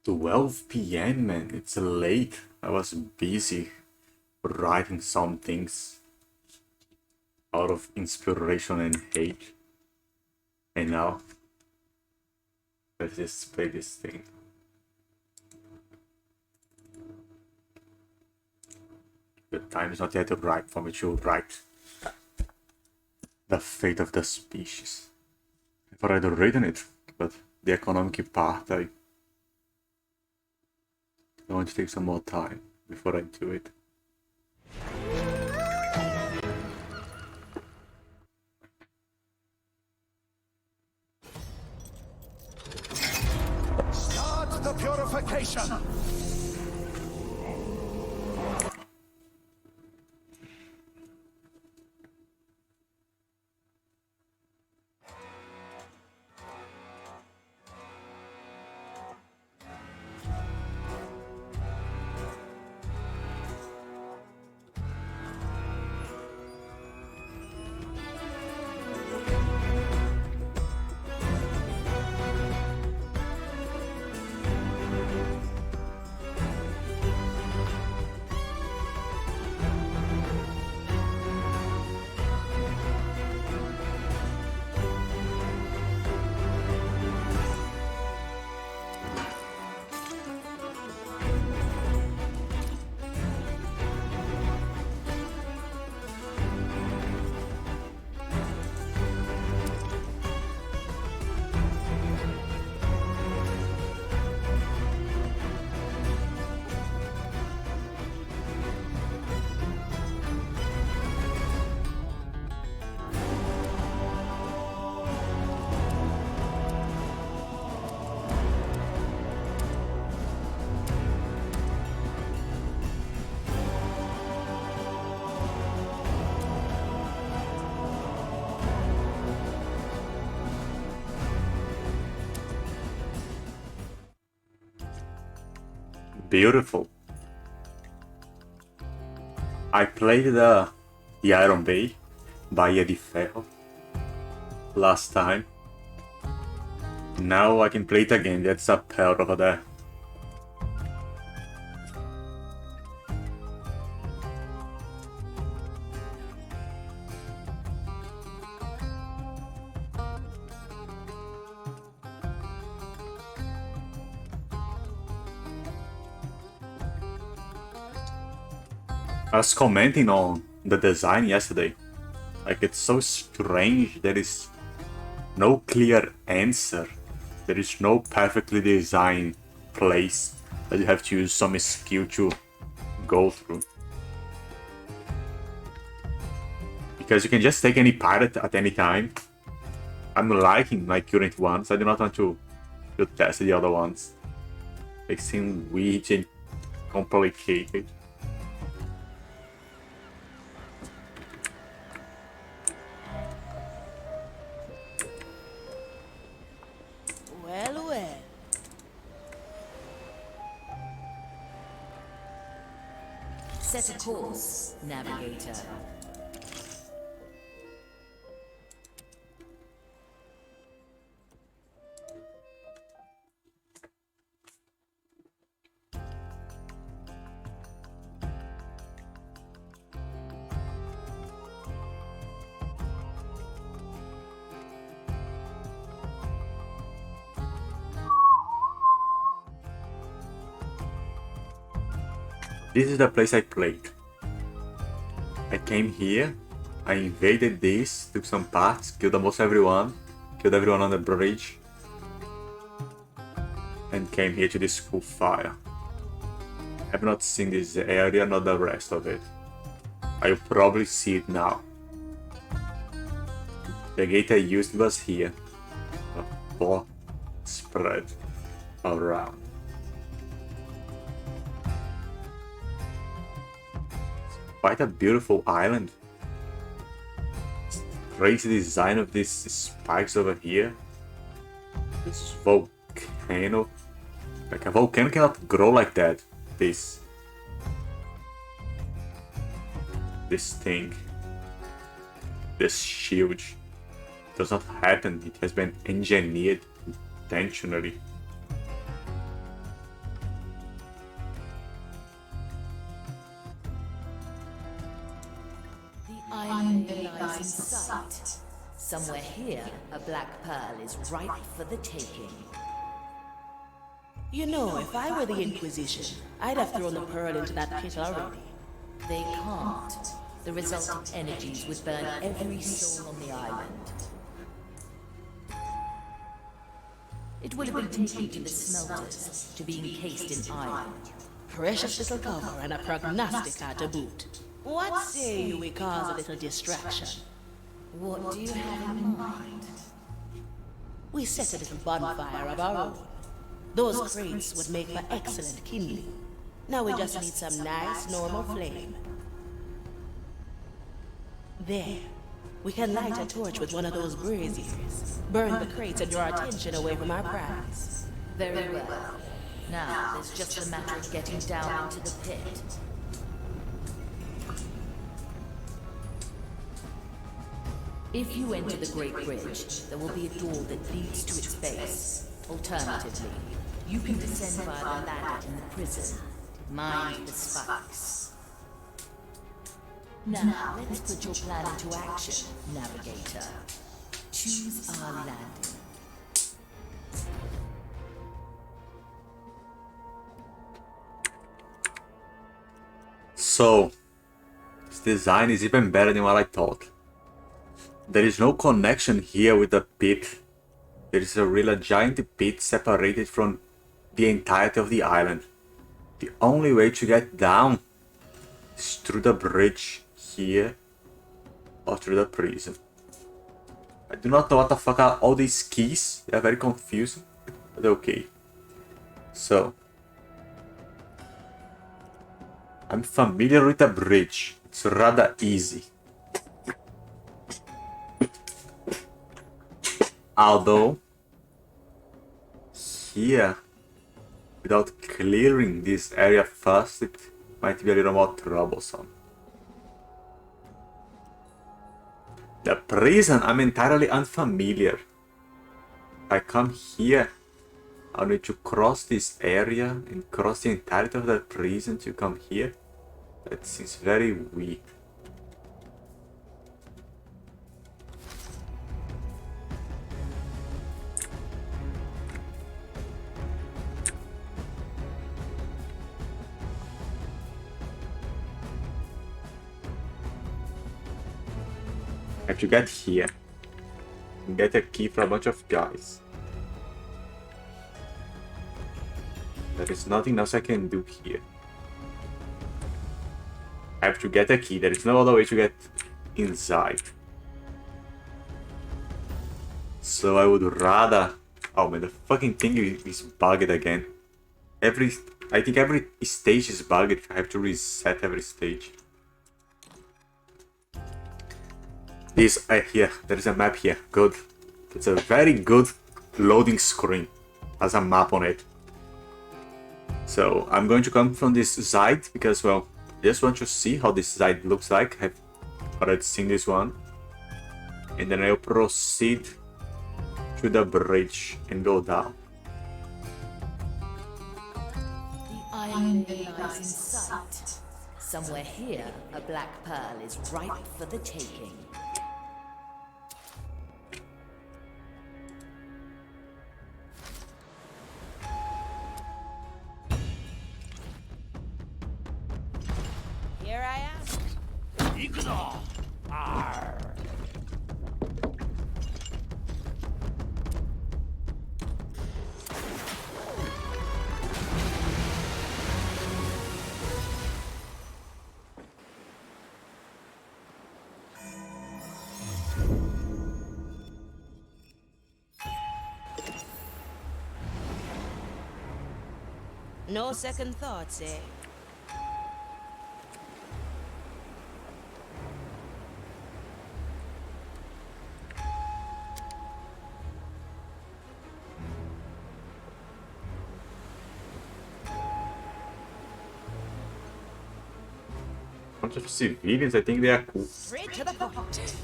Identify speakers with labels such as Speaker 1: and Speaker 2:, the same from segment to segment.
Speaker 1: 12 p.m. man, it's late. I was busy writing some things out of inspiration and hate. And now, let's just play this thing. The time is not yet ripe for me to write the fate of the species. I've already written it, but the economic part, I want to take some more time before I do it.
Speaker 2: Start the purification!
Speaker 1: Beautiful. I played the Iron Bay, Bahia de Ferro, last time. Now I can play it again. That's a pearl over there. I was commenting on the design yesterday. Like, it's so strange. There is no clear answer. There is no perfectly designed place that you have to use some skill to go through. Because you can just take any pirate at any time. I'm liking my current ones. I do not want to test the other ones. They seem weird and complicated.
Speaker 3: Set a course, navigator.
Speaker 1: This is the place I played. I came here, I invaded this, took some parts, killed almost everyone, killed everyone on the bridge, and came here to this school fire. I have not seen this area, not the rest of it. I'll probably see it now. The gate I used was here. A plot spread around. Quite a beautiful island. Crazy design of these spikes over here. This volcano. Like, a volcano cannot grow like that. This thing. This shield does not happen. It has been engineered intentionally.
Speaker 3: lies in sight. Somewhere here, a black pearl is ripe for the taking.
Speaker 4: You know, if I were the Inquisition, I'd have thrown the pearl into that pit already.
Speaker 3: They can't. The resultant energies would burn every soul on the island. It would have been taken to the smelters, to be encased in iron.
Speaker 4: Precious little cover and a prognosticator to boot. What say you we cause a little distraction?
Speaker 3: What do you have in mind?
Speaker 4: We set a little bonfire of our own. Those crates would make for excellent kindling. Now we just need some nice, normal flame. There. We can light a torch with one of those braziers. Burn the crates and draw attention away from our prize.
Speaker 3: Very well. Now, there's just a matter of getting down into the pit. If you enter the Great Bridge, there will be a door that leads to its base. Alternatively, you can descend via the ladder in the prison. Mind the spikes. Now, let's put your plan into action, Navigator. Choose our landing.
Speaker 1: So, this design is even better than what I thought. There is no connection here with the pit. There is a giant pit separated from the entirety of the island. The only way to get down is through the bridge here or through the prison. I do not know what the fuck are all these keys. They are very confusing, but okay. So, I'm familiar with the bridge. It's rather easy. Although, here, without clearing this area first, it might be a little more troublesome. The prison, I'm entirely unfamiliar. If I come here, I'll need to cross this area and cross the entirety of the prison to come here. That seems very weird. I have to get here and get a key for a bunch of guys. There is nothing else I can do here. I have to get a key. There is no other way to get inside. So I would rather... Oh man, the fucking thing is bugged again. I think every stage is bugged. I have to reset every stage. Here, there is a map here. Good. It's a very good loading screen. Has a map on it. So I'm going to come from this side because, well, I just want to see how this side looks like. I've already seen this one. And then I'll proceed to the bridge and go down.
Speaker 3: The iron lies in sight. Somewhere here, a black pearl is ripe for the taking.
Speaker 4: Here I am. No second thoughts, eh?
Speaker 1: Bunch of civilians, I think they are cool.
Speaker 4: Straight to the point.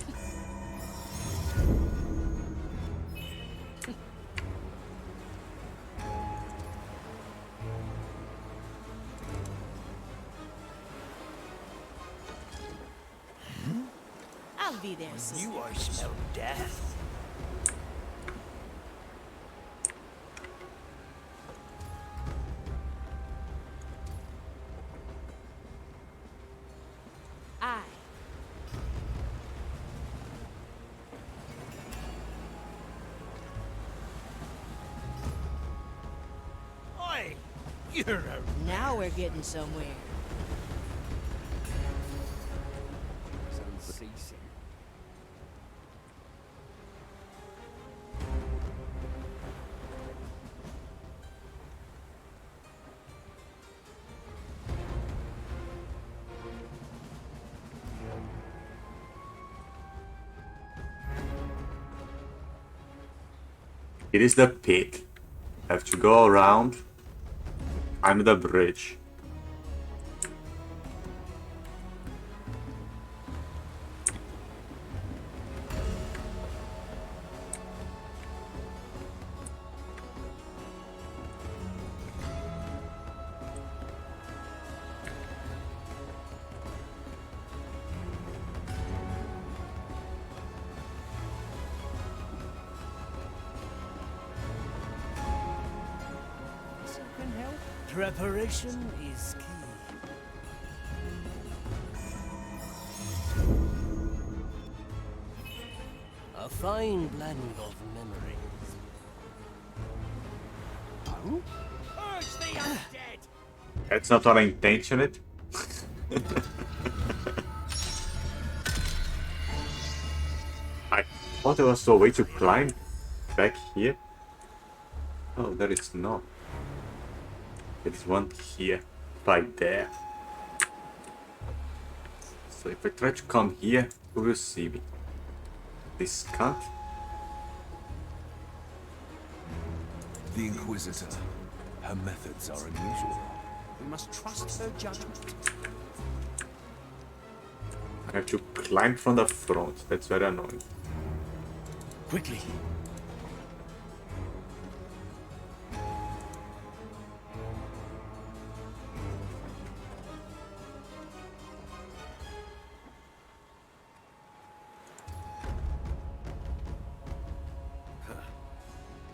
Speaker 4: I'll be there soon.
Speaker 5: You I smell death.
Speaker 4: Aye.
Speaker 5: Oi! You're a
Speaker 4: Now we're getting somewhere.
Speaker 5: unceasing.
Speaker 1: It is the pit. Have to go around. I'm the bridge.
Speaker 5: So can help. Preparation is key. A fine blend of memories. Oh? Urge the undead!
Speaker 1: That's not our intention. I thought there was a way to climb back here. Oh, there is not. There is one here, right there. So if I try to come here, who will see me? This can't.
Speaker 2: The Inquisitor. Her methods are unusual. We must trust her judgment.
Speaker 1: I have to climb from the front. That's very annoying.
Speaker 5: Quickly.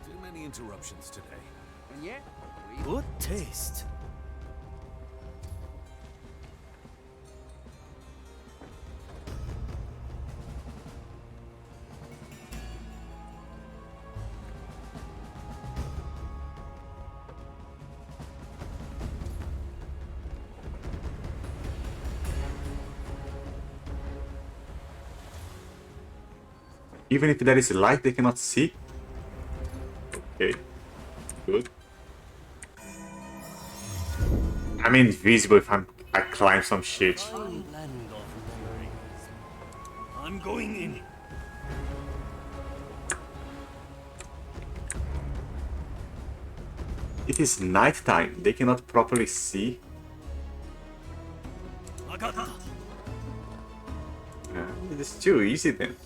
Speaker 2: Too many interruptions today.
Speaker 5: And yet, good taste.
Speaker 1: Even if there is light, they cannot see. Okay, good. I'm invisible if I climb some shit.
Speaker 5: Fine blend of memories. I'm going in.
Speaker 1: It is night time. They cannot properly see.
Speaker 5: Agata.
Speaker 1: It is too easy then.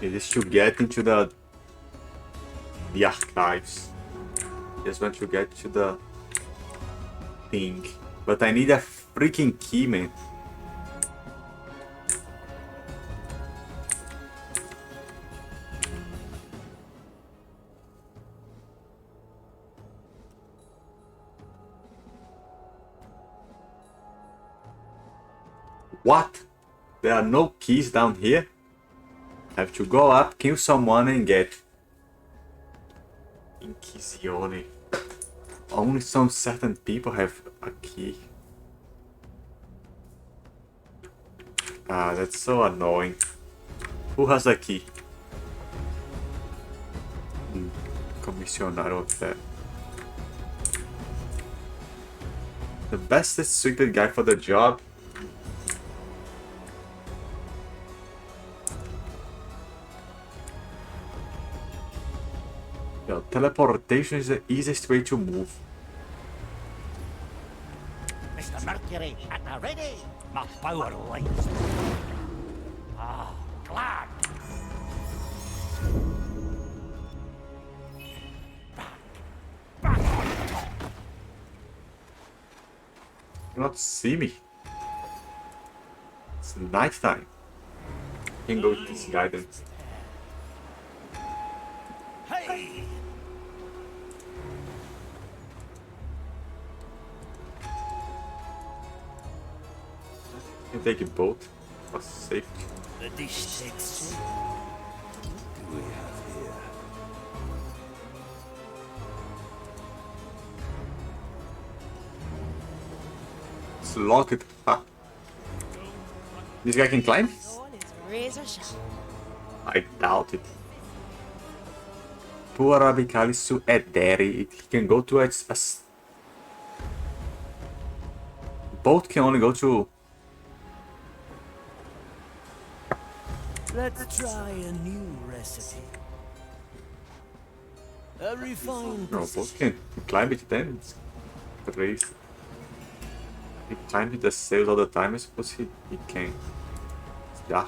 Speaker 1: It is to get into the archives. Just want to get to the thing. But I need a freaking key, man. What? There are no keys down here? Have to go up, kill someone and get Inquisione. Only some certain people have a key. Ah, that's so annoying. Who has a key? Commissioner of that. The best suited guy for the job. Yo, teleportation is the easiest way to move.
Speaker 5: Mr. Mercury, at the ready. My power lights. Ah, glad. Back.
Speaker 1: cannot see me. It's nighttime. Can go with this guy then.
Speaker 5: Hey!
Speaker 1: Can take a boat. For safety.
Speaker 5: The dish takes shape.
Speaker 2: What do we have here?
Speaker 1: It's locked. Ah. This guy can climb?
Speaker 4: Soul is razor sharp.
Speaker 1: I doubt it. Poor Abicalisu Ederi. He can go to a boat can only go to.
Speaker 5: Let's try a new recipe. A refined
Speaker 1: No, boat can climb it then. It's crazy. He climbs it the sails all the time. I suppose he can. Yeah.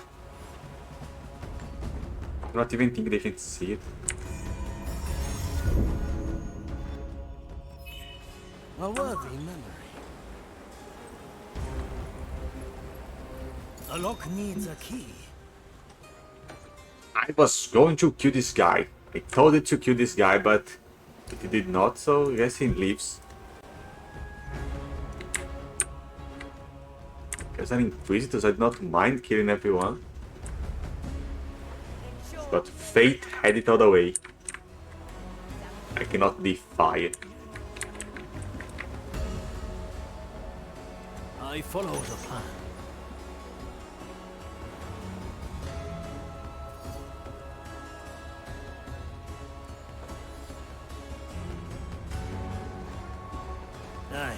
Speaker 1: I do not even think they can see it.
Speaker 5: A worthy memory. The lock needs a key.
Speaker 1: I was going to kill this guy. I told it to kill this guy, but it did not, so I guess he leaves. Because I'm Inquisitors, I do not mind killing everyone. But fate had it all way. I cannot defy it.
Speaker 5: I follow the plan. Aye.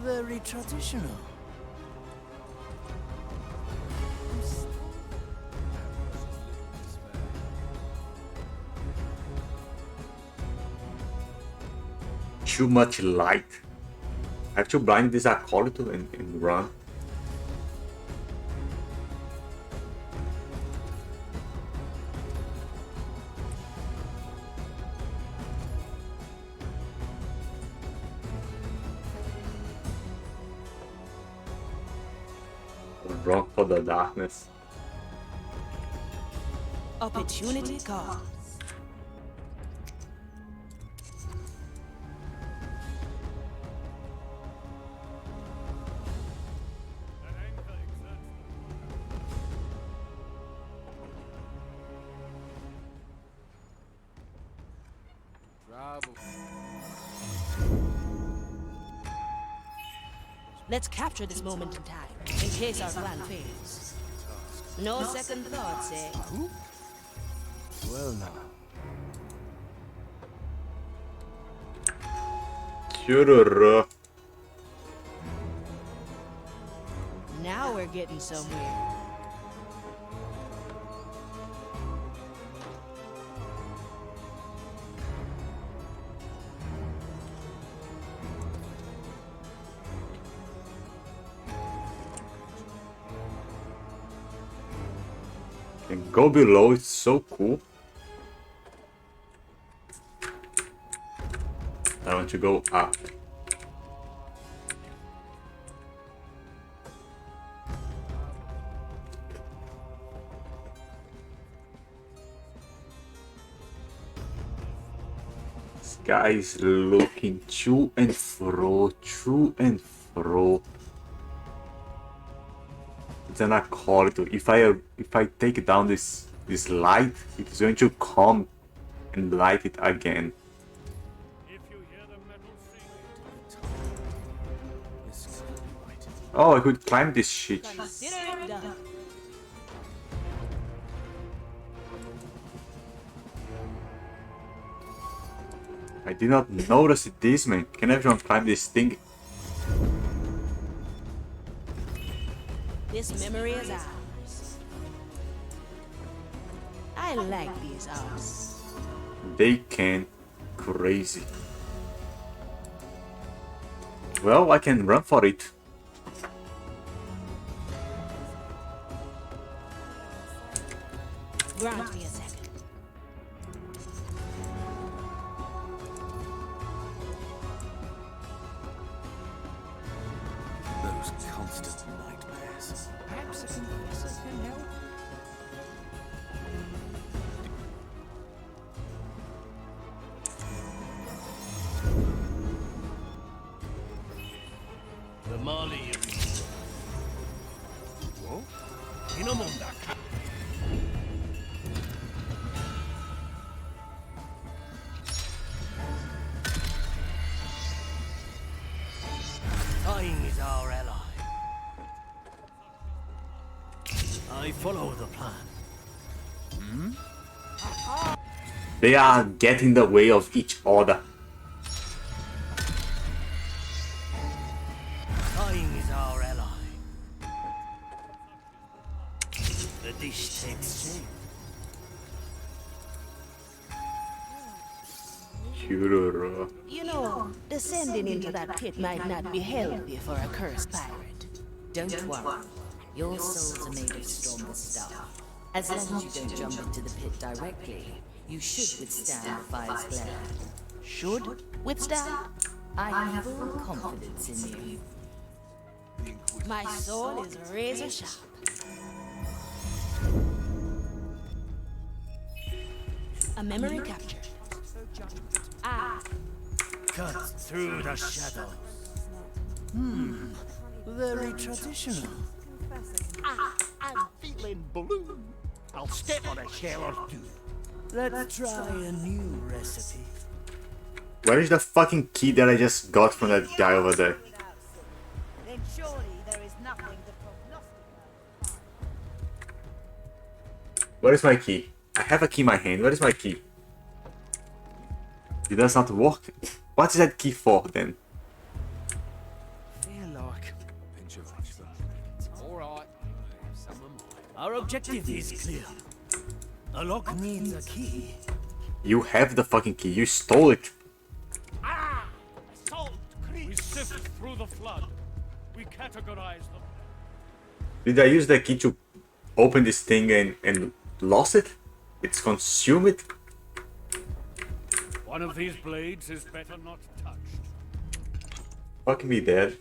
Speaker 5: Very traditional.
Speaker 1: Too much light. I have to blind this acolyte and run. Run for the darkness.
Speaker 4: Opportunity calls. Let's capture this moment in time, in case our plan fails. No second thoughts, eh?
Speaker 2: Well now.
Speaker 1: Chururu.
Speaker 4: Now we're getting somewhere.
Speaker 1: And go below, it's so cool. I want to go up. This guy is looking to and fro, to and fro. It's an acolyte. If I take down this light, it is going to come and light it again. Oh, I could climb this shit.
Speaker 4: Consider it done.
Speaker 1: I did not notice it this, man. Can everyone climb this thing?
Speaker 4: This memory is ours. I like these arms.
Speaker 1: They can. Crazy. Well, I can run for it.
Speaker 4: Grant me a second.
Speaker 2: Those constant nightmares.
Speaker 5: Perhaps a confessor can help. The Mali. Whoa? Inamunda. Dying is our ally. I follow the plan.
Speaker 1: They are getting in the way of each other.
Speaker 5: Dying is our ally. The dish takes shape.
Speaker 1: Sure.
Speaker 4: You know, descending into that pit might not be healthy for a cursed pirate.
Speaker 3: Don't worry. Your souls are made of stronger stuff. As long as you don't jump into the pit directly, you should withstand the fire's glare.
Speaker 4: Should withstand?
Speaker 3: I have full confidence in you.
Speaker 4: My soul is razor sharp. A memory captured. Ah,
Speaker 5: Cut through the shadows. Very traditional. I'm feeling blue. I'll step on a shell or two. Let's try a new recipe.
Speaker 1: Where is the fucking key that I just got from that guy over there?
Speaker 6: Then surely there is nothing to prognosticate.
Speaker 1: Where is my key? I have a key in my hand. Where is my key? It does not work. What is that key for then?
Speaker 5: Feel like
Speaker 2: Pinch of iceberg.
Speaker 5: alright. Our objective is clear. The lock needs a key.
Speaker 1: You have the fucking key. You stole it.
Speaker 5: Assault creep.
Speaker 7: We sift through the flood. We categorize them.
Speaker 1: Did I use the key to open this thing and lost it? It's consumed it?
Speaker 7: One of these blades is better not touched.
Speaker 1: Fuck me dead.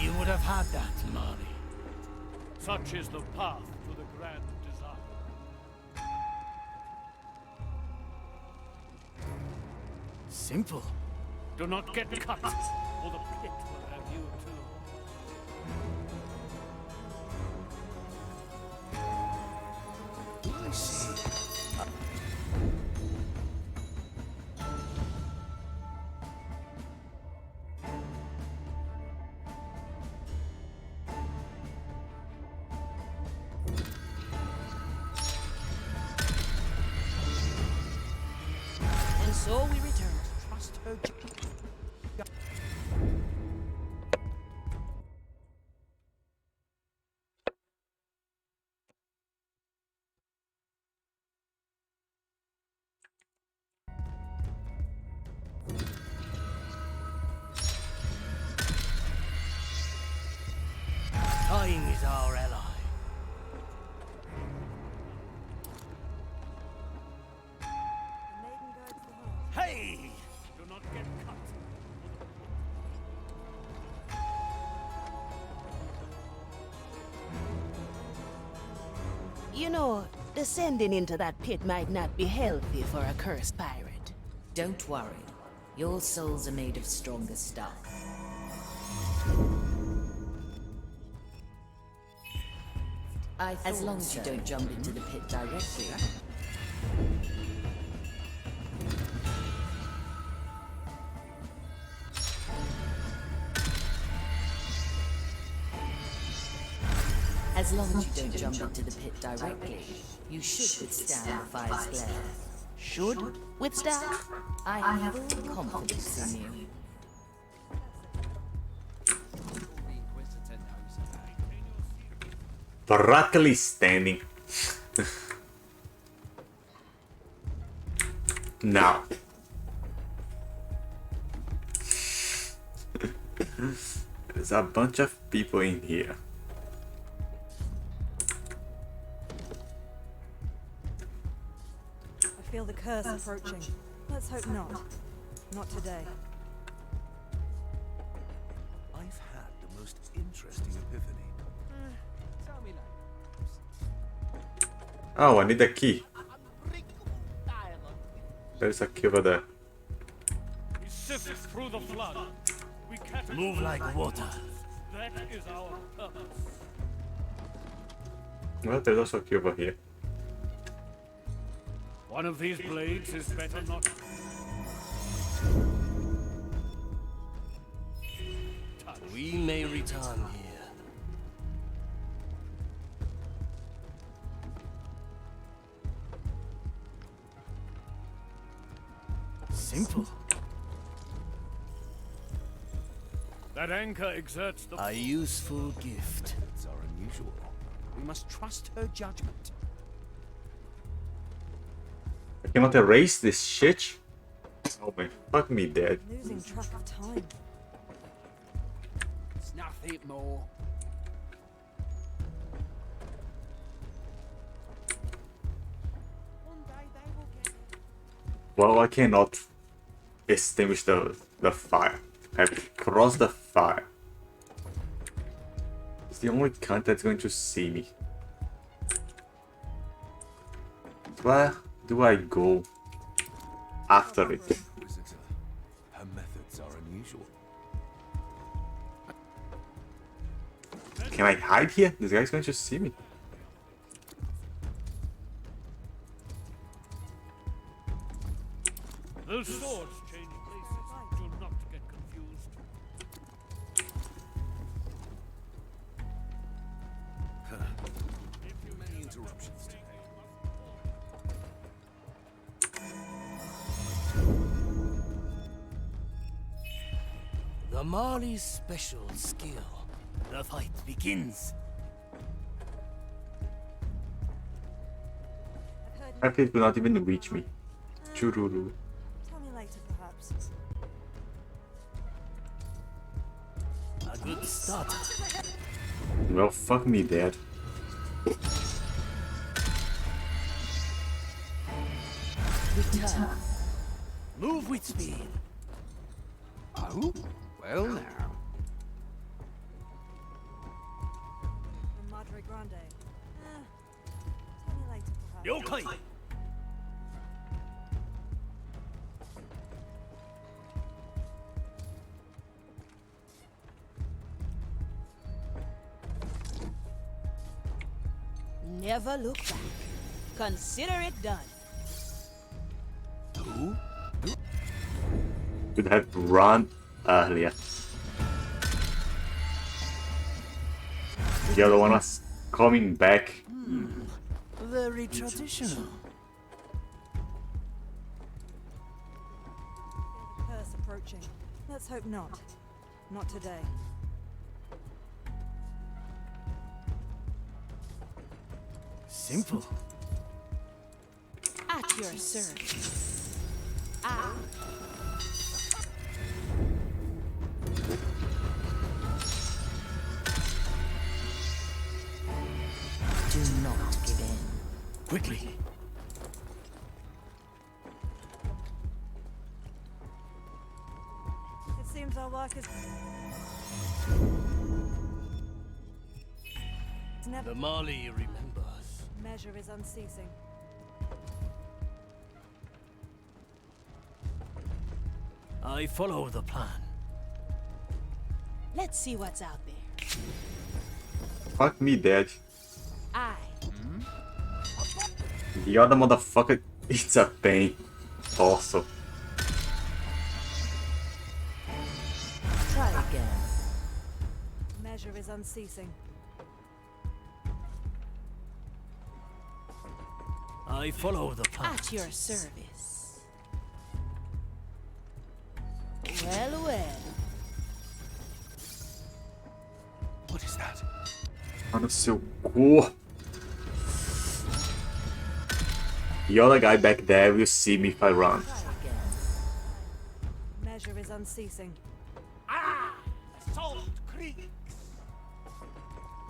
Speaker 5: You would have had that, Marty.
Speaker 7: Such is the path to the grand design.
Speaker 5: Simple.
Speaker 7: Do not get cut, or the pit will have you too.
Speaker 5: I see.
Speaker 4: and so we return.
Speaker 5: Trust her. Dying is our ally. Hey!
Speaker 7: Do not get cut.
Speaker 4: You know, descending into that pit might not be healthy for a cursed pirate.
Speaker 3: Don't worry. Your souls are made of stronger stuff. As long as you don't jump into the pit directly. As long as you don't jump into the pit directly, you should withstand the fire's glare.
Speaker 4: should withstand.
Speaker 3: I have full confidence in you.
Speaker 1: Broccoli standing. Now. There's a bunch of people in here.
Speaker 6: I feel the curse approaching. Let's hope not. Not today.
Speaker 2: I've had the most interesting epiphany. Tell me later.
Speaker 1: Oh, I need a key. There's a key over there.
Speaker 7: We sift through the flood. We categorize.
Speaker 5: Move like water.
Speaker 7: That is our purpose.
Speaker 1: Well, there's also a key over here.
Speaker 7: One of these blades is better not.
Speaker 5: We may return here. Simple.
Speaker 7: That anchor exerts the.
Speaker 5: A useful gift.
Speaker 2: Methods are unusual. We must trust her judgment.
Speaker 1: I cannot erase this shit. Oh man, fuck me dead.
Speaker 6: Losing track of time.
Speaker 2: It's nothing more.
Speaker 6: One day they will get it.
Speaker 1: Well, I cannot extinguish the fire. I have to cross the fire. It's the only cunt that's going to see me. Where do I go after it?
Speaker 2: Inquisitor. Her methods are unusual.
Speaker 1: Can I hide here? This guy's going to see me.
Speaker 7: Those swords change places. Do not get confused.
Speaker 2: Many interruptions today.
Speaker 5: The Marley's special skill. The fight begins.
Speaker 6: I've heard
Speaker 1: Happy it will not even reach me. Chururu.
Speaker 6: Tell me later, perhaps.
Speaker 5: A good start.
Speaker 1: Well, fuck me dead.
Speaker 3: Return.
Speaker 5: Move with speed.
Speaker 2: Oh? Well now.
Speaker 6: The Madre Grande. Tell me later, perhaps.
Speaker 5: Yokai.
Speaker 4: Never look back. Consider it done.
Speaker 1: Could have run earlier. The other one was coming back.
Speaker 5: Very traditional.
Speaker 6: The curse approaching. Let's hope not. Not today.
Speaker 5: Simple.
Speaker 4: At your service. Ah.
Speaker 3: Do not give in.
Speaker 5: Quickly.
Speaker 6: It seems our work is. It's never.
Speaker 5: The Marley remembers.
Speaker 6: Measure is unceasing.
Speaker 5: I follow the plan.
Speaker 4: Let's see what's out there.
Speaker 1: Fuck me dead.
Speaker 4: I.
Speaker 1: The other motherfucker, it's a pain. Also.
Speaker 3: Try again.
Speaker 6: Measure is unceasing.
Speaker 5: I
Speaker 7: I follow the path.
Speaker 4: At your service. Well, well.
Speaker 2: What is that?
Speaker 1: Ah, no seu cu. The other guy back there will see me if I run.
Speaker 6: Measure is unceasing.
Speaker 5: Ah! Salt Creek!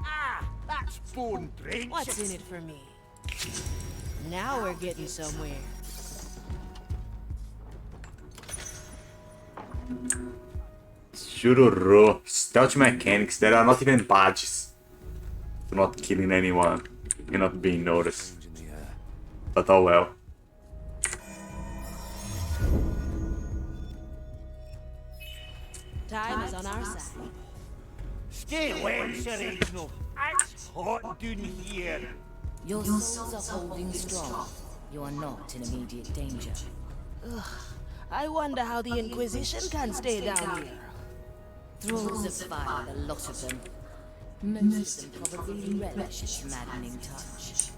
Speaker 5: Ah! That's bone drenched.
Speaker 4: What's in it for me? Now we're getting somewhere.
Speaker 1: Shururu. Stealth mechanics that are not even badges. For not killing anyone and not being noticed.
Speaker 2: Strange in the air.
Speaker 1: But oh well.
Speaker 4: Time is on our side.
Speaker 5: Stay away, Sereno. It's hot down here.
Speaker 3: Your souls are holding strong. You are not in immediate danger.
Speaker 4: I wonder how the Inquisition can stay down here.
Speaker 3: Thralls of fire, the lot of them. Most of them probably relish its maddening touch.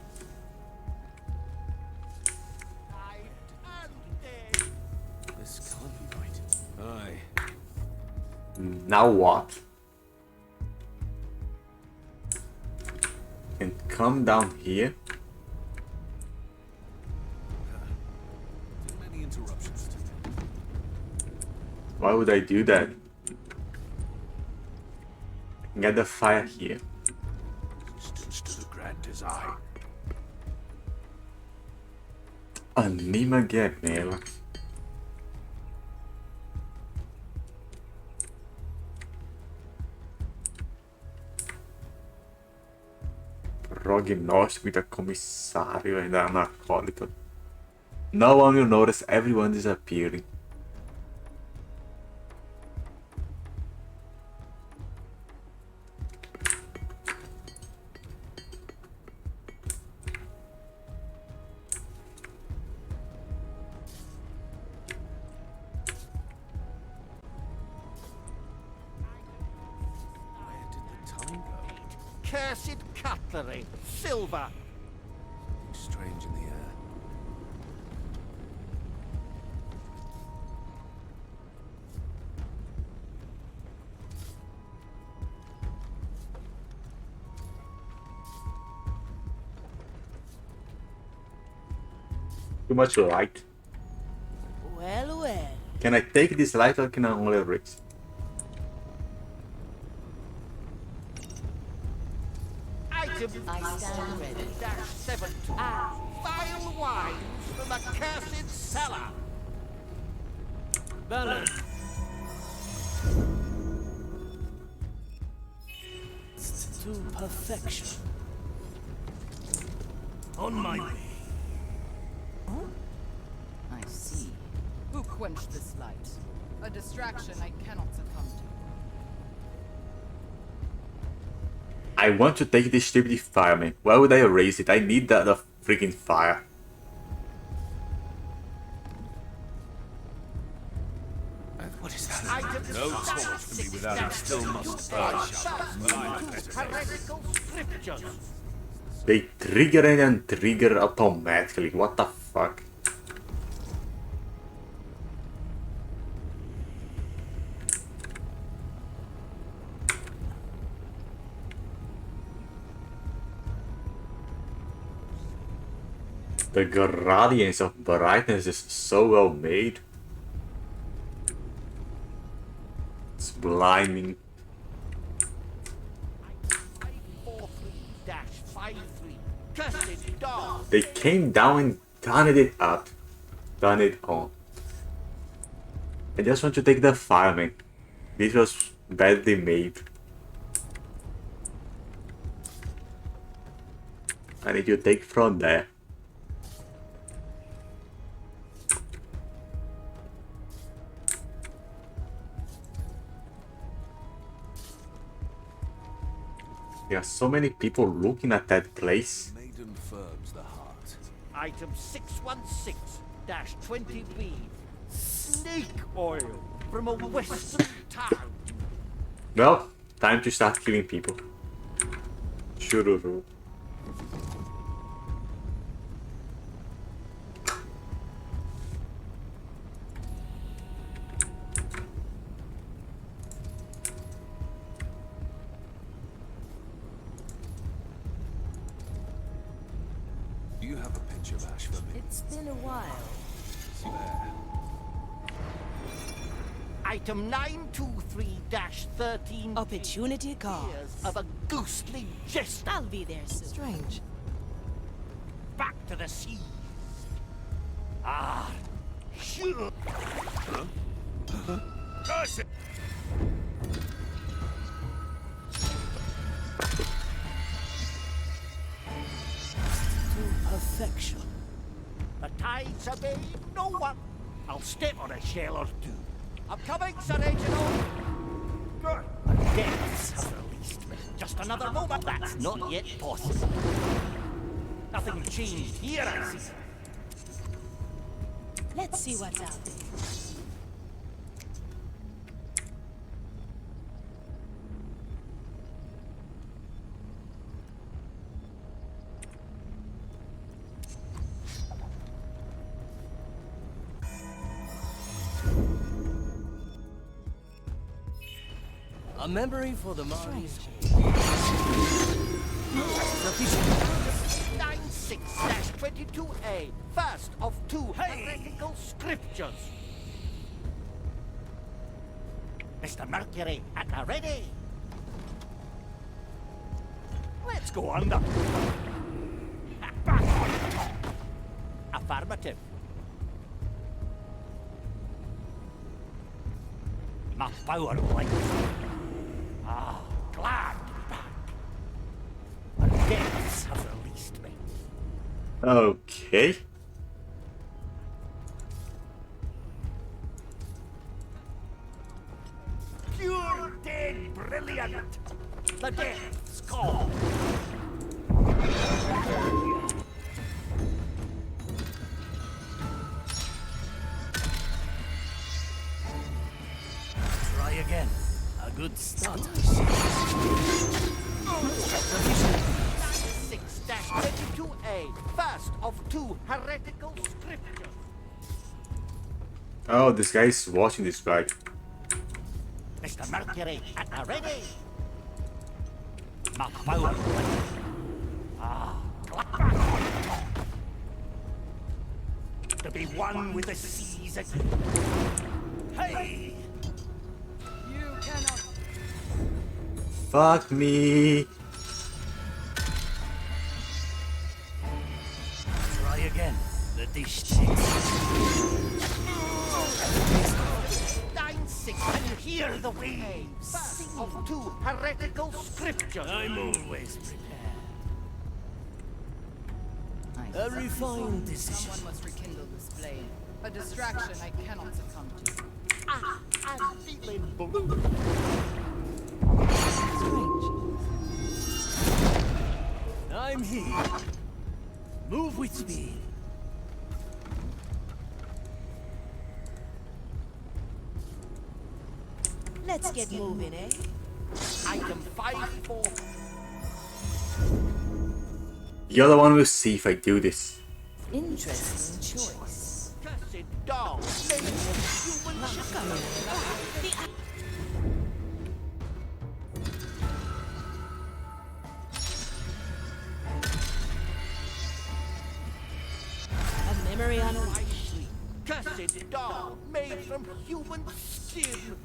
Speaker 2: This can't be right. Aye.
Speaker 1: Now what? And come down here.
Speaker 2: Too many interruptions today.
Speaker 1: Why would I do that? Get the fire here.
Speaker 2: Resistance to the grand design.
Speaker 1: Anima guerrera. Prognostico commissario ainda é um acólito. No one will notice everyone disappearing.
Speaker 2: Where did the time go?
Speaker 5: Cursed cutlery. Silver.
Speaker 2: Something strange in the air.
Speaker 1: Too much light.
Speaker 4: Well, well.
Speaker 1: Can I take this light or can I only erase?
Speaker 5: Item
Speaker 3: I stand ready.
Speaker 5: -7 vile wines from a cursed cellar.
Speaker 7: Balance.
Speaker 4: To perfection.
Speaker 7: On my way.
Speaker 3: I see.
Speaker 8: Who quenched this light? A distraction I cannot succumb to.
Speaker 1: I want to take this stupid fireman. Why would I erase it? I need the freaking fire.
Speaker 2: What is that?
Speaker 5: Item
Speaker 2: No torch can be without it. Still must burn.
Speaker 5: heretical scriptures.
Speaker 1: They trigger and untrigger automatically. What the fuck? The gradients of brightness is so well made. It's blinding.
Speaker 5: 543-53. Cursed dog.
Speaker 1: They came down and done it up. Done it on. I just want to take the fireman. This was badly made. I need to take from there. There are so many people looking at that place.
Speaker 2: Maiden firms the heart.
Speaker 5: Item 616-20B. Snake oil from a western town.
Speaker 1: Well, time to start killing people. Shururu.
Speaker 2: touch of ash for me.
Speaker 3: It's been a while.
Speaker 2: Swear.
Speaker 5: Item 923-13.
Speaker 4: Opportunity calls.
Speaker 5: Years of a ghostly jest.
Speaker 4: I'll be there soon. Strange.
Speaker 5: Back to the sea. Ah, sure.
Speaker 2: Curse it!
Speaker 4: To perfection.
Speaker 5: The tides obey no one. I'll step on a shell or two. I'm coming, Sir Reginald. The depths have released me. Just another moment. That's not yet possible. Nothing changed here, I see.
Speaker 4: Let's see what's out there.
Speaker 9: A memory for the mind.
Speaker 5: 96-22A. First of two heretical scriptures. Mr. Mercury, at the ready. Let's go under. Back on top. Affirmative. My power lights. Ah, glad to be back. The depths have released me.
Speaker 1: Okay.
Speaker 5: Pure dead brilliant. The depths call.
Speaker 9: Try again. A good start.
Speaker 5: 96-22A. First of two heretical scriptures.
Speaker 1: Oh, this guy is watching this guy.
Speaker 5: Mr. Mercury, at the ready. My power lights. Ah, back on top. To be one with the seas again. Hey!
Speaker 8: You cannot.
Speaker 1: Fuck me.
Speaker 9: Try again. The dish takes.
Speaker 5: 9-6, and hear the waves. First of two heretical scriptures.
Speaker 9: I'm always prepared.
Speaker 3: I
Speaker 9: A refined decision.
Speaker 8: Someone must rekindle this flame. A distraction I cannot succumb to.
Speaker 5: I'm feeling blue.
Speaker 9: I'm here. Move with speed.
Speaker 4: Let's get moving, eh?
Speaker 5: Item 5-4.
Speaker 1: You're the one who will see if I do this.
Speaker 3: Interesting choice.
Speaker 5: Cursed dog. Made of human sugar.
Speaker 4: A memory on
Speaker 5: I sleep. Cursed dog. Made from human skin.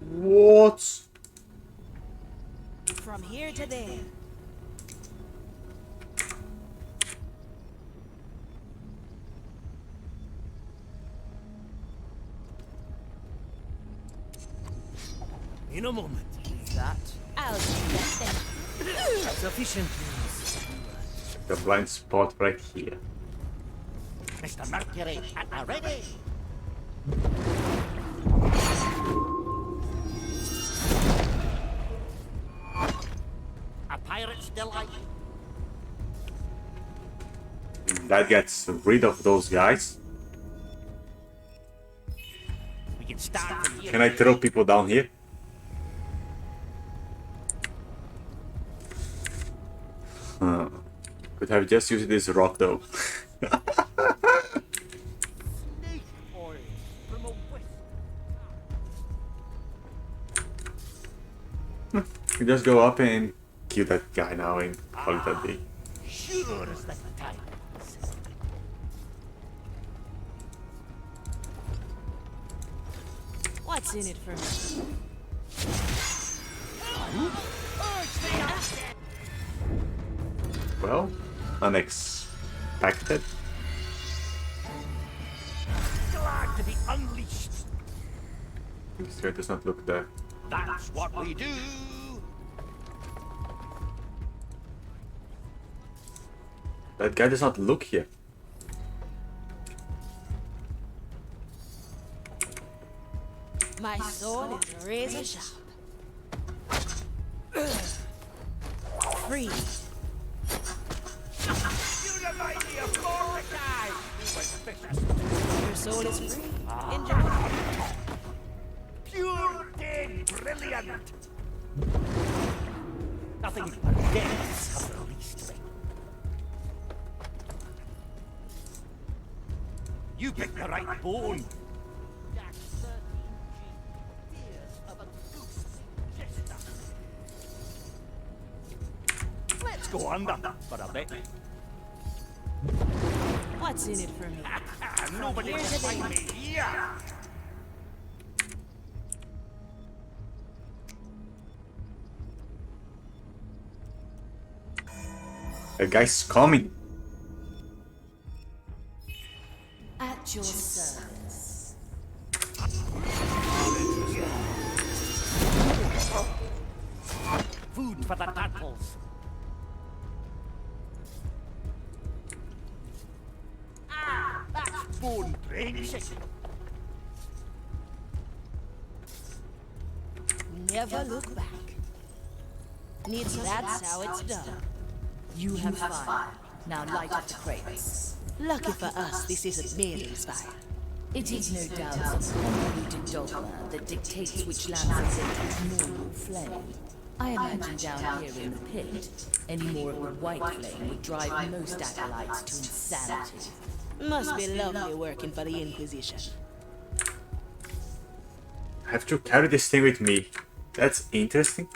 Speaker 1: What?
Speaker 4: from here to there.
Speaker 9: In a moment.
Speaker 8: That?
Speaker 4: I'll do that then.
Speaker 9: Sufficient news.
Speaker 1: The blind spot right here.
Speaker 5: Mr. Mercury, at the ready. A pirate's delight.
Speaker 1: That gets rid of those guys.
Speaker 5: We can start from here.
Speaker 1: Can I throw people down here? Could have just used this rock though.
Speaker 5: Snake oil from a west.
Speaker 1: You just go up and kill that guy now and call it a day.
Speaker 5: Sure as the times.
Speaker 4: What's in it for me?
Speaker 1: Well, unexpected.
Speaker 5: Glad to be unleashed.
Speaker 1: This here does not look there.
Speaker 5: That's what we do.
Speaker 1: That guy does not look here.
Speaker 4: My sword is razor sharp. Free.
Speaker 5: You remind me of Mordecai, who was vicious.
Speaker 4: Your soul is free. Enjoy.
Speaker 5: Pure dead brilliant. Nothing but deaths have released me. You picked the right bone. Jack 13G. Tears of a ghostly jester. Let's go under for a bit.
Speaker 4: What's in it for me?
Speaker 5: Nobody can find me here.
Speaker 1: That guy's coming.
Speaker 3: At your service.
Speaker 5: Food for the turtles. Ah, that's bone drenching.
Speaker 4: Never look back. That's how it's done.
Speaker 3: You have fire. Now light up the crates.
Speaker 4: Lucky for us, this isn't Maiden's fire.
Speaker 3: It is no doubt some convoluted dogma that dictates which lamps are lit with normal flame. I imagine down here in the pit, any more of the white flame would drive most acolytes to insanity.
Speaker 4: Must be lovely working for the Inquisition.
Speaker 1: I have to carry this thing with me. That's interesting.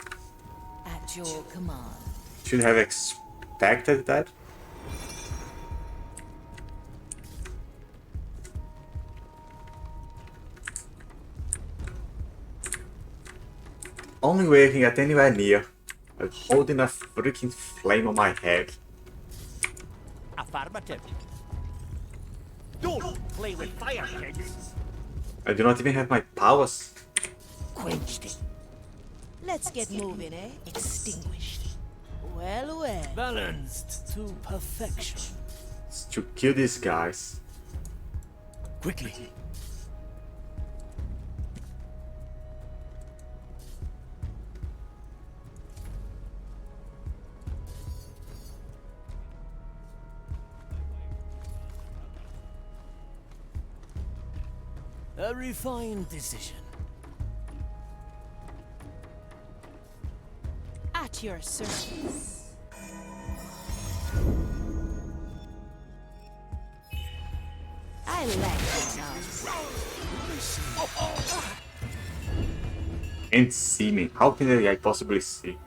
Speaker 3: At your command.
Speaker 1: Should have expected that. Only way I can get anywhere near, like holding a freaking flame on my head.
Speaker 5: Affirmative. Don't play with fire, kids.
Speaker 1: I do not even have my powers.
Speaker 5: Quenched it.
Speaker 4: Let's get moving, eh? Extinguished. Well, well.
Speaker 9: Balanced to perfection.
Speaker 1: It's to kill these guys.
Speaker 9: Quickly. A refined decision.
Speaker 4: At your service. I like it now.
Speaker 1: Can't see me. How can I possibly see?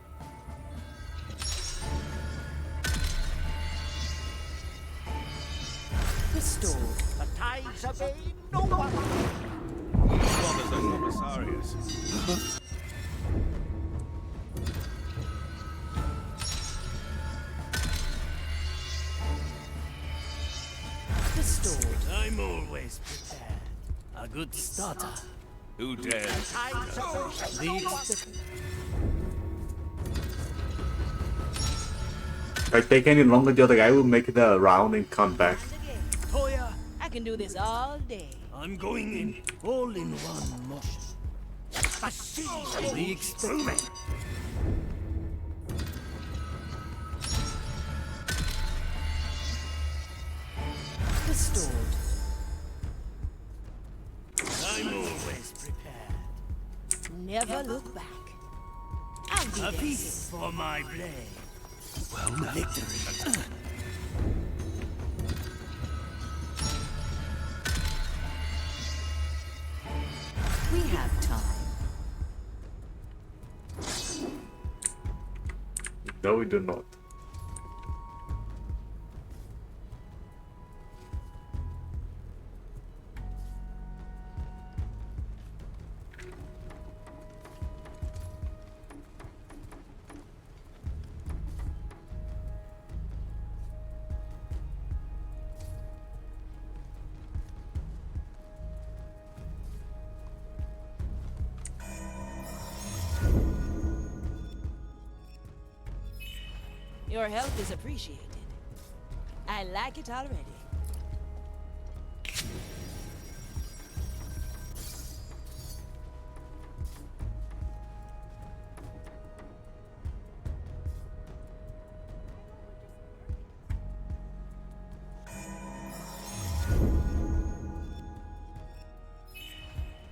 Speaker 3: Restored.
Speaker 5: The tides obey no one.
Speaker 2: Brothers are commissarius.
Speaker 3: Restored.
Speaker 9: I'm always prepared. A good starter.
Speaker 2: Who dares?
Speaker 5: Tides obey.
Speaker 9: The expected.
Speaker 1: If I take any longer, the other guy will make the round and come back.
Speaker 9: Toya,
Speaker 4: I can do this all day.
Speaker 9: I'm going in. All in one motion.
Speaker 5: The seas
Speaker 9: The expected.
Speaker 3: Restored.
Speaker 9: I'm always prepared.
Speaker 4: Never look back. I'll be
Speaker 9: A
Speaker 4: there.
Speaker 9: piece for my blade. Well, victory.
Speaker 3: We have time.
Speaker 1: No, we do not.
Speaker 4: Your help is appreciated. I like it already.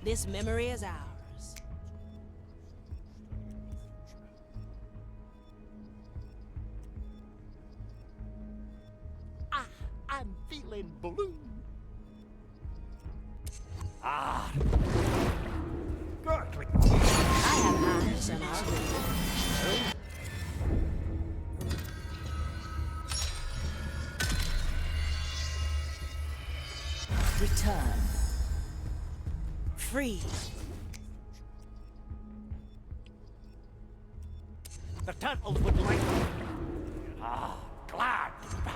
Speaker 4: This memory is ours.
Speaker 5: I'm feeling blue. Ah. Gurgling.
Speaker 4: I have eyes on our way.
Speaker 3: Return.
Speaker 4: Free.
Speaker 5: The turtles would like. Ah, glad to be back.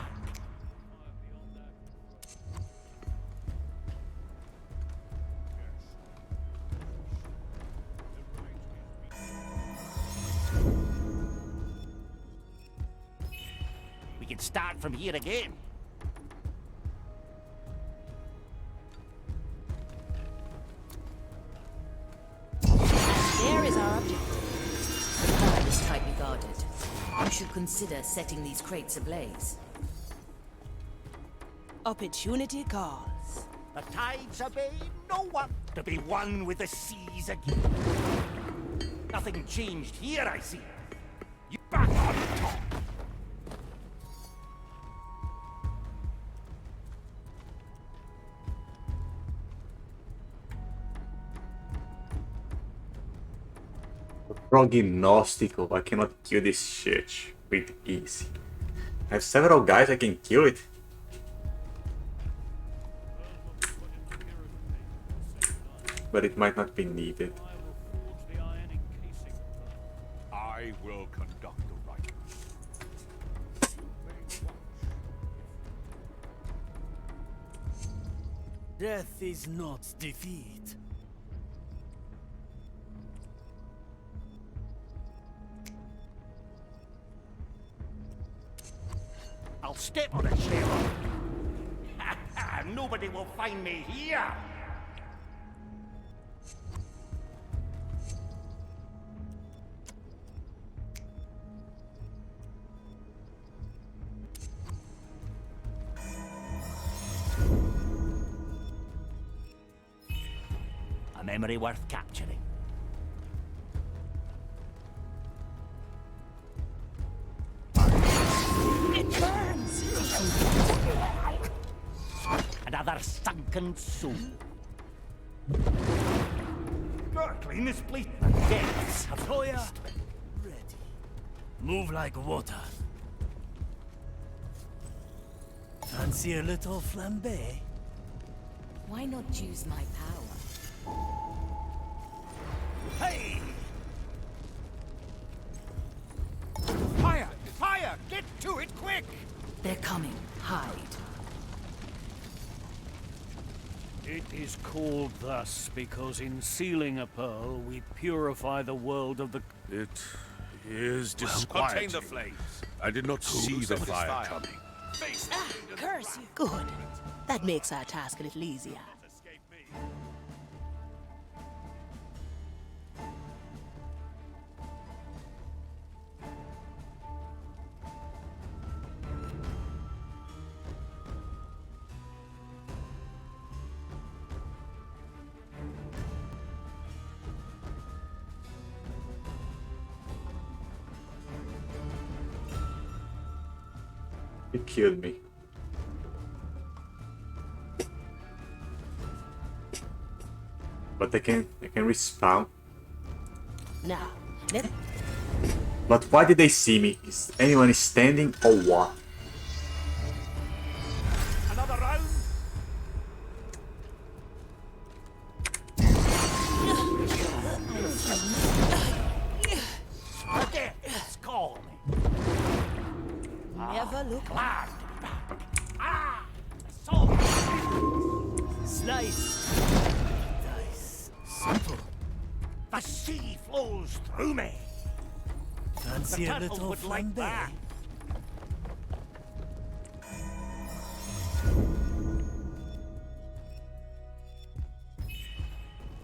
Speaker 5: We can start from here again.
Speaker 4: There is our objective.
Speaker 3: The fire is tightly guarded. You should consider setting these crates ablaze.
Speaker 4: Opportunity calls.
Speaker 5: The tides obey no one to be one with the seas again. Nothing changed here, I see. You back on top.
Speaker 1: Prognostico. I cannot kill this shit with ease. I have several guys I can kill it. But it might not be needed.
Speaker 2: I will conduct the right.
Speaker 9: Death is not defeat.
Speaker 5: I'll step on a shell. Nobody will find me here. A memory worth capturing.
Speaker 4: It burns!
Speaker 5: Another sunken soul. Gurgling this place. The depths of
Speaker 9: Toya, ready. Move like water. Fancy a little flambe?
Speaker 3: Why not use my power?
Speaker 9: Hey!
Speaker 5: Fire! Fire! Get to it quick!
Speaker 3: They're coming. Hide.
Speaker 7: It is called thus because in sealing a pearl, we purify the world of the...
Speaker 2: It is
Speaker 10: Contain
Speaker 2: disquieting.
Speaker 10: the flames.
Speaker 2: I did not see the fire coming.
Speaker 4: Curse you! Good. That makes our task a little easier.
Speaker 1: He killed me. But I can respawn.
Speaker 4: Now, let
Speaker 1: But why did they see me? Is anyone standing or what?
Speaker 5: Another round? The death's call me.
Speaker 4: Never look
Speaker 5: Glad to be back. Ah! Sword!
Speaker 9: Slice. Dice. Simple.
Speaker 5: The sea flows through me.
Speaker 9: Fancy
Speaker 5: The
Speaker 9: a
Speaker 5: turtle
Speaker 9: little
Speaker 5: would like
Speaker 9: flambe.
Speaker 5: that.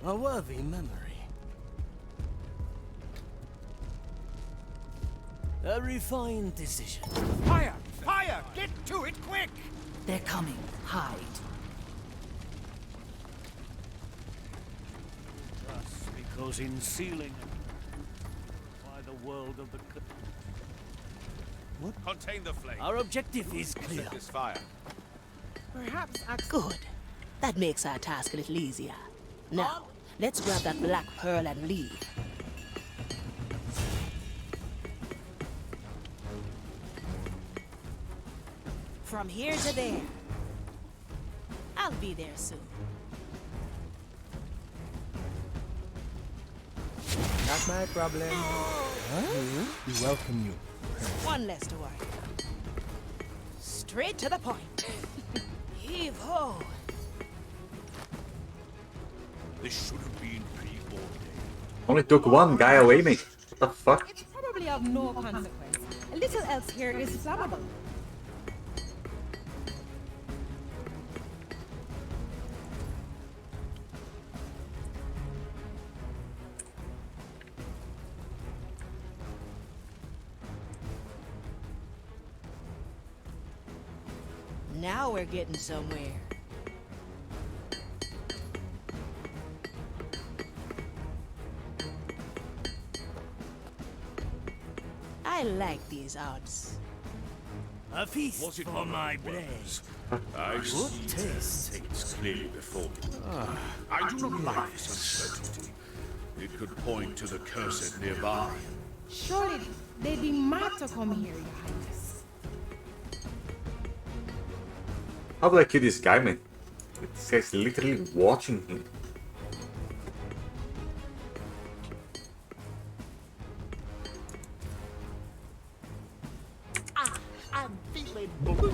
Speaker 9: A worthy memory. A refined decision.
Speaker 5: Fire! Fire! Get to it quick!
Speaker 3: They're coming. Hide.
Speaker 7: Thus, because in sealing by the world of the
Speaker 2: Contain the flame.
Speaker 9: Our objective is clear.
Speaker 2: Set this fire.
Speaker 8: Perhaps
Speaker 4: good. That makes our task a little easier. Now, let's grab that black pearl and leave. From here to there. I'll be there soon.
Speaker 10: Not my problem. We welcome you.
Speaker 4: One less to worry. Straight to the point. Heave ho.
Speaker 2: This should have been pre-ordained.
Speaker 1: Only took one guy away, mate. What the fuck?
Speaker 8: it's probably of no consequence. A little else here is flammable.
Speaker 4: Now we're getting somewhere. I like these odds.
Speaker 9: A feast
Speaker 2: Was it
Speaker 9: for
Speaker 2: one of
Speaker 9: my
Speaker 2: the
Speaker 9: blade.
Speaker 2: workers? I see
Speaker 9: taste.
Speaker 2: things clearly before me. I do not like this uncertainty. It could point to the cursed nearby.
Speaker 8: Surely they'd be mad to come here, Your Highness.
Speaker 1: How do I kill this guy, man? This guy's literally watching him.
Speaker 5: I'm feeling blue.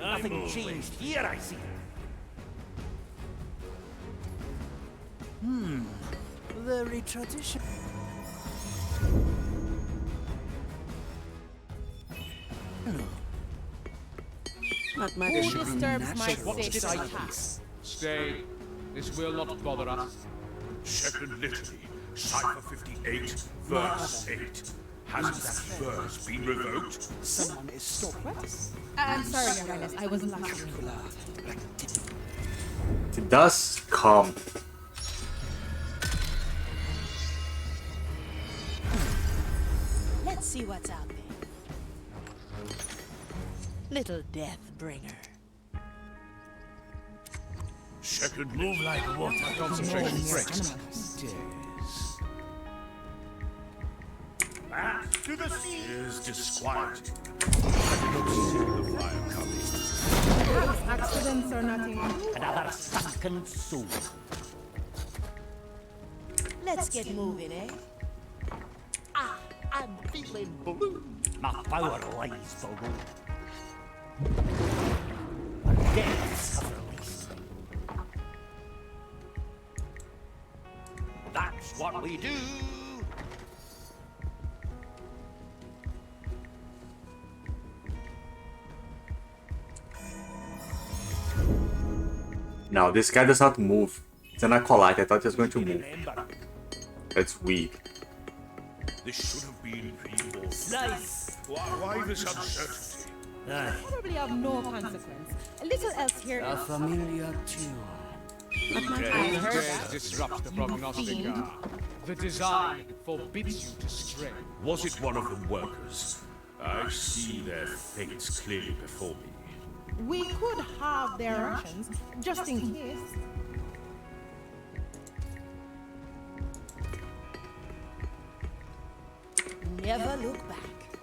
Speaker 9: I'm
Speaker 5: Nothing
Speaker 9: moving.
Speaker 5: changed here, I see.
Speaker 9: Very traditional.
Speaker 10: Not my
Speaker 8: Who disturbs my
Speaker 5: What did I
Speaker 8: sacred
Speaker 5: do?
Speaker 8: task?
Speaker 11: Stay. This will not bother us.
Speaker 2: Second Litany, Cipher 58, verse 8. Has that verse been revoked?
Speaker 10: Someone is stalking us.
Speaker 8: I'm sorry, Your Highness. I was lacking.
Speaker 1: It does come.
Speaker 4: Let's see what's out there. Little death bringer.
Speaker 2: Second
Speaker 9: Move like water.
Speaker 11: Concentration breaks.
Speaker 5: Back to the sea.
Speaker 2: is disquieting. I did not see the fire coming.
Speaker 8: Perhaps accidents are nothing.
Speaker 5: Another sunken soul.
Speaker 4: Let's get moving, eh?
Speaker 5: I'm feeling blue. My power lies below. The depths have released me. That's what we do.
Speaker 1: Now this guy does not move. It's an acolyte. I thought he was going to move.
Speaker 5: Remember,
Speaker 1: That's weak.
Speaker 2: This should have been pre-ordained.
Speaker 9: Slice.
Speaker 2: Why this uncertainty?
Speaker 9: Aye.
Speaker 8: Probably of no consequence. A little else here
Speaker 9: A
Speaker 8: is
Speaker 9: familiar tune.
Speaker 8: I heard
Speaker 11: Dares
Speaker 8: that.
Speaker 11: disrupt the prognostica. The design forbids you to stray.
Speaker 2: Was it one of the workers? I see their fates clearly before me.
Speaker 8: We could have their rations, just in case.
Speaker 4: Never look back.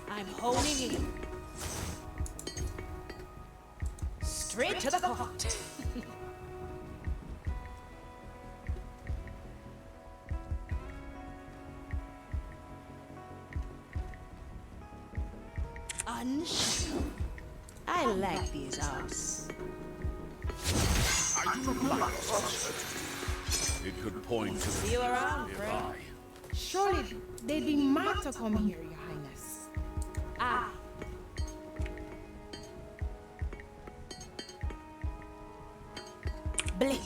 Speaker 4: I'm honing in. Straight to the point. Unshackled. I like these arts.
Speaker 2: It could point to
Speaker 4: See you around, friend.
Speaker 2: nearby.
Speaker 12: Surely they'd be mad to come here, Your Highness.
Speaker 4: Ah. Blink.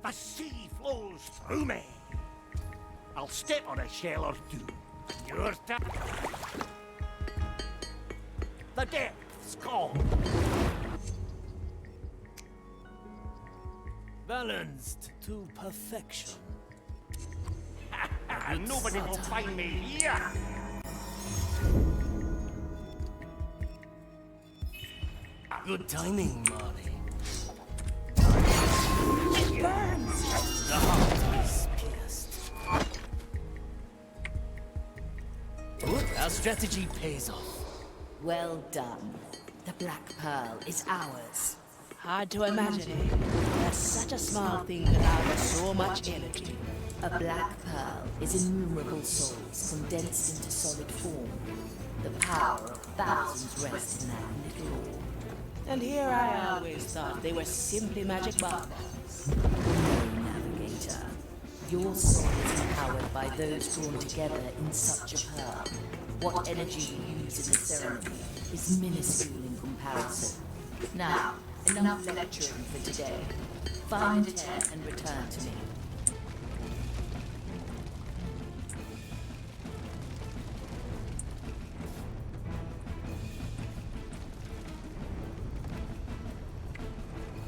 Speaker 5: The sea flows through me. I'll step on a shell or two. Your turn. The depths call.
Speaker 9: Balanced to perfection.
Speaker 5: And nobody will find me here.
Speaker 9: Good timing, Marley.
Speaker 4: It burns.
Speaker 9: The heart is pierced. Our strategy pays off.
Speaker 3: Well done. The Black Pearl is ours.
Speaker 4: Hard to imagine it. That such a small thing could harbour so much energy.
Speaker 3: A Black Pearl is innumerable souls condensed into solid form. The power of thousands rests in that little orb.
Speaker 4: And here I always thought they were simply magic bonbons.
Speaker 3: No, Navigator. Your soul is empowered by those drawn together in such a pearl. What energy you use in the ceremony is minuscule in comparison. Now, enough lecturing for today. Find a tent and return to me.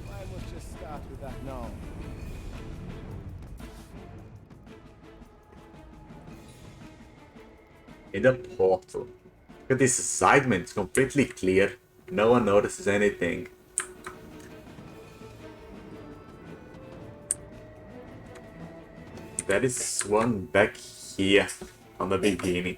Speaker 10: I must just start with that now.
Speaker 1: In the portal. Look at this assignment, it's completely clear. No one notices anything. There is one back here on the beginning.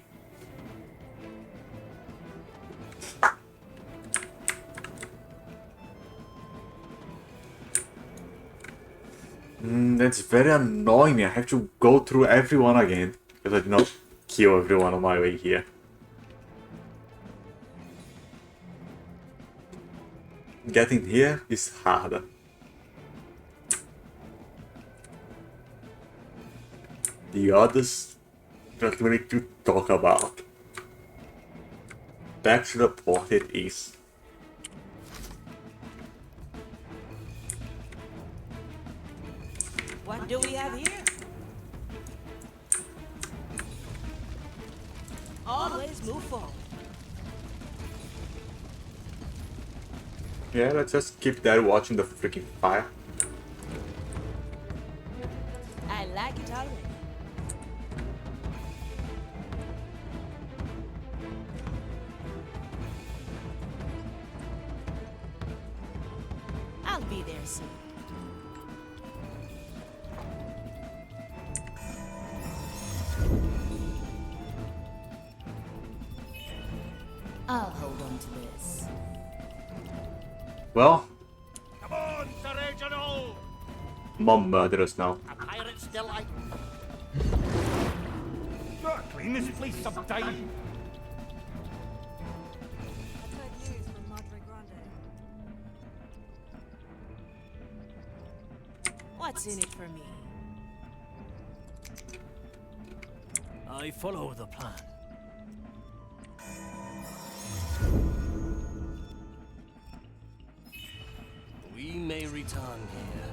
Speaker 1: That's very annoying me. I have to go through everyone again because I did not kill everyone on my way here. Getting here is harder. The others that we need to talk about. Back to the port it is.
Speaker 4: What do we have here? Always move forward.
Speaker 1: Yeah, let's just keep there watching the freaking fire.
Speaker 4: I like it already. I'll be there soon.
Speaker 3: I'll hold on to this.
Speaker 1: Well,
Speaker 5: Come on, Sir Reginald!
Speaker 1: Mom murdered us now.
Speaker 5: A pirate's delight. Gotta clean this place sometime.
Speaker 6: I've heard news from Madre Grande.
Speaker 4: What's in it for me?
Speaker 9: I follow the plan. We may return here.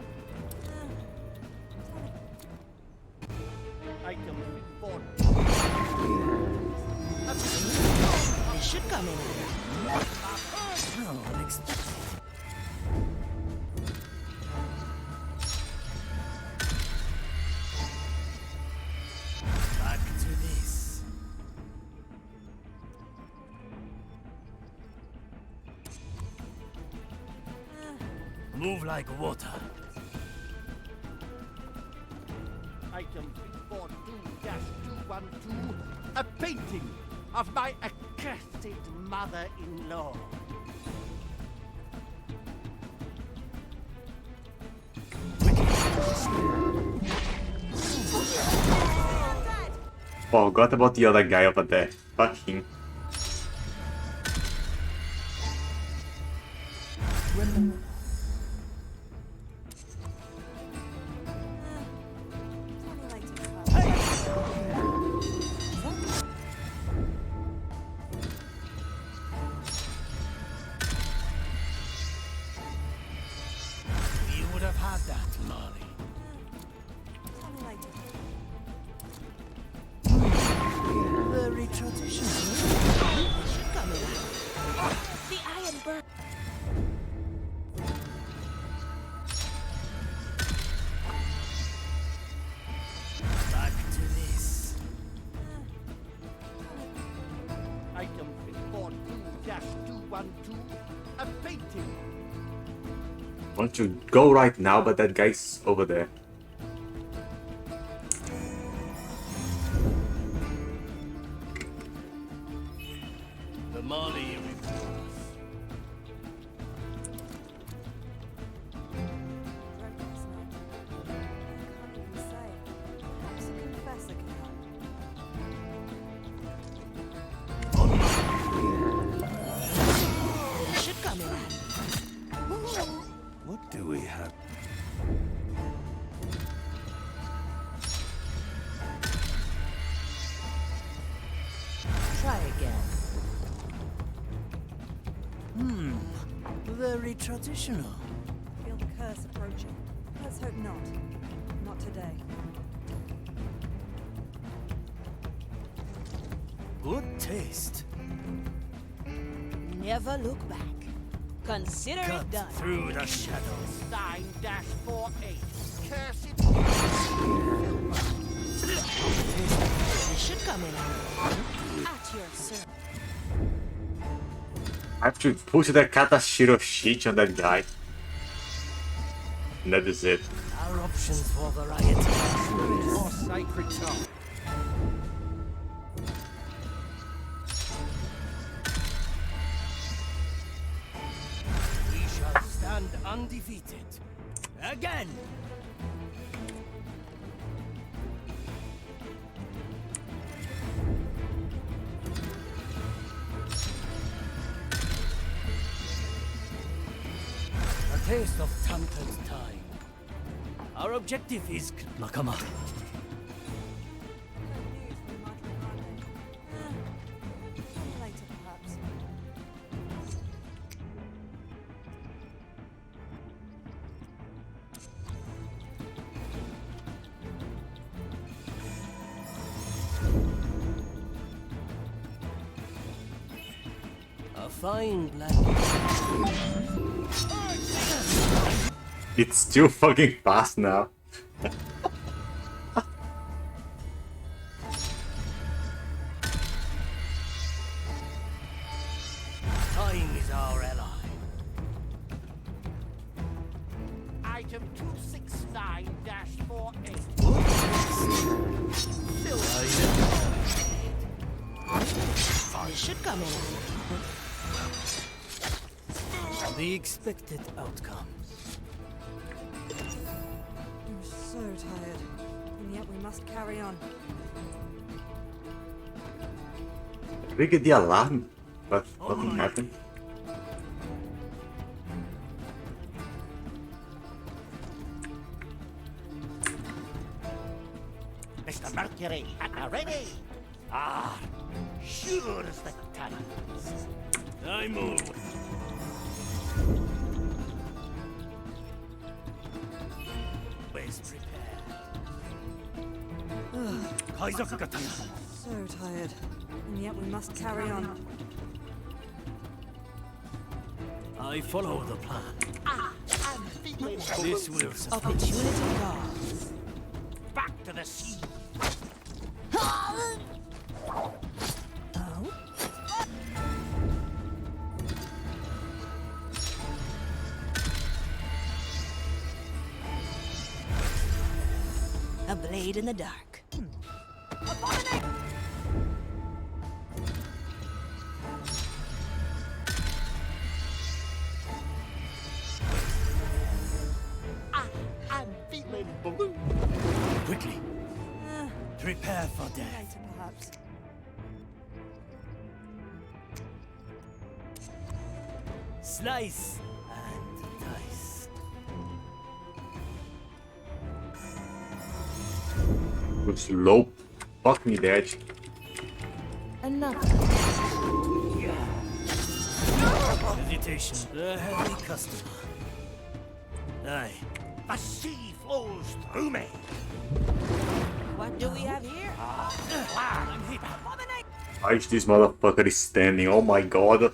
Speaker 5: Item report.
Speaker 4: They should come in.
Speaker 9: Oh, unexpected. Back to this. Move like water.
Speaker 5: Item 342-212, a painting of my accursed mother-in-law.
Speaker 1: Forgot about the other guy over there. Fuck him.
Speaker 9: You would have had that, Molly. Very traditional.
Speaker 4: The iron bird.
Speaker 9: Back to this.
Speaker 5: Item 342-212, a painting.
Speaker 1: Want to go right now, but that guy's over there.
Speaker 9: The Molly reports.
Speaker 4: Should come in.
Speaker 2: What do we have?
Speaker 3: Try again.
Speaker 9: Very traditional.
Speaker 6: Feel the curse approaching. Let's hope not. Not today.
Speaker 9: Good taste.
Speaker 4: Never look back. Consider
Speaker 9: Cut
Speaker 4: it done.
Speaker 9: through the shadows.
Speaker 5: 9-48, cursed.
Speaker 4: It should come in. At your service.
Speaker 1: I have to put the Katashiro sheet on that guy. And that is it.
Speaker 9: Our options for variety.
Speaker 5: More sacred tongue.
Speaker 9: We shall stand undefeated. Again! A taste of Tanta's time. Our objective is Nakama.
Speaker 6: Later, perhaps.
Speaker 9: A fine black.
Speaker 1: It's too fucking fast now.
Speaker 9: Time is our ally.
Speaker 5: Item 269-48.
Speaker 4: It should come in.
Speaker 9: The expected outcome.
Speaker 6: I'm so tired. And yet we must carry on.
Speaker 1: We get the alarm, but nothing happened.
Speaker 5: Mr. Mercury, at the ready. Ah, sure as the times.
Speaker 9: I move. Always prepare.
Speaker 6: So tired. And yet we must carry on.
Speaker 9: I follow the plan.
Speaker 5: I'm feeling
Speaker 9: This will suffice.
Speaker 4: Opportunity calls.
Speaker 5: back to the sea.
Speaker 4: Oh? A blade. blade in the dark.
Speaker 5: I'm feeling blue.
Speaker 9: Quickly. Prepare for death.
Speaker 6: Perhaps.
Speaker 9: Slice and dice.
Speaker 1: Good slow. Fuck me, Dad.
Speaker 3: Another.
Speaker 9: Hesitation. A heavy customer. Aye.
Speaker 5: The sea flows through me.
Speaker 4: What do we have here?
Speaker 5: I'm hit.
Speaker 1: Why is this motherfucker is standing? Oh my god.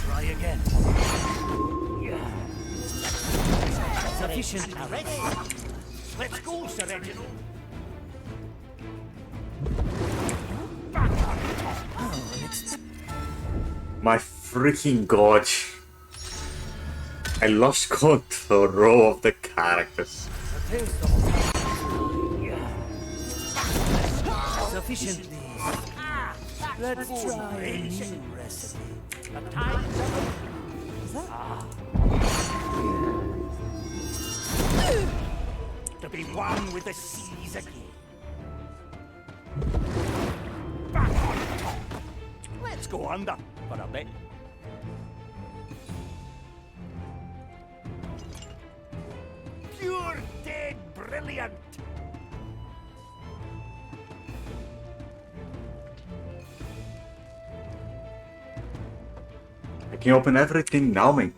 Speaker 9: Try again. Sufficient.
Speaker 5: Ready? Let's go, Sir Reginald.
Speaker 1: My freaking god. I lost control of the characters.
Speaker 9: Sufficiently. Let's try a new recipe.
Speaker 5: The tides of to be one with the seas again. Back on top. Let's go under for a bit. Pure dead brilliant.
Speaker 1: I can open everything now, man.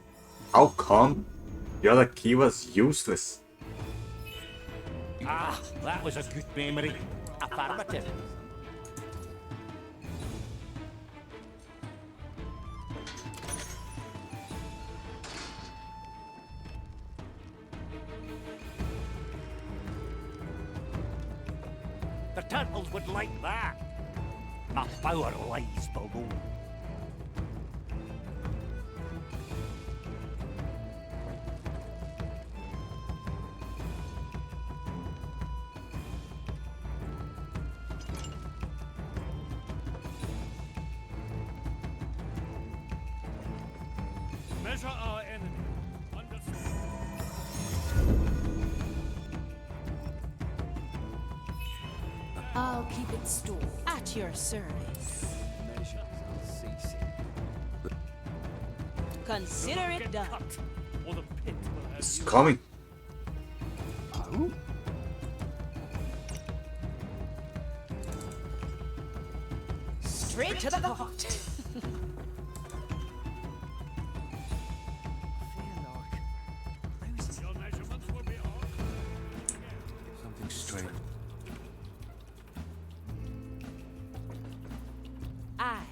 Speaker 1: How come? The other key was useless.
Speaker 5: Ah, that was a good memory. Affirmative. The turtles would like that. My power lies below.
Speaker 7: Measure our enemy. Understood.
Speaker 3: I'll keep it stored.
Speaker 4: At your service. Consider it done.
Speaker 7: Cut, or the pit will have
Speaker 1: It's
Speaker 7: you.
Speaker 1: coming.
Speaker 4: Straight to the heart.
Speaker 7: Your measurements will be off.
Speaker 2: Something straight.
Speaker 4: Aye.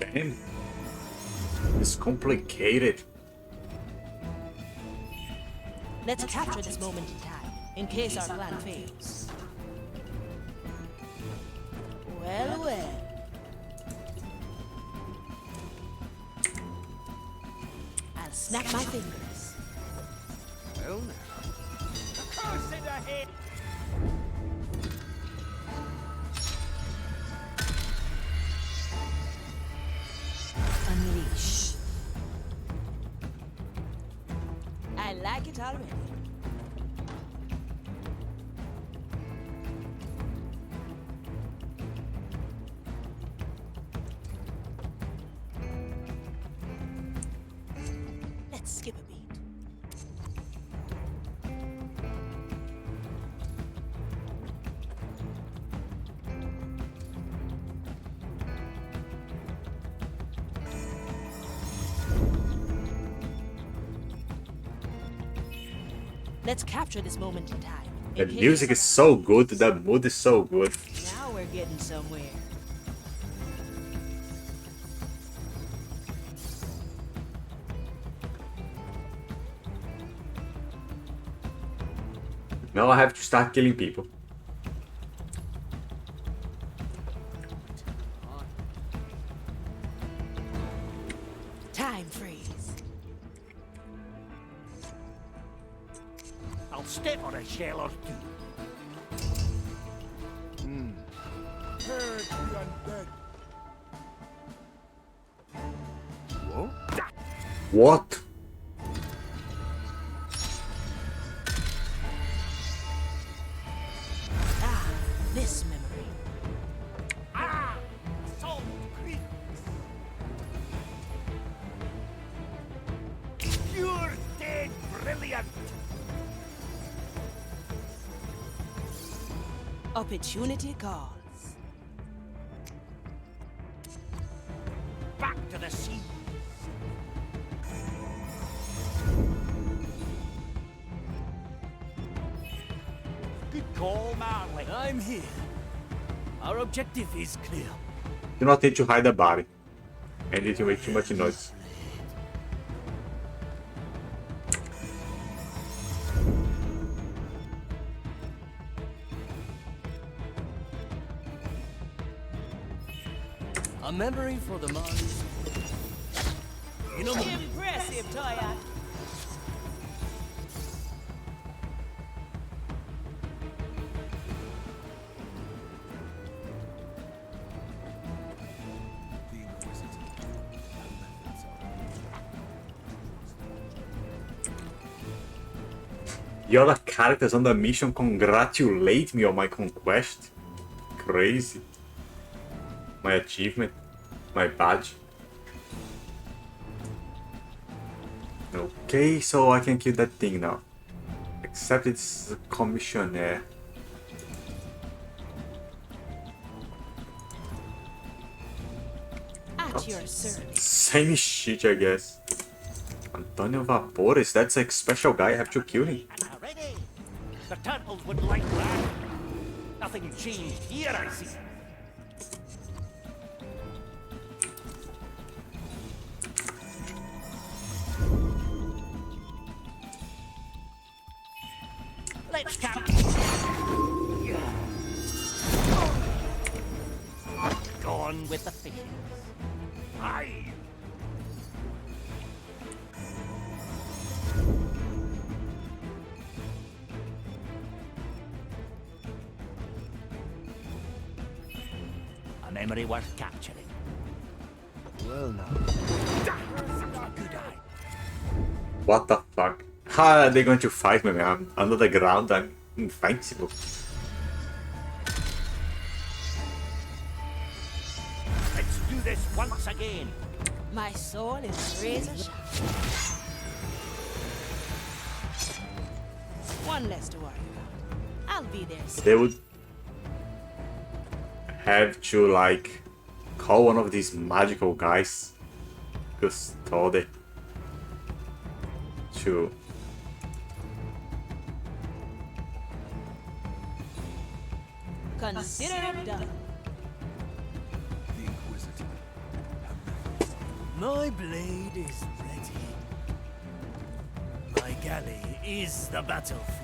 Speaker 1: Damn. It's complicated.
Speaker 4: Let's capture this moment in time, in case our plan fails. Well, well. I'll snap my fingers.
Speaker 2: Well now.
Speaker 5: Consider him.
Speaker 4: Unleash. I like it already. Let's capture this moment in time.
Speaker 1: The music is so good, the mood is so good.
Speaker 4: Now we're getting somewhere.
Speaker 1: Now I have to start killing people.
Speaker 4: Time freeze.
Speaker 5: I'll step on a shell or two.
Speaker 2: Heard the undead. Whoa?
Speaker 1: What?
Speaker 4: Ah, this memory.
Speaker 5: Ah! Salt creeks! Pure dead brilliant!
Speaker 4: Opportunity calls.
Speaker 5: Back to the sea! Good call, Marley.
Speaker 9: I'm here. Our objective is clear.
Speaker 1: Do not need to hide the body. And it will make too much noise.
Speaker 9: A memory for the mind. In a moment.
Speaker 4: Impressive, Toya.
Speaker 2: The Inquisitor. Her methods are
Speaker 1: The other characters on the mission congratulate me on my conquest. Crazy. My achievement. My badge. Okay, so I can kill that thing now. Except it's a commissioner.
Speaker 4: At your service.
Speaker 1: Same shit, I guess. Antonio Vapores, that's a special guy, I have to kill him.
Speaker 5: Already! The turtles would like that. Nothing changed here, I see. Let's count. Gone with the fishes. Aye. A memory worth capturing.
Speaker 2: well now.
Speaker 5: Good eye.
Speaker 1: What the fuck? How are they going to fight me, man? I'm under the ground, I'm invincible.
Speaker 5: Let's do this once again.
Speaker 4: My soul is razor sharp. One less to worry about. I'll be there soon.
Speaker 1: They would have to, like, call one of these magical guys. Custode. To...
Speaker 4: Consider it done.
Speaker 2: The Inquisitor.
Speaker 9: My blade is ready. My galley is the battlefield.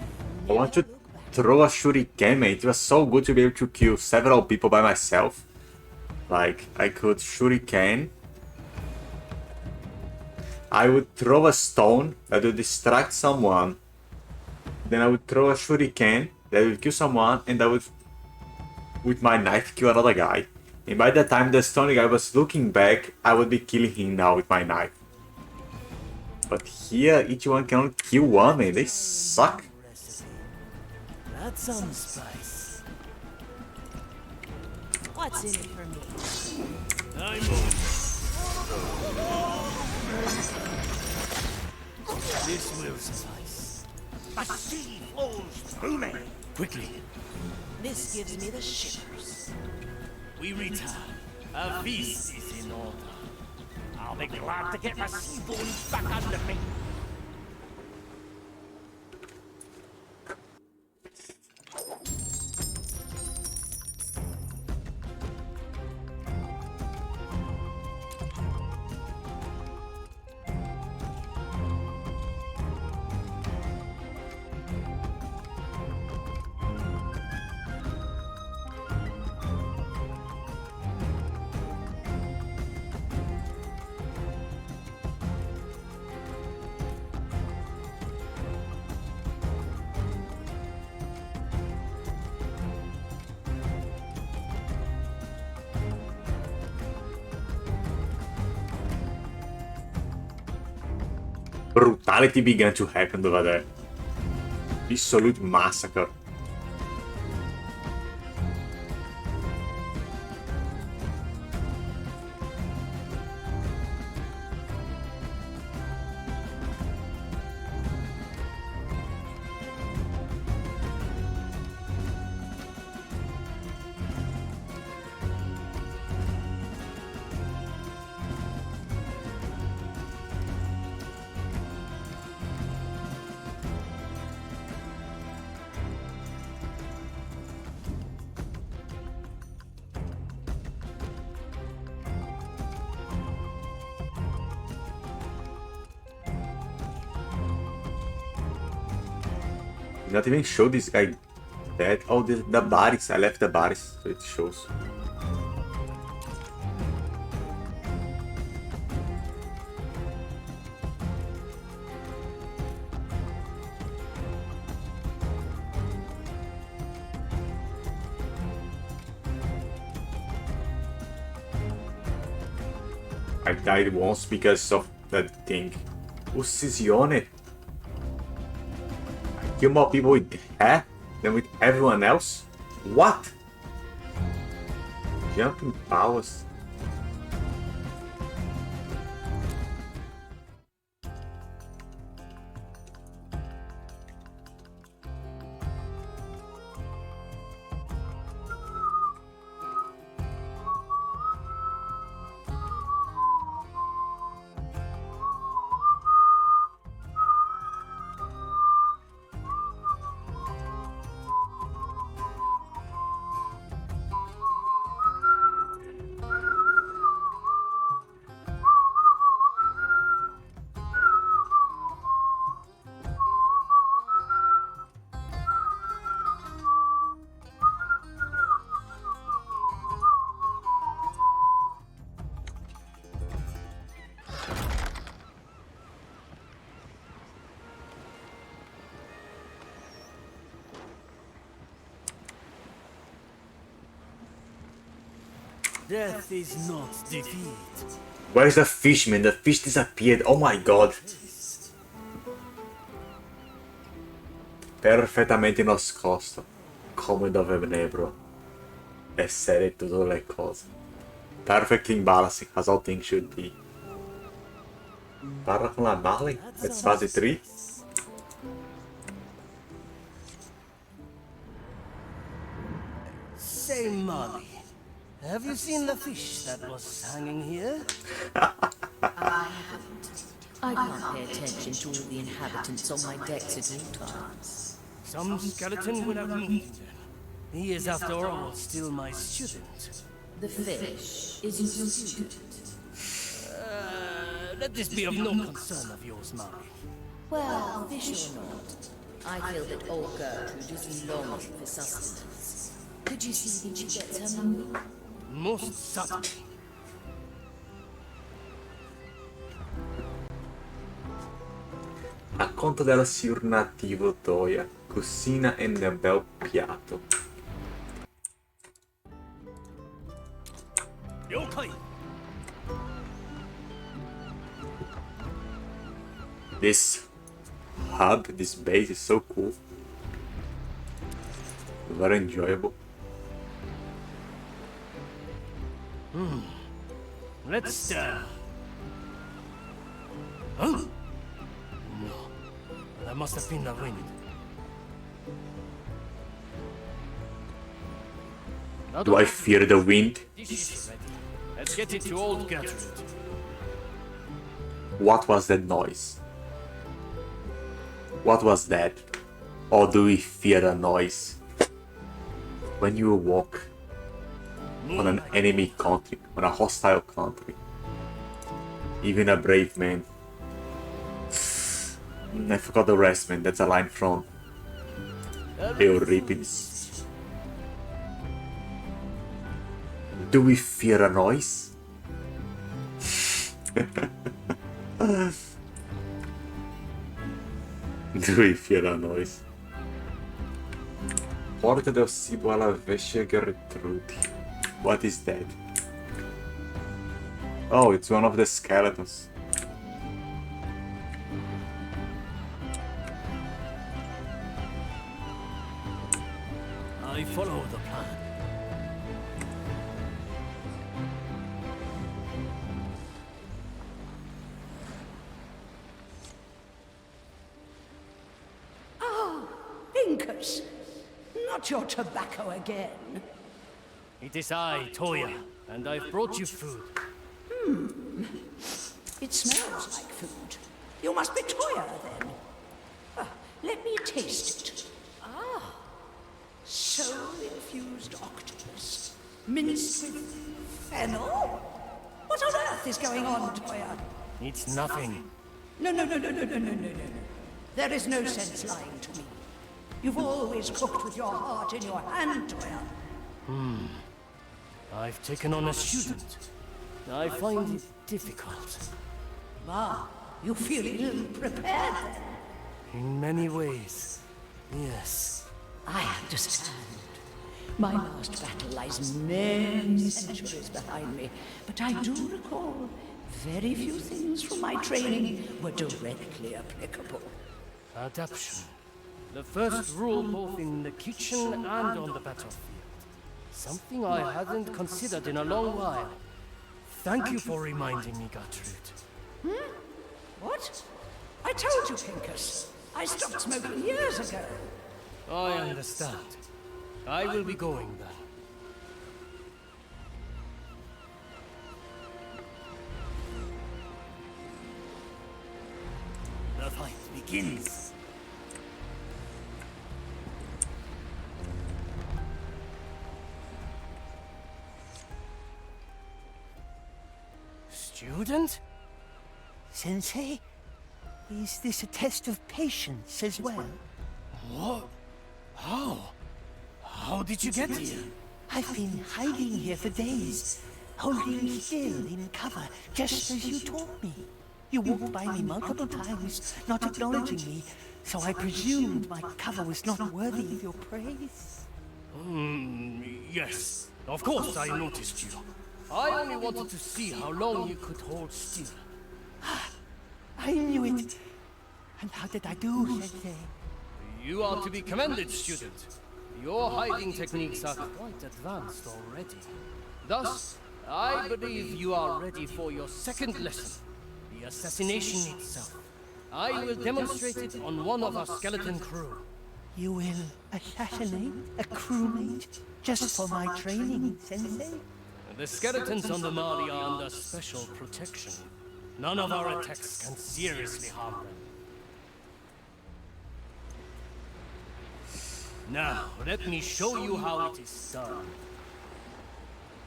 Speaker 1: I want to throw a shuriken, mate. It was so good to be able to kill several people by myself. Like, I could shuriken. I would throw a stone that would distract someone. Then I would throw a shuriken that would kill someone, and I would, with my knife, kill another guy. And by the time the stone guy was looking back, I would be killing him now with my knife. But here, each one can only kill one, man. They suck.
Speaker 9: That's some spice.
Speaker 4: What's in it for me?
Speaker 9: I'm moving. This will suffice.
Speaker 5: The sea flows through me.
Speaker 9: Quickly,
Speaker 4: This gives me the shivers.
Speaker 9: we return. A feast is in order.
Speaker 5: I'll be glad to get my sea bones back under me.
Speaker 1: brutality began to happen over there. Absolute massacre. Not even show this guy dead. Oh, the bodies. I left the bodies, so it shows. I died once because of that thing. Uccisione. Kill more people with hair than with everyone else? What? Jumping powers.
Speaker 9: Death is not defeat.
Speaker 1: Where's the fish, man? The fish disappeared. Oh my god. Perfettamente nascosto. Come dovrebbero essere tutte le cose. Perfectly balancing, as all things should be. Parla con la Marley. That's fase 3.
Speaker 9: Say, Molly, have you seen the fish that was hanging here?
Speaker 3: I haven't. I can't pay attention to all the inhabitants on my decks at all times.
Speaker 9: Some skeleton would have moved him then. He is, after all, still my student.
Speaker 3: The fish is your student.
Speaker 9: Let this be of no concern of yours, Molly.
Speaker 3: Well, fish or not, I feel that old Gertrude is longing for sustenance. Could you see when she gets her meal?
Speaker 9: Most certainly.
Speaker 1: A conto della signor nativo Toia, cucina e un bel piatto. This hub, this base is so cool. Very enjoyable.
Speaker 9: Let's Huh? No. That must have been the wind.
Speaker 1: Do I fear the wind?
Speaker 7: Let's get into old Gertrude.
Speaker 1: What was that noise? What was that? Or do we fear a noise? When you walk on an enemy country, on a hostile country, even a brave man. I forgot the rest, man. That's a line from Euripides. Do we fear a noise? Do we fear a noise? Porta del cibo alla vescia Gertrude. What is that? Oh, it's one of the skeletons.
Speaker 9: I follow the plan.
Speaker 4: Oh, Pincus. Not your tobacco again.
Speaker 9: It is I, Toya, and I've brought you food.
Speaker 4: It smells like food. You must be Toya, then. Let me taste it. Ah, soul-infused octopus. Minced with fennel? What on earth is going on, Toya?
Speaker 9: It's nothing.
Speaker 4: No. There is no sense lying to me. You've always cooked with your heart in your hand, Toya.
Speaker 9: I've taken on a student. I find it difficult.
Speaker 4: Ah, you feel ill-prepared, then?
Speaker 9: In many ways, yes.
Speaker 4: I understand. My last battle lies many centuries behind me, but I do recall very few things from my training were directly applicable.
Speaker 9: Adaption. The first rule both in the kitchen and on the battlefield. Something I hadn't considered in a long while. Thank you for reminding me, Gertrude.
Speaker 4: What? I told you, Pincus. I stopped smoking years ago.
Speaker 9: I understand. I will be going then. The fight begins. Student?
Speaker 13: Sensei, is this a test of patience as well?
Speaker 9: What? How? How did you get here?
Speaker 13: I've been hiding here for days, holding still in cover, just as you taught me. You walked by me multiple times, not acknowledging me, so I presumed my cover was not worthy of your praise.
Speaker 9: Yes. Of course I noticed you. I only wanted to see how long you could hold still.
Speaker 13: I knew it. And how did I do, Sensei?
Speaker 9: You are to be commended, student. Your hiding techniques are quite advanced already. Thus, I believe you are ready for your second lesson, the assassination itself. I will demonstrate it on one of our skeleton crew.
Speaker 13: You will assassinate a crewmate just for my training, Sensei?
Speaker 9: The skeletons on the Mali are under special protection. None of our attacks can seriously harm them. Now, let me show you how it is done.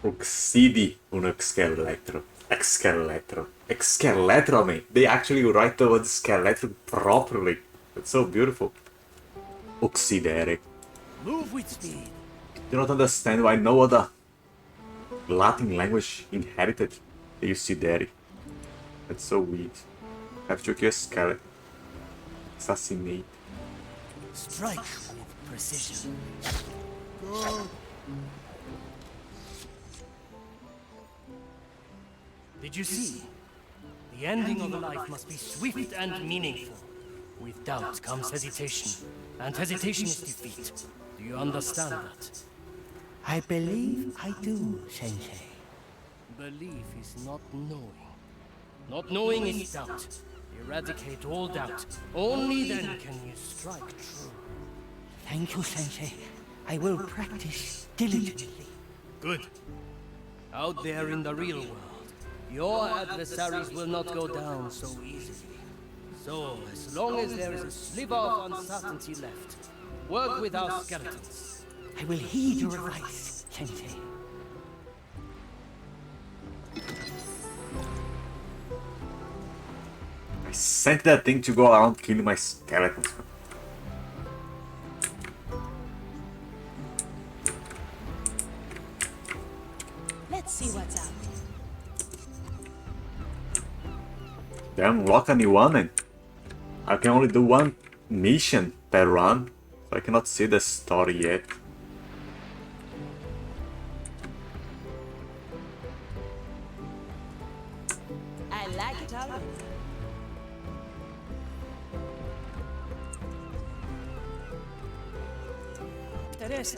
Speaker 1: Uccidi un scheletro. Scheletro. Scheletro, man. They actually write the word scheletro properly. It's so beautiful. Uccidere.
Speaker 9: Move with speed.
Speaker 1: Do not understand why no other Latin language inherited the uccidere. That's so weird. Have to kill a skeleton. Assassinate.
Speaker 9: Strike with precision. Did you see? The ending of a life must be swift and meaningful. With doubt comes hesitation, and hesitation is defeat. Do you understand that?
Speaker 13: I believe I do, Sensei.
Speaker 9: Belief is not knowing. Not knowing is doubt. Eradicate all doubt. Only then can you strike true.
Speaker 13: Thank you, Sensei. I will practice diligently.
Speaker 9: Good. Out there in the real world, your adversaries will not go down so easily. So, as long as there is a sliver of uncertainty left, work with our skeletons.
Speaker 13: I will heed your advice, Sensei.
Speaker 1: I sent that thing to go around killing my skeletons.
Speaker 6: Let's see what's out.
Speaker 1: They unlock a new one and I can only do one mission per run, so I cannot see the story yet.
Speaker 6: I like it already.
Speaker 4: Teresa,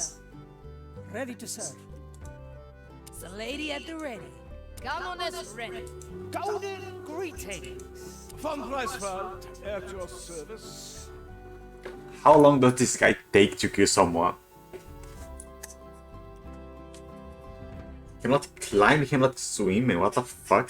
Speaker 13: ready to serve.
Speaker 4: The lady at the ready. Colonist ready.
Speaker 11: Golden greetings. Von Greifswald, at your service.
Speaker 1: How long does this guy take to kill someone? He cannot climb, he cannot swim, man. What the fuck?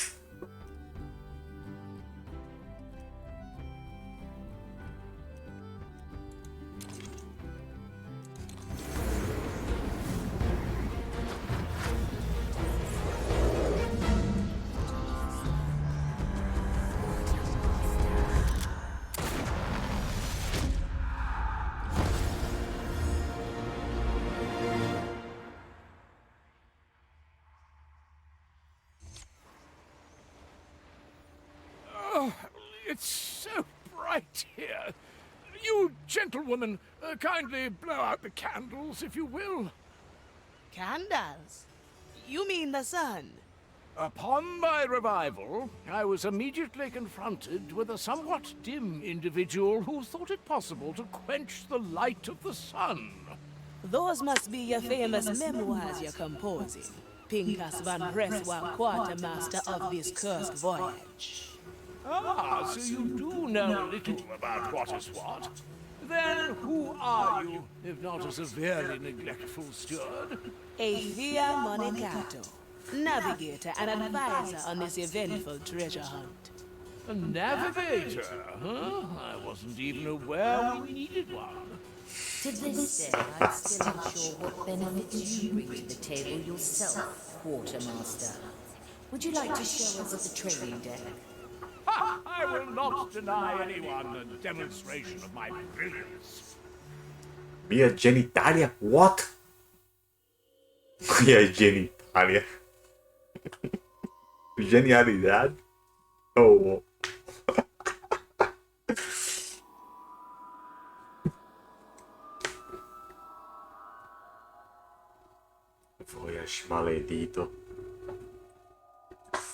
Speaker 11: It's so bright here. You gentlewomen, kindly blow out the candles, if you will.
Speaker 6: Candles? You mean the sun?
Speaker 11: Upon my revival, I was immediately confronted with a somewhat dim individual who thought it possible to quench the light of the sun.
Speaker 6: Those must be your famous memoirs you're composing. Pincus van Breswell, quartermaster of this cursed voyage.
Speaker 11: Ah, so you do know a little about what is what. Then who are you, if not a severely neglectful steward?
Speaker 6: A via Monicato, navigator and advisor on this eventful treasure hunt.
Speaker 11: A navigator, huh? I wasn't even aware we needed one.
Speaker 3: To this day, I'm still unsure what benefits you bring to the table yourself, Quartermaster. Would you like to show us the training deck?
Speaker 11: Ha! I will not deny anyone a demonstration of my brilliance.
Speaker 1: Mia genitalia? What? Mia genitalia. Genialidad? Oh. Voyage maledito.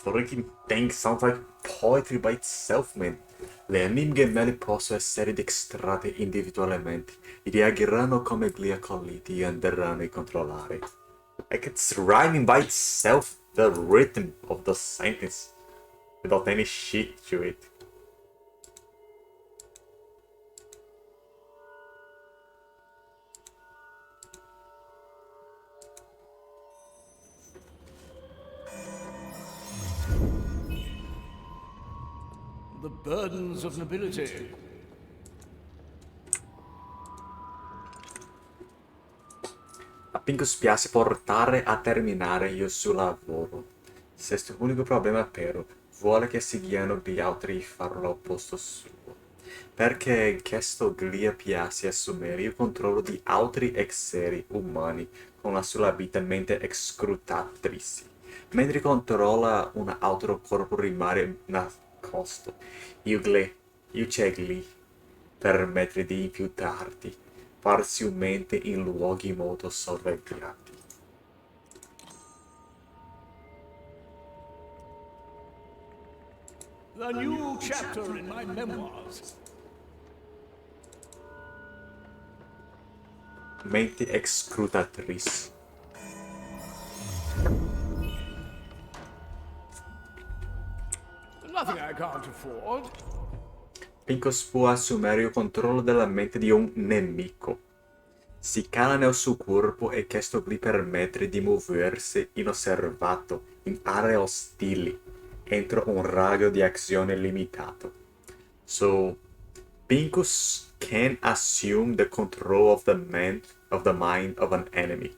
Speaker 1: Freaking thing sounds like poetry by itself, man. Le anime gemelli possono essere dextrate individualmente. Reagiranno come gliacoliti e andranno a controllare. Like it's rhyming by itself, the rhythm of the sentence, without any shit to it.
Speaker 11: The burdens of nobility.
Speaker 1: A Pinco spiace portare a terminare il suo lavoro. Questo è l'unico problema però. Vuole che seguiano gli altri e farlo al posto suo. Perché questo gli piace assumere il controllo di altri esseri umani con la sua mente escrutatrice. Mentre controlla un altro corpo rimane nascosto. Il c'è lì permette di infiltrarti parzialmente in luoghi molto sorvegliati.
Speaker 11: The new chapter in my memoirs.
Speaker 1: Mente escrutatrice.
Speaker 11: Nothing I can't afford.
Speaker 1: Pinkos può assumere il controllo della mente di un nemico. Si cala nel suo corpo e questo gli permette di muoversi inosservato in aree ostili entro un raggio di azione limitato. So, Pincus can assume the control of the mind of an enemy.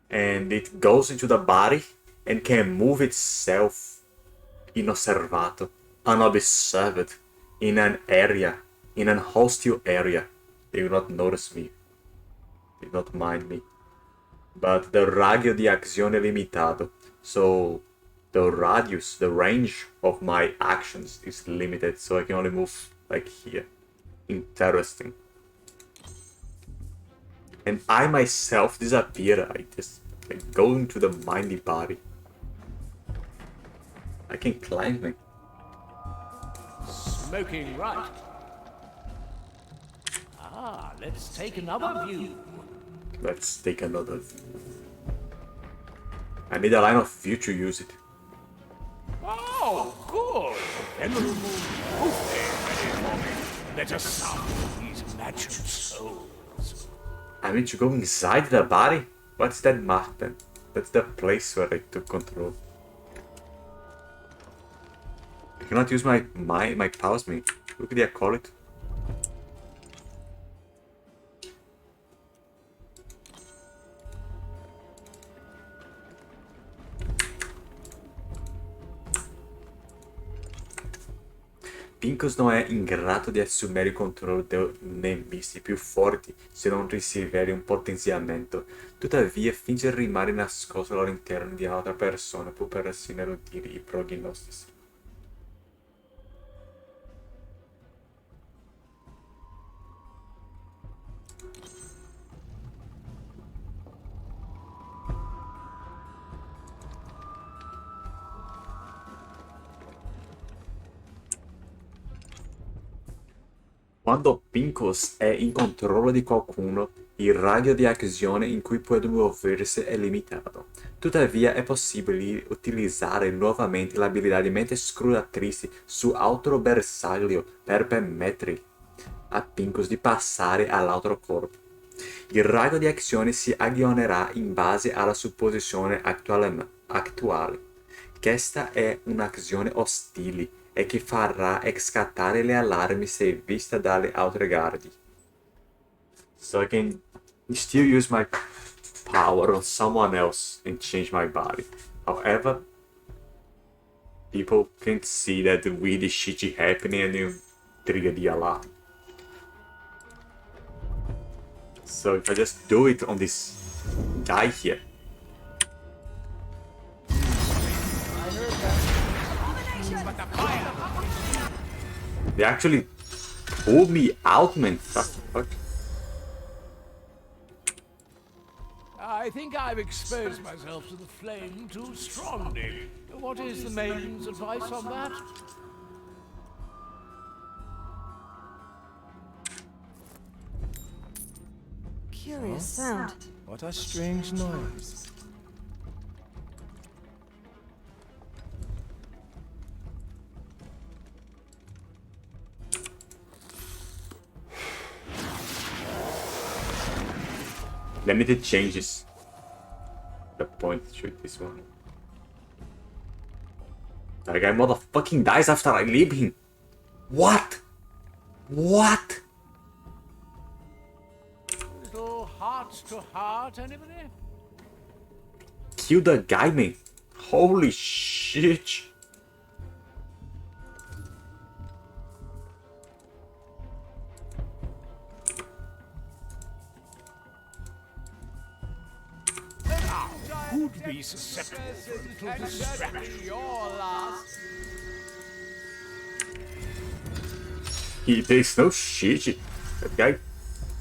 Speaker 1: And it goes into the body and can move itself inosservato, unobserved, in an hostile area. They will not notice me. They will not mind me. But the raggio di azione limitato. So the radius, the range of my actions is limited, so I can only move like here. Interesting. And I myself disappear. I just go into the mindy body. I can climb it.
Speaker 11: Smoking right. Ah, let's take another view.
Speaker 1: Let's take another. I need a line of view to use it.
Speaker 11: Oh, good. Venerable Buffet ready for me. Let us summon these imagined souls.
Speaker 1: I need to go inside the body? What's that mark then? That's the place where I took control. I cannot use my pause me. Look at the acolyte. Pincus non è in grado di assumere il controllo dei nemici più forti se non ricevere un potenziamento. Tuttavia, finge rimane nascosto all'interno di un'altra persona può persino eludere i prognostici. Quando Pincus è in controllo di qualcuno, il raggio di azione in cui può muoversi è limitato. Tuttavia è possibile utilizzare nuovamente l'abilità di mente scrutatrice su altro bersaglio per permettere a Pincus di passare all'altro corpo. Il raggio di azione si aggiornerà in base alla sua posizione attuale. Questa è un'azione ostile e che farà scattare le allarmi se vista dalle altre guardie. So I can still use my power on someone else and change my body. However, people can see that the weird shit is happening and you trigger the alarm. So if I just do it on this guy here. They actually pulled me out, man. What the fuck?
Speaker 11: I think I've exposed myself to the flame too strongly. What is the maiden's advice on that?
Speaker 12: Curious sound.
Speaker 10: What a strange noise.
Speaker 1: Limited changes. The point shoot this one. That guy motherfucking dies after I leave him. What? What?
Speaker 11: Little heart to heart, anybody?
Speaker 1: Kill the guy, man. Holy shit.
Speaker 11: Who'd be susceptible to a little distraction?
Speaker 1: There's no shit. That guy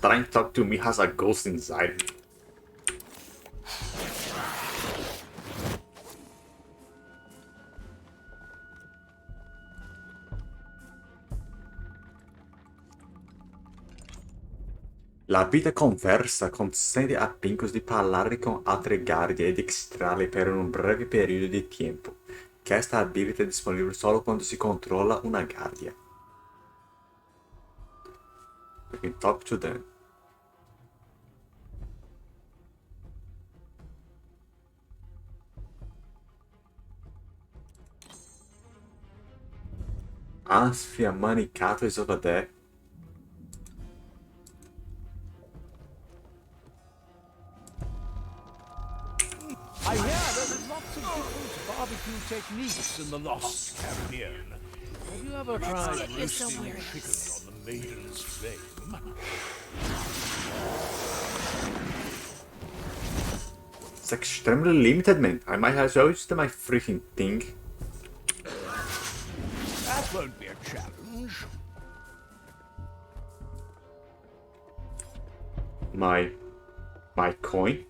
Speaker 1: trying to talk to me has a ghost inside. La vita conversa consente a Pincus di parlare con altre guardie ed estrarle per un breve periodo di tempo. Questa abilità è disponibile solo quando si controlla una guardia. We can talk to them. Asfia Manicato is over there.
Speaker 11: I hear there's lots of different barbecue techniques in the Lost Caribbean. Have you ever tried roasting chicken on the maiden's flame?
Speaker 1: It's extremely limited, man. I might as well use my freaking thing.
Speaker 11: That won't be a challenge.
Speaker 1: My coin?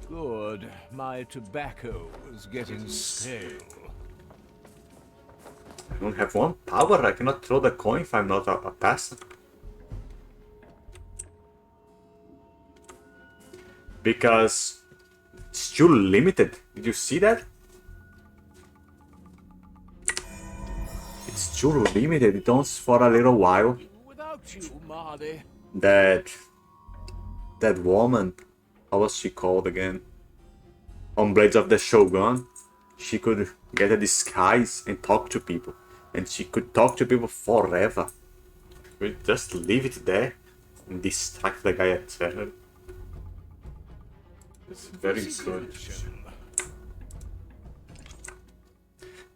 Speaker 11: Good. My tobacco is getting stale.
Speaker 1: I don't have one power. I cannot throw the coin if I'm not a passer. Because it's too limited. Did you see that? It's too limited. It owns for a little while.
Speaker 11: Without you, Marty.
Speaker 1: That woman, how was she called again? On Blades of the Shogun, she could get a disguise and talk to people. And she could talk to people forever. We just leave it there and distract the guy eternally. It's very good.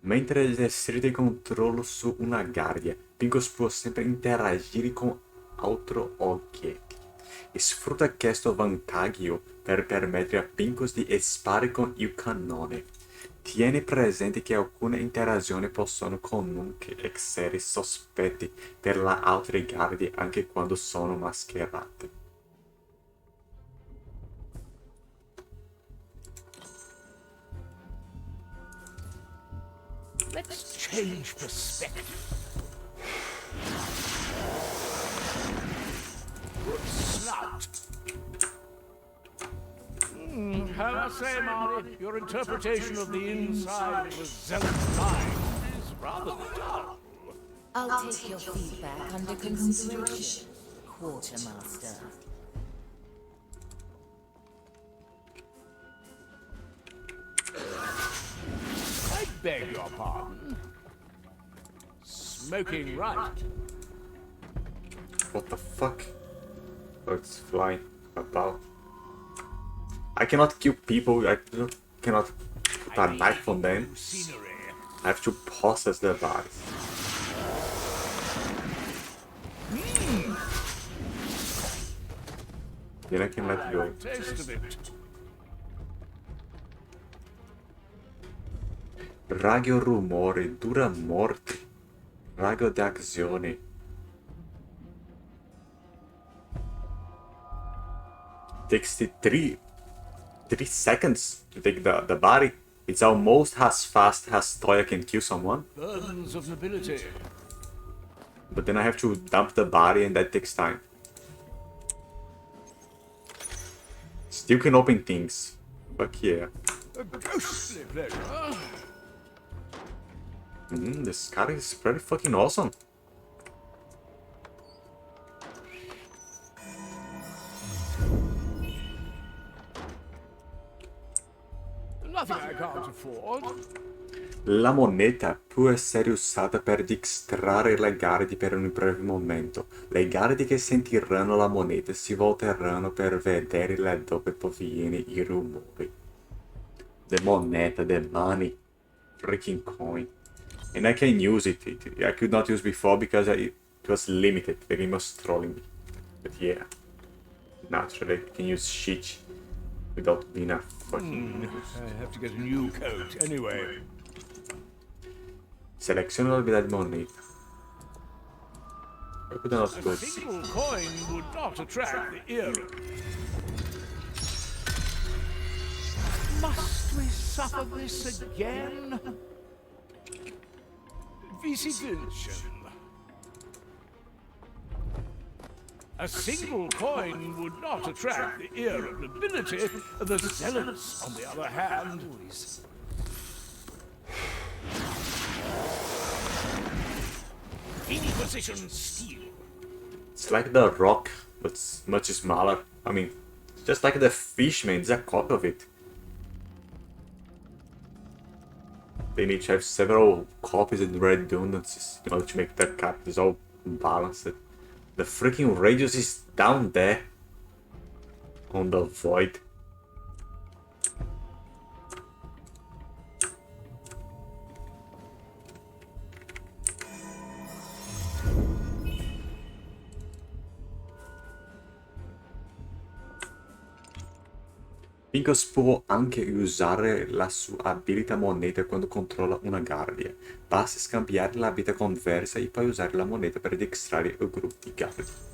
Speaker 1: Mentre esercita il controllo su una guardia, Pinkos può sempre interagire con altri oggetti. E sfrutta questo vantaggio per permettere a Pinkos di sparare con il cannone. Tieni presente che alcune interazioni possono comunque essere sospetti per le altre guardie anche quando sono mascherate.
Speaker 11: Let's change perspective. Good snout. How I say, Marty, your interpretation of the inside of a zealot's mind is rather dull.
Speaker 3: I'll take your feedback under consideration, Quartermaster.
Speaker 11: I beg your pardon. Smoking right.
Speaker 1: What the fuck? Oh, it's flying about. I cannot kill people, I cannot put a knife on them. I have to process their bodies. Then I can let go. Raggio rumore, dura morte. Raggio di azione. Takes 3 seconds to take the body. It's almost as fast as Toya can kill someone.
Speaker 11: Burdens of nobility.
Speaker 1: But then I have to dump the body and that takes time. Still can open things. Fuck yeah.
Speaker 11: A ghostly pleasure.
Speaker 1: This card is pretty fucking awesome.
Speaker 11: Nothing I can't afford.
Speaker 1: La moneta può essere usata per distrarre le guardie per un breve momento. Le guardie che sentiranno la moneta si volteranno per vedere da dove proviene i rumori. The moneta, the money, freaking coin. And I can use it. I could not use before because it was limited. The game was trolling me. But yeah, naturally I can use shit without being a fucking...
Speaker 11: I have to get a new coat anyway.
Speaker 1: Seleziona l'abilità di moneta.
Speaker 11: A single coin would not attract the ear. Must we suffer this again? Visitation. A single coin would not attract the ear of nobility. The zealots, on the other hand, Inquisition steel.
Speaker 1: It's like the rock, but it's much smaller. I mean, it's just like the Fishman, it's a copy of it. They need to have several copies and redundancies in order to make that characters all balanced. The freaking radius is down there on the void. Pinkos può anche usare la sua abilità moneta quando controlla una guardia. Basta scambiare l'abilità conversa e poi usare la moneta per distrarre il gruppo di guardie.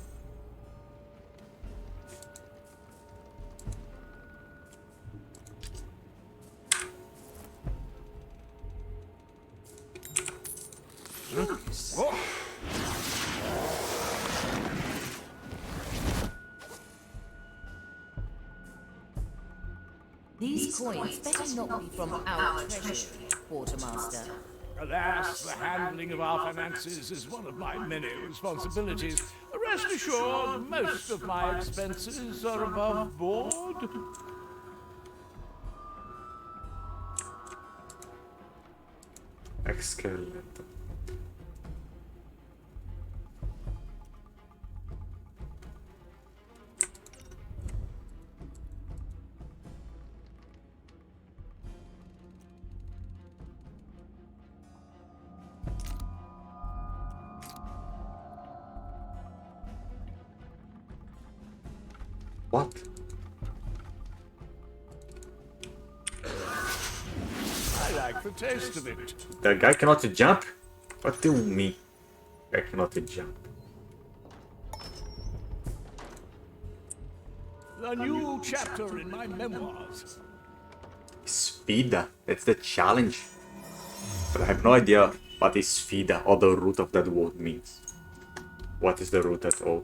Speaker 3: These coins better not be from our treasury, Quartermaster.
Speaker 11: Alas, the handling of our finances is one of my many responsibilities. Rest assured, most of my expenses are above board.
Speaker 1: Excellent. What?
Speaker 11: I like the taste of it.
Speaker 1: The guy cannot jump? What do you mean? I cannot jump.
Speaker 11: The new chapter in my memoirs.
Speaker 1: Sfida, that's the challenge. But I have no idea what is sfida or the root of that word means. What is the root at all?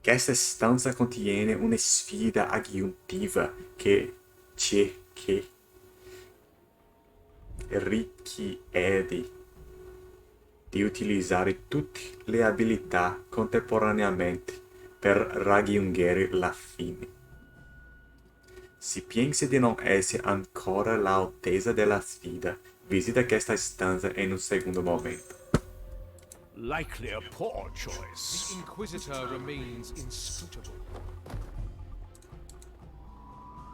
Speaker 1: Questa stanza contiene una sfida aggiuntiva che richiede di utilizzare tutte le abilità contemporaneamente per raggiungere la fine. Se pensi di non essere ancora all'altezza della sfida, visita questa stanza in un secondo momento.
Speaker 11: Likely a poor choice.
Speaker 2: The Inquisitor remains inscrutable.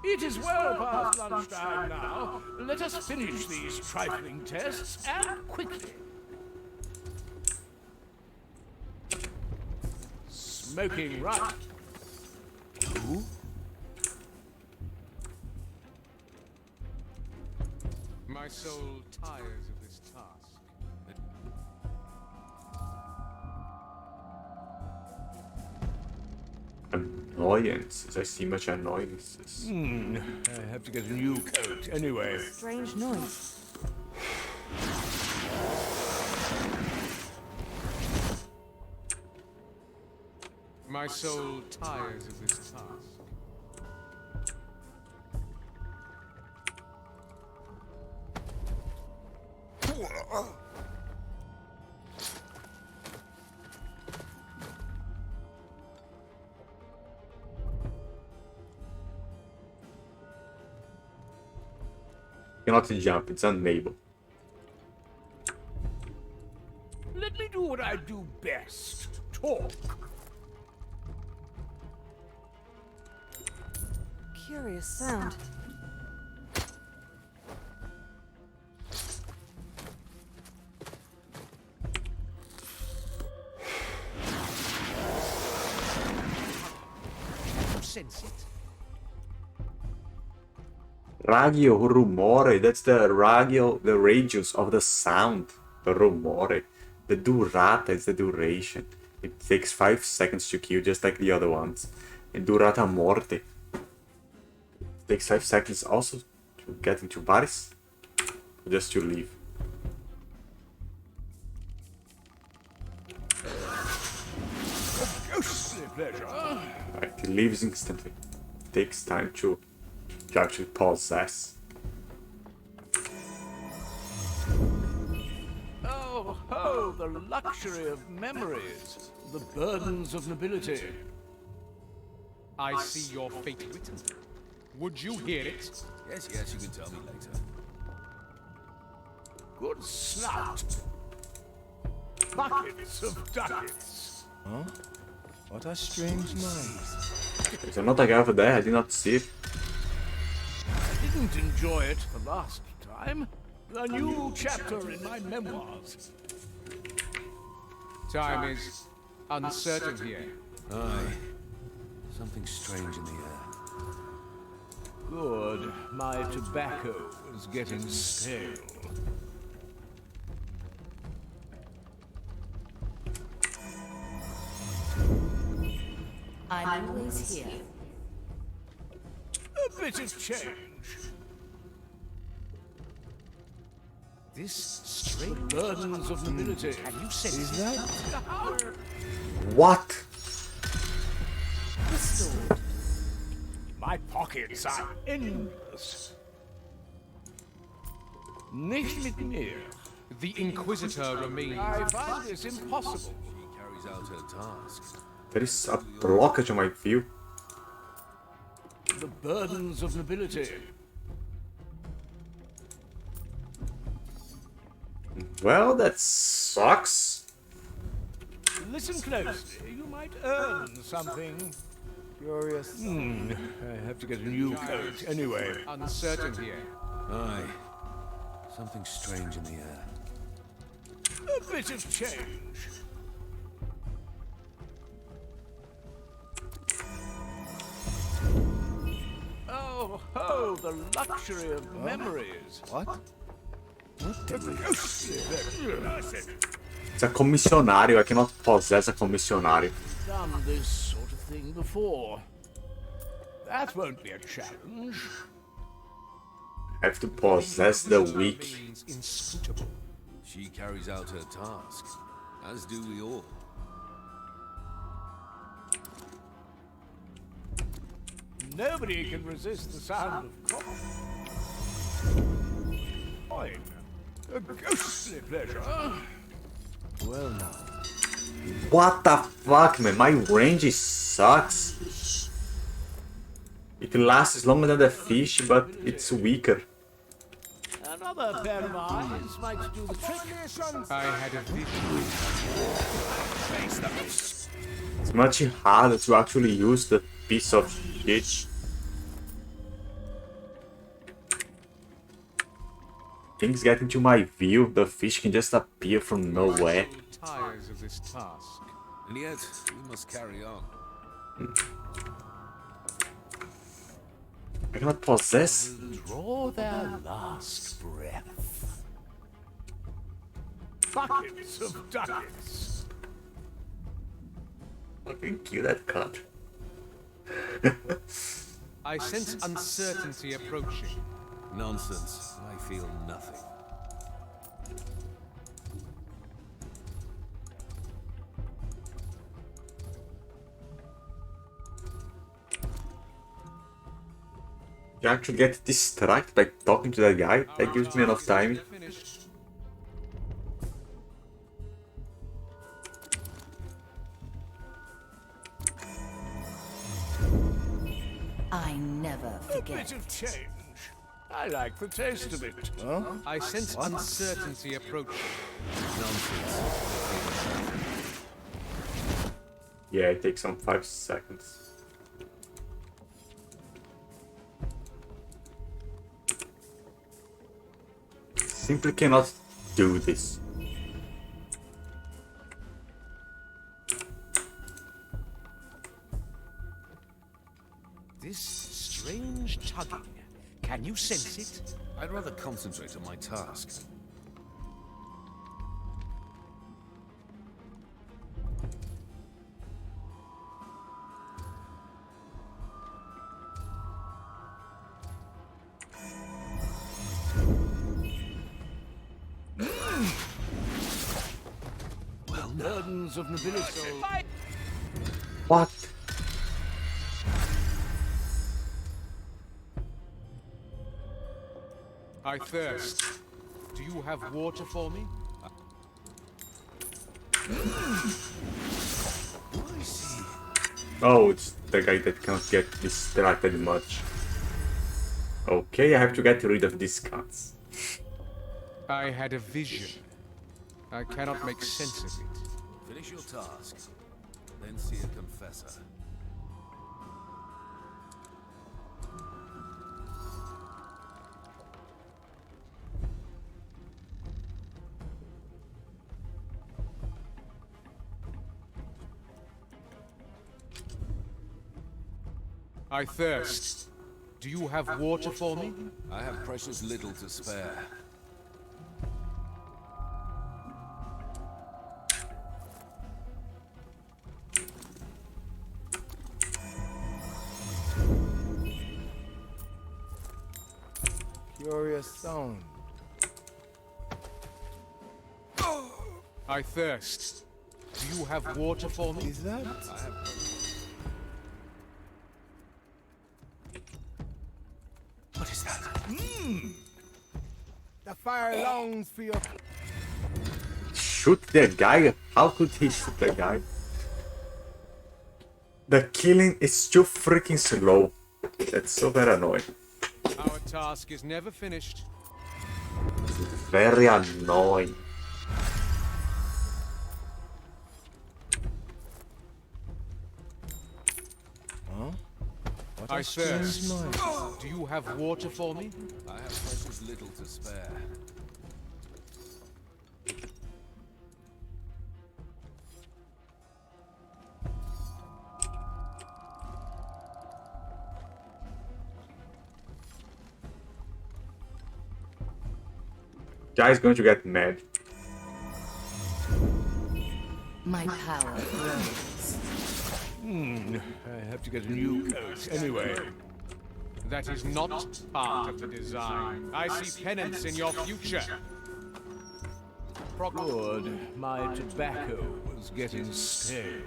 Speaker 11: It is well past lunchtime now. Let us finish these trifling tests, and quickly. Smoking right.
Speaker 2: Who? My soul tires of this task.
Speaker 1: Annoyances. I see much annoyances.
Speaker 11: I have to get a new coat anyway.
Speaker 6: Strange noise.
Speaker 2: My soul tires of this task.
Speaker 1: Cannot jump, it's unable.
Speaker 11: Let me do what I do best. Talk.
Speaker 6: Curious sound.
Speaker 2: You sense it?
Speaker 1: Radio rumore, that's the radius of the sound. The rumore. The durata is the duration. It takes 5 seconds to kill, just like the other ones. And durata morte. It takes 5 seconds also to get into bodies. Just to leave.
Speaker 11: Ghostly pleasure.
Speaker 1: Right, he leaves instantly. Takes time to actually possess.
Speaker 11: Oh, ho, the luxury of memories. The burdens of nobility.
Speaker 2: I see your fate written. Would you hear it?
Speaker 10: Yes, you can tell me later.
Speaker 11: Good snout. Buckets of ducats.
Speaker 10: Huh? What a strange noise.
Speaker 1: There's another guy over there, I did not see it.
Speaker 11: I didn't enjoy it the last time. The new chapter in my memoirs.
Speaker 2: Time is uncertain here.
Speaker 10: Aye. Something strange in the air.
Speaker 11: Good. My tobacco was getting stale.
Speaker 3: I'm always here.
Speaker 11: A bit of change. This strange burdens of nobility. Have you sense that?
Speaker 1: What?
Speaker 3: Restored.
Speaker 11: My pockets are endless. Nicht mit mir.
Speaker 14: The Inquisitor remains.
Speaker 11: I find this impossible.
Speaker 2: She carries out her tasks.
Speaker 1: There is a blockage on my view.
Speaker 11: The burdens of nobility.
Speaker 1: Well, that sucks.
Speaker 11: Listen closely. You might earn something.
Speaker 10: Curious.
Speaker 11: I have to get a new coat anyway.
Speaker 14: Uncertain here.
Speaker 2: Aye. Something strange in the air.
Speaker 11: A bit of change. Oh, ho, the luxury of memories.
Speaker 10: What?
Speaker 1: It's a commissionario. I cannot possess a commissionario.
Speaker 11: Done this sort of thing before. That won't be a challenge.
Speaker 1: I have to possess the weak.
Speaker 14: Inscrutable.
Speaker 2: She carries out her tasks, as do we all.
Speaker 11: Nobody can resist the sound of coin. A ghostly pleasure.
Speaker 10: Well now.
Speaker 1: What the fuck, man? My range sucks. It lasts longer than the fish, but it's weaker.
Speaker 11: Another pair of eyes might do the trick.
Speaker 14: I had a vision.
Speaker 1: It's much harder to actually use the piece of shit. Things get into my view, the fish can just appear from nowhere.
Speaker 14: Tires of this task.
Speaker 2: And yet, we must carry on.
Speaker 1: I cannot possess.
Speaker 11: Draw their last breath. Buckets of ducats.
Speaker 1: Fucking kill that cut.
Speaker 14: I sense uncertainty approaching.
Speaker 2: Nonsense. I feel nothing.
Speaker 1: You actually get distracted by talking to that guy? That gives me enough time.
Speaker 3: I never
Speaker 11: A
Speaker 3: forget.
Speaker 11: bit of change. I like the taste of it.
Speaker 10: Huh?
Speaker 14: I sense uncertainty approaching.
Speaker 2: Nonsense.
Speaker 1: Yeah, it takes some 5 seconds. Simply cannot do this.
Speaker 11: This strange tugging. Can you sense it?
Speaker 2: I'd rather concentrate on my task.
Speaker 11: Burdens of nobility.
Speaker 1: What?
Speaker 14: I thirst. Do you have water for me?
Speaker 1: Oh, it's the guy that cannot get distracted much. Okay, I have to get rid of these cuts.
Speaker 14: I had a vision. I cannot make sense of it.
Speaker 2: Finish your task, then see a confessor.
Speaker 14: I thirst. Do you have water for me?
Speaker 2: I have precious little to spare.
Speaker 10: Curious sound.
Speaker 14: I thirst. Do you have water for me?
Speaker 10: Is that?
Speaker 2: What is that?
Speaker 11: The fire longs for your...
Speaker 1: Shoot the guy? How could he shoot the guy? The killing is too freaking slow. That's so very annoying.
Speaker 14: Our task is never finished.
Speaker 1: Very annoying.
Speaker 10: Huh? What
Speaker 14: I
Speaker 10: a strange
Speaker 14: thirst.
Speaker 10: noise.
Speaker 14: Do you have water for me?
Speaker 2: I have precious little to spare.
Speaker 1: Guy's going to get mad.
Speaker 3: My power grows.
Speaker 11: I have to get a new coat anyway.
Speaker 14: That is not part of the design. I see penance in your future.
Speaker 11: Good. My tobacco was getting stale.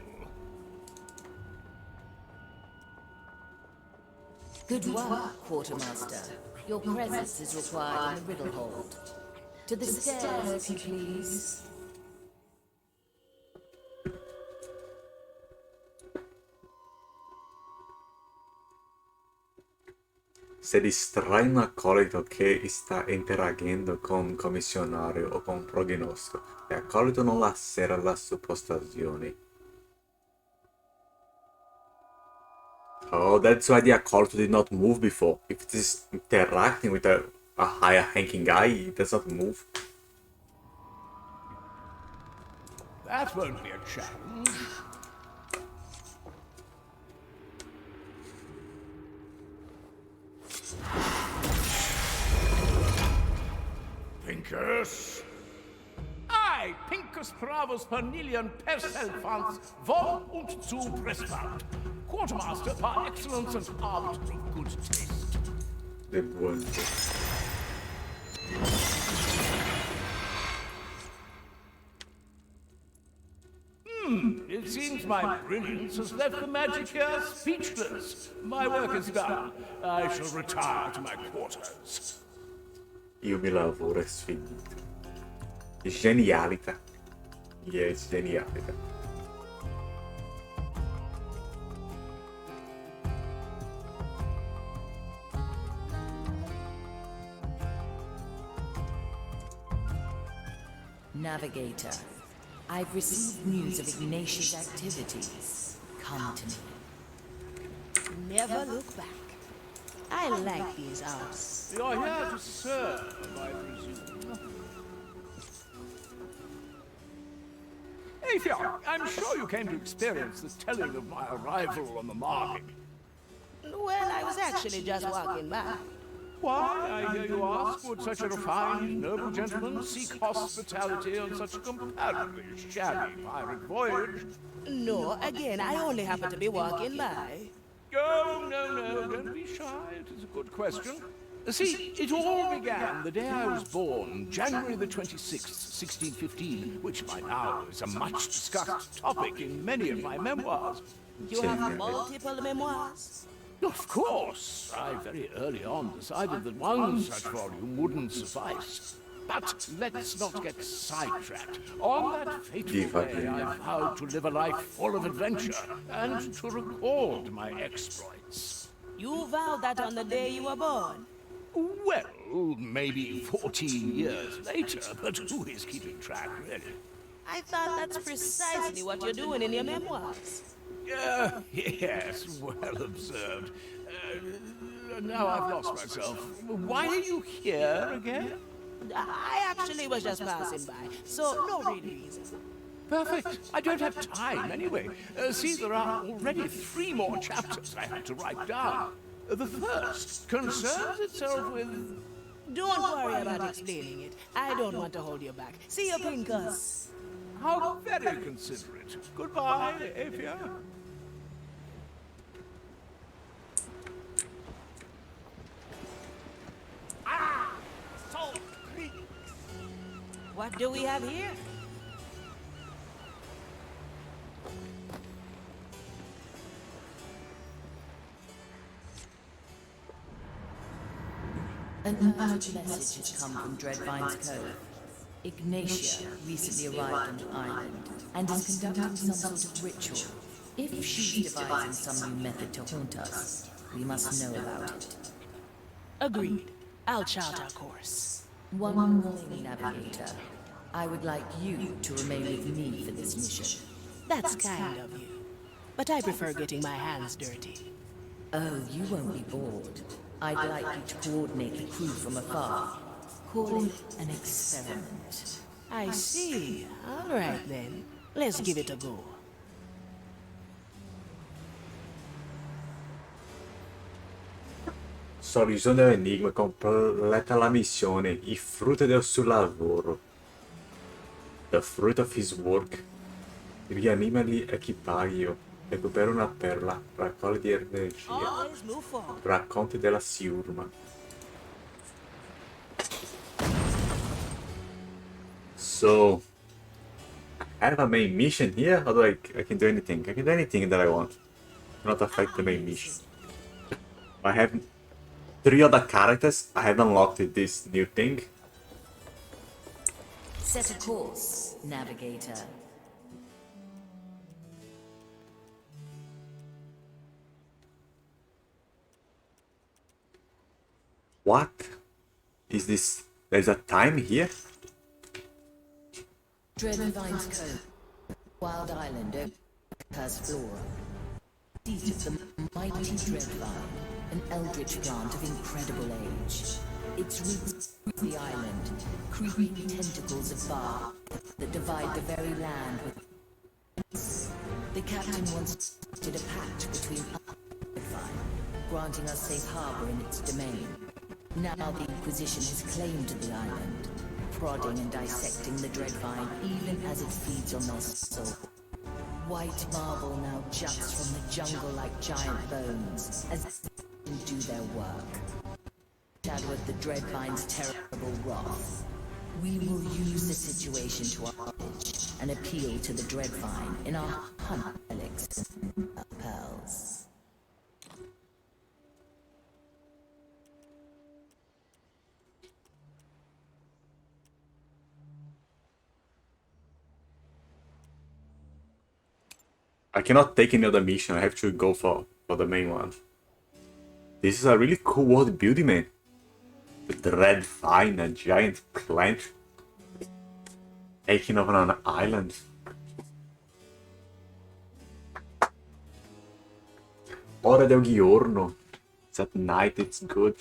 Speaker 3: Good work, Quartermaster. Your presence is required in the riddle hold. To the stairs, if you please.
Speaker 1: Se distrai un accolito che sta interagendo con un commissionario o con un prognosco, l'accolito non lassera la sue postazioni. Oh, that's why the accolito did not move before. If it is interacting with a higher ranking guy, it does not move.
Speaker 11: That won't be a challenge. Pincus! I, Pincus Pravus Pernilian Perselfans, vom und zu Pressband. Quartermaster par excellence and arbiter of good taste.
Speaker 1: The one.
Speaker 11: It seems my brilliance has left the Magicka speechless. My work is done. I shall retire to my quarters.
Speaker 1: E o meu lavoro è finito. Genialità. Yes, genialità.
Speaker 3: Navigator, I've received news of Ignatius' activities. Come to me.
Speaker 6: Never look back. I like these hours.
Speaker 11: You're here to serve, I presume. Aethia, I'm sure you came to experience the telling of my arrival on the market.
Speaker 6: Well, I was actually just walking by.
Speaker 11: Why, I hear you ask, would such a refined, noble gentleman seek hospitality on such a comparatively shabby pirate voyage?
Speaker 6: No, again, I only happen to be walking by.
Speaker 11: Oh, no, don't be shy. It is a good question. See, it all began the day I was born, January the 26th, 1615, which by now is a much-discussed topic in many of my memoirs.
Speaker 6: You have multiple memoirs?
Speaker 11: Of course. I very early on decided that one such volume wouldn't suffice. But let's not get sidetracked. On that fateful day, I vowed to live a life full of adventure and to record my exploits.
Speaker 6: You vowed that on the day you were born?
Speaker 11: Well, maybe 14 years later, but who is keeping track, really?
Speaker 6: I thought that's precisely what you're doing in your memoirs.
Speaker 11: Yes, well observed. Now I've lost myself. Why are you here again?
Speaker 6: I actually was just passing by, so no real reason.
Speaker 11: Perfect. I don't have time anyway. See, there are already 3 more chapters I have to write down. The first concerns itself with...
Speaker 6: Don't worry about explaining it. I don't want to hold you back. See you, Pincus.
Speaker 11: How very considerate. Goodbye, Aethia.
Speaker 6: What do we have here?
Speaker 3: An urgent message has come from Dreadvine's Cove. Ignatia recently arrived on the island and is conducting some sort of ritual. If she's devising some new method to haunt us, we must know about it.
Speaker 6: Agreed. I'll chart our course.
Speaker 3: One more thing, Navigator. I would like you to remain with me for this mission.
Speaker 6: That's kind of you. But I prefer getting my hands dirty.
Speaker 3: Oh, you won't be bored. I'd like you to coordinate the crew from afar. Call it an experiment.
Speaker 6: I see. All right then. Let's give it a go.
Speaker 1: Soluzione dell'enigma, completa la missione, il frutto del suo lavoro. The fruit of his work. Rianima l'equipaggio, recupera una perla, raccoglie di energia, racconti della siurma. So, I have a main mission here, or do I can do anything? I can do anything that I want. Not affect the main mission. I have 3 other characters. I have unlocked this new thing.
Speaker 3: Set a course, Navigator.
Speaker 1: What? Is this... There's a time here?
Speaker 3: Dreadvine's Cove. Wild island, has flora. Seat of the mighty Dreadvine, an eldritch plant of incredible age. Its roots the island, creeping tentacles of bark that divide the very land with. The captain once did a pact between us and Dreadvine, granting us safe harbor in its domain. Now the Inquisition has claimed the island, prodding and dissecting the Dreadvine even as it feeds on their soul. White marble now juts from the jungle like giant bones as they do their work. Shadow of the Dreadvine's terrible wrath. We will use the situation to our advantage and appeal to the Dreadvine in our hunt relics and pearls.
Speaker 1: I cannot take any other mission, I have to go for the main one. This is a really cool world building, man. The red vine, a giant plant taking over an island. Hora del giorno. It's at night, it's good.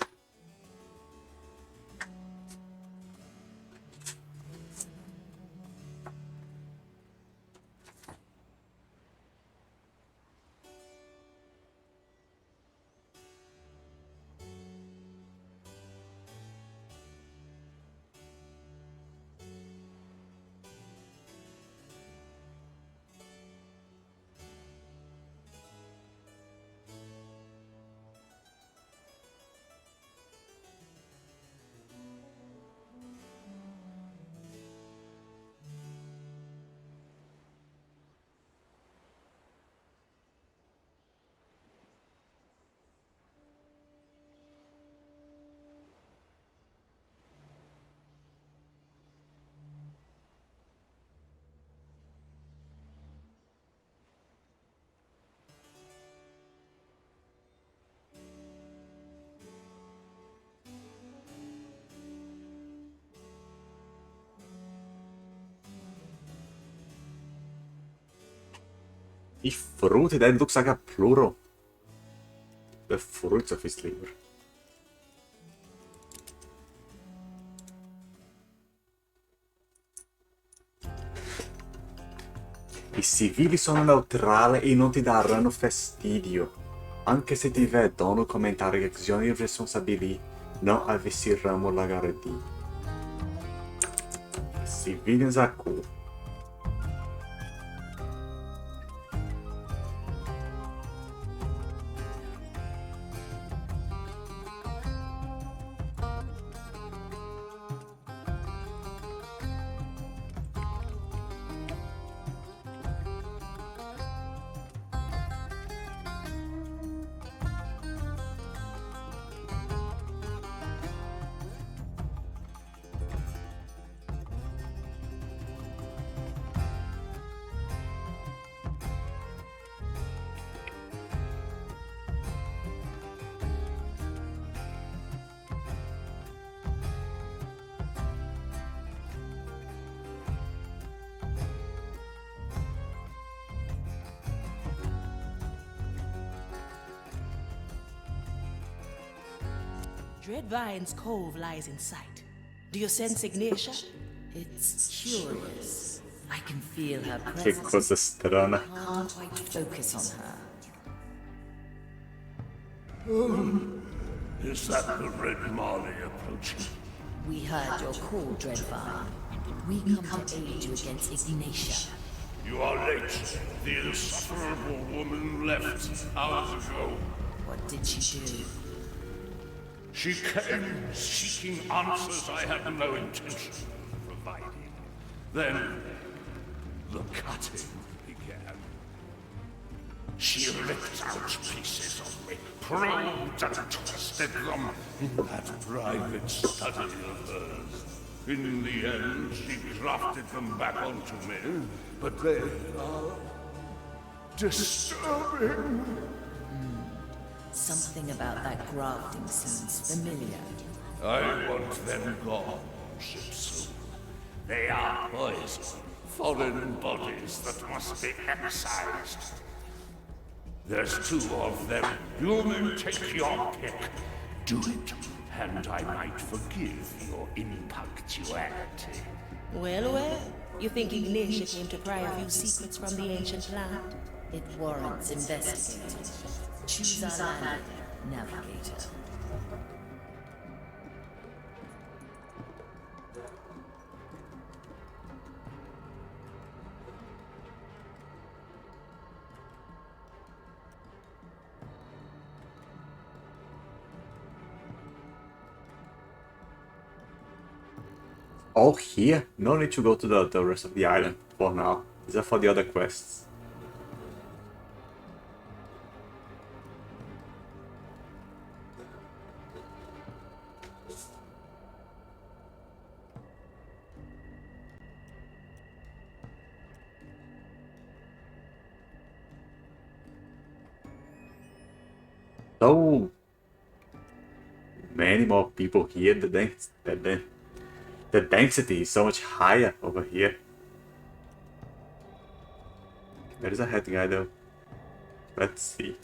Speaker 1: If fruit, that looks like a plural. The fruits of his labor. I civili sono neutrali e non ti daranno fastidio. Anche se ti vedono commentare reazioni irresponsabili, non avversiranno la gara di. Civilians are cool.
Speaker 6: Dreadvine's Cove lies in sight. Do you sense Ignatia?
Speaker 3: It's curious. I can feel her
Speaker 1: Che
Speaker 3: presence.
Speaker 1: cosa strana.
Speaker 3: Can't quite focus on her.
Speaker 11: Is that the Red Marley approaching?
Speaker 3: We heard your call, Dreadvine. We come to aid you against Ignatia.
Speaker 11: You are late. The insufferable woman left hours ago.
Speaker 3: What did she do?
Speaker 11: She came seeking answers I had no intention of providing. Then, the cutting began. She ripped out pieces of me, probed and twisted them in that private study of hers. In the end, she grafted them back onto me, but they are disturbing.
Speaker 3: Something about that grafting seems familiar.
Speaker 11: I want them gone, Shipsu. They are poison, foreign bodies that must be excised. There's 2 of them. You may take your pick. Do it, and I might forgive your impunctuality.
Speaker 6: Well, you think Ignatia came to pry a few secrets from the ancient land?
Speaker 3: It warrants investigating. Choose our landing, Navigator.
Speaker 1: All here? No need to go to the rest of the island for now. These are for the other quests. So many more people here. The density is so much higher over here. There is a head guy though. Let's see.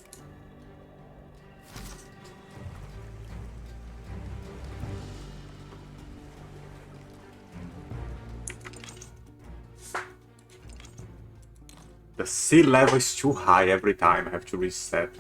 Speaker 1: The sea level is too high every time I have to reset.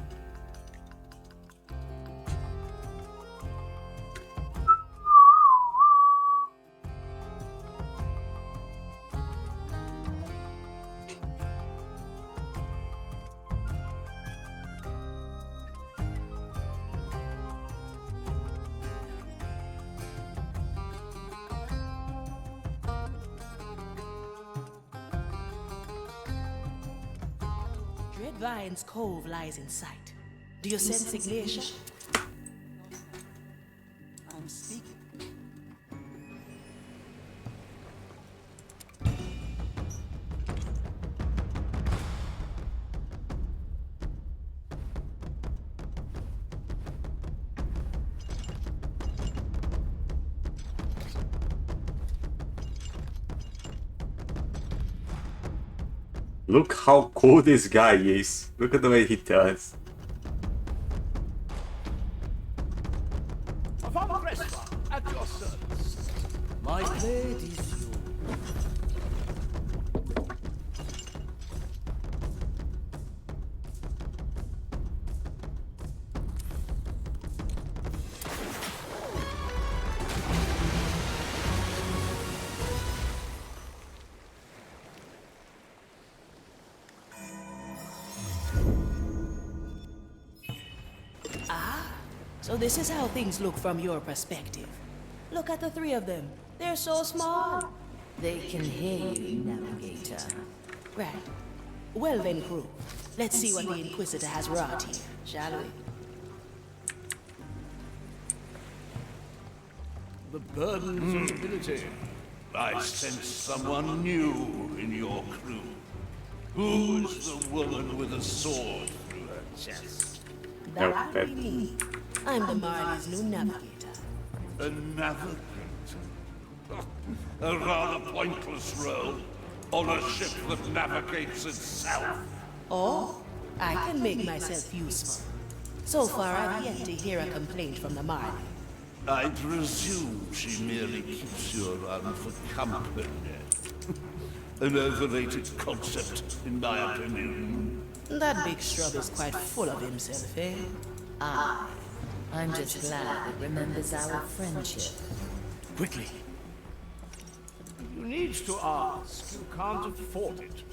Speaker 6: Dreadvine's Cove lies in sight. Do you sense Ignatia?
Speaker 13: I'm speaking.
Speaker 1: Look how cool this guy is. Look at the way he turns.
Speaker 11: At your service.
Speaker 9: My blade is yours.
Speaker 6: So this is how things look from your perspective. Look at the 3 of them. They're so small.
Speaker 3: They can hear you, Navigator.
Speaker 6: Right. Well then, crew. Let's see what the Inquisitor has wrought here, shall we?
Speaker 11: The burdens of ability. I sense someone new in your crew. Who is the woman with a sword through her chest?
Speaker 6: That would be me. I'm the Marley's new navigator.
Speaker 11: A navigator? A rather pointless role on a ship that navigates itself.
Speaker 6: Oh, I can make myself useful. So far, I've yet to hear a complaint from the Marley.
Speaker 11: I presume she merely keeps you around for company. An overrated concept, in my opinion.
Speaker 6: That big shrub is quite full of himself, eh?
Speaker 3: I'm just glad it remembers our friendship.
Speaker 9: Quickly.
Speaker 14: You need to ask. You can't afford it.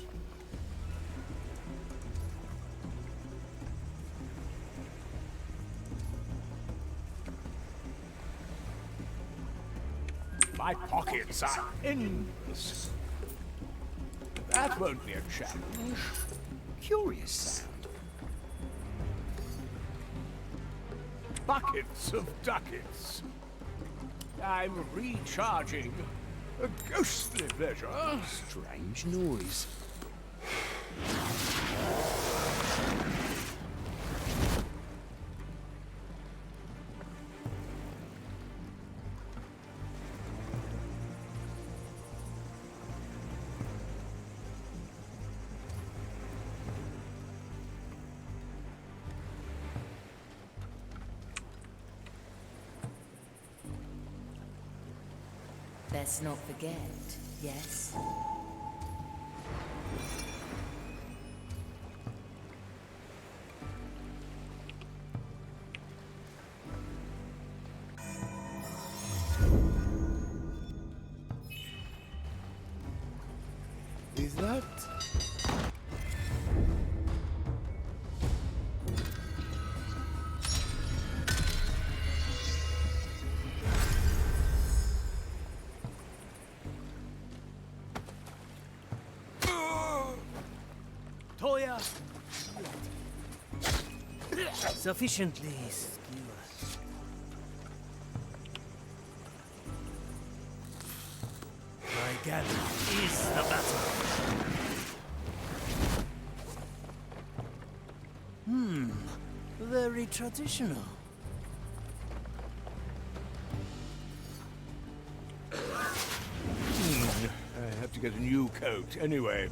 Speaker 14: My pockets are endless. That won't be a challenge. Curious sound. Buckets of ducats. I'm recharging. A ghostly pleasure.
Speaker 9: Strange noise.
Speaker 3: Let's not forget, yes?
Speaker 10: Is that...
Speaker 9: Toya! Sufficiently skewered. My Gambit is the battle. Very traditional.
Speaker 14: I have to get a new coat anyway.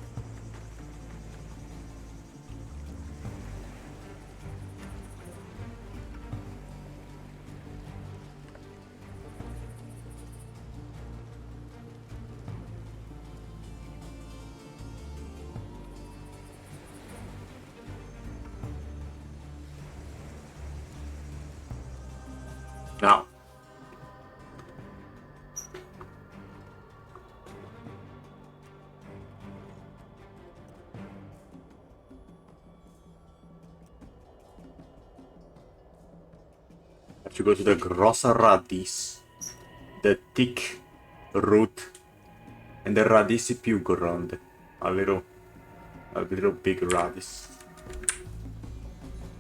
Speaker 1: Now. Have to go to the grossa radis, the thick root, and the radici più grande. A little big radish.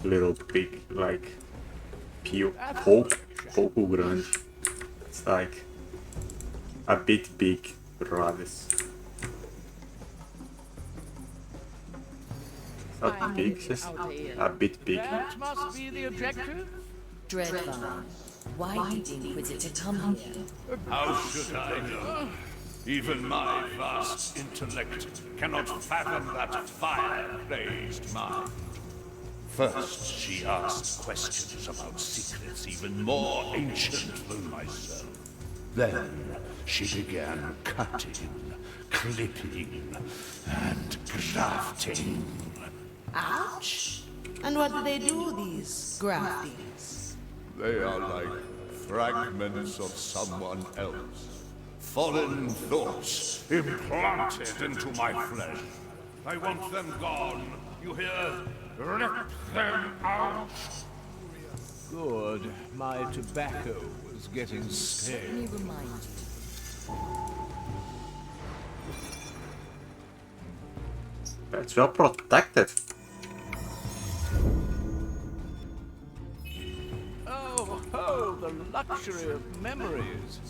Speaker 1: Little big, like pouco grande. It's like a bit big radish. Not big, just a bit big.
Speaker 11: That must be the objective.
Speaker 3: Dreadvine, why did the Inquisitor come here?
Speaker 11: How should I know? Even my vast intellect cannot fathom that fire-crazed mind. First, she asked questions about secrets even more ancient than myself. Then, she began cutting, clipping, and grafting.
Speaker 6: Ouch! And what do they do, these graftings?
Speaker 11: They are like fragments of someone else. Foreign thoughts implanted into my flesh. I want them gone. You hear? Rip them out.
Speaker 14: Good. My tobacco was getting
Speaker 3: Let me
Speaker 14: stale.
Speaker 3: remind you.
Speaker 1: It's well protected.
Speaker 14: Oh, the luxury of memories.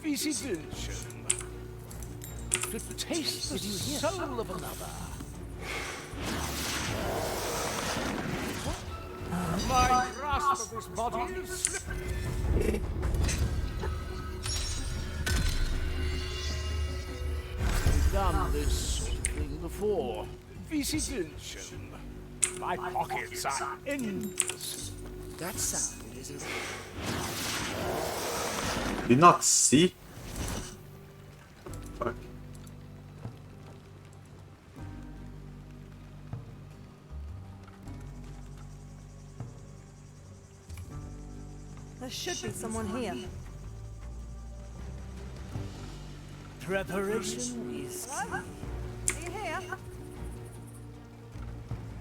Speaker 14: Visitation. To taste the soul of another. My grasp of this body is slipping. I've done this sort of thing before. Visitation. My pockets are endless.
Speaker 9: That sound
Speaker 4: isn't it?
Speaker 1: Did not see. Fuck.
Speaker 15: There should be someone here.
Speaker 13: Preparation is
Speaker 15: Hello? Are you here?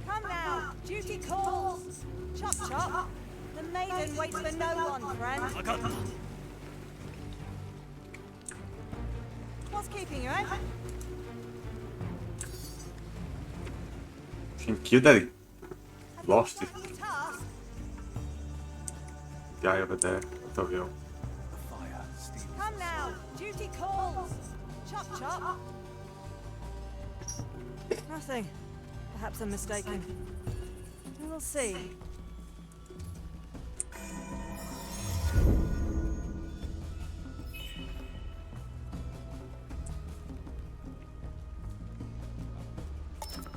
Speaker 15: Come now, duty calls. Chop chop. The maiden waits for no one, friend. What's keeping you, eh?
Speaker 1: Think you that lost it.
Speaker 15: Task?
Speaker 1: Guy over there. What of you?
Speaker 15: Come now, duty calls. Chop chop. Nothing. Perhaps I'm mistaken. We will see.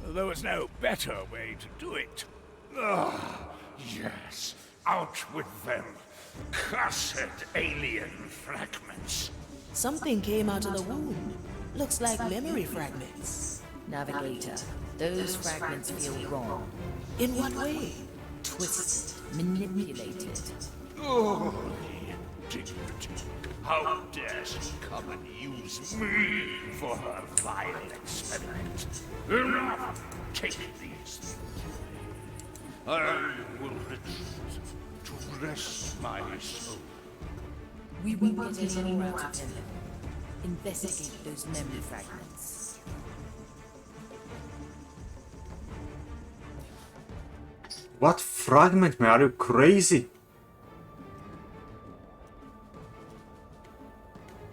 Speaker 11: There was no better way to do it. Ah, yes. Out with them. Cursed alien fragments.
Speaker 6: Something came out of the wound. Looks like memory fragments.
Speaker 3: Navigator, those fragments feel wrong.
Speaker 6: In what way?
Speaker 3: Twisted, manipulated.
Speaker 11: Oh, the indignity. How dare she come and use me for her vile experiment? Enough! Take these. I will retreat to rest my soul.
Speaker 3: We won't get any more out of him. Investigate those memory fragments.
Speaker 1: What fragment, man? Are you crazy?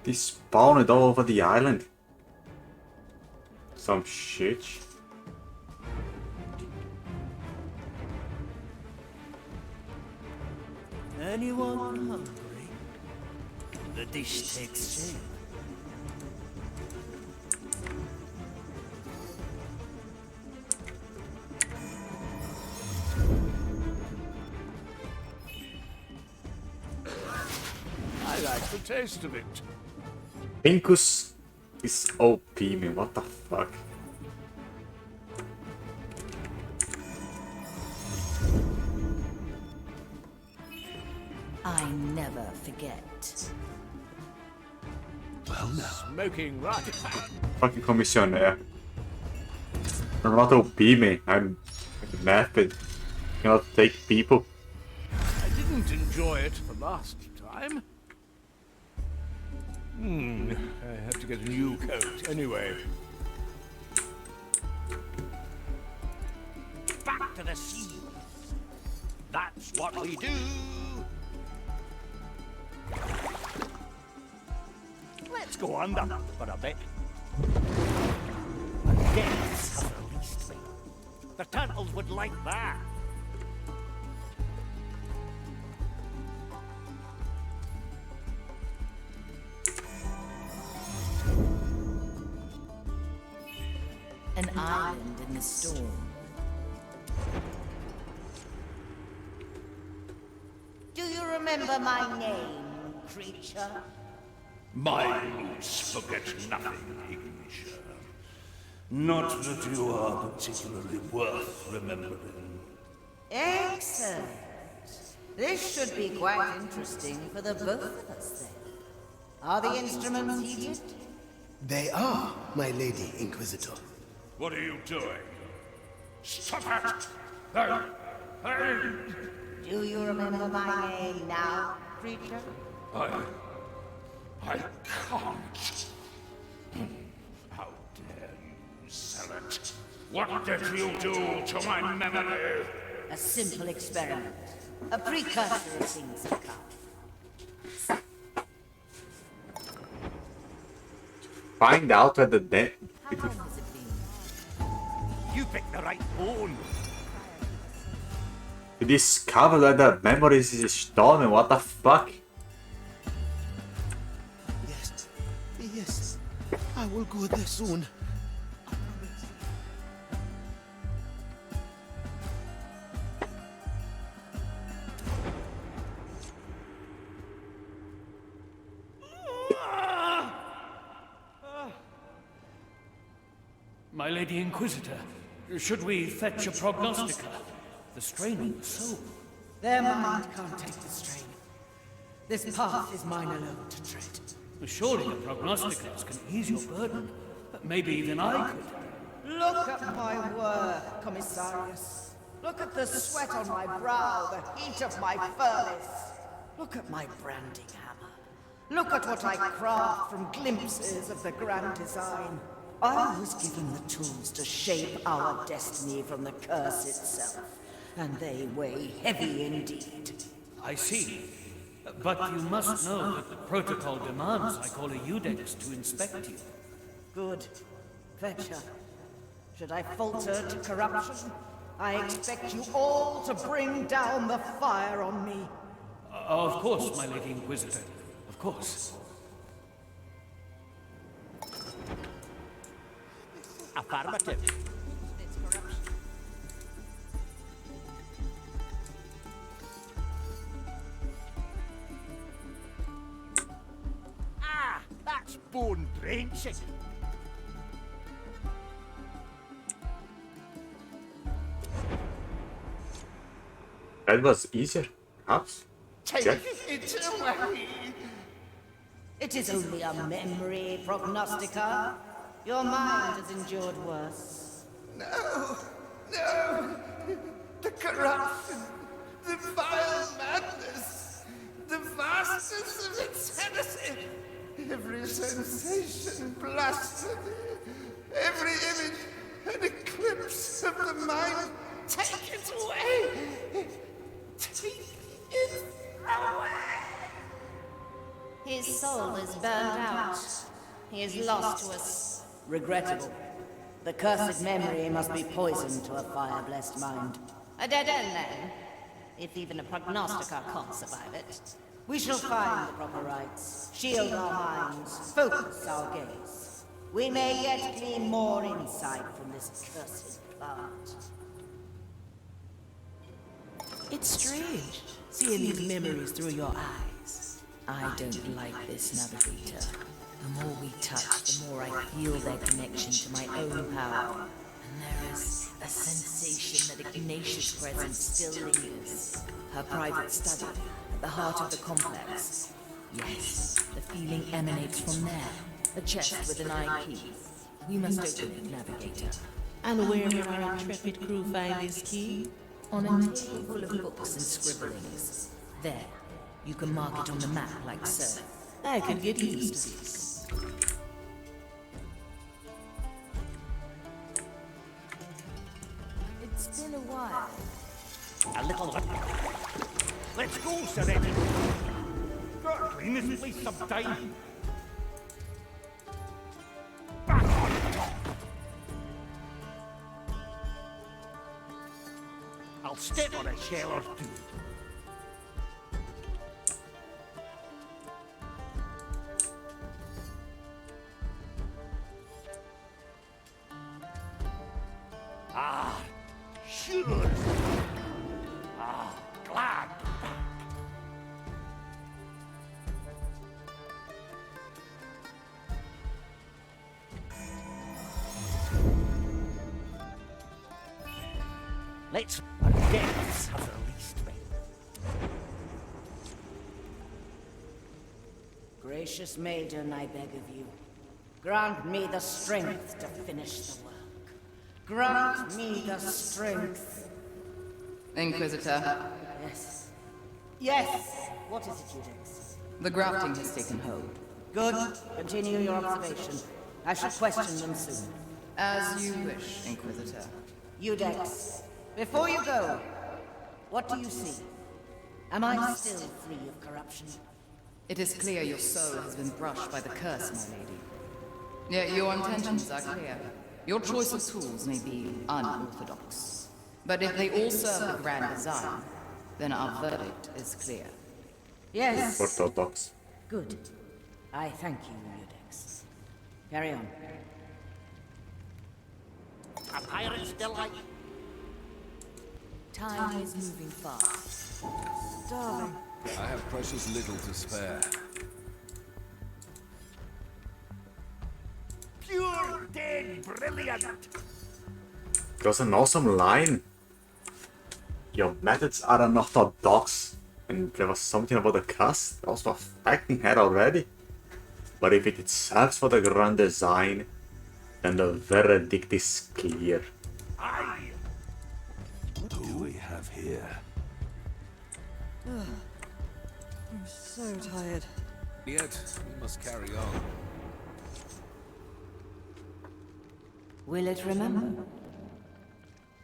Speaker 1: They spawned all over the island. Some shit.
Speaker 13: anyone hungry? The dish takes shape.
Speaker 11: I like the taste of it.
Speaker 1: Pincus is OP, man. What the fuck?
Speaker 3: I never forget.
Speaker 11: Well, now. Smoking right.
Speaker 1: Fucking commissioner. I'm not OP, man. I'm method. Cannot take people.
Speaker 11: I didn't enjoy it the last time. I have to get a new coat anyway.
Speaker 5: Back to the sea. That's what we do. Let's go under for a bit. The depths have released me. The turtles would like that.
Speaker 3: An island in the storm.
Speaker 4: Do you remember my name, creature?
Speaker 11: My roots forget nothing, Ignition. Not that you are particularly worth remembering.
Speaker 4: Excellent. This should be quite interesting for the both of us then. Are the instruments heated?
Speaker 16: They are, my lady Inquisitor.
Speaker 11: What are you doing? Stop it! Hey!
Speaker 4: Do you remember my name now, creature?
Speaker 11: I can't. How dare you sell it? What did you do to my memory?
Speaker 4: A simple experiment. A precursor of things to come.
Speaker 1: Find out where the dead.
Speaker 5: You picked the right bone.
Speaker 1: To discover that the memories is stolen. What the fuck?
Speaker 16: Yes, I will go there soon.
Speaker 7: My Lady Inquisitor, should we fetch a prognostica? The strain of the soul.
Speaker 4: Their mind can't take the strain. This path is mine alone to tread.
Speaker 7: Surely the prognosticators can ease your burden. Maybe even I could.
Speaker 4: Look at my work, Commissarius. Look at the sweat on my brow, the heat of my furnace. Look at my branding hammer. Look at what I craft from glimpses of the grand design. I was given the tools to shape our destiny from the curse itself, and they weigh heavy indeed.
Speaker 7: I see. But you must know that the protocol demands I call a Eudex to inspect you.
Speaker 4: Good. Fetch her. Should I falter to corruption, I expect you all to bring down the fire on me.
Speaker 7: Of course, my Lady Inquisitor. Of course.
Speaker 5: Affirmative.
Speaker 8: It's corruption.
Speaker 5: Ah, that's bone drenching.
Speaker 1: That was easier, perhaps?
Speaker 4: Take
Speaker 1: Yeah.
Speaker 4: it away. It is only a memory, Prognostica. Your mind has endured worse.
Speaker 13: No! No! The corruption! The vile madness! The vastness of insanity! Every sensation blasted! Every image an eclipse of the mind! Take it away! Take it away!
Speaker 3: His soul is burned out. He is lost to us.
Speaker 4: Regrettable. The cursed memory must be poisoned to a fire-blessed mind.
Speaker 3: A dead end, then. If even a prognostica can't survive it.
Speaker 4: We shall find the proper rites, shield our minds, focus our gaze. We may yet glean more insight from this cursed plant.
Speaker 6: It's strange, seeing these memories through your eyes.
Speaker 3: I don't like this, Navigator. The more we touch, the more I feel their connection to my own power. And there is a sensation that Ignatia's presence still lingers. Her private study, at the heart of the complex. Yes, the feeling emanates from there. A chest with an eye key. We must open it, Navigator.
Speaker 6: And where will our intrepid crew find this key?
Speaker 3: On a table full of books and scribblings. There. You can mark it on the map like so.
Speaker 6: I could get used to this.
Speaker 3: It's been a while.
Speaker 5: A little. Let's go, Sir Eddie. Gotta clean this place sometime. Back on top. I'll step on a shell or two. Ah, sure. Ah, glad. Let's. Our depths have released me.
Speaker 4: Gracious maiden, I beg of you, grant me the strength to finish the work. Grant me the strength.
Speaker 8: Inquisitor,
Speaker 4: Yes. Yes! What is it, Eudex?
Speaker 8: the grafting has taken hold.
Speaker 4: Good. Continue your observation. I shall question them soon.
Speaker 8: As you wish, Inquisitor.
Speaker 4: Eudex, before you go, what do you see? Am I still free of corruption?
Speaker 8: It is clear your soul has been brushed by the curse, my lady. Yet your intentions are clear. Your choice of tools may be unorthodox. But if they all serve the grand design, then our verdict is clear.
Speaker 4: Yes.
Speaker 1: Orthodox.
Speaker 4: Good. I thank you, Eudex. Carry on.
Speaker 5: A pirate's delight.
Speaker 3: Time is moving fast.
Speaker 4: Darling.
Speaker 2: I have precious little to spare.
Speaker 5: Pure dead brilliant!
Speaker 1: It was an awesome line. Your methods are unorthodox. And there was something about the cast. I was perfecting her already. But if it serves for the grand design, then the verdict is clear.
Speaker 5: Aye!
Speaker 2: What do we have here?
Speaker 15: I'm so tired.
Speaker 2: Yet, we must carry on.
Speaker 4: Will it remember?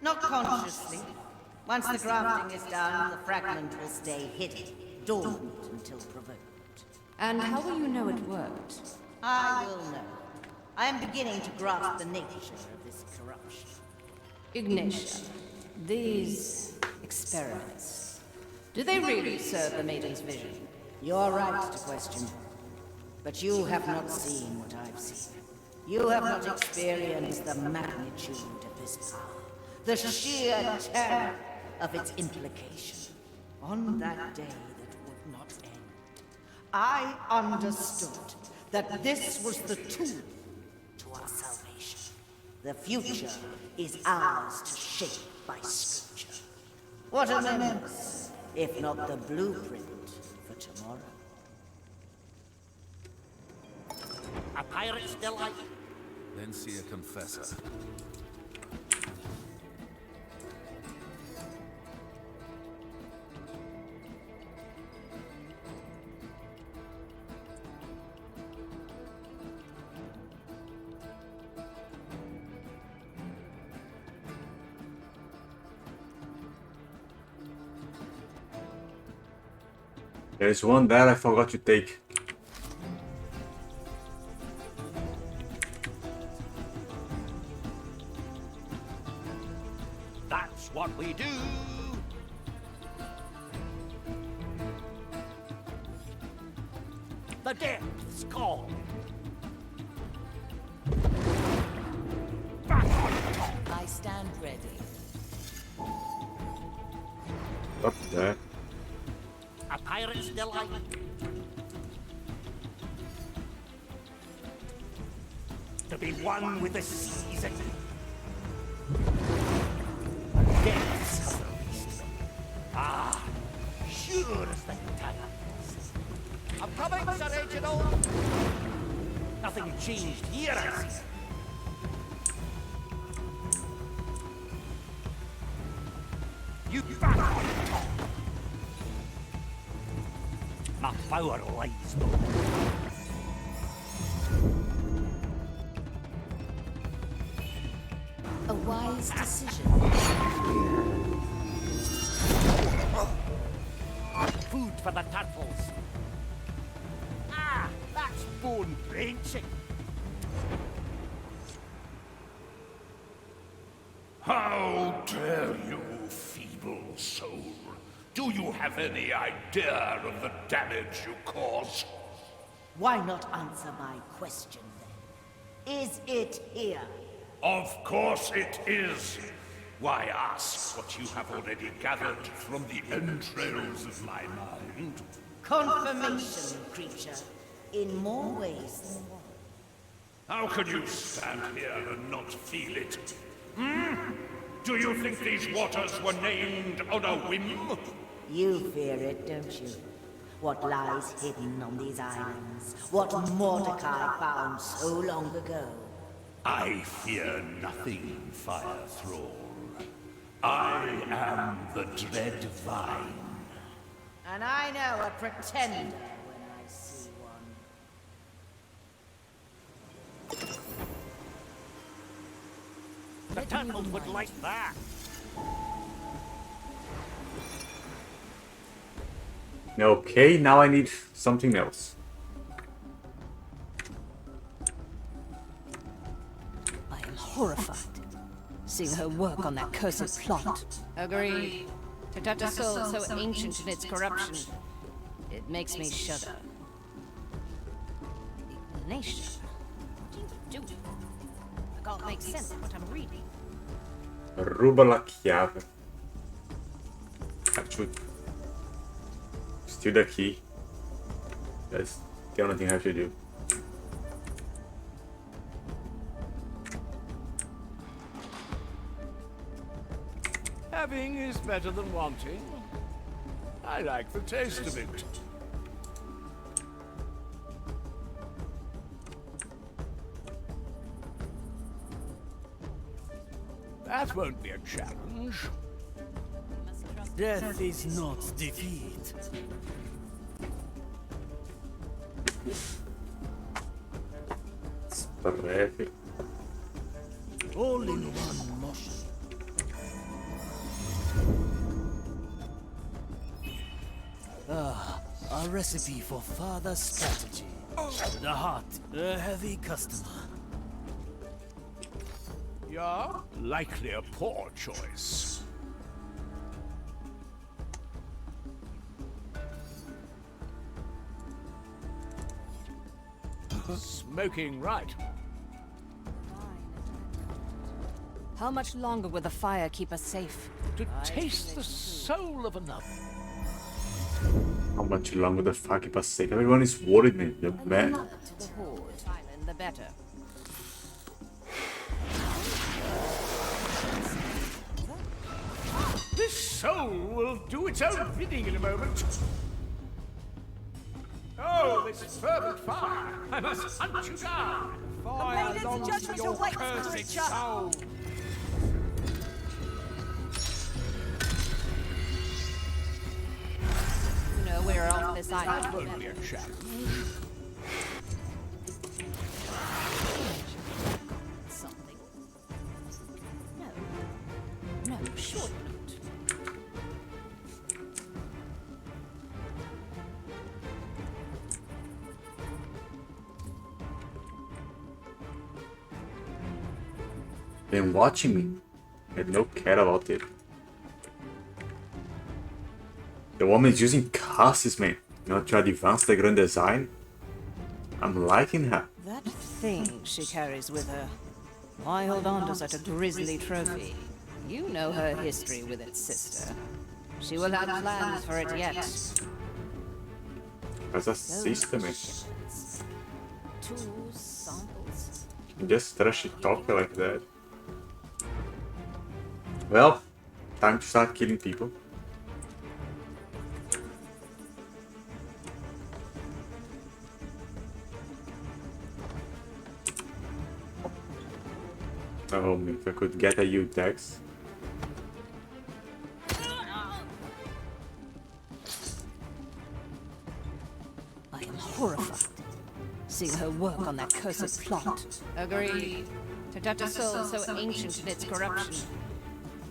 Speaker 3: Not consciously. Once the grafting is done, the fragment will stay hidden, dormant until provoked.
Speaker 4: And how will you know it worked?
Speaker 3: I will know. I am beginning to grasp the nature of this corruption.
Speaker 4: Ignitia, these experiments, do they really serve the Maiden's vision?
Speaker 3: You're right to question. But you have not seen what I've seen. You have not experienced the magnitude of this power, the sheer terror of its implication. On that day that would not end, I understood that this was the tool to our salvation. The future is ours to shape by scripture. What a menace, if not the blueprint for tomorrow.
Speaker 5: A pirate's delight.
Speaker 2: Then see a confessor.
Speaker 1: There's one there I forgot to take.
Speaker 5: That's what we do. The depths call. Back on top.
Speaker 3: I stand ready.
Speaker 1: Up there.
Speaker 5: A pirate's delight. To be one with the seas and depths of the least. Ah, sure as the tides. I'm coming, Sir Reginald. Nothing changed here, I see. You back on top. My power lies below.
Speaker 3: A wise decision.
Speaker 5: Food for the turtles. Ah, that's bone drenching.
Speaker 11: How dare you, feeble soul? Do you have any idea of the damage you cause?
Speaker 3: Why not answer my question then? Is it here?
Speaker 11: Of course it is. Why ask what you have already gathered from the entrails of my mind?
Speaker 3: Confirmation, creature. In more ways than one.
Speaker 11: How can you stand here and not feel it? Hmm? Do you think these waters were named on a whim?
Speaker 3: You fear it, don't you? What lies hidden on these islands? What Mordecai found so long ago?
Speaker 11: I fear nothing, Fire Thrall. I am the Dread Vine.
Speaker 3: And I know a pretender when I see one.
Speaker 5: The turtles would like that.
Speaker 1: Okay, now I need something else.
Speaker 4: I am horrified, seeing her work on that cursed plot.
Speaker 8: Agreed. To touch a soul so ancient in its corruption, it makes me shudder.
Speaker 3: Ignition? What are you doing? I can't make sense of what I'm reading.
Speaker 1: Ruba la chiave. Actually, steal the key. That's the only thing I have to do.
Speaker 11: Having is better than wanting. I like the taste of it. That won't be a challenge.
Speaker 17: Death is not defeat.
Speaker 1: It's perfect.
Speaker 17: All in one motion. A recipe for further strategy. The heart, a heavy customer.
Speaker 11: Yeah, likely a poor choice. Smoking right.
Speaker 3: How much longer will the fire keep us safe?
Speaker 11: To taste the soul of another.
Speaker 1: How much longer the fuck keep us safe? Everyone is worried, man. The man.
Speaker 3: To the horde, island, the better.
Speaker 11: This soul will do its own bidding in a moment. Oh, this fervent fire! I must hunt you down!
Speaker 15: The maiden's judgment awaits, creature!
Speaker 11: Soul.
Speaker 3: You know, we're off this island.
Speaker 11: That won't be a challenge.
Speaker 3: Something. No. No, surely not.
Speaker 1: Been watching me. I had no care about it. The woman is using castles, man. You know, to advance the grand design. I'm liking her.
Speaker 4: That thing she carries with her. Why hold on to such a grisly trophy? You know her history with its sister. She will have plans for it yet.
Speaker 1: As a sister, man.
Speaker 4: Tools, samples.
Speaker 1: Just trashy talk like that. Well, time to start killing people. Oh, if I could get a U-Tex.
Speaker 4: I am horrified. Seeing her work on that cursed plot.
Speaker 3: Agreed. To touch a soul so ancient in its corruption.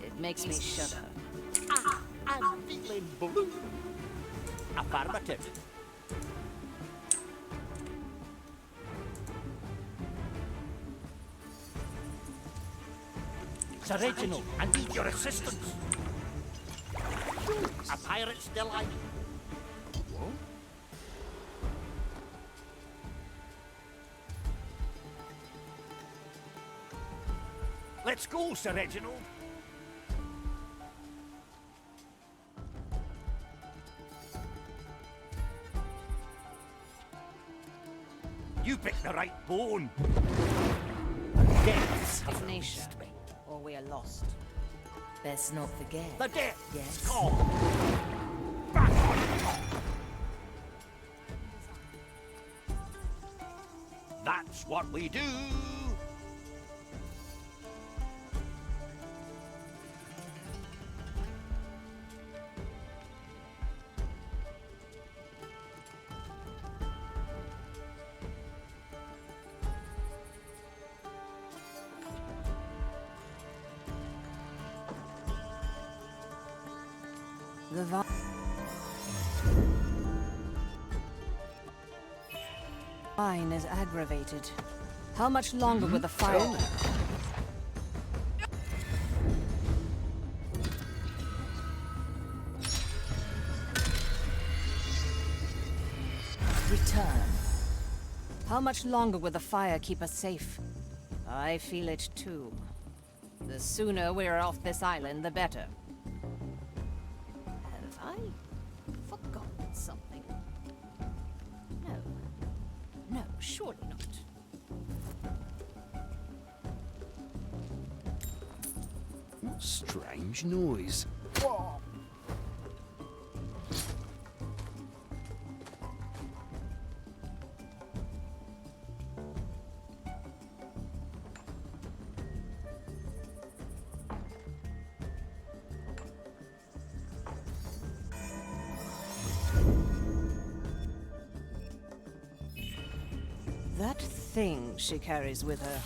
Speaker 3: It makes me shudder.
Speaker 5: I'm feeling blue. Affirmative. Sir Reginald, I need your assistance. A pirate's delight. Let's go, Sir Reginald. You picked the right bone. Death's
Speaker 3: Nation, or we are lost. Best not forget.
Speaker 5: The death.
Speaker 3: Yes.
Speaker 5: Call. Back on top. That's what we do.
Speaker 4: The vine is aggravated. How much longer will the fire... Return. How much longer will the fire keep us safe? I feel it too. The sooner we're off this island, the better. Have I forgotten something? No. No, surely not.
Speaker 2: Strange noise.
Speaker 6: That thing she carries with her.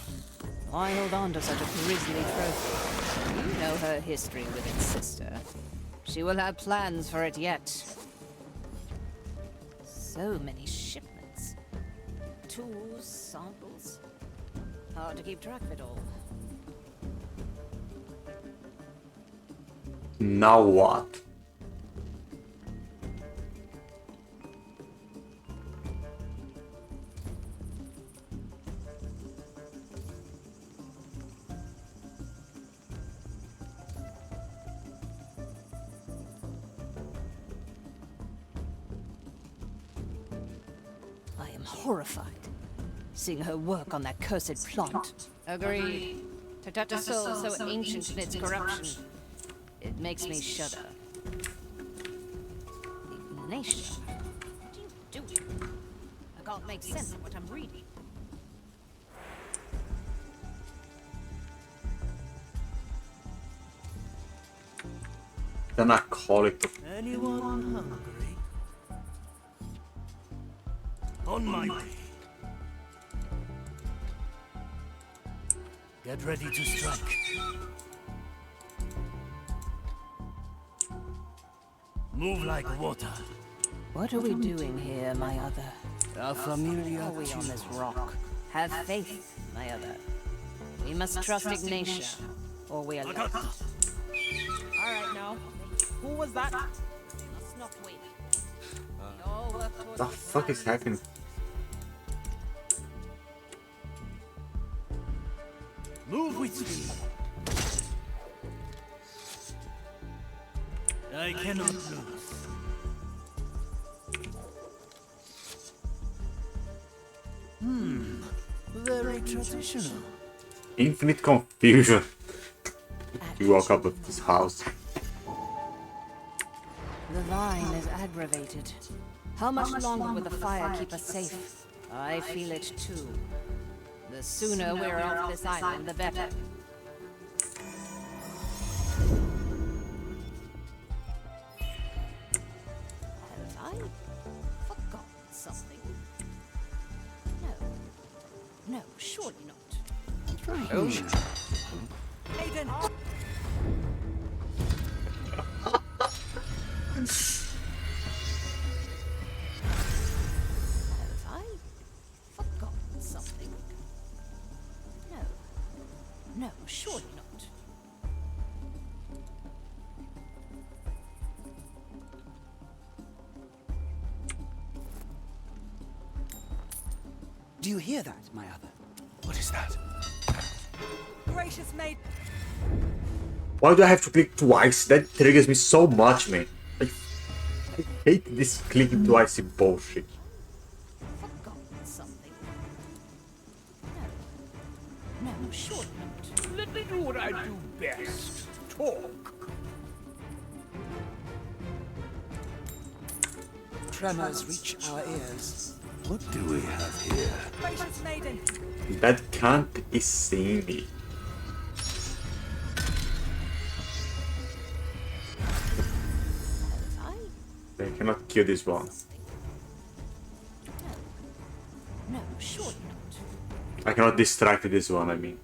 Speaker 6: Why hold on to such a grisly trophy? You know her history with its sister. She will have plans for it yet. So many shipments. Tools, samples. Hard to keep track of it all.
Speaker 1: Now what?
Speaker 6: I am horrified, seeing her work on that cursed plant.
Speaker 8: Agreed. To touch a soul so ancient in its corruption, it makes me shudder.
Speaker 6: Ignatia, what are you doing? I can't make sense of what I'm reading.
Speaker 1: Then I call it.
Speaker 17: Anyone hungry? On my way. Get ready to strike. Move like water.
Speaker 6: What are we doing here, my other?
Speaker 17: A familiar
Speaker 6: Are we on
Speaker 17: tune.
Speaker 6: this rock? Have faith, my other. We must trust Ignatia, or we are lost.
Speaker 15: Alright now. Who was that?
Speaker 6: Must not wait. We all work towards
Speaker 1: The fuck is happening?
Speaker 17: Move with speed. I cannot lose. Very traditional.
Speaker 1: Infinite confusion. You walk up of this house.
Speaker 6: The vine is aggravated. How much longer will the fire keep us safe? I feel it too. The sooner we're off this island, the better. Have I forgotten something? No. No, surely not.
Speaker 2: Oh.
Speaker 15: Aiden!
Speaker 6: Have I forgotten something? No, surely not.
Speaker 13: Do you hear that, my other?
Speaker 2: What is that?
Speaker 15: Gracious maid.
Speaker 1: Why do I have to click twice? That triggers me so much, man. I hate this clicking twice bullshit.
Speaker 6: Forgotten something? No, surely not.
Speaker 11: Let me do what I do best. Talk.
Speaker 13: Tremors reach our ears.
Speaker 2: What do we have here?
Speaker 15: Gracious maiden.
Speaker 1: That can't see me. I cannot kill this one.
Speaker 6: No, surely not.
Speaker 1: I cannot distract this one, I mean.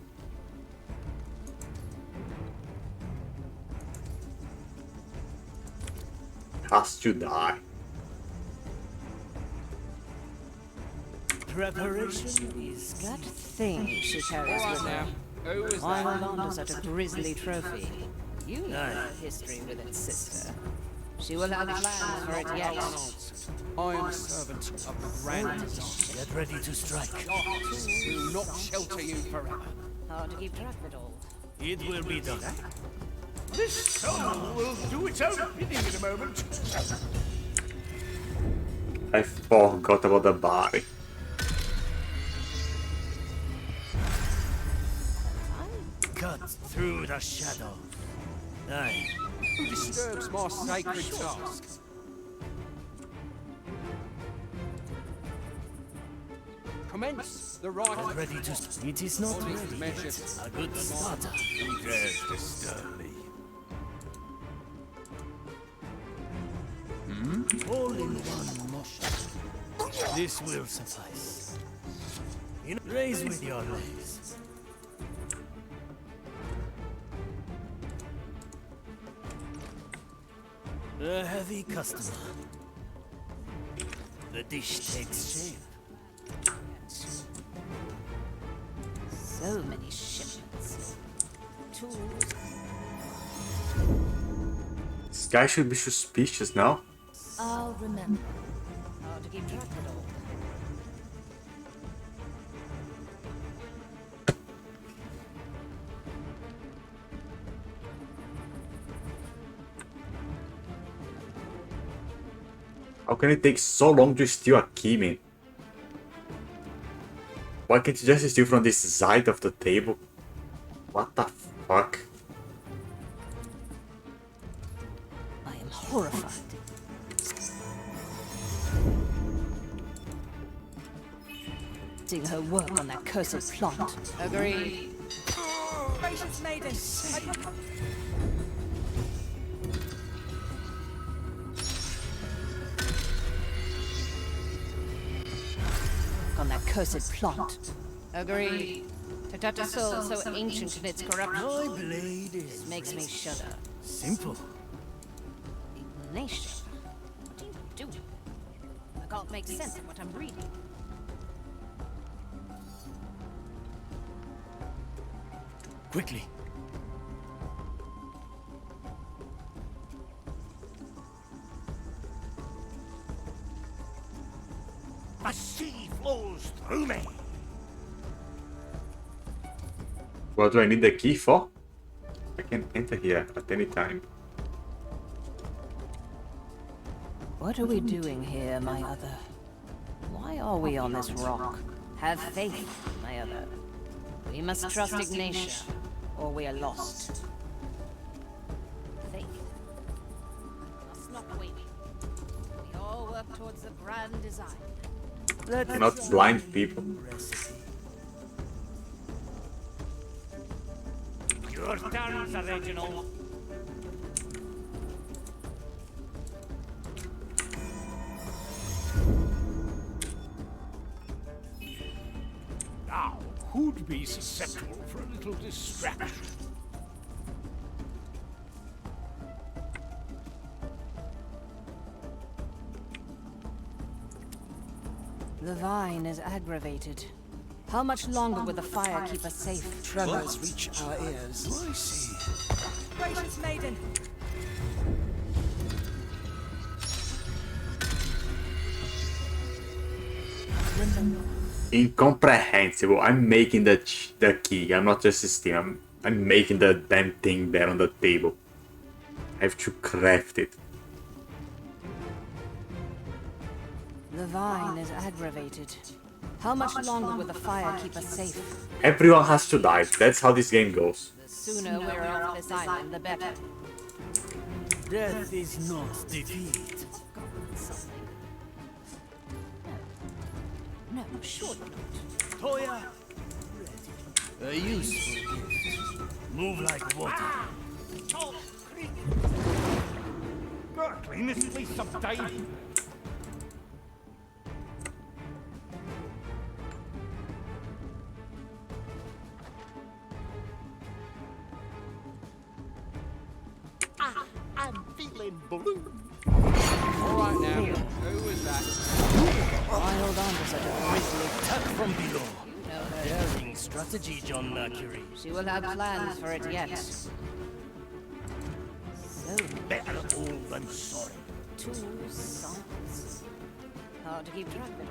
Speaker 1: Has to die.
Speaker 17: Preparation is
Speaker 6: That thing she carries with her.
Speaker 9: Who is
Speaker 6: Why
Speaker 9: that?
Speaker 6: hold on to such a grisly trophy? You know her history with its sister. She will have plans for it yet.
Speaker 14: I am a servant of the Grand Design.
Speaker 17: get ready to strike.
Speaker 9: Will not shelter you forever.
Speaker 6: Hard to keep track of it all.
Speaker 17: It will be done.
Speaker 11: This soul will do its own bidding in a moment.
Speaker 1: I forgot about the body.
Speaker 17: Cut through the shadow. Aye.
Speaker 14: Who disturbs my sacred task? Commence the right.
Speaker 17: I'm ready to. It is not
Speaker 14: Only
Speaker 17: ready.
Speaker 14: measured.
Speaker 17: A good starter.
Speaker 11: Who dares disturb me?
Speaker 17: All in one motion. This will suffice. Raise with your legs. A heavy customer. The dish takes shape.
Speaker 6: So many shipments. Tools.
Speaker 1: This guy should be suspicious now.
Speaker 3: I'll remember.
Speaker 6: Hard to keep track of it all.
Speaker 1: How can it take so long to steal a key, man? Why can't you just steal from this side of the table? What the fuck?
Speaker 6: I am horrified. Seeing her work on that cursed plant. Agreed.
Speaker 15: Gracious maiden,
Speaker 6: On that cursed plant. Agreed. To touch a soul so ancient in its corruption.
Speaker 17: My blade is.
Speaker 6: It makes me shudder.
Speaker 17: Simple.
Speaker 6: Ignatia. What are you doing? I can't make sense of what I'm reading.
Speaker 17: Quickly.
Speaker 5: The sea flows through me.
Speaker 1: What do I need the key for? I can enter here at any time.
Speaker 6: What are we doing here, my other? Why are we on this rock? Have faith, my other. We must trust Ignatia, or we are lost. Faith. Must not wait. We all work towards the grand design.
Speaker 1: Not blind people.
Speaker 5: Your turn, Sir Reginald.
Speaker 11: Now, who'd be susceptible for a little distraction?
Speaker 6: The vine is aggravated. How much longer will the fire keep us safe?
Speaker 13: Tremors reach our ears.
Speaker 11: I see.
Speaker 15: gracious maiden.
Speaker 1: Incomprehensible. I'm making the key. I'm not just stealing. I'm making the damn thing there on the table. I have to craft it.
Speaker 6: The vine is aggravated. How much longer will the fire keep us safe?
Speaker 1: Everyone has to die. That's how this game goes.
Speaker 6: The sooner we're off this island, the better.
Speaker 17: Death is not defeat.
Speaker 6: No, surely not.
Speaker 17: Toya, a useful gift. Move like water.
Speaker 5: Oh, creep. Gotta clean this place sometime. I'm feeling blue.
Speaker 14: All right now, who was that?
Speaker 6: Wild Anders at a
Speaker 17: Grisly attack from below.
Speaker 6: You know her.
Speaker 17: Daring strategy, John Mercury.
Speaker 6: She will have plans for it yet. So
Speaker 5: Better old than sorry.
Speaker 6: 2 songs. Hard to keep track of it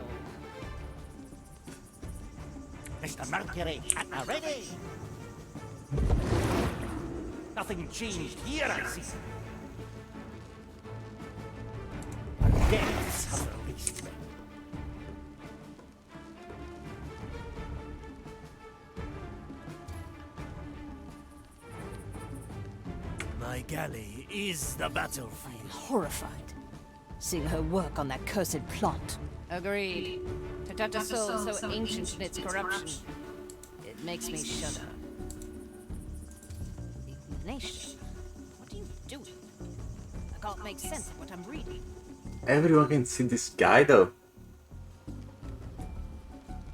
Speaker 6: all.
Speaker 5: Mr. Mercury, ready? Nothing changed here, I see. Deaths have released me.
Speaker 17: My My galley is the battlefield.
Speaker 6: I am horrified, seeing her work on that cursed plot. Agreed. To touch a soul so ancient in its corruption, it makes me shudder. Ignatia, what are you doing? I can't make sense of what I'm reading.
Speaker 1: Everyone can see this guy though.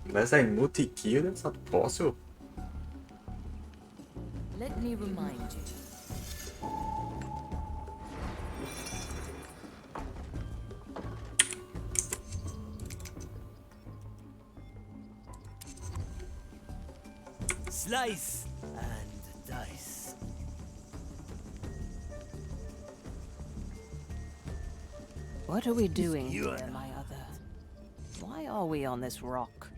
Speaker 1: Unless I multi-kill, that's not possible.
Speaker 3: Let me remind you.
Speaker 17: Slice and dice.
Speaker 6: What are we doing here, my other? Why are we on this rock?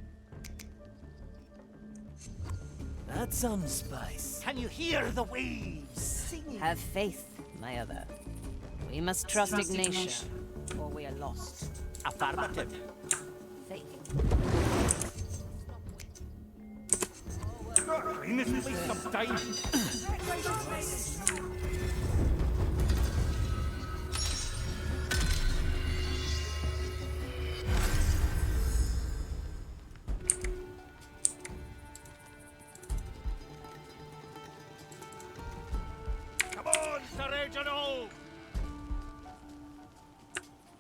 Speaker 17: That's some spice.
Speaker 5: Can you hear the waves singing?
Speaker 6: Have faith, my other. We must trust Ignatia, or we are lost.
Speaker 5: Affirmative.
Speaker 6: Faith.
Speaker 5: We must waste some time. Come on, Sir Reginald!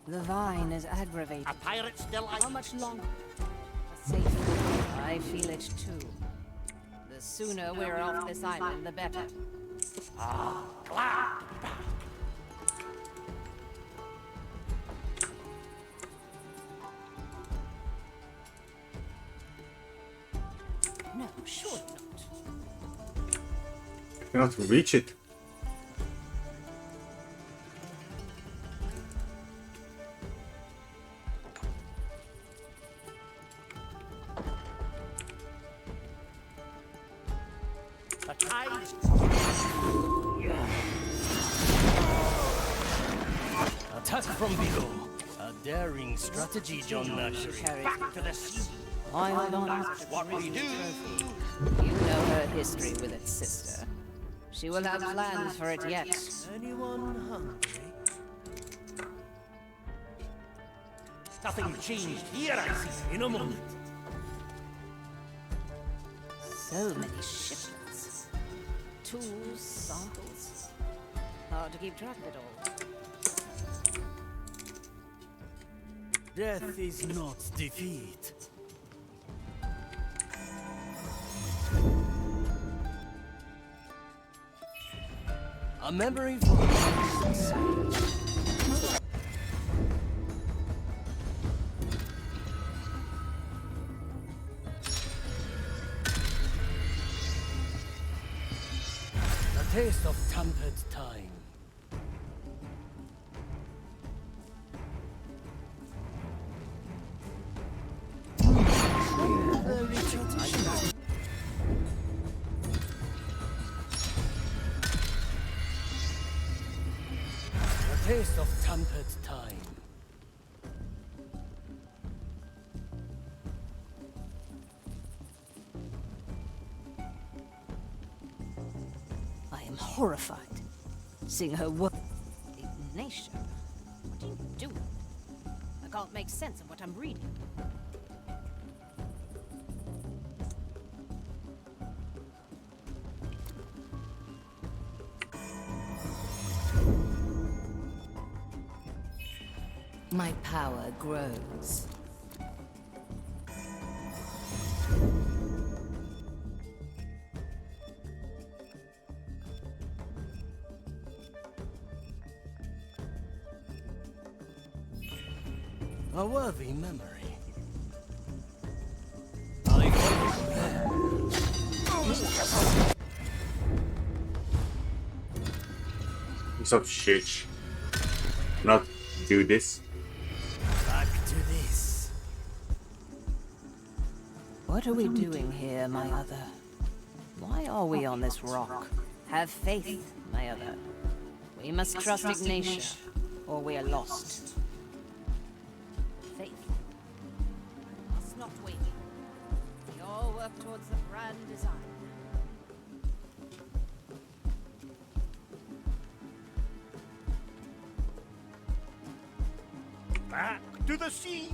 Speaker 6: The vine is aggravated.
Speaker 5: A pirate still alive?
Speaker 6: How much longer? Safe. I feel it too. The sooner we're off this island, the better.
Speaker 5: Ah, glad.
Speaker 6: No, sure not.
Speaker 1: I cannot reach it.
Speaker 5: The tides.
Speaker 17: Attack from below. A daring strategy, John Nash.
Speaker 5: Back to the sea.
Speaker 6: I hold on.
Speaker 5: That's what we do.
Speaker 6: You know her history with its sister. She will have plans for it yet.
Speaker 17: Anyone hungry?
Speaker 5: Nothing changed here, I see.
Speaker 17: In a moment.
Speaker 6: So many shipments. Tools, samples. Hard to keep track of it all.
Speaker 17: Death is not defeat. A memory for a taste of tampered time. A taste of tampered time.
Speaker 6: I am horrified, seeing her work. Ignatia, what are you doing? I can't make sense of what I'm reading.
Speaker 3: My power grows.
Speaker 17: A worthy memory.
Speaker 1: Piece of shit. Not do this.
Speaker 17: Back to this.
Speaker 6: What are we doing here, my other? Why are we on this rock? Have faith, my other. We must trust Ignatia, or we are lost. Faith. Must not wait. We all work towards the grand design.
Speaker 5: Back to the sea.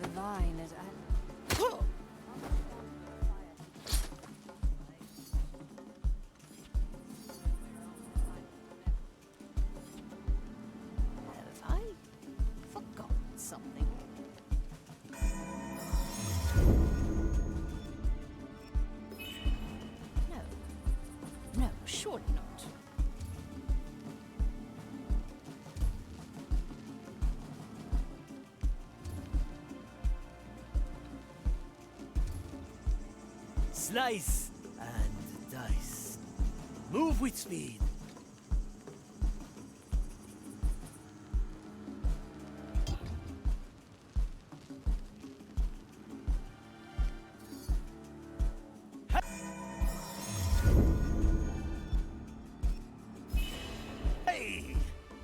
Speaker 6: The vine is at... Have I forgotten something? No. No, surely not.
Speaker 17: Slice and dice. Move with speed.
Speaker 5: Hey!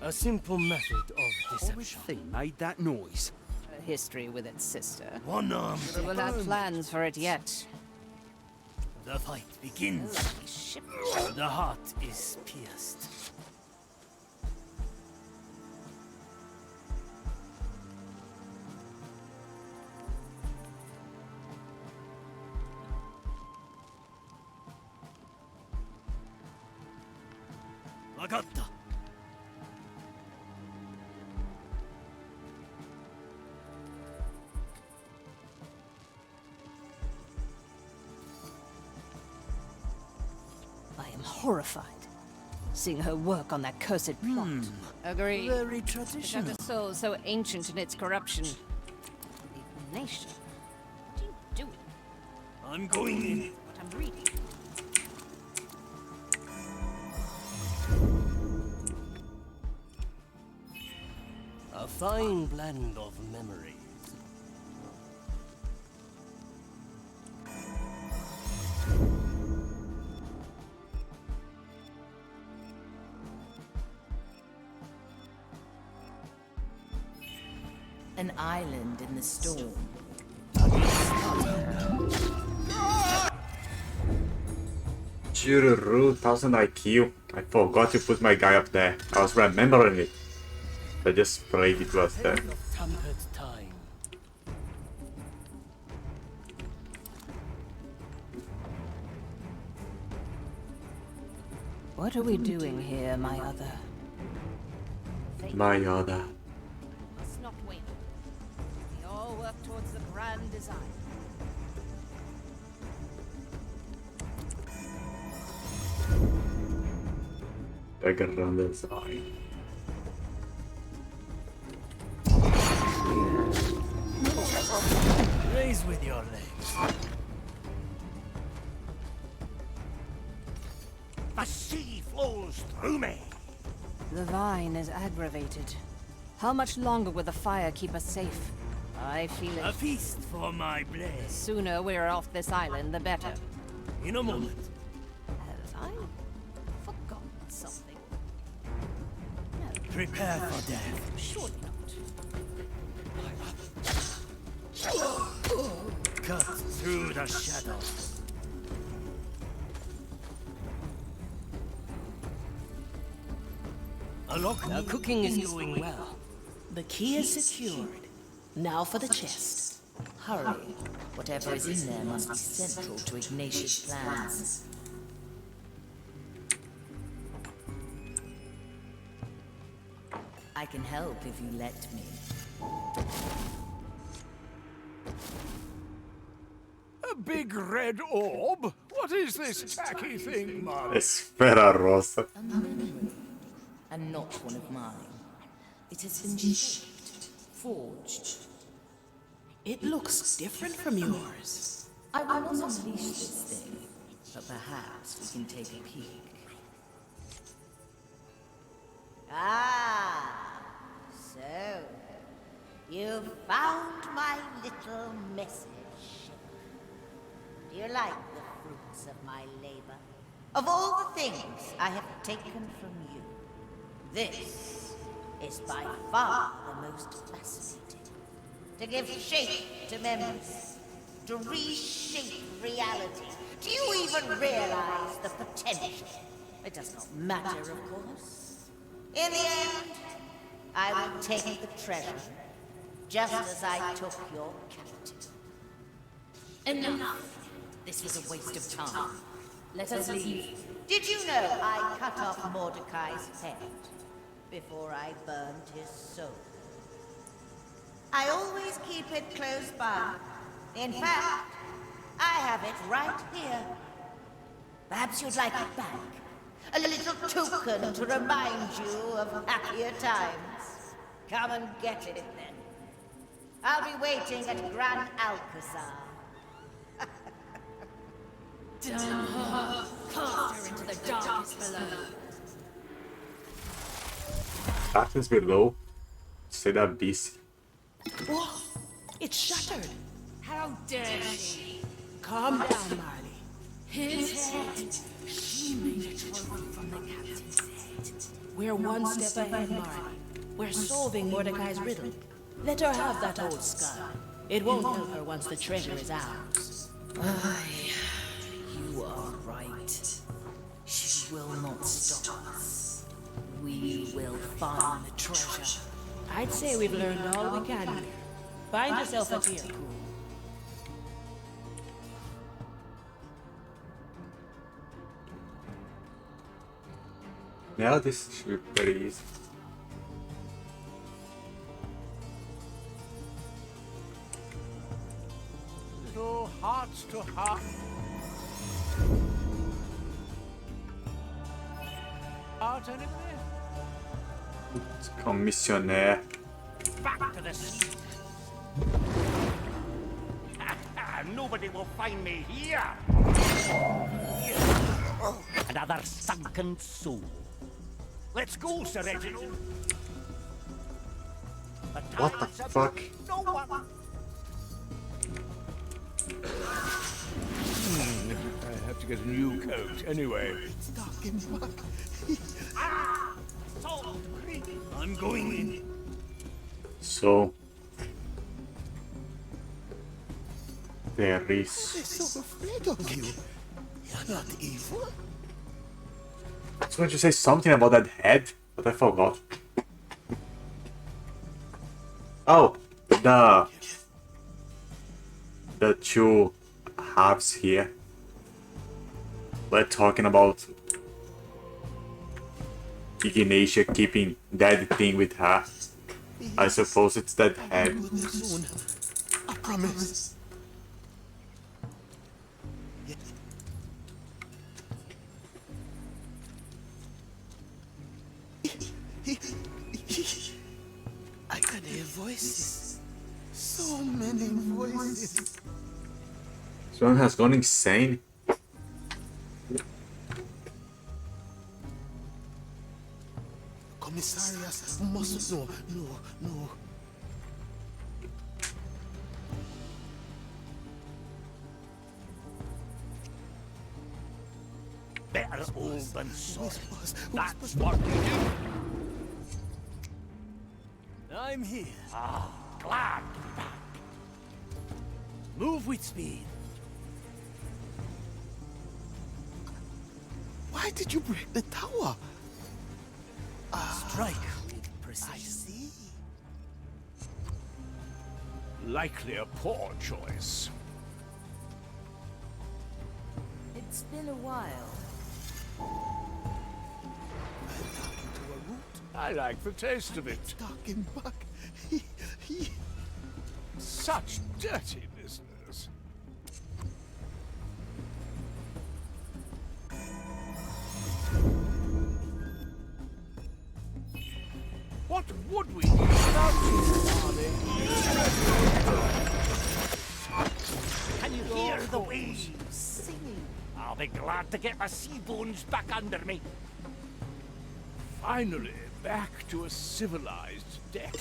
Speaker 17: A simple method of deception.
Speaker 5: Thing made that noise.
Speaker 6: A history with its sister.
Speaker 17: One arm.
Speaker 6: We will have plans for it yet.
Speaker 17: The fight begins. The heart is pierced. Vagatta.
Speaker 6: I am horrified, seeing her work on that cursed plot. Agreed.
Speaker 17: Very traditional.
Speaker 6: The soul so ancient in its corruption. The nation. What are you doing?
Speaker 17: I'm going in.
Speaker 6: What I'm reading.
Speaker 17: A fine blend of memories.
Speaker 3: An island in the storm.
Speaker 1: Chiruru, 1000 IQ. I forgot to put my guy up there. I was remembering it. I just prayed it was there.
Speaker 17: Tempered time.
Speaker 6: What are we doing here, my other?
Speaker 1: My other.
Speaker 6: Must not win. We all work towards the grand design.
Speaker 1: The grand design.
Speaker 17: Raise with your legs.
Speaker 5: The sea flows through me.
Speaker 6: The vine is aggravated. How much longer will the fire keep us safe? I feel it.
Speaker 17: A feast for my blade.
Speaker 6: The sooner we're off this island, the better.
Speaker 17: In a moment.
Speaker 6: Have I forgotten something? No.
Speaker 17: Prepare for death.
Speaker 6: Surely not.
Speaker 17: Cut through the shadow.
Speaker 6: Now cooking is going well.
Speaker 13: The key is secured. Now for the chest.
Speaker 3: Hurry. Whatever is in there must be central to Ignatius' plans. I can help if you let me.
Speaker 11: A big red orb? What is this tacky thing, Marley?
Speaker 1: Esfera rosa.
Speaker 3: A memory, and not one of mine. It has been shaped, forged.
Speaker 13: It looks different from yours.
Speaker 3: I will not unleash this thing, but perhaps we can take a peek.
Speaker 15: Ah, so you found my little message. Do you like the fruits of my labor?
Speaker 3: Of all the things I have taken from you, this is by far the most fascinating. To give shape to memories, to reshape reality. Do you even realize the potential? It does not matter, of course. In the end, I will take the treasure, just as I took your captive. Enough! This was a waste of time. Let us leave. Did you know I cut off Mordecai's head before I burned his soul? I always keep it close by. In fact, I have it right here. Perhaps you'd like it back. A little token to remind you of happier times. Come and get it then. I'll be waiting at Gran Alcazar.
Speaker 4: Damn her! Cast her into the darkness below.
Speaker 1: Darkness below? Say that beast.
Speaker 13: Whoa! It's shattered!
Speaker 4: How dare she?
Speaker 13: Calm down, Marley.
Speaker 4: His head. She made a trophy from the captain's head.
Speaker 13: We're one step ahead, Marley. We're solving Mordecai's riddle. Let her have that old skull. It won't help her once the treasure is ours.
Speaker 4: You are right. She will not stop us. We will find the treasure.
Speaker 13: I'd say we've learned all we can here. Find yourself a tear pool.
Speaker 1: Yeah, this should be pretty easy.
Speaker 11: Little hearts to heart. Heart enemy?
Speaker 1: Commissionaire.
Speaker 5: Back to the sea. Nobody will find me here. Another sunken soul. Let's go, Sir Reginald.
Speaker 1: What the fuck?
Speaker 5: No one.
Speaker 11: I have to get a new coat anyway.
Speaker 5: I'm going in.
Speaker 1: So there is.
Speaker 16: They're so afraid of you. You're not evil.
Speaker 1: I was going to say something about that head, but I forgot. Oh, the two halves here. We're talking about Ignatia keeping that thing with her. I suppose it's that head.
Speaker 16: Soon. I promise. I can hear voices. So many voices.
Speaker 1: Someone has gone insane.
Speaker 16: Commissarius must know. No.
Speaker 5: Better old than sorry. That's what we do.
Speaker 17: I'm here.
Speaker 5: Ah, glad.
Speaker 17: Move with speed.
Speaker 16: Why did you break the tower?
Speaker 17: Strike with precision.
Speaker 16: I see.
Speaker 11: Likely a poor choice.
Speaker 6: It's been a while.
Speaker 11: I like the taste of it.
Speaker 16: Talking back.
Speaker 11: Such dirty business. What would we do without you,
Speaker 5: Can you hear the waves singing? I'll be glad to get my sea bones back under me.
Speaker 11: Finally, back to a civilized deck.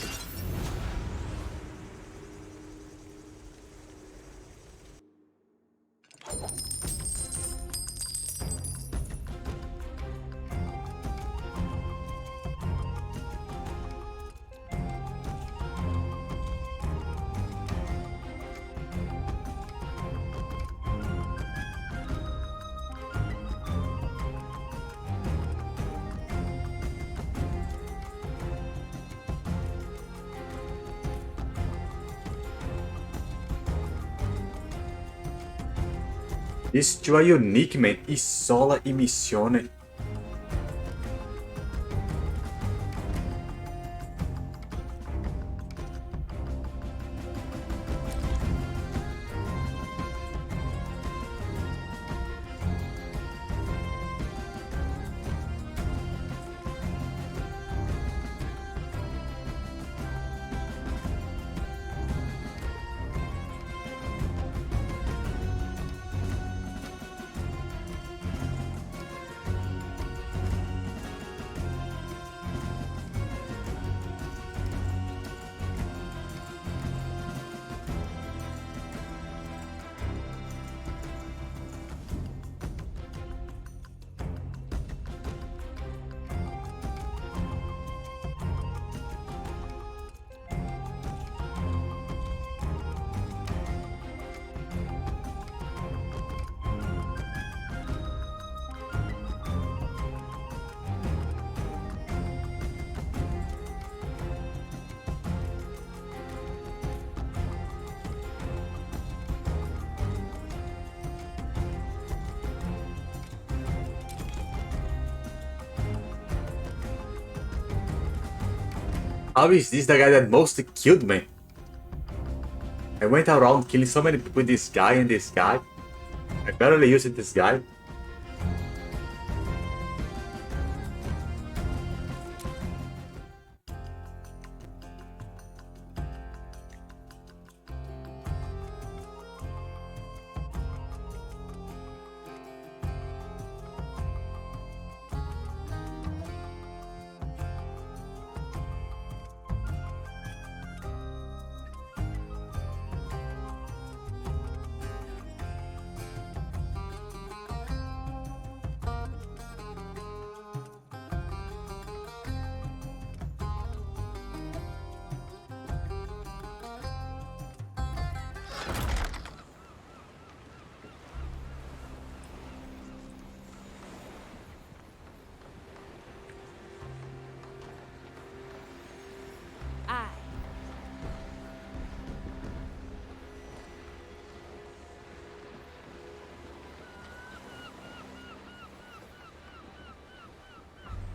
Speaker 1: Isto é unique, man. Isola e missione. How is this the guy that mostly killed me? I went around killing so many people with this guy and this guy. I barely used this guy.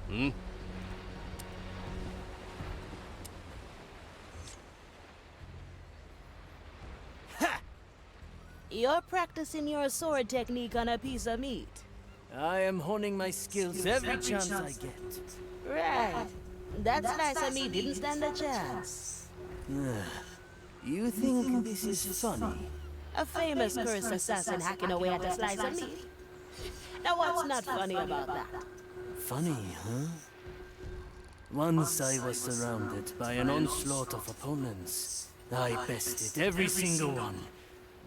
Speaker 9: Hmm?
Speaker 6: You're practicing your sword technique on a piece of meat.
Speaker 17: I am honing my skills every chance I get.
Speaker 6: Right. That slice of meat didn't stand a chance.
Speaker 17: You think this is funny?
Speaker 6: A famous cursed assassin hacking away at a slice of meat. Now what's not funny about that?
Speaker 17: Funny, huh? Once I was surrounded by an onslaught of opponents. I bested every single one.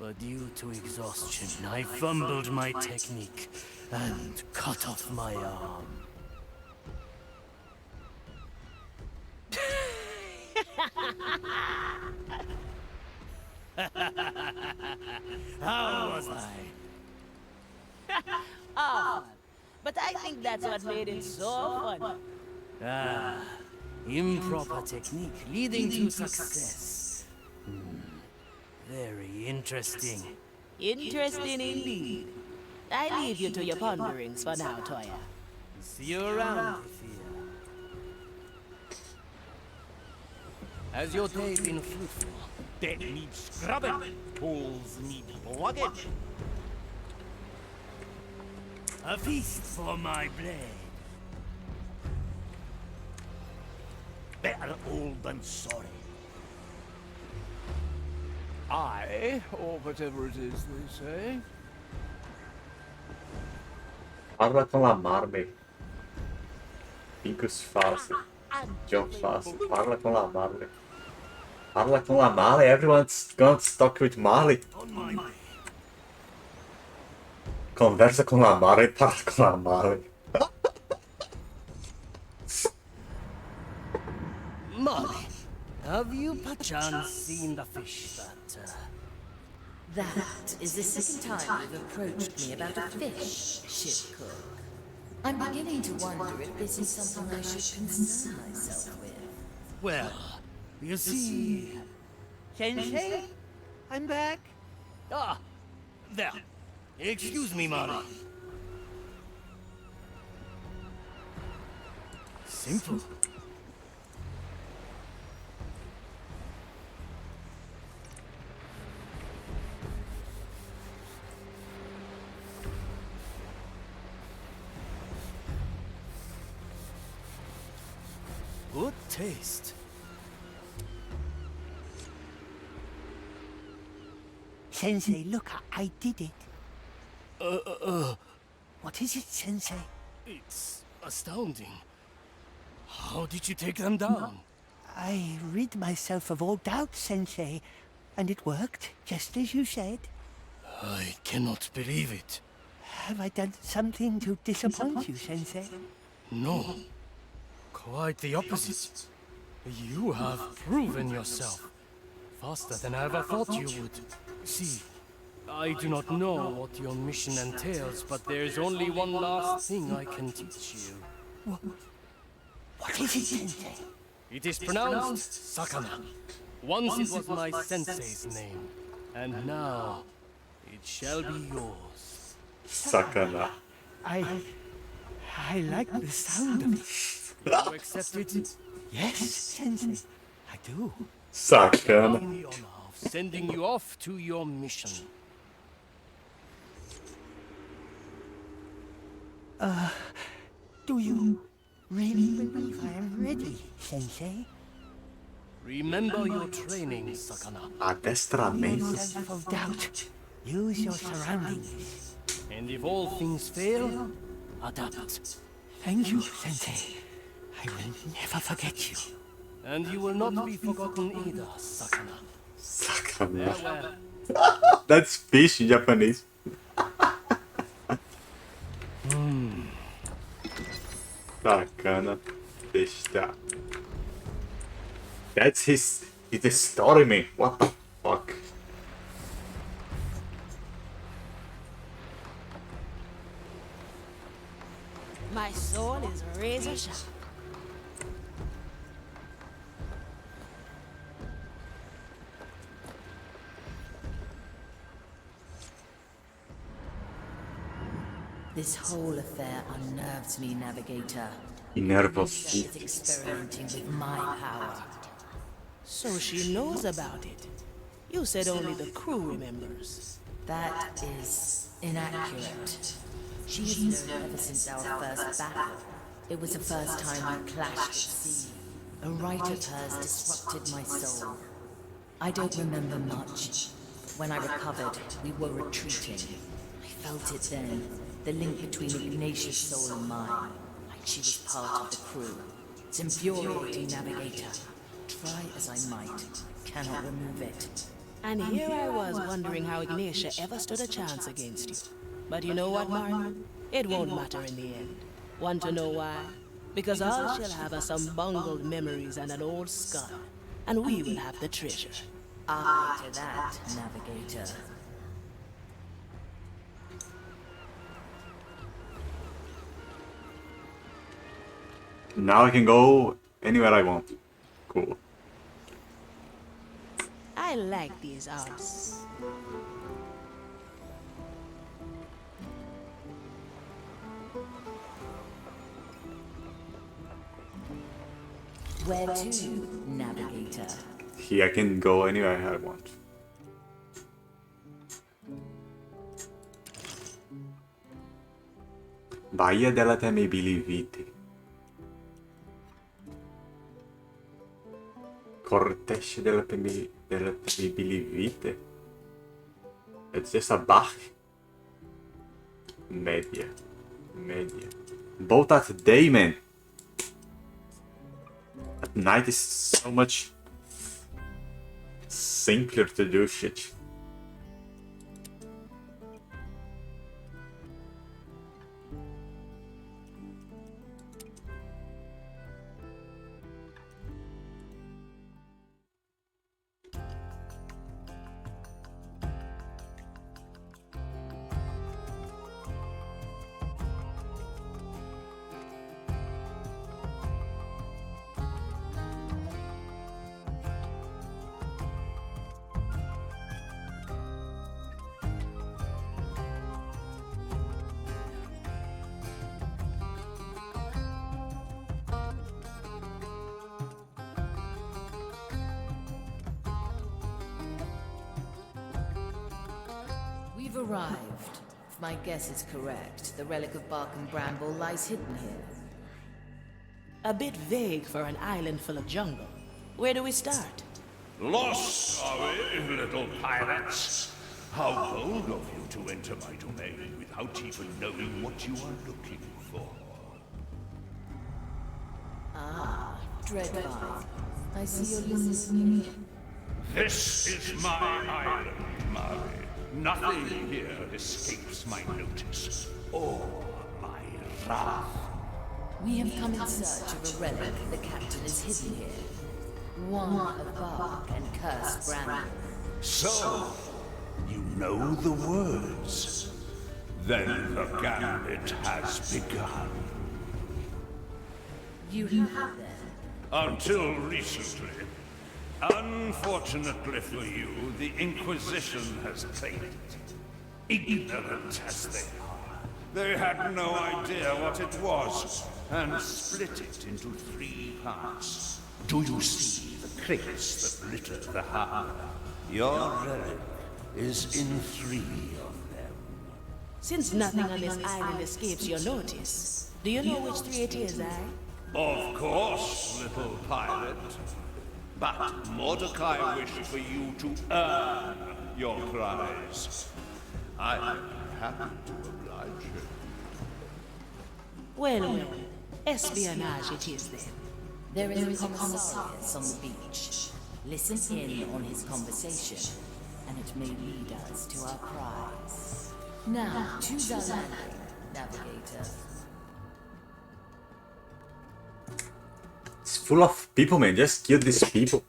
Speaker 17: But due to exhaustion, I fumbled my technique and cut off my arm.
Speaker 6: How was I? Oh, but I think that's what made it so fun.
Speaker 17: Improper technique leading to success. Very interesting.
Speaker 6: Interesting indeed. I leave you to your ponderings for now, Toya.
Speaker 17: See you around, Thea.
Speaker 9: Has your day been fruitful?
Speaker 5: Deck needs scrubbing. Holes need plugging.
Speaker 17: A feast for my blade.
Speaker 5: Better old than sorry.
Speaker 11: I, or whatever it is they say.
Speaker 1: Parla con la Marvel. Picos fácil. Job fácil. Parla com la Marvel. Parla com la Marley. Everyone's gonna talk with Marley. Conversa com la Marley. Parla com la Marley.
Speaker 17: Molly, have you perchance seen the fish that,
Speaker 3: That is the second time you've approached me about a fish, ship cook. I'm beginning to wonder if this is something I should concern myself with.
Speaker 17: Well, you see...
Speaker 13: Sensei, I'm back.
Speaker 17: Ah, there. Excuse me, Mari. Simple. Good taste.
Speaker 13: Sensei, look, I did it. What is it, Sensei?
Speaker 17: It's astounding. How did you take them down?
Speaker 13: I rid myself of all doubt, Sensei, and it worked, just as you said.
Speaker 17: I cannot believe it.
Speaker 13: Have I done something to disappoint you, Sensei?
Speaker 17: No. Quite the opposite. You have proven yourself. Faster than I ever thought you would. See, I do not know what your mission entails, but there is only one last thing I can teach you.
Speaker 13: What is it, Sensei?
Speaker 17: It is pronounced Sakana. Once it was my sensei's name, and now it shall be yours.
Speaker 1: Sakana.
Speaker 13: I like the sound of it.
Speaker 17: You accept it?
Speaker 13: Yes, Sensei, I do.
Speaker 1: Sakana.
Speaker 17: The honor of sending you off to your mission.
Speaker 13: Do you really believe I am ready, Sensei?
Speaker 17: Remember your training, Sakana.
Speaker 1: Adestramento.
Speaker 13: Sense of doubt. Use your surroundings.
Speaker 17: And if all things fail, adapt.
Speaker 13: Thank you, Sensei. I will never forget you.
Speaker 17: And you will not be forgotten either, Sakana.
Speaker 1: Sakana.
Speaker 17: Farewell.
Speaker 1: That's fish in Japanese. Sakana deshita. That's his story, man. What the fuck?
Speaker 15: My sword is razor sharp.
Speaker 3: This whole affair unnerves me, Navigator.
Speaker 1: Nervous.
Speaker 3: Nisha is experimenting with my power.
Speaker 15: So she knows about it. You said only the crew remembers.
Speaker 3: That is inaccurate. She has known ever since our first battle. It was the first time we clashed at sea. A right of hers disrupted my soul. I don't remember much. When I recovered, we were retreating. I felt it then, the link between Ignatius' soul and mine. Like she was part of the crew. It's infuriating, Navigator. Try as I might, cannot remove it.
Speaker 15: And here I was wondering how Ignatia ever stood a chance against you. But you know what, Martin? It won't matter in the end. Want to know why? Because all she'll have are some bungled memories and an old skull. And we will have the treasure.
Speaker 3: Eye to that, Navigator.
Speaker 1: Now I can go anywhere I want. Cool.
Speaker 15: I like these odds.
Speaker 3: Where to, Navigator?
Speaker 1: Here I can go anywhere I want. Baía della Temibilivite. Cortesce della Temibilivite. It's just a Bach. Media. Both at day, man. At night is so much simpler to do shit.
Speaker 3: arrived. If my guess is correct, the relic of bark and bramble lies hidden here.
Speaker 15: A bit vague for an island full of jungle. Where do we start?
Speaker 11: Lost, are we, little pirates? How bold of you to enter my domain without even knowing what you are looking for.
Speaker 3: Ah, Dreadvine. I see you're listening.
Speaker 11: This is my island, Mari. Nothing here escapes my notice or my wrath.
Speaker 3: We have come in search of a relic the captain is hidden here. One of bark and cursed bramble.
Speaker 11: So, you know the words. Then the Gambit has begun.
Speaker 3: You have them?
Speaker 11: Until recently. Unfortunately for you, the Inquisition has claimed it. Ignorant as they are. They had no idea what it was, and split it into 3 parts. Do you see the crates that litter the harbor? Your relic is in 3 of them.
Speaker 15: Since nothing on this island escapes your notice, do you know which 3 it is, eh?
Speaker 11: Of course, little pirate. But Mordecai wished for you to earn your prize. I am happy to oblige you.
Speaker 15: Well, espionage it is then.
Speaker 3: There is a commissarius on the beach. Listen in on his conversation, and it may lead us to our prize. Now, choose our landing, navigator.
Speaker 1: It's full of people, man. Just kill these people.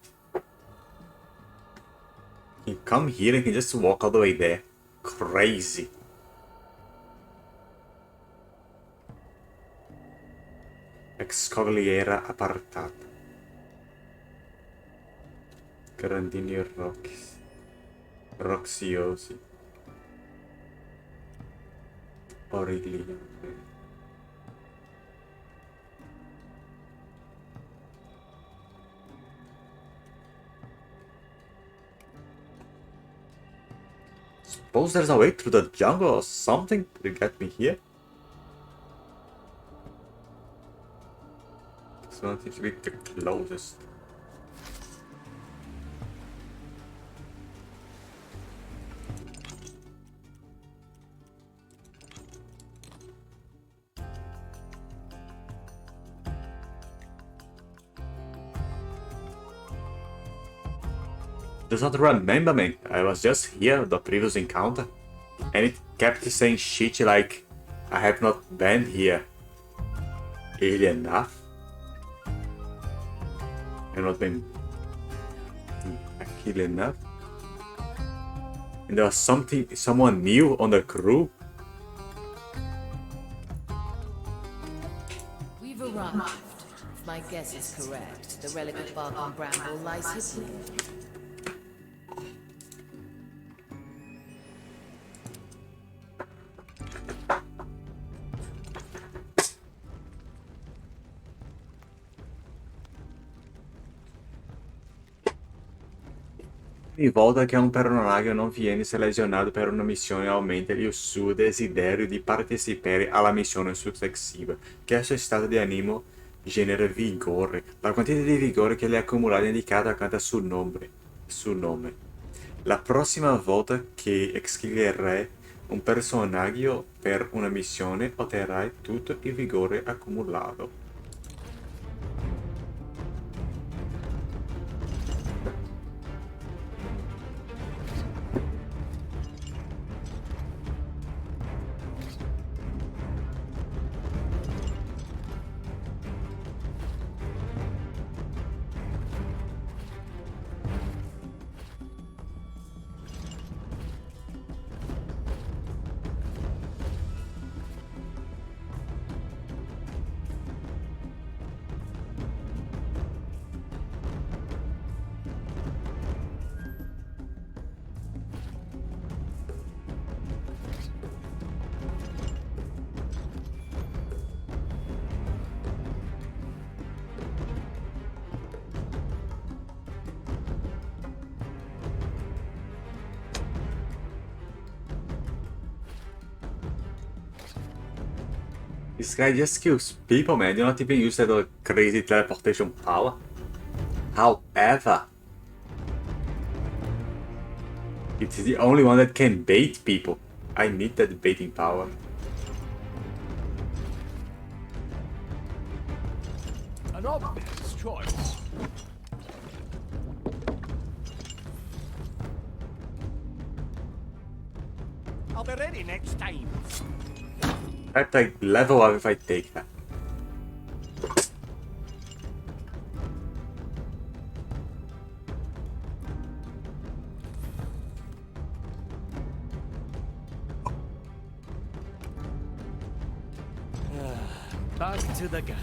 Speaker 1: You come here and can just walk all the way there. Crazy. Scogliera apartata. Grandini rocks. Roxiosi. Origlio. Suppose there's a way through the jungle or something to get me here. This one seems to be the closest. Does not remember me. I was just here the previous encounter, and it kept saying shit like I have not been here. Early enough. I've not been early enough. And there was someone new on the crew.
Speaker 3: We've arrived. If my guess is correct, the relic of bark and bramble lies hidden here.
Speaker 1: Ogni volta che un personaggio non viene selezionato per una missione aumenta il suo desiderio di partecipare alla missione successiva. Questo stato di animo genera vigore. La quantità di vigore che le accumulate è indicata accanto sul nome. La prossima volta che sceglierai un personaggio per una missione otterrai tutto il vigore accumulato. This guy just kills people, man. You're not even used to the crazy teleportation power. However, it's the only one that can bait people. I need that baiting power.
Speaker 11: An obvious choice.
Speaker 5: I'll be ready next time.
Speaker 1: I have to like, level up if I take that.
Speaker 7: Back to the galley.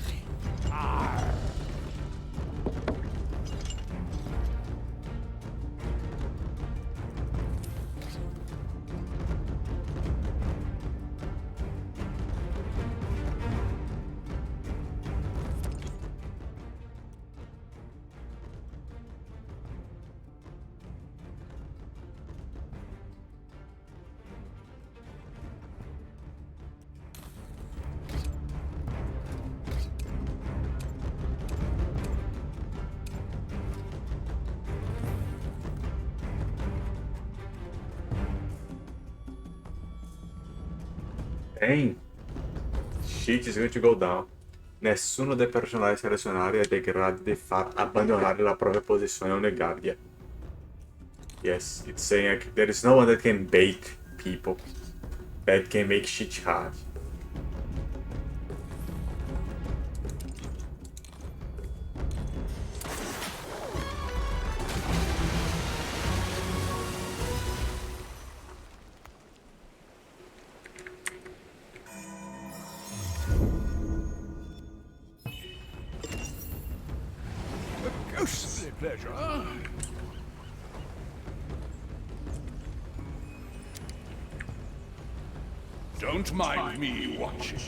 Speaker 1: Dang. Shit is going to go down. Nessuno dei personaggi selezionati è in grado di far abbandonare la propria posizione a una gabbia. Yes, it's saying like, there is no one that can bait people. That can make shit hard.
Speaker 11: Ghostly pleasure. Don't mind me watching.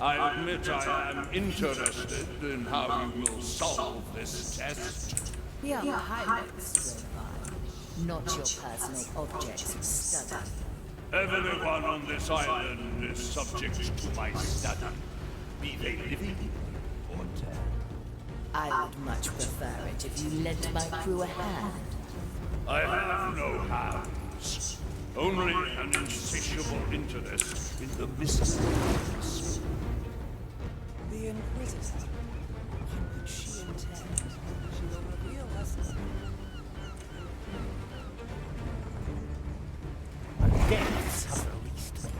Speaker 11: I admit I am interested in how you will solve this test.
Speaker 3: We are pilots, Robot, not your personal objects of study.
Speaker 11: Everyone on this island is subject to my study, be they living or dead.
Speaker 3: I would much prefer it if you lent my crew a hand.
Speaker 11: I have no hands, only an insatiable interest in the mysteries.
Speaker 13: The Inquisitor. What would she intend? She will reveal herself.
Speaker 5: Deaths have released me.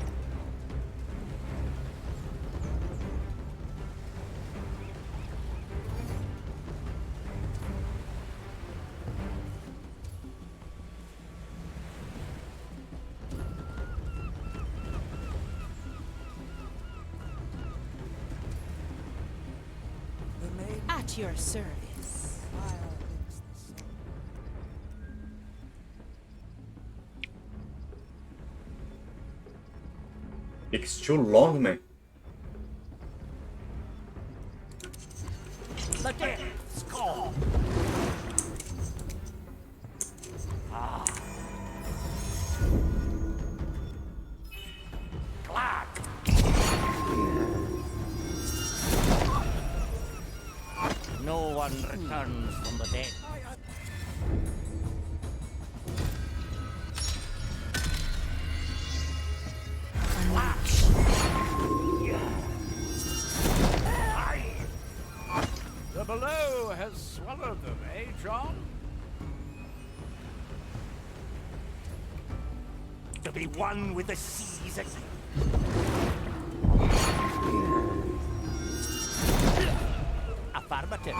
Speaker 12: At your service.
Speaker 1: It's too long, man.
Speaker 5: The death's call. Glad. No one returns from the dead.
Speaker 11: The below has swallowed them, eh, John?
Speaker 5: To be one with the seas again. Affirmative.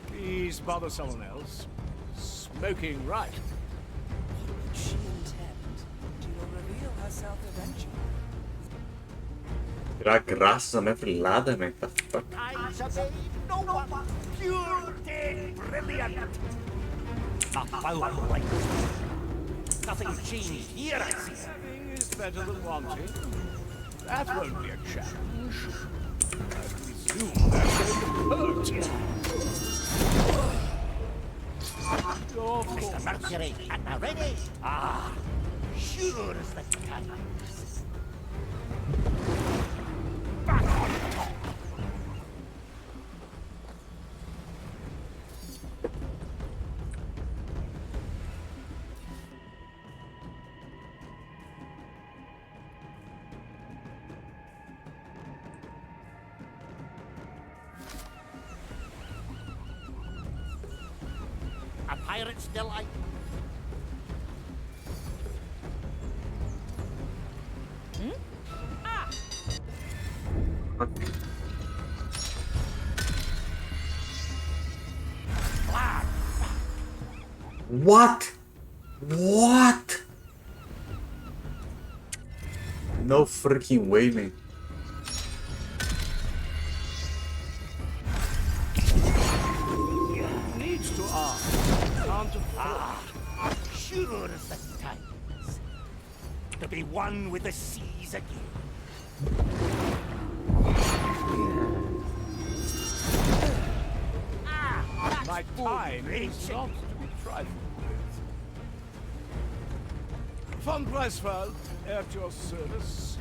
Speaker 14: Please bother someone else. Smoking right.
Speaker 13: What would she intend? She will reveal herself eventually.
Speaker 1: Graças a minha filada, man. The fuck?
Speaker 5: Eyes obey no one. Pure dead brilliant. A foul light. Nothing changed here, I see.
Speaker 14: Having is better than wanting. That won't be a challenge. I presume that's going to hurt.
Speaker 5: Mr. Mercury, at the ready. Ah, sure as the times. pirate's delight.
Speaker 1: What? What? No freaking way, man.
Speaker 5: Needs to ask. Can't afford. Sure as the tides. To be one with the seas again.
Speaker 11: My time is not to be trifled with. Von Preisfeld, at your service.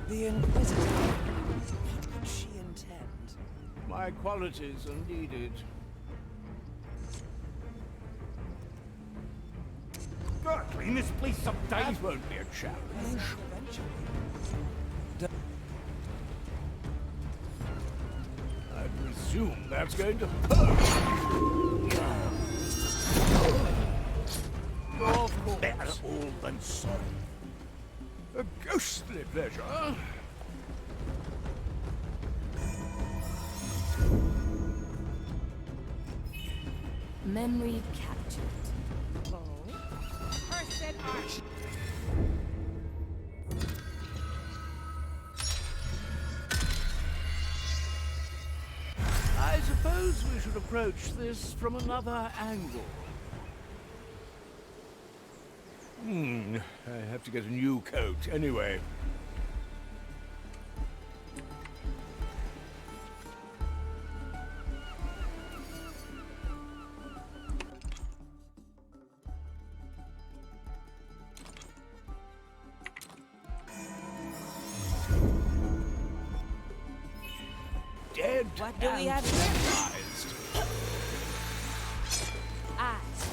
Speaker 13: The Inquisitor. What could she intend?
Speaker 11: My qualities are needed.
Speaker 5: Clean this place up,
Speaker 11: That
Speaker 5: Dave.
Speaker 11: won't be a challenge. I presume that's going to hurt. Of course.
Speaker 5: Better old than sorry.
Speaker 11: A ghostly pleasure.
Speaker 3: Memory captured.
Speaker 12: Person arch.
Speaker 11: I suppose we should approach this from another angle. I have to get a new coat anyway. Dead
Speaker 15: What do we
Speaker 11: and
Speaker 15: have here?
Speaker 11: surprised.
Speaker 15: Eyes.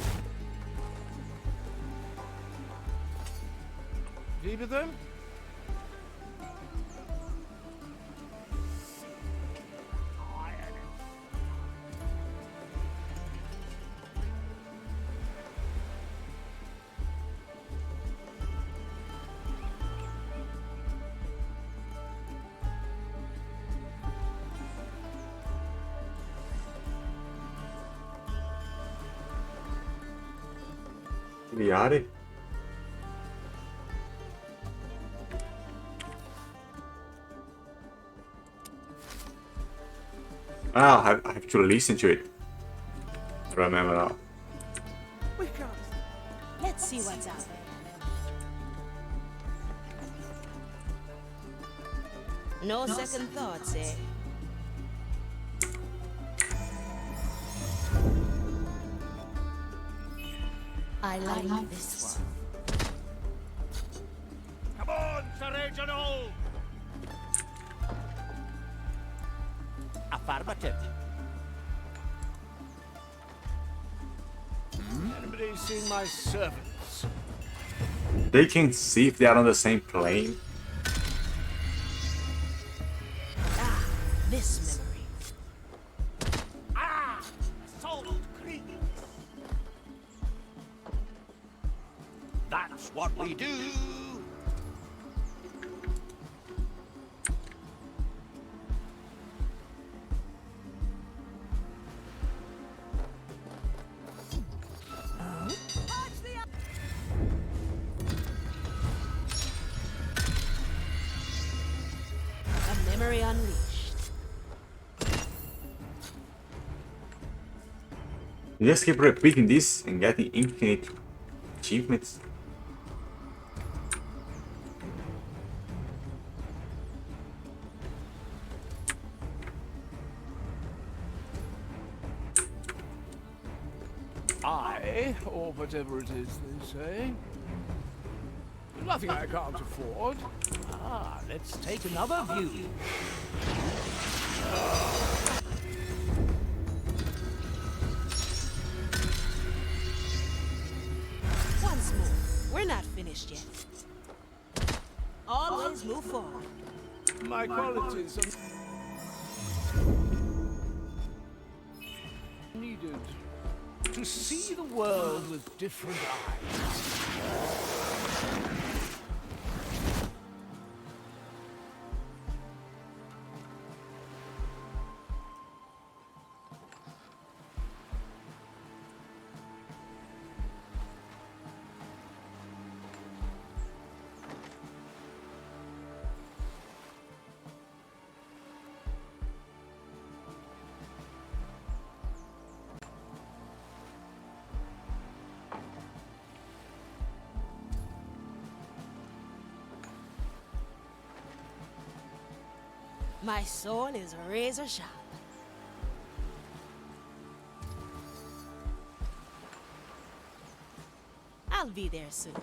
Speaker 11: Leave it then?
Speaker 1: Viare? Ah, I have to listen to it. Remember now.
Speaker 15: We're close. Let's see what's out there. No second thoughts, eh?
Speaker 3: I like this one.
Speaker 5: Come on, Sir Reginald! Affirmative.
Speaker 11: Anybody seen my servants?
Speaker 1: They can see if they are on the same plane.
Speaker 15: Ah, this memory.
Speaker 5: Salt Creek. That's what we do.
Speaker 15: A memory unleashed.
Speaker 1: You just keep repeating this and getting infinite achievements.
Speaker 11: Or whatever it is they say. Nothing I can't afford.
Speaker 9: Ah, let's take another view.
Speaker 15: Once more, we're not finished yet. Always move forward.
Speaker 11: My qualities are needed. to see the world with different eyes.
Speaker 15: My sword is razor sharp. I'll be there soon.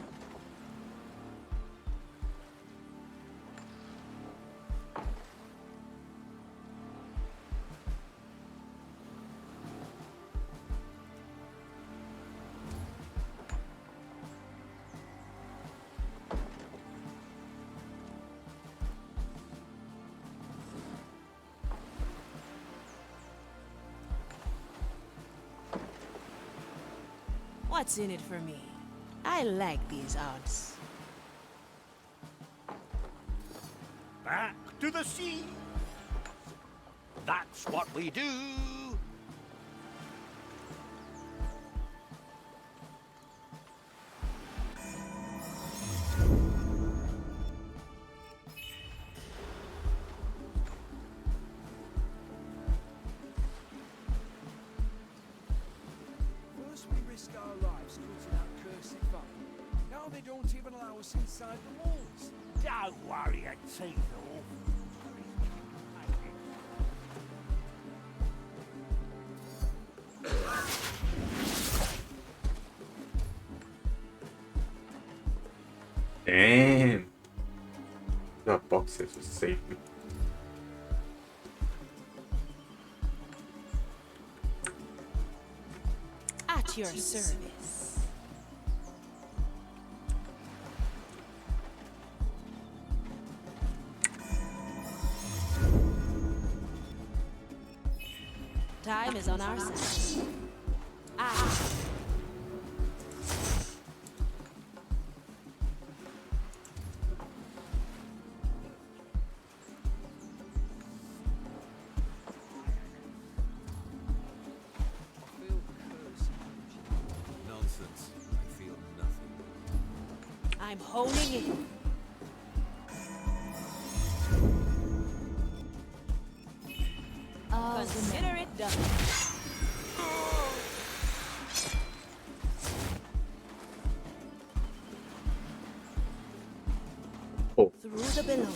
Speaker 15: What's in it for me? I like these odds.
Speaker 5: Back to the sea. That's what we do.
Speaker 2: First we risk our lives cutting that cursed fire. Now they don't even allow us inside the walls.
Speaker 5: Don't worry, Tito.
Speaker 1: Damn. The boxes will save me.
Speaker 15: At your service. Time is on our side. Ah.
Speaker 2: Nonsense. I feel nothing.
Speaker 15: I'm honing in. Consider it done.
Speaker 1: Oh.
Speaker 15: Through the below.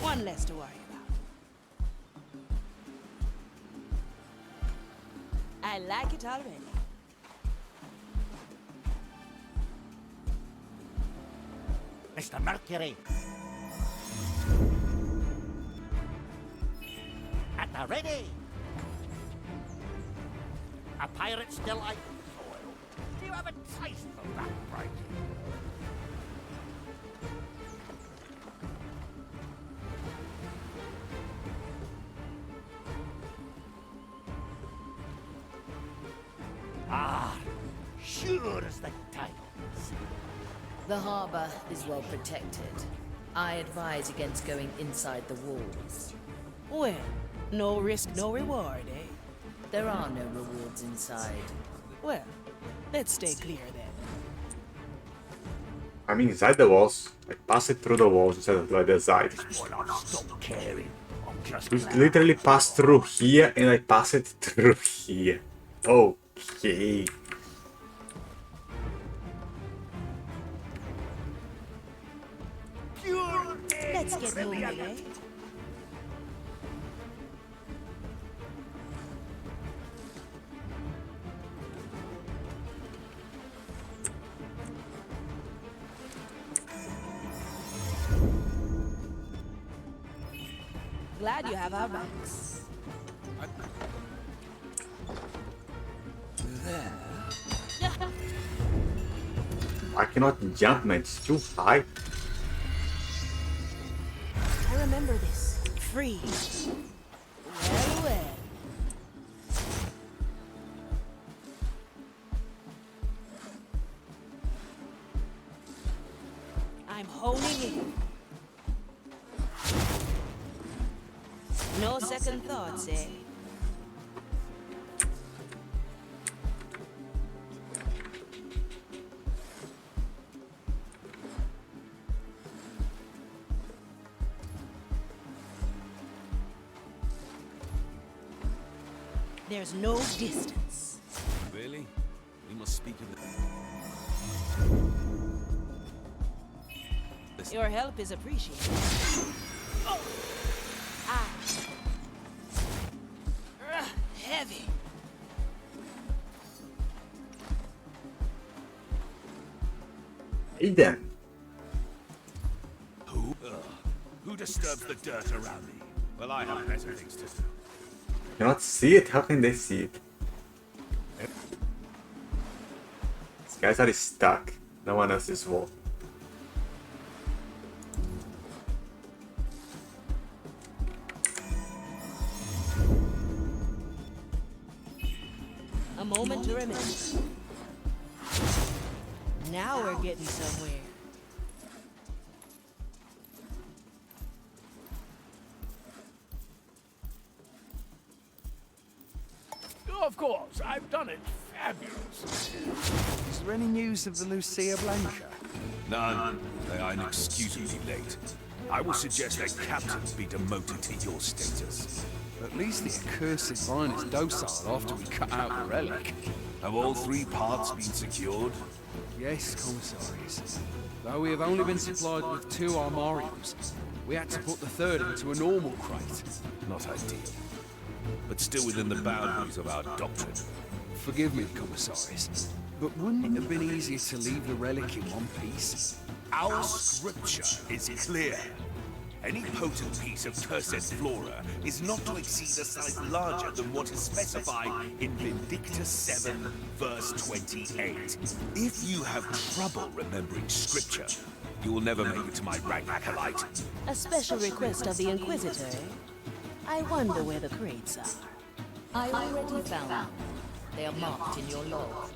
Speaker 15: One less to worry about. I like it already.
Speaker 5: Mr. Mercury. At the ready. A pirate still like soil. Do you have a taste for that, Bright? Ah, sure as the tides.
Speaker 3: The harbor is well protected. I advise against going inside the walls.
Speaker 15: Well, no risk, no reward, eh?
Speaker 3: There are no rewards inside.
Speaker 15: Well, let's stay clear then.
Speaker 1: I mean, inside the walls. Like, pass it through the walls instead of like the side.
Speaker 5: Stop caring. I'm just
Speaker 1: Just literally pass through here and I pass it through here. Okay.
Speaker 15: Let's get moving, eh? Glad you have our backs.
Speaker 1: I cannot jump, man. It's too high.
Speaker 15: I remember this. Free. Well, well. I'm honing in. No second thoughts, eh? There's no distance.
Speaker 2: Really? We must speak of the...
Speaker 15: Your help is appreciated. Oh. Heavy.
Speaker 1: Hey then.
Speaker 2: Who disturbs the dirt around me? Well, I have better things to do.
Speaker 1: Cannot see it? How can they see it? These guys are stuck. No one else is walking.
Speaker 15: A moment to remember. Now we're getting somewhere.
Speaker 11: Of course, I've done it. Fabulous.
Speaker 2: Is there any news of the Lucia Blanca? None. They are inexcusably late. I will suggest a captain be demoted to your status.
Speaker 18: At least the accursed vine is docile after we cut out the relic.
Speaker 2: Have all 3 parts been secured?
Speaker 18: Yes, commissaries. Though we have only been supplied with 2 armoriums, we had to put the 3rd into a normal crate.
Speaker 2: Not ideal. But still within the boundaries of our doctrine.
Speaker 18: Forgive me, commissaries, but wouldn't it have been easier to leave the relic in one piece?
Speaker 2: Our scripture is clear. Any potent piece of cursed flora is not to exceed a size larger than what is specified in Vindictus 7, verse 28. If you have trouble remembering scripture, you will never make it to my rank, acolyte.
Speaker 15: A special request of the Inquisitor, eh? I wonder where the crates are.
Speaker 3: I already found them. They are marked in your log.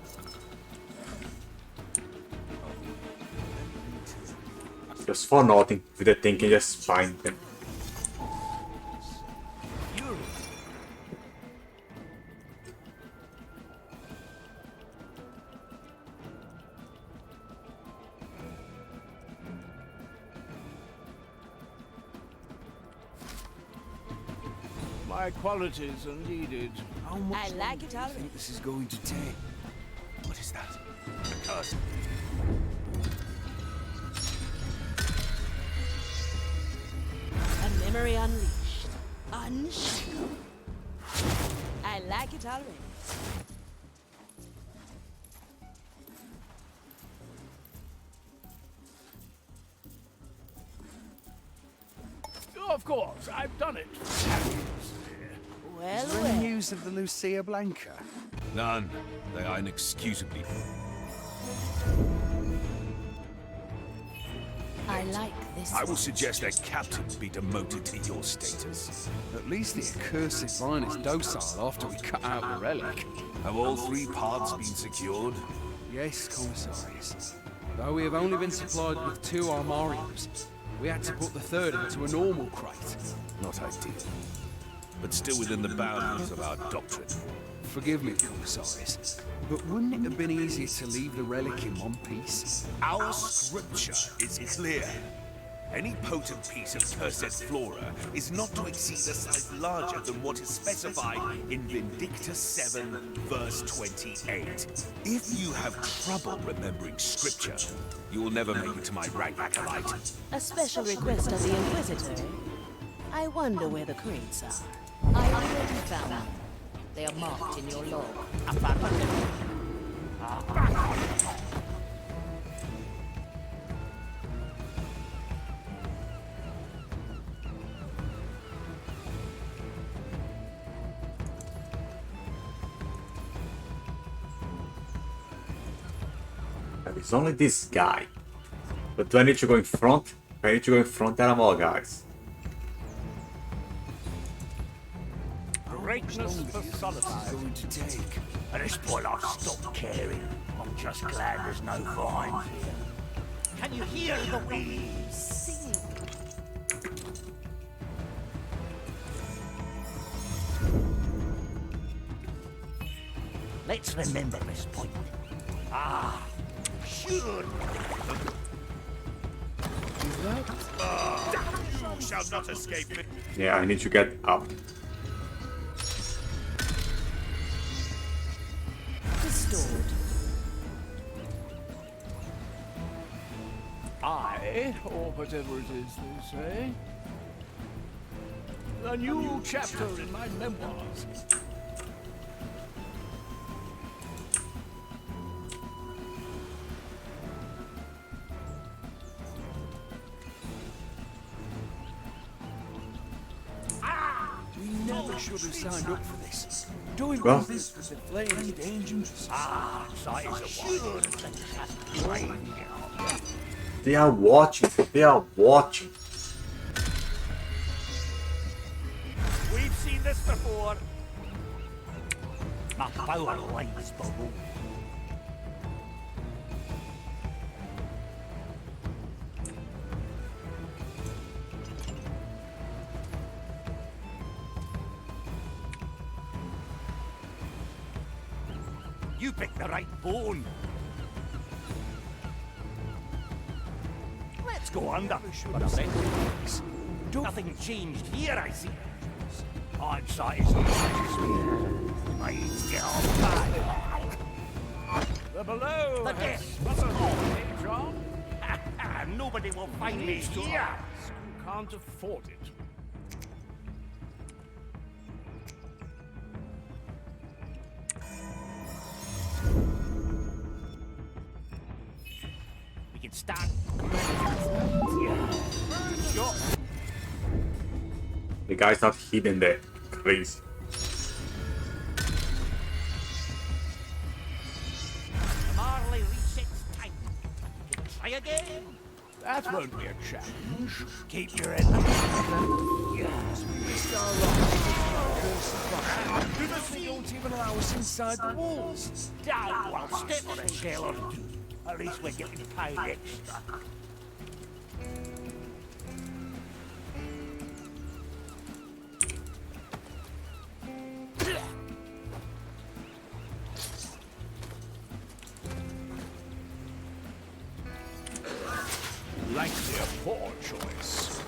Speaker 1: Just for nothing, with the thinking, just find them.
Speaker 7: My qualities are needed.
Speaker 18: How much
Speaker 15: I like it
Speaker 18: do you
Speaker 15: already.
Speaker 18: think this is going to take?
Speaker 2: What is that? A curse.
Speaker 15: A memory unleashed. Unshackled. I like it already.
Speaker 11: Of course, I've done it.
Speaker 15: Well,
Speaker 18: Is there any news of the Lucia Blanca?
Speaker 2: None. They are inexcusably...
Speaker 3: I like this.
Speaker 2: I will suggest a captain be demoted to your status.
Speaker 18: At least the accursed vine is docile after we cut out the relic.
Speaker 2: Have all 3 parts been secured?
Speaker 18: Yes, commissaries. Though we have only been supplied with 2 armoriums, we had to put the 3rd into a normal crate.
Speaker 2: Not ideal. But still within the boundaries of our doctrine.
Speaker 18: Forgive me, commissaries, but wouldn't it have been easier to leave the relic in one piece?
Speaker 2: Our scripture is clear. Any potent piece of cursed flora is not to exceed a size larger than what is specified in Vindictus 7, verse 28. If you have trouble remembering scripture, you will never make it to my rank, acolyte.
Speaker 15: A special request of the Inquisitor, eh? I wonder where the crates are.
Speaker 3: I already found them. They are marked in your log.
Speaker 1: It's only this guy. But do I need to go in front? If I need to go in front, there are more guys.
Speaker 5: Greatness personified. At this point, I've stopped caring. I'm just glad there's no vines here. Can you hear the waves singing? Let's remember this point. Ah, sure.
Speaker 2: You shall not escape me.
Speaker 1: Yeah, I need to get up.
Speaker 3: Restored.
Speaker 11: Or whatever it is they say. A new chapter in my memoirs.
Speaker 18: We never should have signed up for this. Doing
Speaker 1: Well.
Speaker 18: business with the flames dangerous.
Speaker 5: That is a wise.
Speaker 1: They are watching. They are watching.
Speaker 5: We've seen this before. My power lies below. You picked the right bone. Let's go under. But a minute. Nothing changed here, I see. I'm satisfied. Might still bad.
Speaker 11: The below.
Speaker 5: The death.
Speaker 11: What's a John?
Speaker 5: Nobody will find me here.
Speaker 11: You can't afford it.
Speaker 5: We can start. Sure.
Speaker 1: The guy's not hidden there. Crazy.
Speaker 5: Marley resets time. Try again.
Speaker 11: That won't be a challenge.
Speaker 5: Keep your head up.
Speaker 18: Yes, we risked our lives. They don't even allow us inside the walls.
Speaker 5: Down, I'll step on a shell or two. At least we're getting paid extra.
Speaker 11: Likely a poor choice.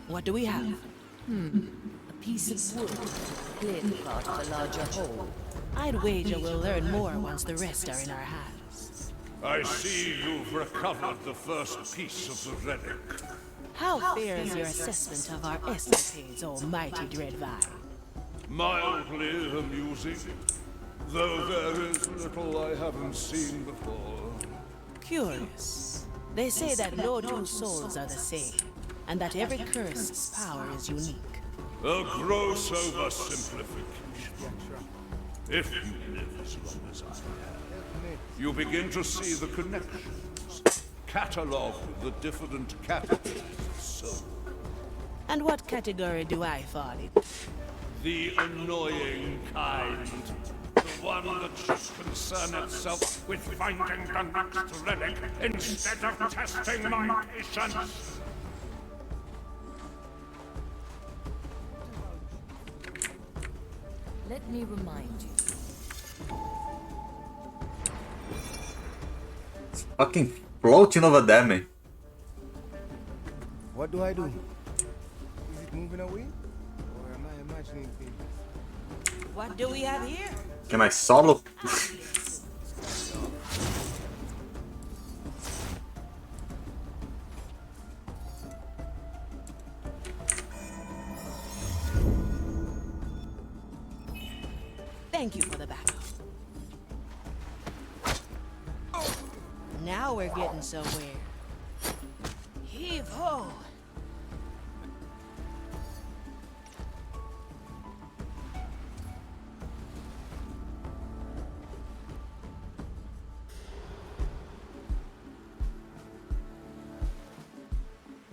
Speaker 15: What do we have?
Speaker 3: A piece of wood, clearly part of a larger whole.
Speaker 15: I'd wager we'll learn more once the rest are in our hands.
Speaker 2: I see you've recovered the first piece of the relic.
Speaker 15: How fair is your assessment of our escapades, almighty Dreadvine?
Speaker 2: Mildly amusing, though there is little I haven't seen before.
Speaker 15: Curious. They say that no two souls are the same, and that every cursed's power is unique.
Speaker 2: A gross oversimplification. If you live as long as I have, you begin to see the connections, catalogue the different categories of soul.
Speaker 15: And what category do I fall in?
Speaker 2: The annoying kind. The one that should concern itself with finding the next relic instead of testing my patience.
Speaker 3: Let me remind you.
Speaker 1: It's fucking floating over there, man.
Speaker 10: What do I do? Is it moving away? Or am I imagining things?
Speaker 15: What do we have here?
Speaker 1: Can I solo?
Speaker 15: Thank you for the backup. Now we're getting somewhere. Heave ho!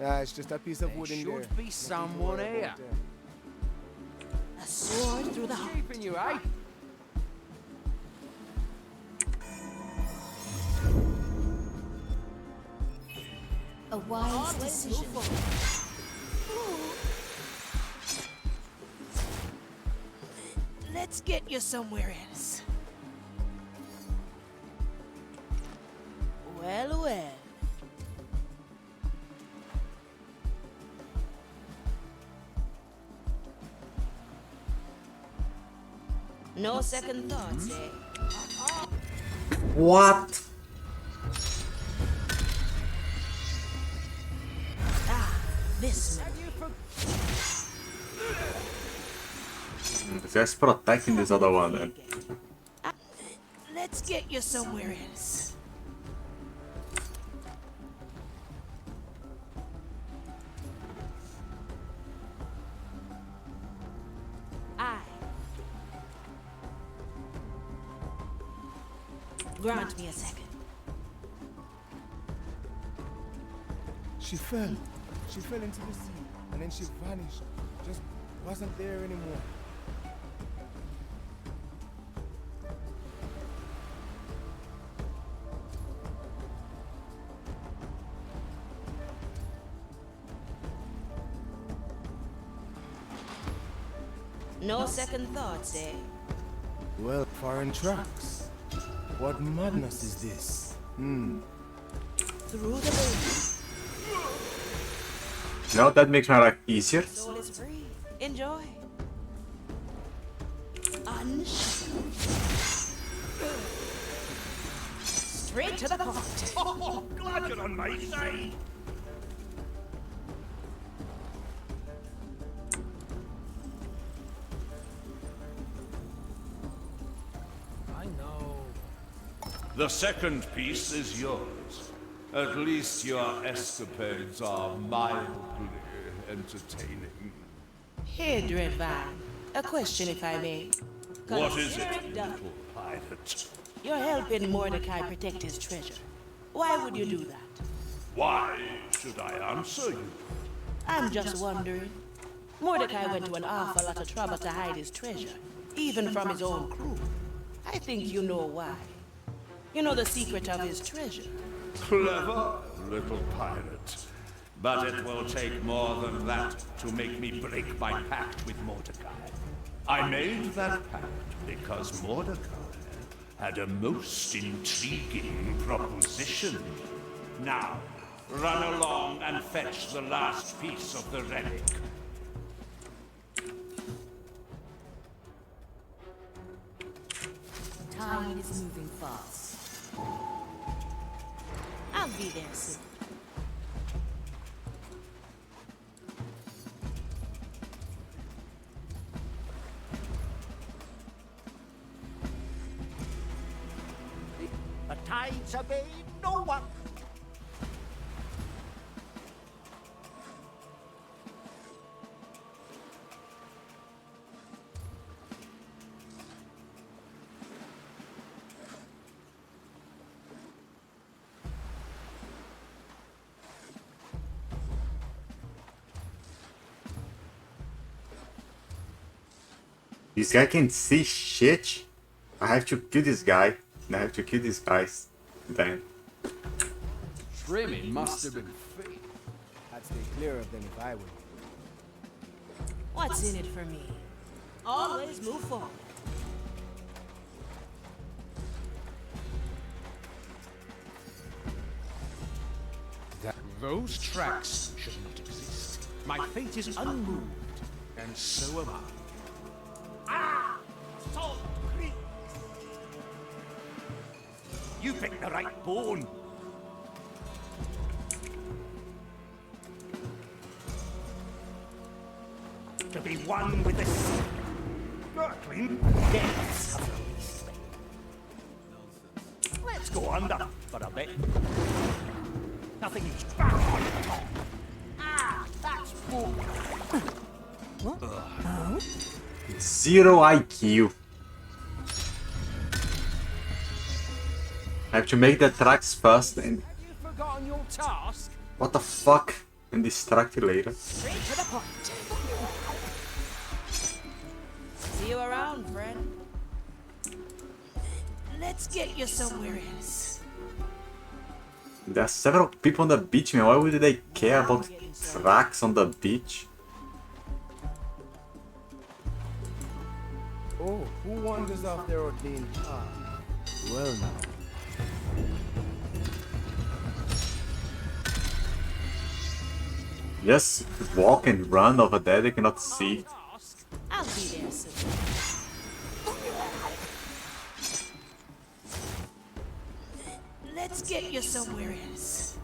Speaker 10: Ah, it's just a piece of wood in there.
Speaker 18: Should be someone here.
Speaker 15: A sword through the heart.
Speaker 18: Keeping you, eh?
Speaker 3: A wise decision.
Speaker 15: Let's get you somewhere else. Well, well. No second thoughts, eh?
Speaker 1: What?
Speaker 15: This
Speaker 1: Just protecting this other one then.
Speaker 15: Let's get you somewhere else. Grant me a second.
Speaker 10: She fell. She fell into the sea, and then she vanished. Just wasn't there anymore.
Speaker 15: No second thoughts, eh?
Speaker 10: Well, foreign tracks. What madness is this?
Speaker 15: Through the veil.
Speaker 1: No, that makes my life easier.
Speaker 15: Soul is free. Enjoy. Unshackled. Straight to the point.
Speaker 2: Oh, glad you're on my side. The second piece is yours. At least your escapades are mildly entertaining.
Speaker 15: Here, Dreadvine. A question, if I may.
Speaker 2: What is it,
Speaker 15: Consider done.
Speaker 2: little pilot?
Speaker 15: You're helping Mordecai protect his treasure. Why would you do that?
Speaker 2: Why should I answer you?
Speaker 15: I'm just wondering. Mordecai went to an awful lot of trouble to hide his treasure, even from his own crew. I think you know why. You know the secret of his treasure.
Speaker 2: Clever little pirate. But it will take more than that to make me break my pact with Mordecai. I made that pact because Mordecai had a most intriguing proposition. Now, run along and fetch the last piece of the relic.
Speaker 3: Time is moving fast.
Speaker 15: I'll be there soon.
Speaker 5: The tides obey no one.
Speaker 1: This guy can see shit. I have to kill this guy. I have to kill these guys. Then.
Speaker 18: Trimming must have been fake.
Speaker 10: I'd stay clear of them if I were you.
Speaker 15: What's in it for me? Always move forward.
Speaker 14: Those tracks should not exist. My fate is unmoved, and so am I.
Speaker 5: Ah! Salt Creek! You picked the right bone. To be one with the sea. Clean depths of the least bit. Let's go under for a bit. Nothing is back on top. Ah, that's bull.
Speaker 1: Zero IQ. I have to make the tracks first and...
Speaker 5: Have you forgotten your task?
Speaker 1: What the fuck? And distract you later.
Speaker 15: Straight to the point. See you around, friend. Let's get you somewhere else.
Speaker 1: There are several people on the beach, man. Why would they care about tracks on the beach?
Speaker 10: Oh, who wanders off their ordained path? Well now.
Speaker 1: Just walk and run over there, they cannot see.
Speaker 4: I'll be there soon. Let's get you somewhere else.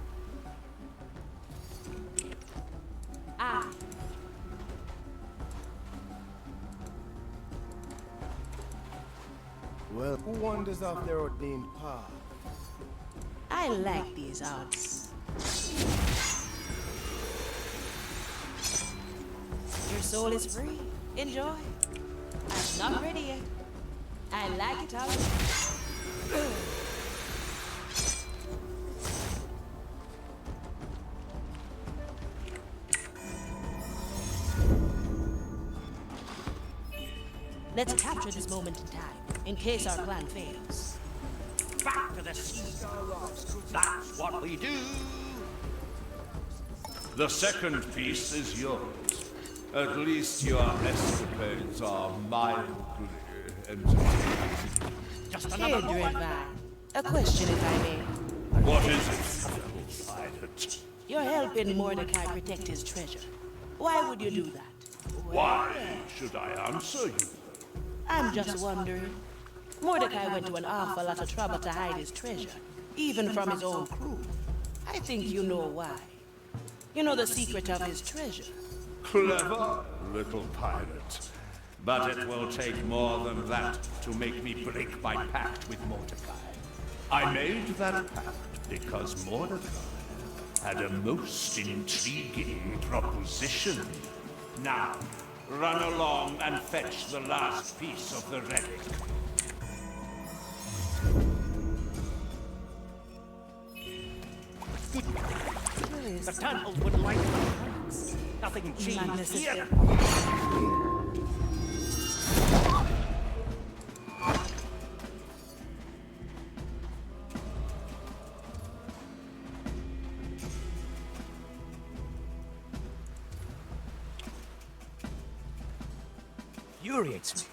Speaker 10: Well, who wanders off their ordained path?
Speaker 15: I like these odds. Your soul is free. Enjoy. I'm not ready yet. I like it already. Let's capture this moment in time, in case our plan fails.
Speaker 2: Back to the sea. That's what we do.
Speaker 11: The second piece is yours. At least your escapades are mildly entertaining.
Speaker 2: Just
Speaker 15: Here, Dreadvine. A question, if I may.
Speaker 11: What is it, Violet?
Speaker 15: You're helping Mordecai protect his treasure. Why would you do that?
Speaker 11: Why should I answer you?
Speaker 15: I'm just wondering. Mordecai went to an awful lot of trouble to hide his treasure, even from his own crew. I think you know why. You know the secret of his treasure.
Speaker 11: Clever little pirate. But it will take more than that to make me break my pact with Mordecai. I made that pact because Mordecai had a most intriguing proposition. Now, run along and fetch the last piece of the relic.
Speaker 5: The tunnels would light the tracks. Nothing changed here. Infuriates me.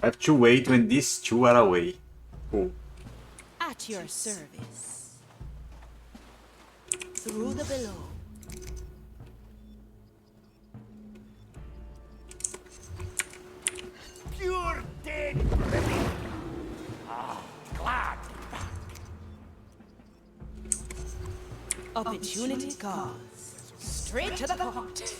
Speaker 1: I have to wait when these two are away. Cool.
Speaker 15: At your service. Through the below.
Speaker 5: Pure dead brilliant. Ah, glad.
Speaker 15: Opportunity calls. Straight to the point.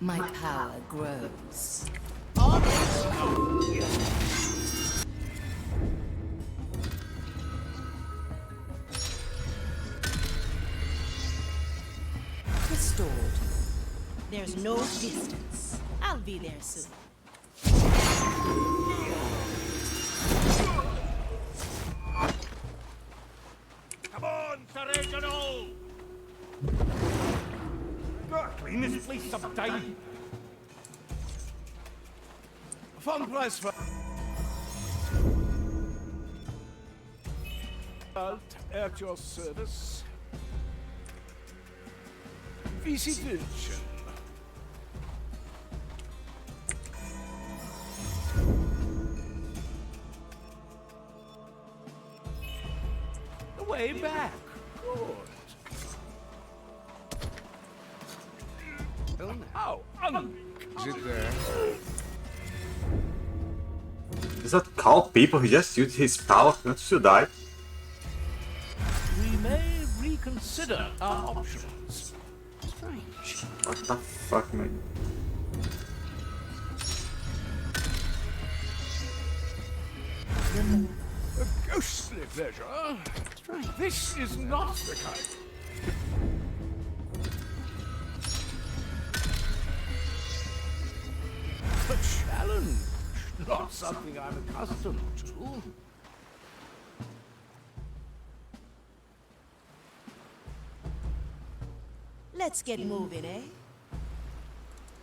Speaker 3: My power grows.
Speaker 15: Restored. There's no distance. I'll be there soon.
Speaker 5: Come on, Sir Reginald! Clean this place up, time.
Speaker 11: A fun place for... At your service. Visitation. The way back. Good. How
Speaker 10: Is it there?
Speaker 1: Does that call people? He just used his power not to die.
Speaker 11: we may reconsider our options. Strange.
Speaker 1: What the fuck, man?
Speaker 11: A ghostly pleasure. This is not the kind. A challenge, not something I'm accustomed to.
Speaker 15: Let's get moving, eh?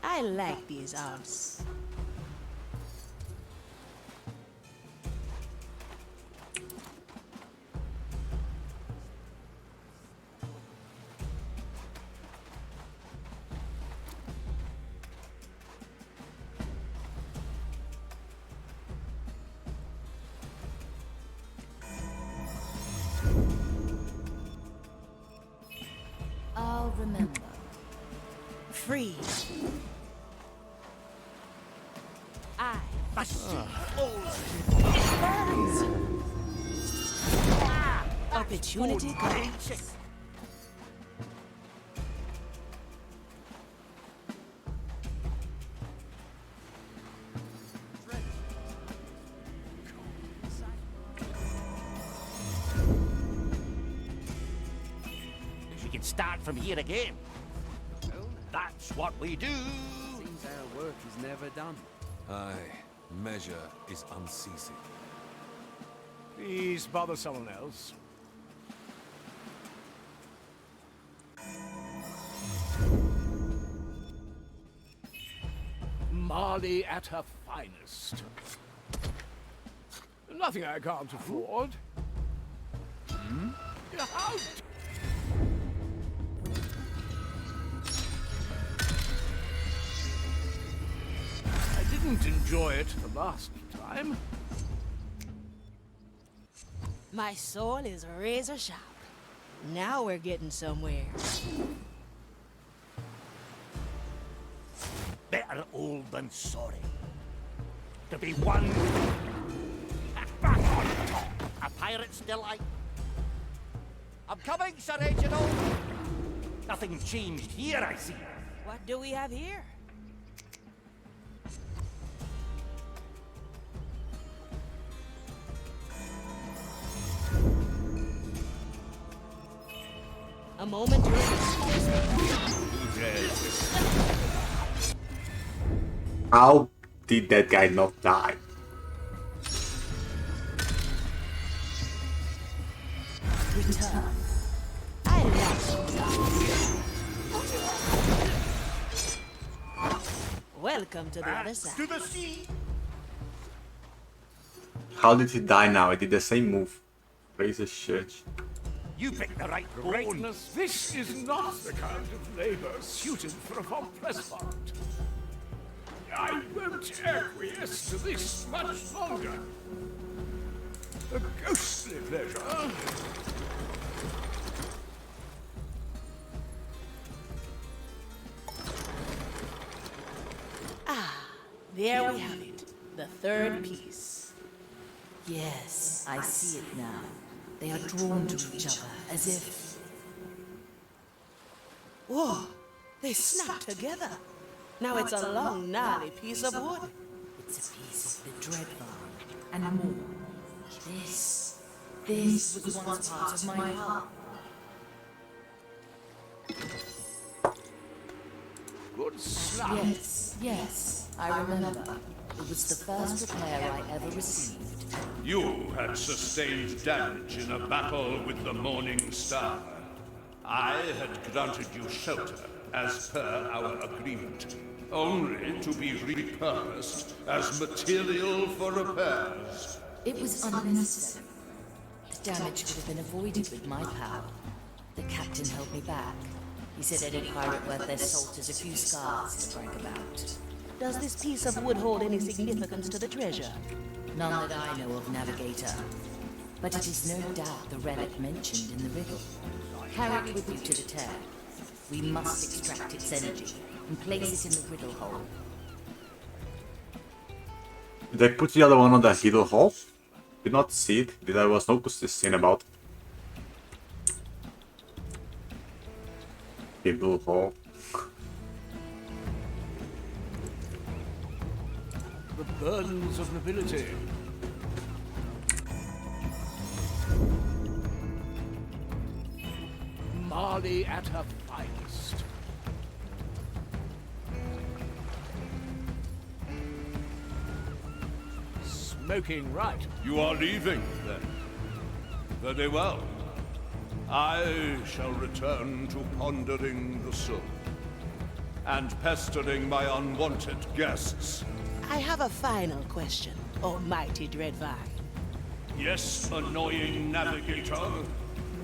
Speaker 15: I like these arms.
Speaker 3: I'll remember.
Speaker 15: Freeze. I. Opportunity comes.
Speaker 5: We can start from here again. That's what we do.
Speaker 18: Seems our work is never done.
Speaker 2: Aye, measure is unceasing.
Speaker 7: Please bother someone else.
Speaker 11: Marley at her finest. Nothing I can't afford. How I didn't enjoy it the last time.
Speaker 15: My soul is razor sharp. Now we're getting somewhere.
Speaker 5: Better old than sorry. To be one back on top. A pirate's delight. I'm coming, Sir Reginald. Nothing changed here, I see.
Speaker 15: What do we have here? A moment to
Speaker 1: How did that guy not die?
Speaker 15: return. I love Welcome to the other side.
Speaker 5: To the sea.
Speaker 1: How did he die now? I did the same move. Razor shit.
Speaker 5: You picked the right
Speaker 11: Greatness, this is not the kind of labor suited for a von Pressbart. I won't acquiesce to this much longer. A ghostly pleasure.
Speaker 15: There we have it. The third piece.
Speaker 3: Yes, I see it now. They are drawn to each other, as if...
Speaker 15: Whoa! They snap together. Now it's a long, gnarly piece of wood.
Speaker 3: It's a piece of the Dreadvar, and more. This was once part of my heart.
Speaker 11: Good slap.
Speaker 3: Yes, I remember. It was the first repair I ever received.
Speaker 19: You had sustained damage in a battle with the Morning Star. I had granted you shelter, as per our agreement, only to be repurposed as material for repairs.
Speaker 3: It was unnecessary. The damage could have been avoided with my power. The captain held me back. He said any pirate worth their salt has a few scars to brag about.
Speaker 15: Does this piece of wood hold any significance to the treasure?
Speaker 3: None that I know of, Navigator. But it is no doubt the relic mentioned in the riddle. Carry it with you to the tear. We must extract its energy and place it in the riddle hole.
Speaker 1: Did I put the other one on the riddle hole? Did not see it. Did I was no scene about? Riddle hole.
Speaker 11: The burdens of nobility. really at her finest. Smoking right.
Speaker 19: You are leaving, then? Very well. I shall return to pondering the soul and pestering my unwanted guests.
Speaker 15: I have a final question, Almighty Dreadvine.
Speaker 19: Yes, annoying navigator.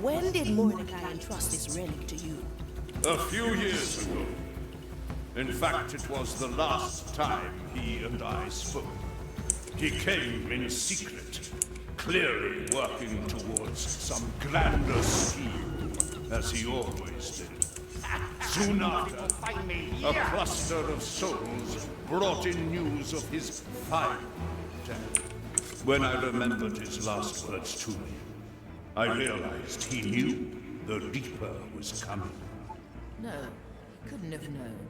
Speaker 15: When did Mordecai entrust this relic to you?
Speaker 19: A few years ago. In fact, it was the last time he and I spoke. He came in secret, clearly working towards some grander scheme, as he always did. Soon after, a cluster of souls brought in news of his final death. When I remembered his last words to me, I realized he knew the Reaper was coming.
Speaker 3: No, he couldn't have known.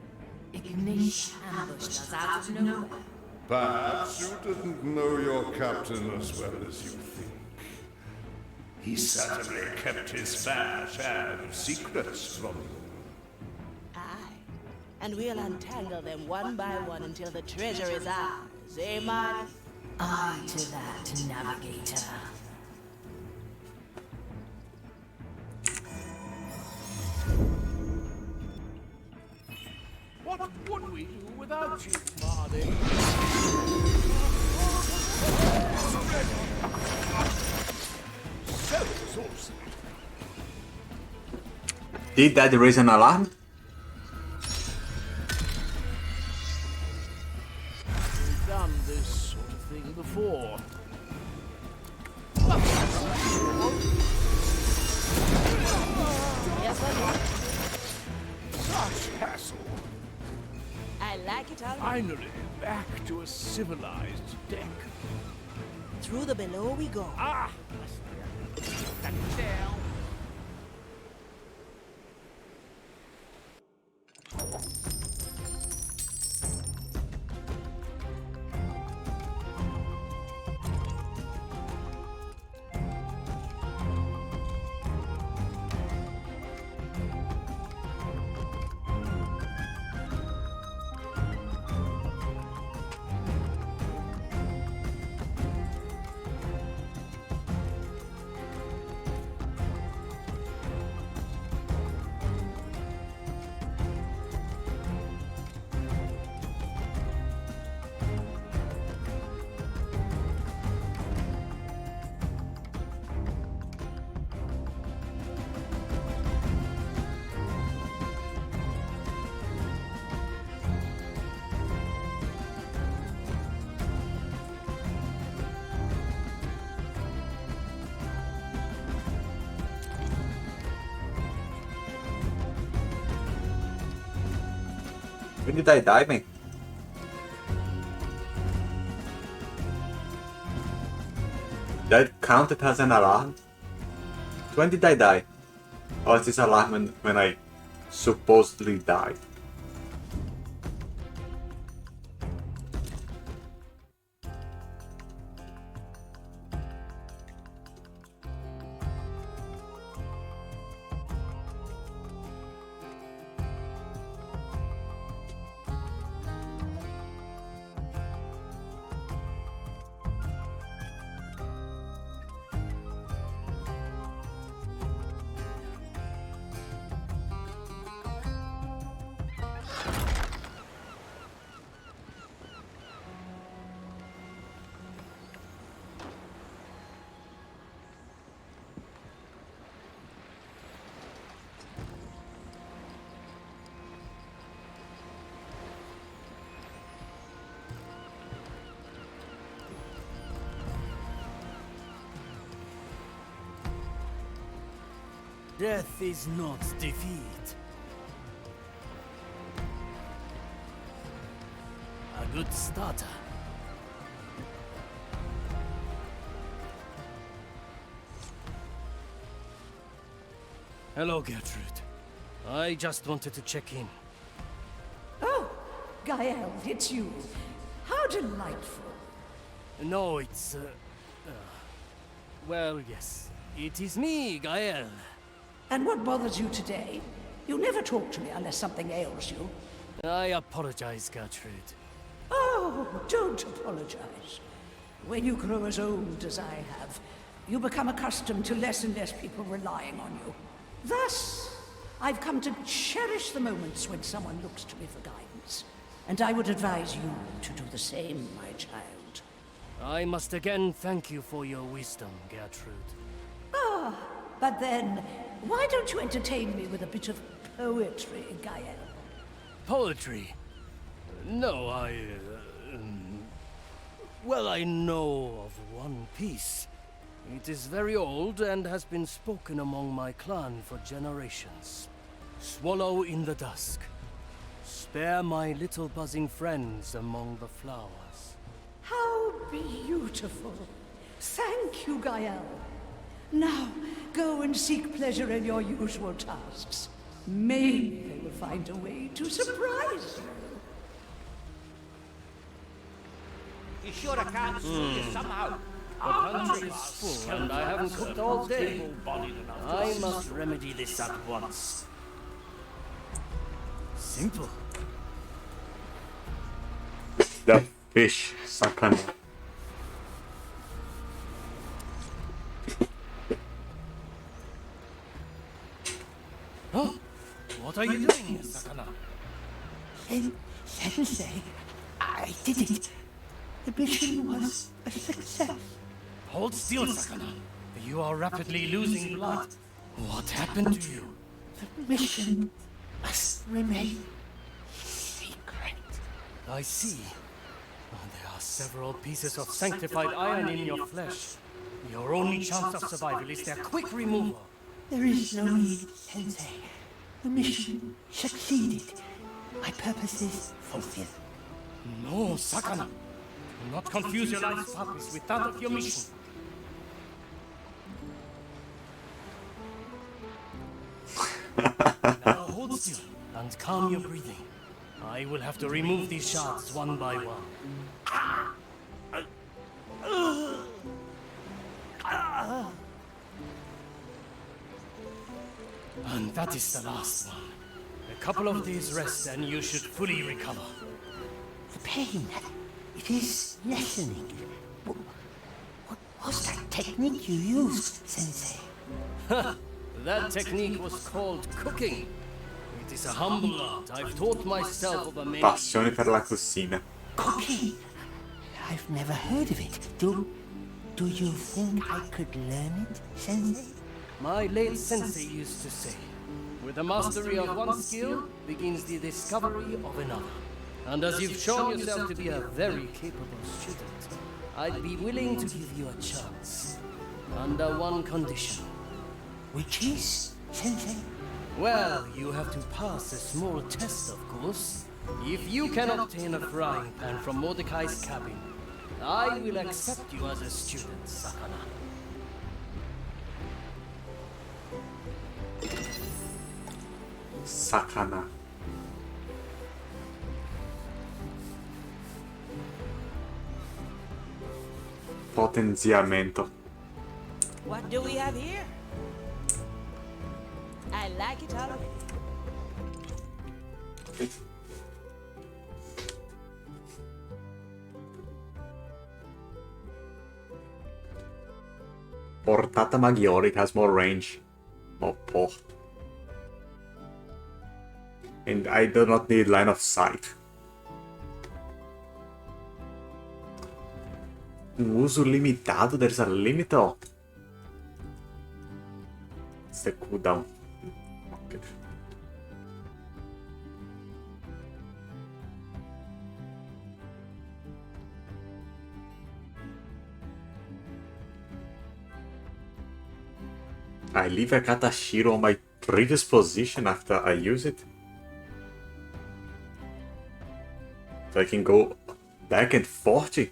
Speaker 3: Ignish ambushed us out of nowhere.
Speaker 19: Perhaps you didn't know your captain as well as you think. He certainly kept his fair share of secrets from you.
Speaker 15: Aye. And we'll untangle them one by one until the treasure is ours, eh, Marty?
Speaker 3: Eye to that, navigator.
Speaker 11: What would we do without you, Marty? So resourceful.
Speaker 1: Did that raise an alarm?
Speaker 11: We've done this sort of thing before.
Speaker 15: Yes, I
Speaker 11: Such hassle.
Speaker 15: I like it already.
Speaker 11: Finally, back to a civilized deck.
Speaker 15: Through the below we go.
Speaker 11: Ah! That down.
Speaker 1: When did I die, man? That counted as an alarm? When did I die? Or is this alarm when I supposedly died?
Speaker 17: Death is not defeat. A good starter. Hello, Gertrude. I just wanted to check in.
Speaker 4: Oh, Gael, it's you. How delightful.
Speaker 17: No, it's... well, yes. It is me, Gael.
Speaker 4: And what bothers you today? You never talk to me unless something ails you.
Speaker 17: I apologize, Gertrude.
Speaker 4: Oh, don't apologize. When you grow as old as I have, you become accustomed to less and less people relying on you. Thus, I've come to cherish the moments when someone looks to me for guidance. And I would advise you to do the same, my child.
Speaker 17: I must again thank you for your wisdom, Gertrude.
Speaker 4: Ah, but then, why don't you entertain me with a bit of poetry, Gael?
Speaker 17: Poetry? No, well, I know of one piece. It is very old and has been spoken among my clan for generations. Swallow in the dusk. Spare my little buzzing friends among the flowers.
Speaker 4: How beautiful. Thank you, Gael. Now, go and seek pleasure in your usual tasks. Maybe they will find a way to surprise you.
Speaker 5: You sure I can't see you somehow?
Speaker 17: The pantry is full and I haven't cooked all day. I must remedy this at once. Simple.
Speaker 1: The fish, sakana.
Speaker 17: Huh? What are you doing, Sakana?
Speaker 13: Sensei, I did it. The mission was a success.
Speaker 17: Hold still, Sakana. You are rapidly losing blood. What happened to you?
Speaker 13: The mission must remain secret.
Speaker 17: I see. There are several pieces of sanctified iron in your flesh. Your only chance of survival is their quick removal.
Speaker 13: There is no need, Sensei. The mission succeeded. My purpose is fulfilled.
Speaker 17: No, Sakana. Do not confuse your life's purpose with that of your mission. Now hold still and calm your breathing. I will have to remove these shards one by one. And that is the last one. A couple of days rest and you should fully recover.
Speaker 13: The pain, it is lessening. What was that technique you used, Sensei?
Speaker 17: That technique was called cooking. It is a humble art I've taught myself over many
Speaker 1: Passione per la cucina.
Speaker 13: Cooking? I've never heard of it. Do you think I could learn it, Sensei?
Speaker 17: My late sensei used to say, with the mastery of one skill begins the discovery of another. And as you've shown yourself to be a very capable student, I'd be willing to give you a chance. Under one condition.
Speaker 13: Which is, Sensei?
Speaker 17: Well, you have to pass a small test, of course. If you can obtain a frying pan from Mordecai's cabin, I will accept you as a student, Sakana.
Speaker 1: Sakana. Potenziamento.
Speaker 15: What do we have here? I like it already.
Speaker 1: Portata maggiore, it has more range. More port. And I do not need line of sight. Uso limitado, there's a limit. Oh. It's the cooldown. Okay. I leave a Katashiro on my previous position after I use it. So I can go back and 40.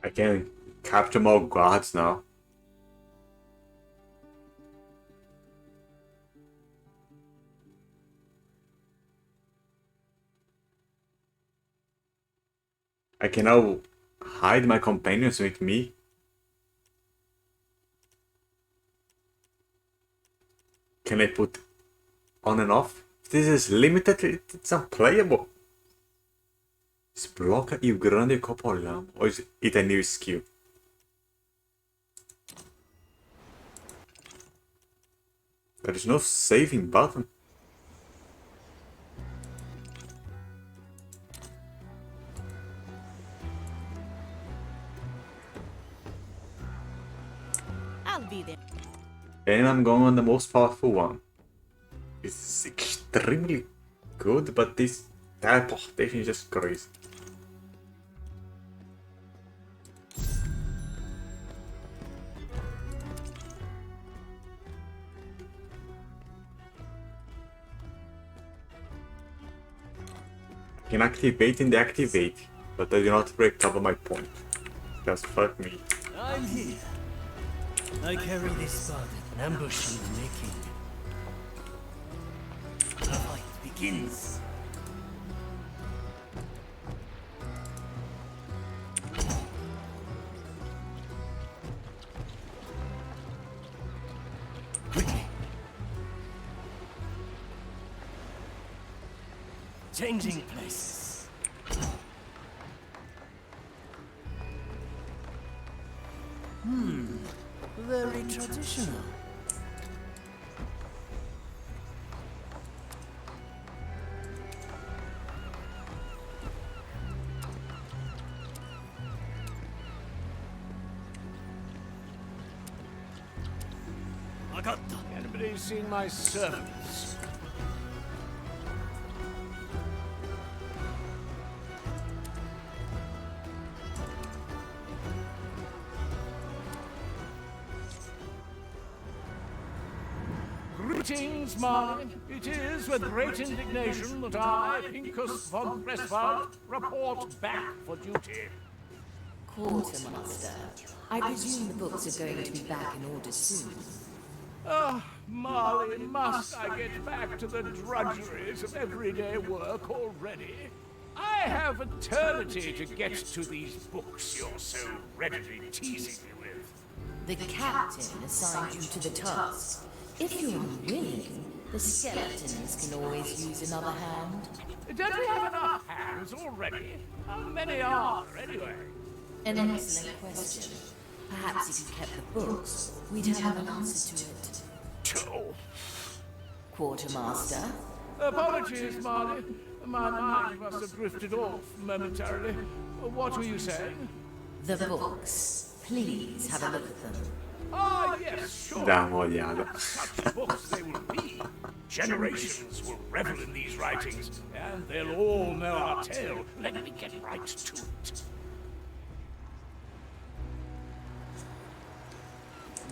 Speaker 1: I can capture more guards now. I can now hide my companions with me. Can I put on and off? If this is limited, it's unplayable. Sblocca il grande copola. Or is it a new skill? There is no saving button.
Speaker 15: I'll be there.
Speaker 1: And I'm going on the most powerful one. It's extremely good, but this teleportation is just crazy. I can activate and deactivate, but I do not recover my point. Just fuck me.
Speaker 17: I'm here. I carry this spot an ambush in the making. The fight begins. Quickly. Changing places. Very traditional.
Speaker 14: Anybody seen my servants? Greetings, Marley. It is with great indignation that I, Pincus von Cresswald, report back for duty.
Speaker 3: Quartermaster, I presume the books are going to be back in order soon.
Speaker 14: Ah, Marley, must I get back to the drudgeries of everyday work already? I have eternity to get to these books you're so readily teasing me with.
Speaker 3: The captain assigned you to the task. If you're unwilling, the skeletons can always use another hand.
Speaker 14: Don't we have enough hands already? How many are there anyway?
Speaker 3: An excellent question. Perhaps if you kept the books, we'd have an answer to it.
Speaker 14: Oh.
Speaker 3: Quartermaster?
Speaker 14: Apologies, Marley. My mind must have drifted off momentarily. What were you saying?
Speaker 3: The books. Please have a look at them.
Speaker 14: Ah, yes, sure.
Speaker 1: Dá uma olhada.
Speaker 14: Such books they will be. Generations will revel in these writings, and they'll all know our tale. Let me get right to it.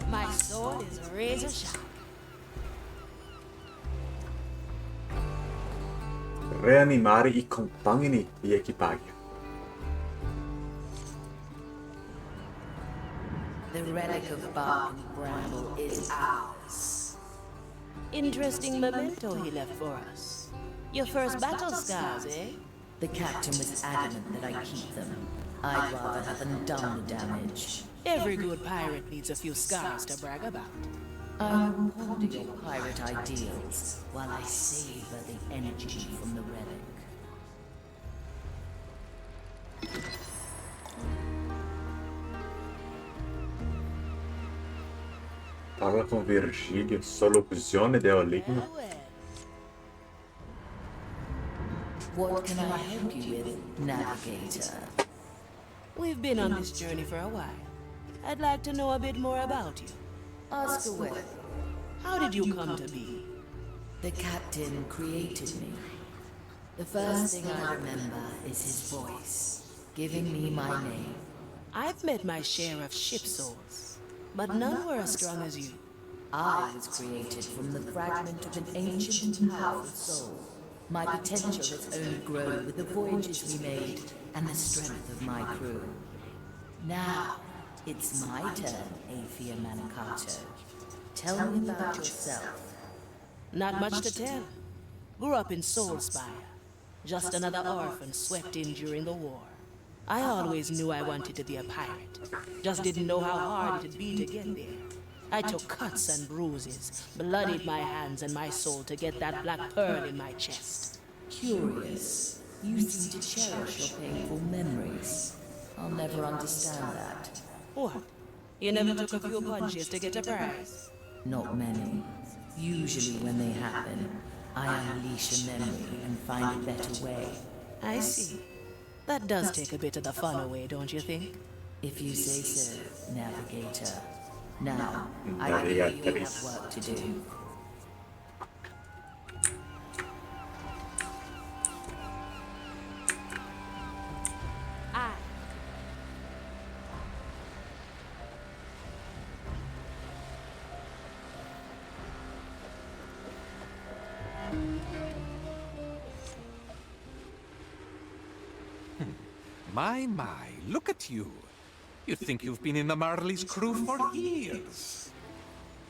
Speaker 15: My sword is razor sharp.
Speaker 1: Reanimare i compagni di equipaggio.
Speaker 3: The relic of bark and bramble is ours.
Speaker 15: Interesting memento he left for us. Your first battle scars, eh?
Speaker 3: The captain was adamant that I keep them. I'd rather have them done the damage.
Speaker 15: Every good pirate needs a few scars to brag about.
Speaker 3: I will ponder your pirate ideals while I savor the energy from the relic.
Speaker 1: Parla con Virgilio, soluzione dell'enigma.
Speaker 3: What can I help you with, Navigator?
Speaker 15: We've been on this journey for a while. I'd like to know a bit more about you.
Speaker 3: Ask away.
Speaker 15: How did you come to be?
Speaker 3: The captain created me. The first thing I remember is his voice, giving me my name.
Speaker 15: I've met my share of ship souls, but none were as strong as you.
Speaker 3: I was created from the fragment of an ancient and powerful soul. My potential has only grown with the voyages we made and the strength of my crew. Now, it's my turn, Aethia Manicato. Tell me about yourself.
Speaker 15: Not much to tell. Grew up in Soulspire. Just another orphan swept in during the war. I always knew I wanted to be a pirate. Just didn't know how hard it'd be to get there. I took cuts and bruises, bloodied my hands and my soul to get that black pearl in my chest.
Speaker 3: Curious. You seem to cherish your painful memories. I'll never understand that.
Speaker 15: What? You never took a few punches to get a prize?
Speaker 3: Not many. Usually when they happen, I unleash a memory and find a better way.
Speaker 15: I see. That does take a bit of the fun away, don't you think?
Speaker 3: If you say so, Navigator. Now, I fear you have work to do.
Speaker 20: My, look at you. You think you've been in the Marley's crew for years.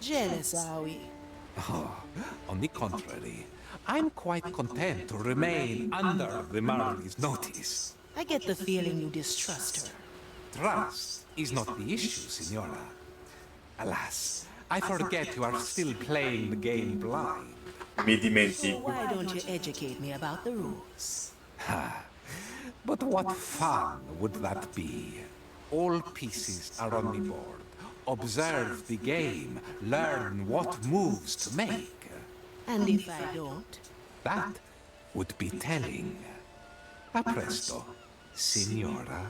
Speaker 15: Jealous, are we?
Speaker 20: Oh, on the contrary, I'm quite content to remain under the Marley's notice.
Speaker 15: I get the feeling you distrust her.
Speaker 20: Trust is not the issue, Signora. Alas, I forget you are still playing the game blind.
Speaker 15: So why don't you educate me about the rules?
Speaker 20: Ha! But what fun would that be? All pieces are on the board. Observe the game. Learn what moves to make.
Speaker 15: And if I don't?
Speaker 20: That would be telling. A presto, Signora.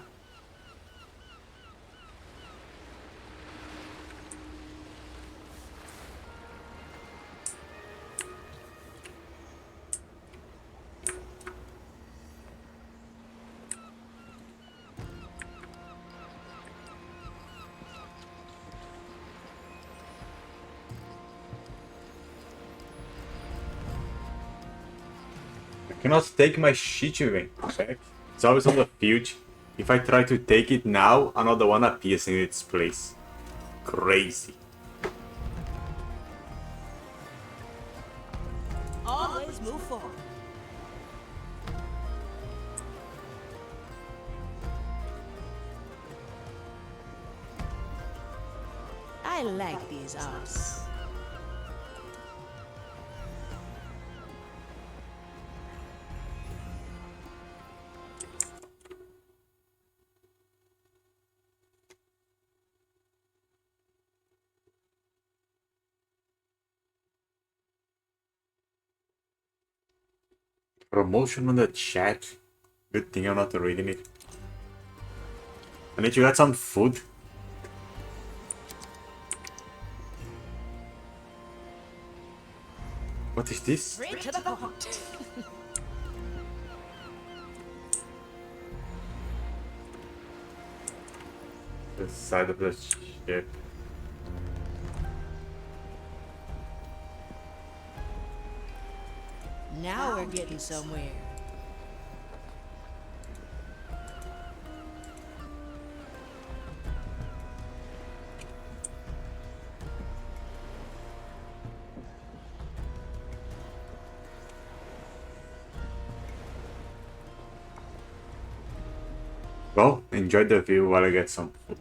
Speaker 1: Cannot take my Shichirin back. It's always on the field. If I try to take it now, another one appears in its place. Crazy.
Speaker 15: Always move forward. I like these arts.
Speaker 1: Promotion on the chat. Good thing I'm not reading it. I need to get some food. What is this?
Speaker 15: Straight to the point.
Speaker 1: The side of the ship.
Speaker 15: Now we're getting somewhere.
Speaker 1: Well, enjoy the view while I get some food.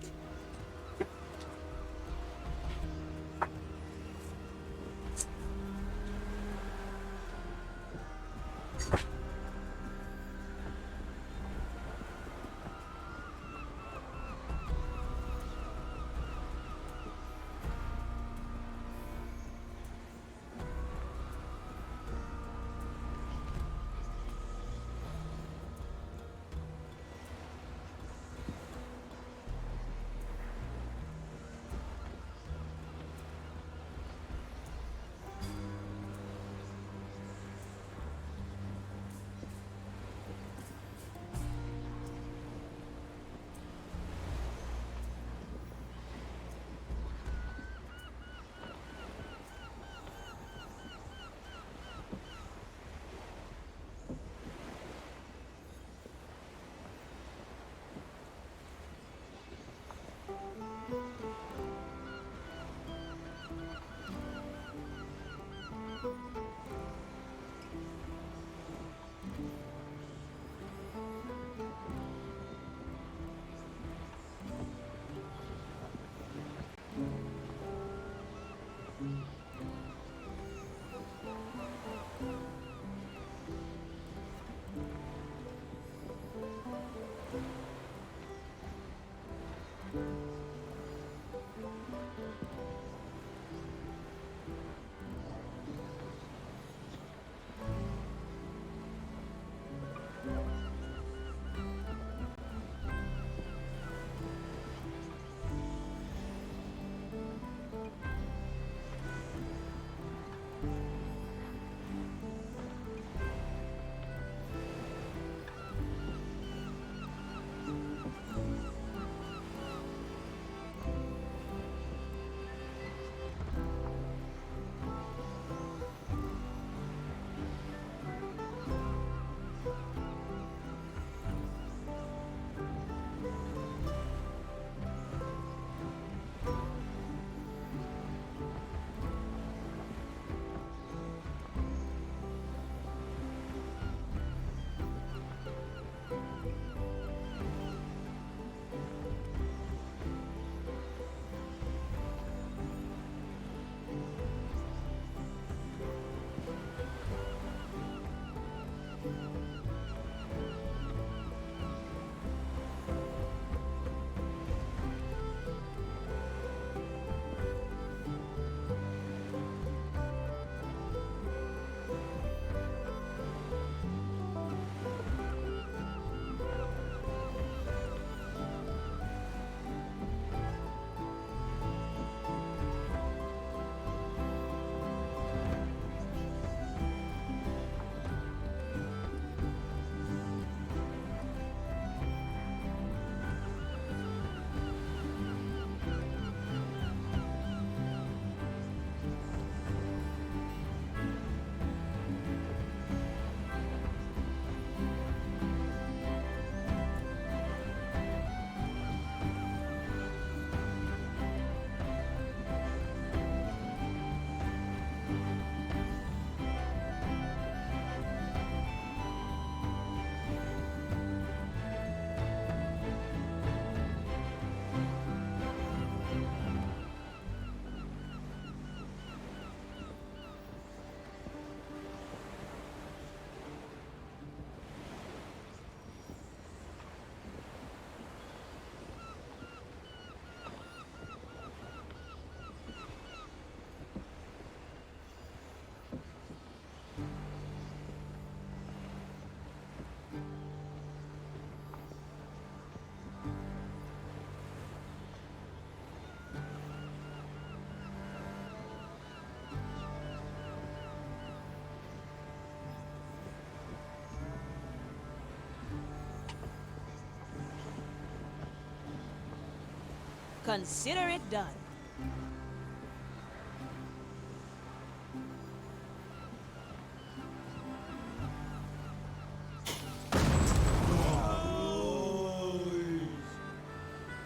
Speaker 15: consider it done.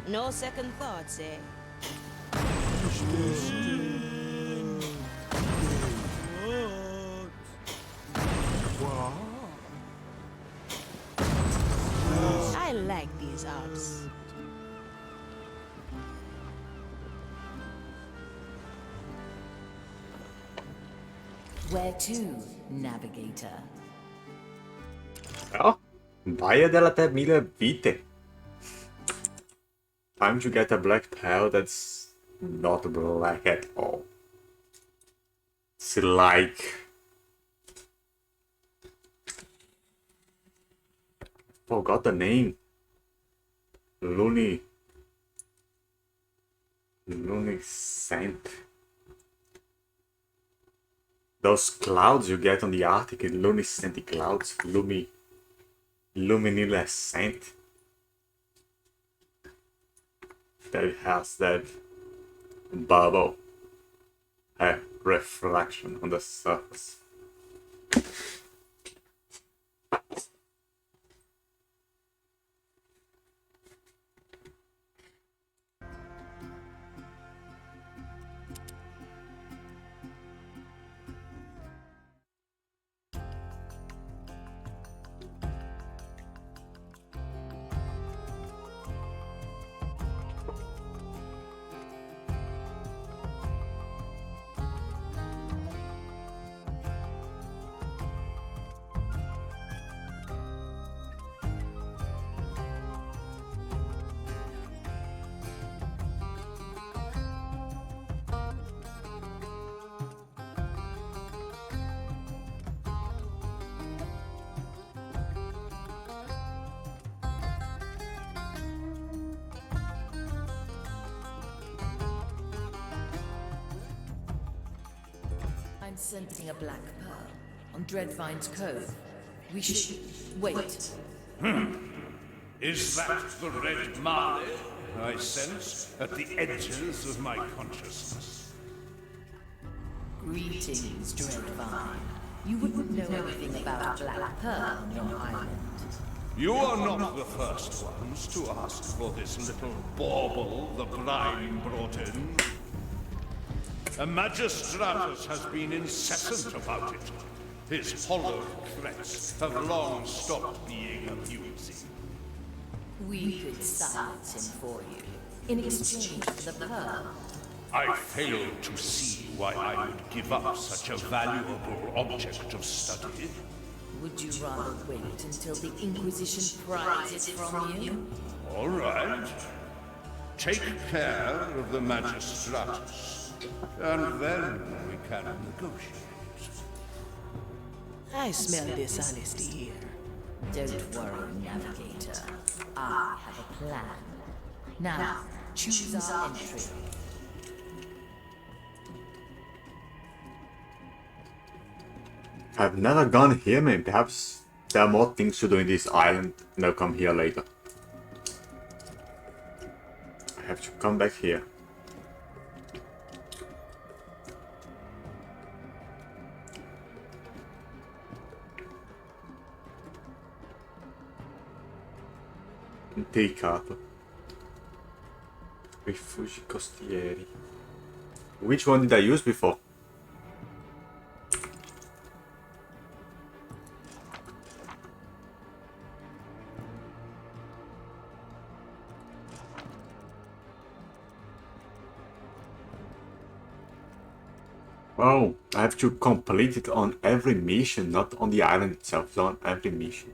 Speaker 15: No second thoughts, eh? I like these arts.
Speaker 3: Where to, navigator?
Speaker 1: Ja, Baia della Termile Vite. Time to get a black pearl that's not black at all. It's like... Forgot the name. Luminescent. Those clouds you get on the Arctic, luminescent clouds, luminescent. That has that bubble, a reflection on the surface.
Speaker 3: I'm sensing a black pearl on Dreadvine's Cove. We should... wait.
Speaker 19: Is that the red marley I sense at the edges of my consciousness?
Speaker 3: Greetings, Dreadvine. You wouldn't know anything about a black pearl on your island.
Speaker 19: You are not the first ones to ask for this little bauble the brine brought in. A Magistratus has been incessant about it. His hollow threats have long stopped being amusing.
Speaker 3: We could silence him for you, in exchange for the pearl.
Speaker 19: I fail to see why I would give up such a valuable object of study.
Speaker 3: Would you rather wait until the Inquisition pries it from you?
Speaker 19: All right. Take care of the Magistratus, and then we can negotiate.
Speaker 15: I smell dishonesty here.
Speaker 3: Don't worry, Navigator. I have a plan. Now, choose our entry.
Speaker 1: I've never gone here, man. Perhaps there are more things to do in this island and I'll come here later. I have to come back here. Intricato. Rifugi costieri. Which one did I use before? Oh, I have to complete it on every mission, not on the island itself, it's on every mission.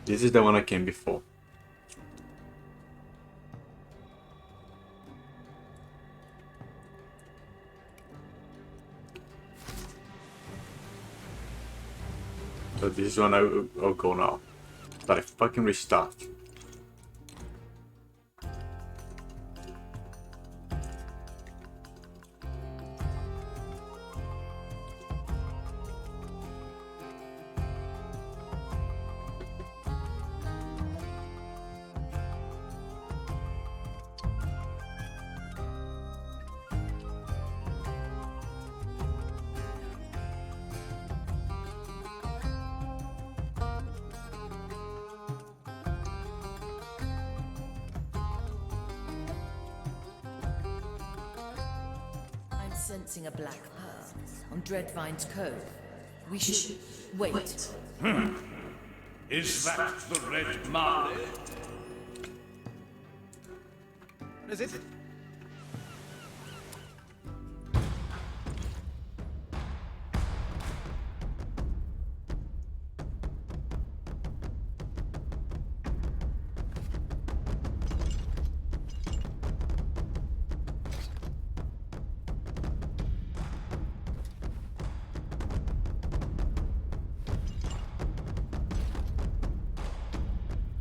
Speaker 1: This is the one I came before. So this is one I'll go now. But I fucking restart.
Speaker 3: sensing a black pearl on Dreadvine's Cove. We should wait.
Speaker 19: Is that the Red Marley?
Speaker 10: Is it?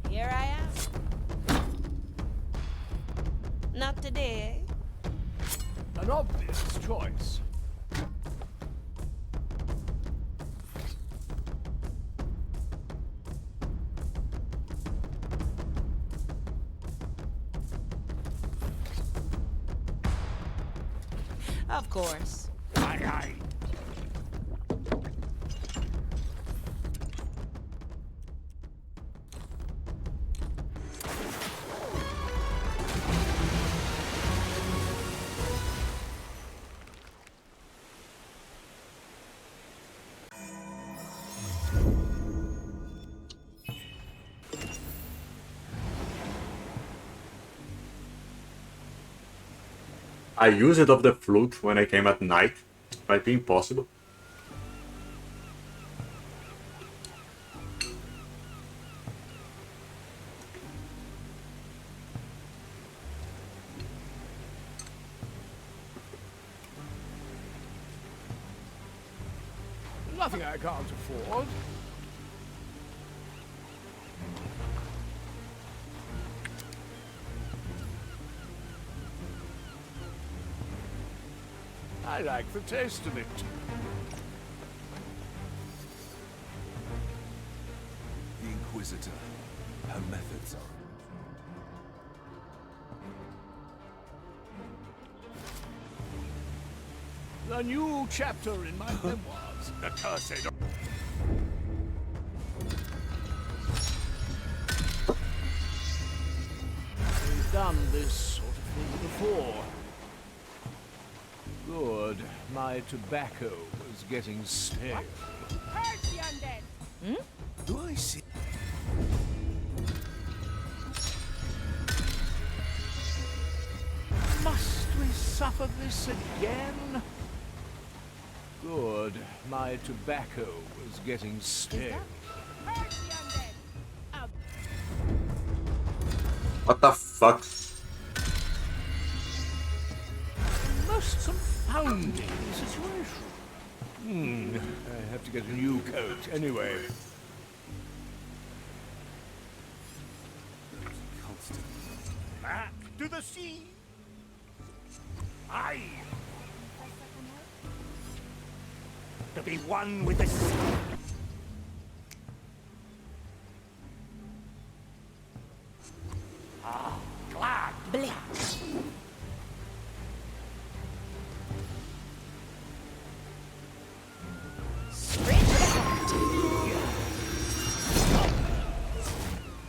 Speaker 15: Here I am. Not today.
Speaker 14: An obvious choice.
Speaker 15: Of course.
Speaker 5: Aye, aye.
Speaker 1: I use it of the flute when I came at night. Might be impossible.
Speaker 14: Nothing I can't afford. I like the taste of it.
Speaker 2: The Inquisitor. Her methods are...
Speaker 14: The new chapter in my memoirs.
Speaker 2: The cursed...
Speaker 14: We've done this sort of thing before. Good. My tobacco was getting stale.
Speaker 12: Curse the undead!
Speaker 2: Do I see...
Speaker 14: Must we suffer this again? Good. My tobacco was getting stale.
Speaker 12: Curse the undead!
Speaker 1: What the fuck?
Speaker 14: Most confounding situation. I have to get a new coat anyway.
Speaker 5: Back to the sea. Aye. To be one with the sea. Ah, glad.
Speaker 15: Blink. Straight to the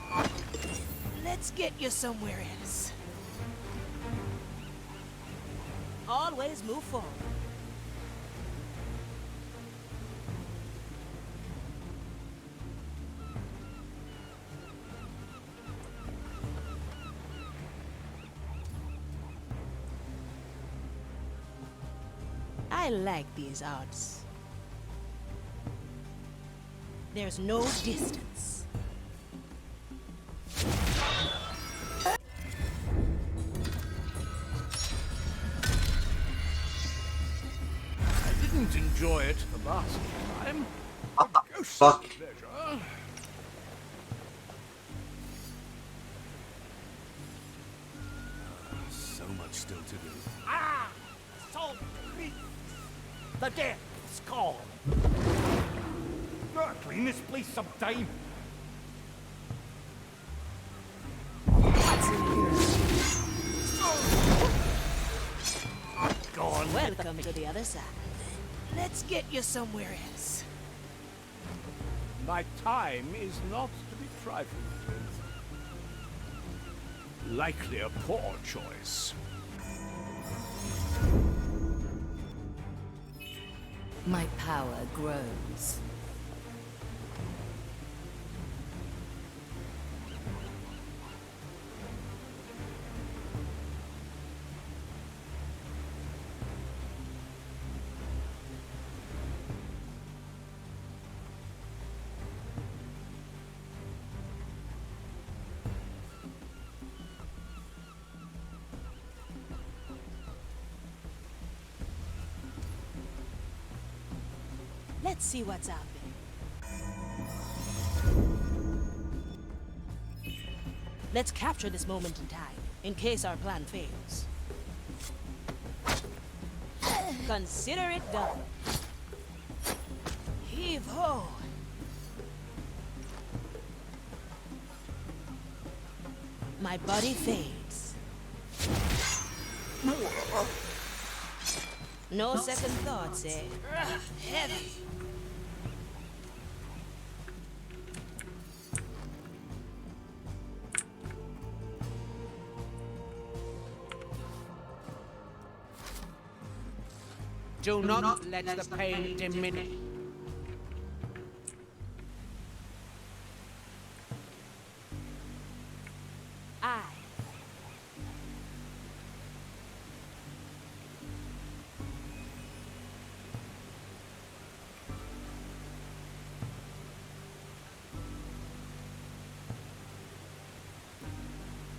Speaker 15: heart. Let's get you somewhere else. Always move forward. I like these odds. There's no distance.
Speaker 14: I didn't enjoy it the last time.
Speaker 1: What the fuck?
Speaker 14: Pleasure.
Speaker 2: So much still to do.
Speaker 5: Ah! Salt beef! The death's call! Gotta clean this place sometime. Gone.
Speaker 15: Welcome to the other side. Let's get you somewhere else.
Speaker 14: My time is not to be trifled with. Likely a poor choice.
Speaker 3: My power grows.
Speaker 15: Let's see what's out there. Let's capture this moment in time, in case our plan fails. Consider it done. Heave ho! My body fades. No second thoughts, eh? Heavy.
Speaker 14: Do not let the pain diminish.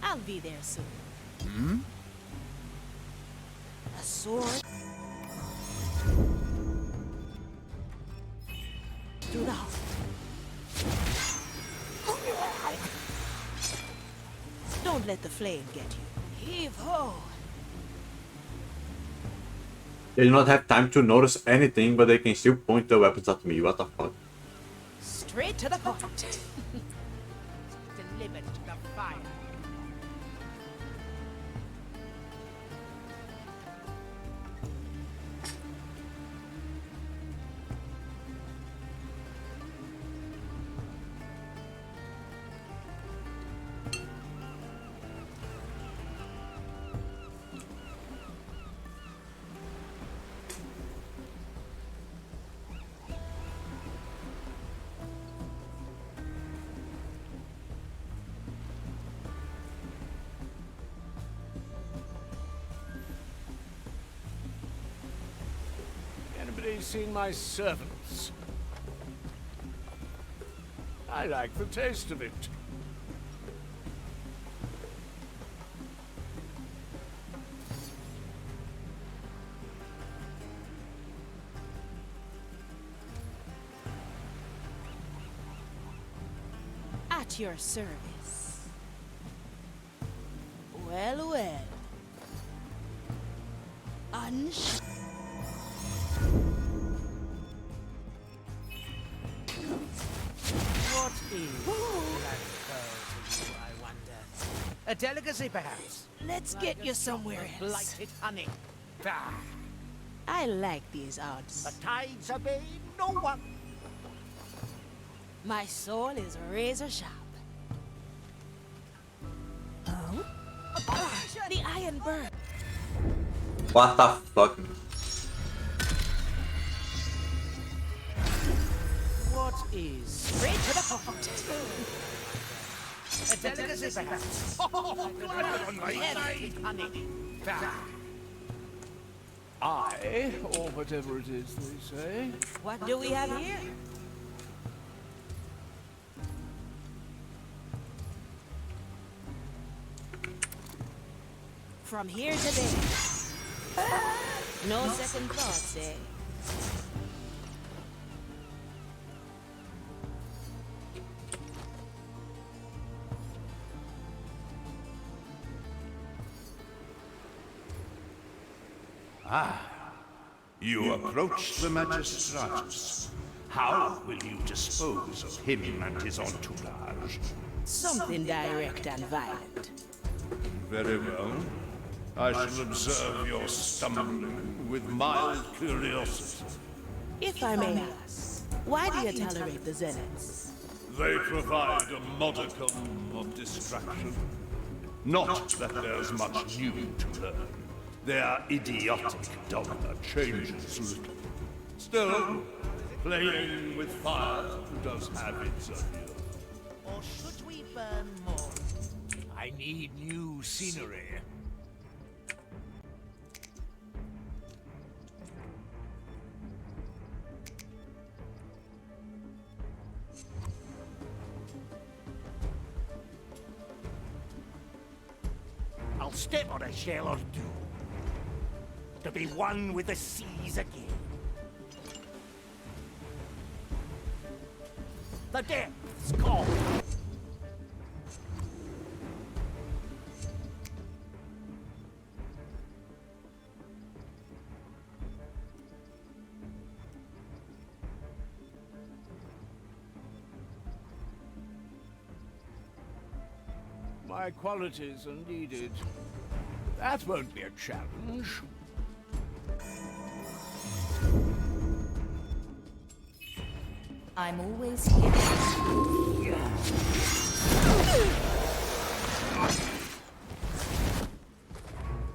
Speaker 15: I'll be there soon.
Speaker 20: Hmm?
Speaker 15: A sword. Through the heart. Don't let the flame get you. Heave ho!
Speaker 1: They do not have time to notice anything, but they can still point their weapons at me. What the fuck?
Speaker 15: Straight to the point.
Speaker 5: Delivered to the fire.
Speaker 14: Anybody seen my servants? I like the taste of it.
Speaker 15: At your service. Well, well.
Speaker 5: What is black pearl to you, I wonder? A delicacy, perhaps?
Speaker 15: Let's get you somewhere else.
Speaker 5: Blighted honey. Ah,
Speaker 15: I like these odds.
Speaker 5: the tides obey no one.
Speaker 15: My soul is razor sharp. Oh? The iron bird.
Speaker 1: What the fuck?
Speaker 5: What is
Speaker 15: Straight to the point.
Speaker 5: a delicacy, perhaps? Oh, blighted honey. Ah,
Speaker 14: I, or whatever it is they say.
Speaker 15: What do we have here? From here to there. No second thoughts, eh?
Speaker 19: You approach the Magistratus. How will you dispose of him and his entourage?
Speaker 15: Something direct and violent.
Speaker 19: Very well. I shall observe your stumbling with mild curiosity.
Speaker 15: If I may ask, why do you tolerate the Zealots?
Speaker 19: They provide a modicum of distraction. Not that there's much new to learn. Their idiotic dogma changes little. Still, playing with fire does have its allure.
Speaker 5: Or should we burn more? I need new scenery. I'll step on a shell or two. To be one with the seas again. The depths call.
Speaker 14: My qualities are needed. That won't be a challenge.
Speaker 3: I'm always here.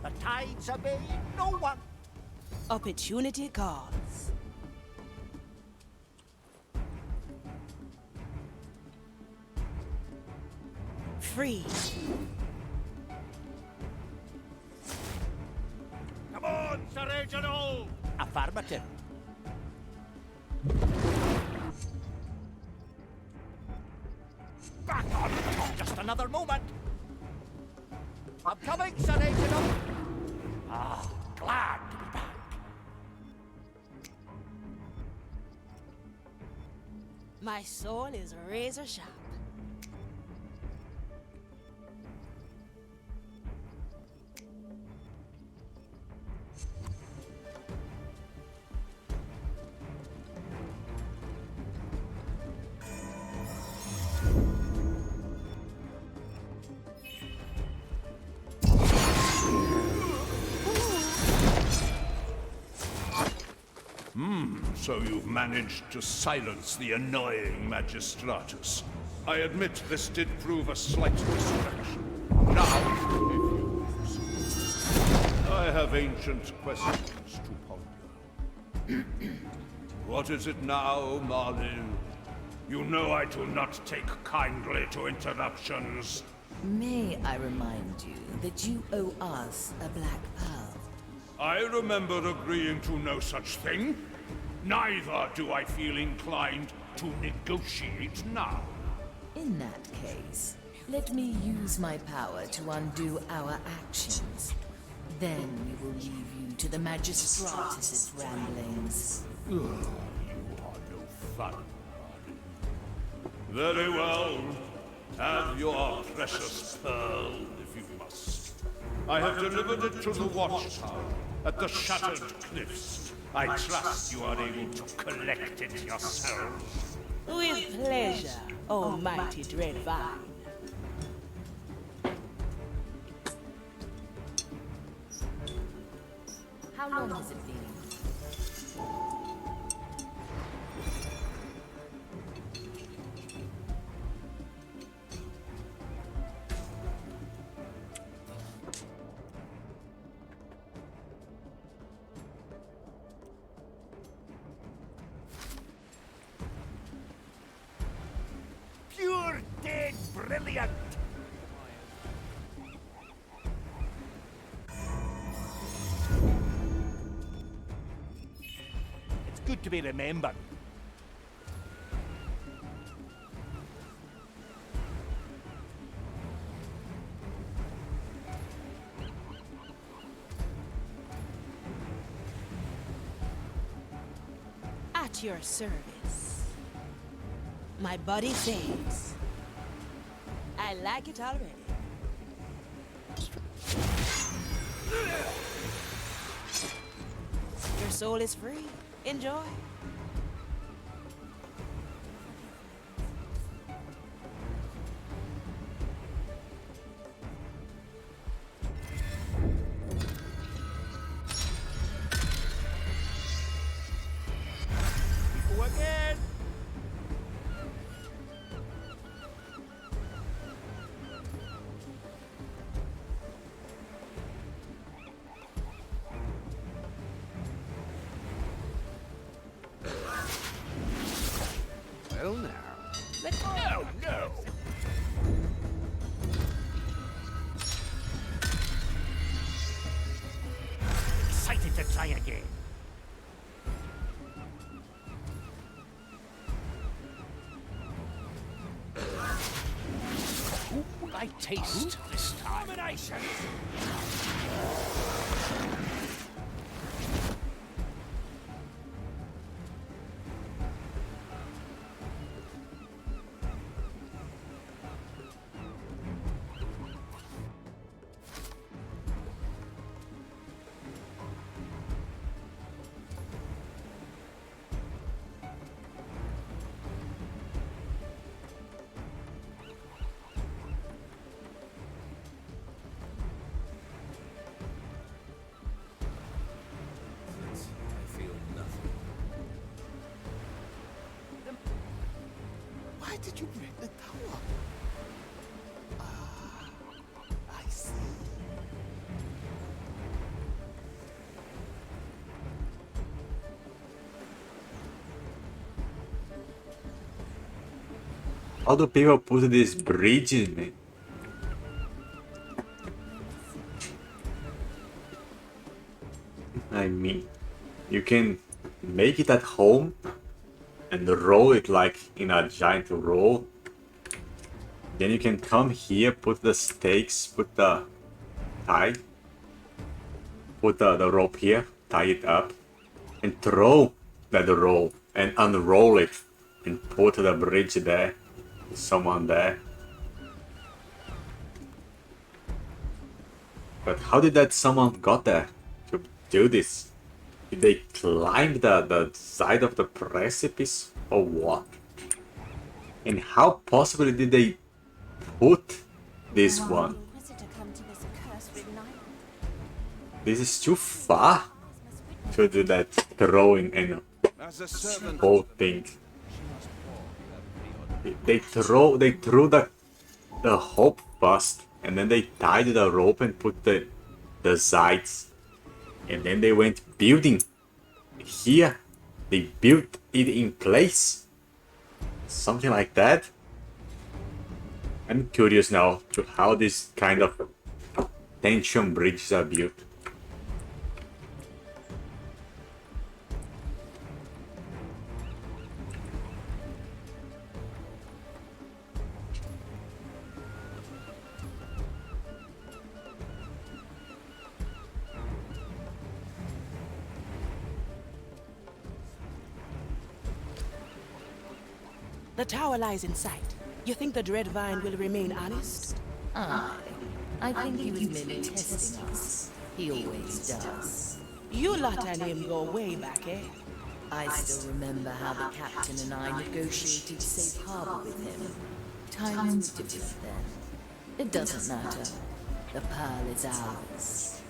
Speaker 5: The tides obey no one.
Speaker 15: Opportunity calls. Free.
Speaker 5: Come on, Sir Reginald! Affirmative. Back on! Just another moment. I'm coming, Sir Reginald. Ah, glad to be back.
Speaker 15: My soul is razor sharp.
Speaker 19: So you've managed to silence the annoying Magistratus. I admit this did prove a slight distraction. Now, if I have ancient questions to ponder. What is it now, Marlin? You know I do not take kindly to interruptions.
Speaker 3: May I remind you that you owe us a black pearl?
Speaker 19: I remember agreeing to no such thing. Neither do I feel inclined to negotiate now.
Speaker 3: In that case, let me use my power to undo our actions. Then we will leave you to the Magistratus' ramblings.
Speaker 19: You are no fun, Marlin. Very well. Have your precious pearl, if you must. I have delivered it to the watchtower at the Shattered Cliffs. I trust you are able to collect it yourselves.
Speaker 15: With pleasure, almighty dread vine.
Speaker 3: How long has it been?
Speaker 5: Pure dead brilliant! It's good to be remembered.
Speaker 15: At your service. My body says, I like it already. Your soul is free. Enjoy.
Speaker 5: Go again!
Speaker 14: taste this time.
Speaker 16: Why did you break the tower? Ah, I see.
Speaker 1: How do people put this bridge in, man? I mean, you can make it at home and roll it like in a giant roll. Then you can come here, put the stakes, put the tie, put the rope here, tie it up, and throw that roll and unroll it and put the bridge there, someone there. But how did that someone got there to do this? Did they climb the side of the precipice or what? And how possibly did they put this one? This is too far to do that throwing and whole thing. They threw the hope first, and then they tied the rope and put the sides, and then they went building here. They built it in place, something like that. I'm curious now to how this kind of tension bridges are built.
Speaker 15: The tower lies in sight. You think the Dread Vine will remain honest?
Speaker 3: I think he was merely testing us. He always does.
Speaker 15: You lot and him go way back, eh?
Speaker 3: I still remember how the captain and I negotiated safe harbor with him. Times was different then. It doesn't matter. The pearl is ours.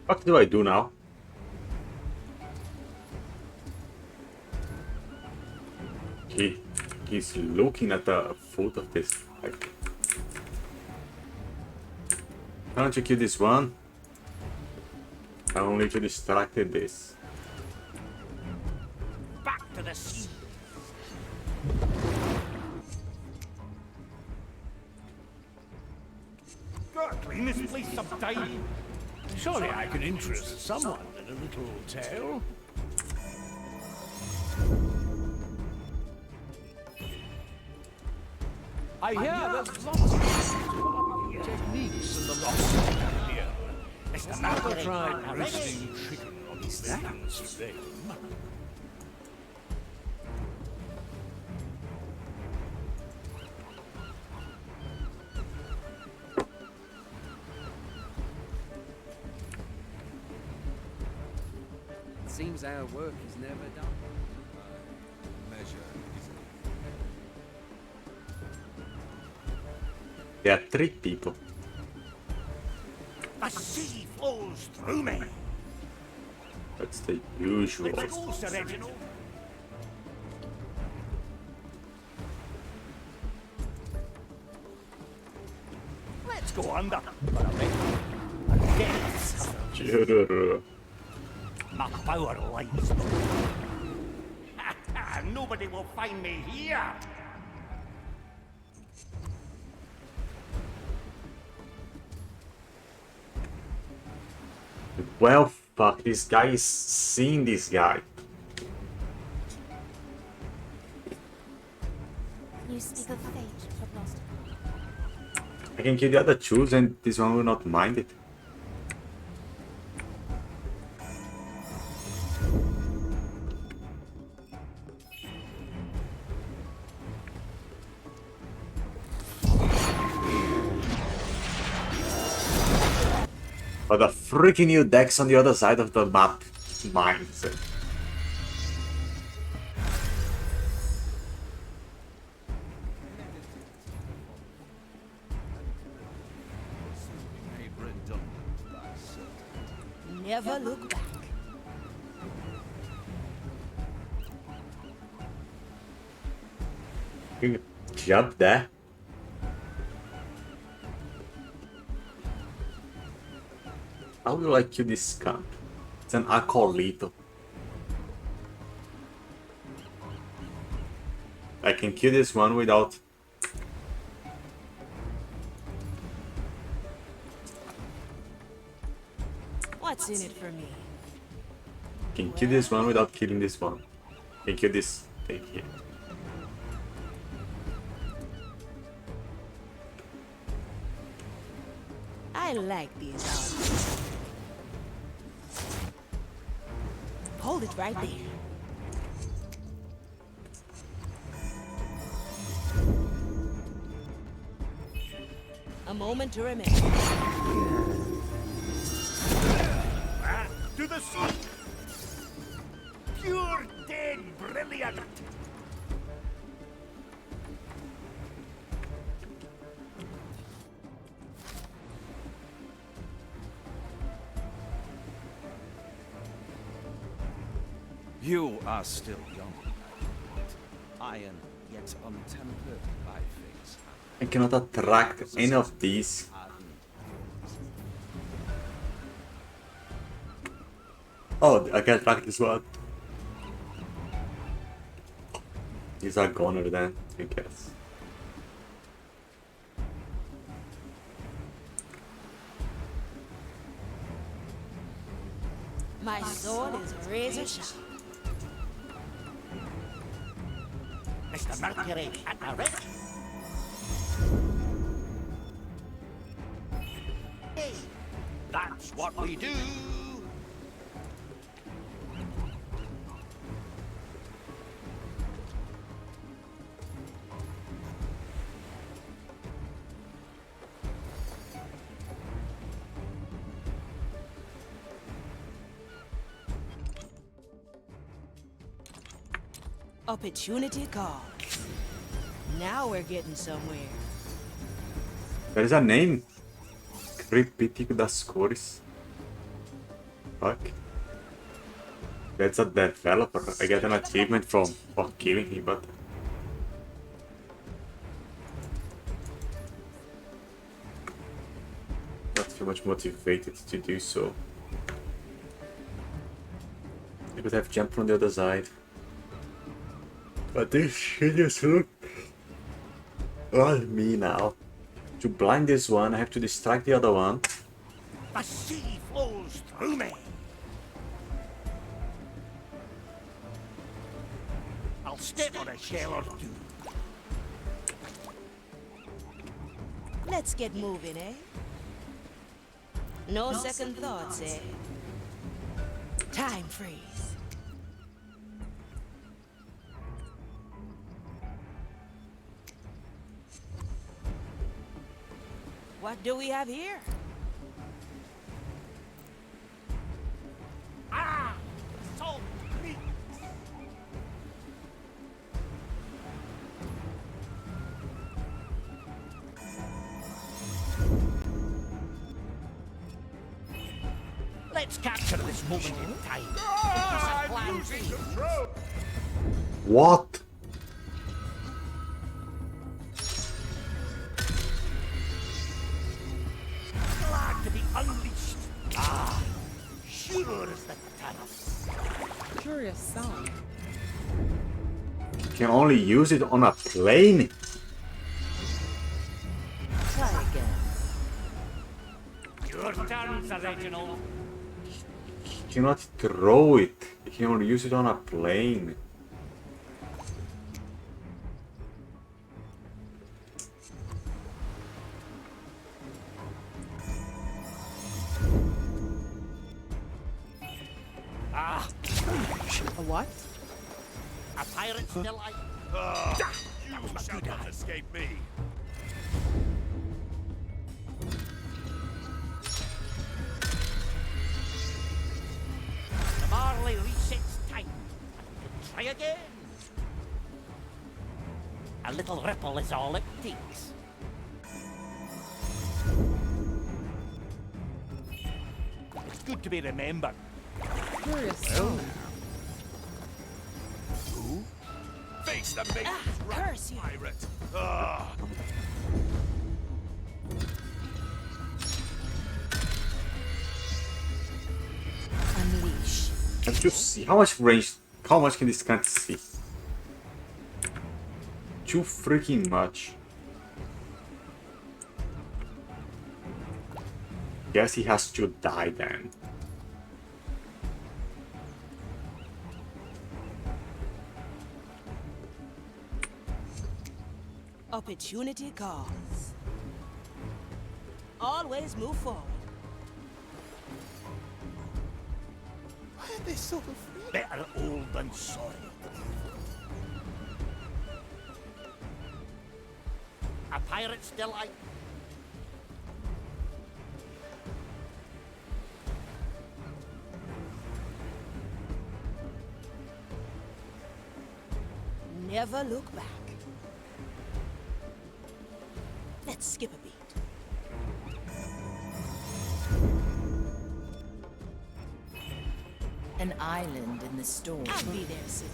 Speaker 1: What do I do now? He's looking at the foot of this. Like, can't you kill this one? I only to distract this.
Speaker 5: Back to the sea. God, clean this place up, time.
Speaker 14: Surely I can interest someone in a little tale. I hear there's lots of techniques in the lost here. I've never tried roasting chicken on the Veterans flame.
Speaker 18: Seems our work is never done.
Speaker 1: There are 3 people.
Speaker 5: The sea flows through me.
Speaker 1: That's the usual.
Speaker 5: Let's go, Sir Reginald. Let's go under for a bit. A death depths of the my power lies. Nobody will find me here.
Speaker 1: Well, fuck, this guy is seeing this guy.
Speaker 21: You speak of fate, prognosticator.
Speaker 1: I can kill the other two and this one will not mind it. But the freaking new decks on the other side of the map mines it.
Speaker 15: Never look back.
Speaker 1: You can jump there. How do I kill this scum? It's an Acolyto. I can kill this one without...
Speaker 15: What's in it for me?
Speaker 1: Can kill this one without killing this one. Can kill this thing here.
Speaker 15: I like these odds. Hold it right there. A moment to remember.
Speaker 5: To the sea! Pure dead brilliant!
Speaker 2: You are still young, iron yet untempered by fate's hand.
Speaker 1: I cannot attract any of these. Oh, I can attract this one. These are goner then, I guess.
Speaker 15: My sword is razor sharp.
Speaker 5: Mr. Mercury at the ready. Hey, that's what we do.
Speaker 15: Opportunity call. Now we're getting somewhere.
Speaker 1: There is a name. Crítico das Cores. Fuck. That's a developer. I get an achievement for killing him, but... Not too much motivated to do so. I could have jumped from the other side. But this shit just look on me now. To blind this one, I have to distract the other one.
Speaker 5: The sea flows through me. I'll step on a shell or two.
Speaker 15: Let's get moving, eh? No second thoughts, eh? Time freeze. What do we have here?
Speaker 5: Ah! Salt meat! Let's capture this moment in time.
Speaker 19: Ah, I'm losing control!
Speaker 1: What?
Speaker 5: Glad to be unleashed. Ah,
Speaker 12: song.
Speaker 1: You can only use it on a plane.
Speaker 3: Try again.
Speaker 5: Your turn, Sir Reginald.
Speaker 1: You cannot throw it. You can only use it on a plane.
Speaker 5: Ah!
Speaker 12: A what?
Speaker 5: A pirate's delight.
Speaker 2: You shall not escape me.
Speaker 5: The barley resets time. Try again. A little ripple is all it takes. It's good to be remembered.
Speaker 12: Curious
Speaker 2: Well,
Speaker 12: song.
Speaker 2: Who? Face the main
Speaker 15: curse you.
Speaker 2: pirate. Ah.
Speaker 3: Unleash.
Speaker 1: Let's just see how much range. How much can this cat see? Too freaking much. Guess he has to die then.
Speaker 15: Opportunity calls. Always move forward.
Speaker 12: Why are they so afraid?
Speaker 5: Better old than sorry. A pirate's delight.
Speaker 15: Never look back. Let's skip a beat.
Speaker 3: An island in the storm.
Speaker 15: I'll be there soon.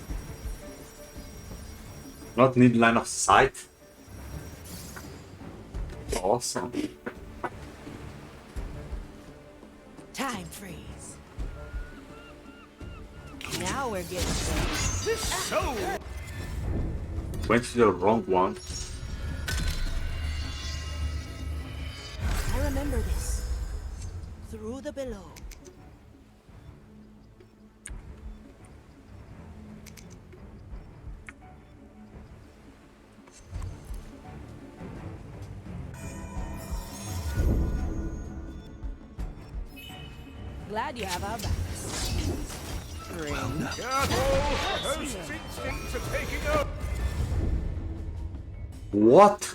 Speaker 1: Not need line of sight. Awesome.
Speaker 15: Time freeze. Now we're getting this so.
Speaker 1: Went to the wrong one.
Speaker 15: I remember this. Through the below. Glad you have our backs.
Speaker 2: Careful! Host instincts are taking up!
Speaker 1: What?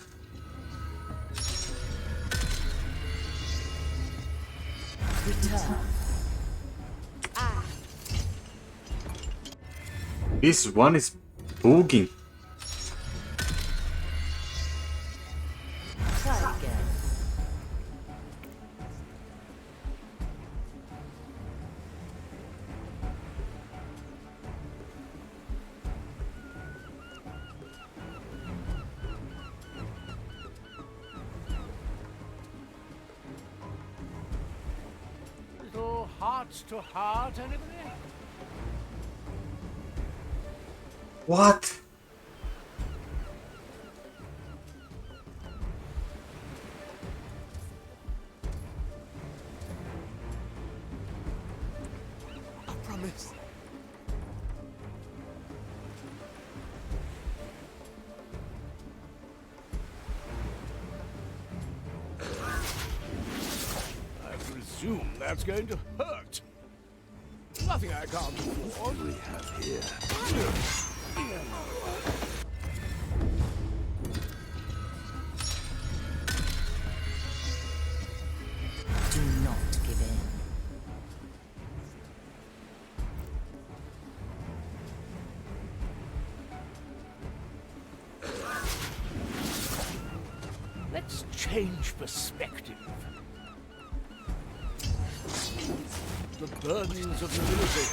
Speaker 3: Return.
Speaker 1: This one is booging.
Speaker 3: Try again.
Speaker 7: Little hearts to heart, anybody?
Speaker 1: What?
Speaker 12: I promise.
Speaker 14: I presume that's going to hurt. Nothing I can't do. What do we have here?
Speaker 3: Do not give in.
Speaker 14: Let's change perspective. The burdens of humility.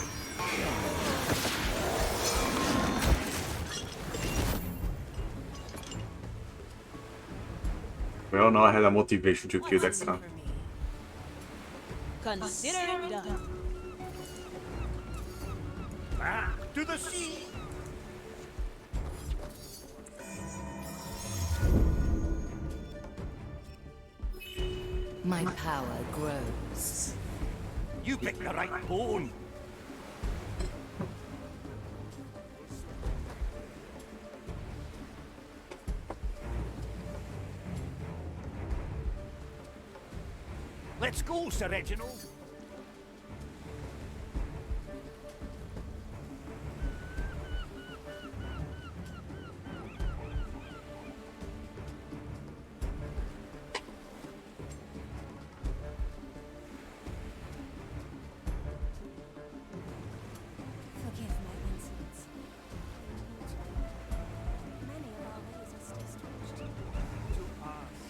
Speaker 1: Well, now I had a motivation to kill that guy.
Speaker 15: Consider it done.
Speaker 5: Ah, To the sea!
Speaker 3: My power grows.
Speaker 5: You picked the right bone. Let's go, Sir Reginald.
Speaker 21: Forgive my insolence. Many of our ways are still stretched.
Speaker 5: To ask.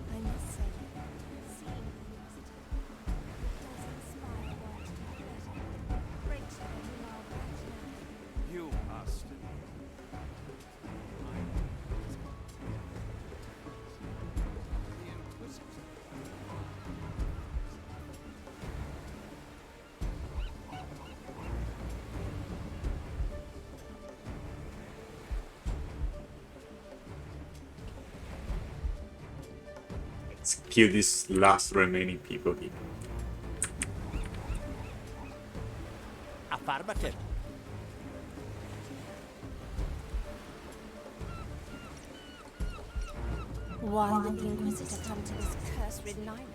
Speaker 21: I must say, seeing you does inspire one to do better. Breaks you are right now.
Speaker 5: You must.
Speaker 1: Let's kill these last remaining people here.
Speaker 5: Affirmative.
Speaker 21: Why did the Inquisitor come to this curse-ridden island?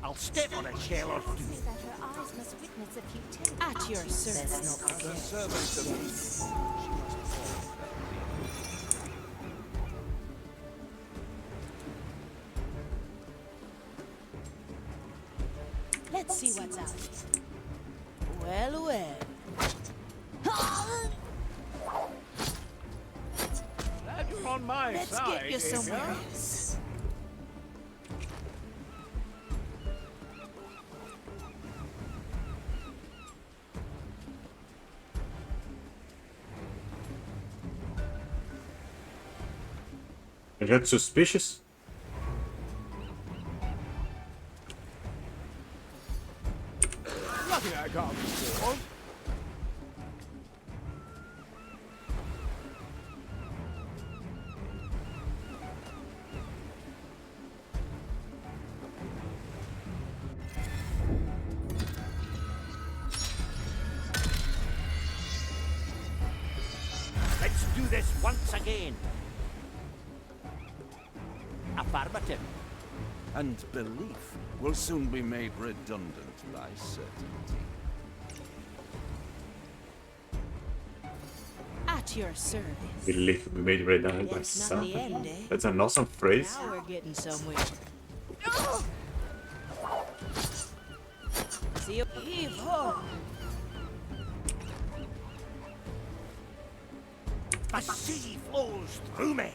Speaker 5: I'll step on a shell or
Speaker 21: Tells
Speaker 5: two.
Speaker 21: me that her eyes must witness a futility.
Speaker 15: At your service.
Speaker 21: Let's not
Speaker 5: As a servant of peace, she must perform.
Speaker 15: Let's see what's out here. Well, well.
Speaker 14: Glad you're on my
Speaker 15: Let's
Speaker 14: side.
Speaker 15: get you somewhere
Speaker 14: Ada.
Speaker 15: else.
Speaker 1: Is that suspicious?
Speaker 14: Nothing I can't afford.
Speaker 5: Let's do this once again. Affirmative.
Speaker 19: And belief will soon be made redundant by certainty.
Speaker 15: At your service.
Speaker 1: Belief will be made redundant by
Speaker 15: That's not the
Speaker 1: something.
Speaker 15: end, eh?
Speaker 1: That's an awesome phrase.
Speaker 15: Now we're getting somewhere. See you. Heave ho!
Speaker 5: The sea flows through me.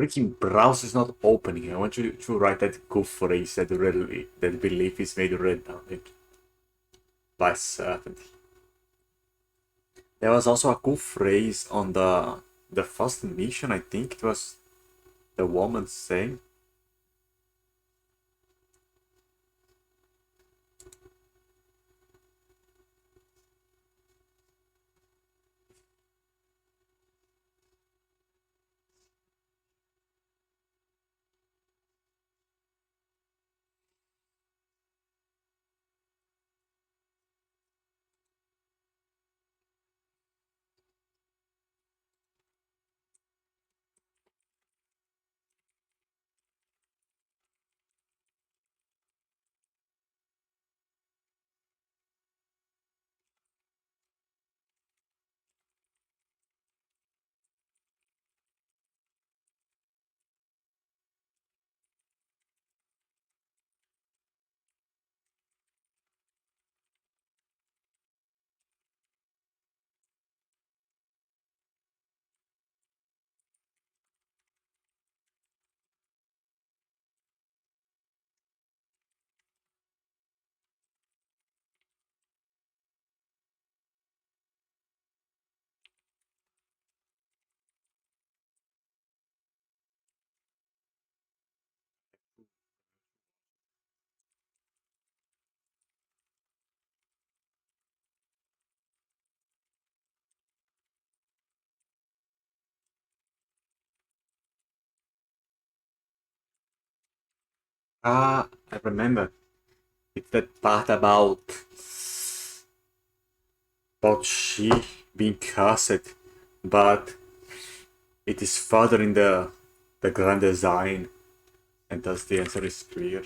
Speaker 1: Freaking browser is not opening. I want you to write that good phrase that belief is made redundant. By certainty. There was also a cool phrase on the first mission, I think it was the woman saying. Ah, I remember. It's that part about she being cursed, but it is further in the grand design, and thus the answer is clear.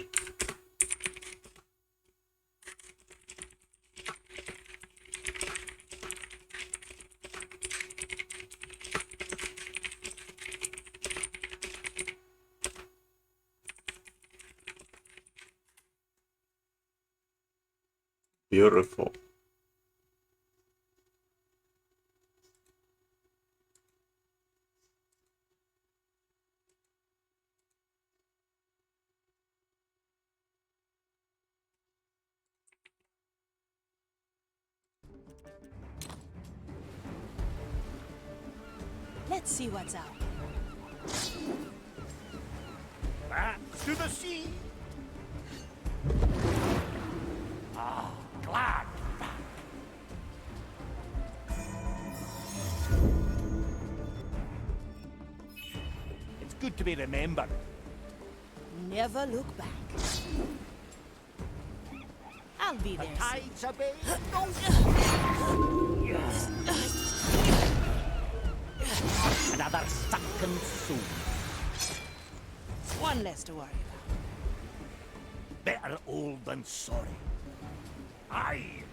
Speaker 1: Beautiful.
Speaker 15: Let's see what's out.
Speaker 5: Back to the sea. Ah, glad you're back. It's good to be remembered.
Speaker 15: Never look back. I'll be there.
Speaker 5: Tides obey. No. Another sunken soul.
Speaker 15: One less to worry about.
Speaker 5: Better old than sorry. Aye.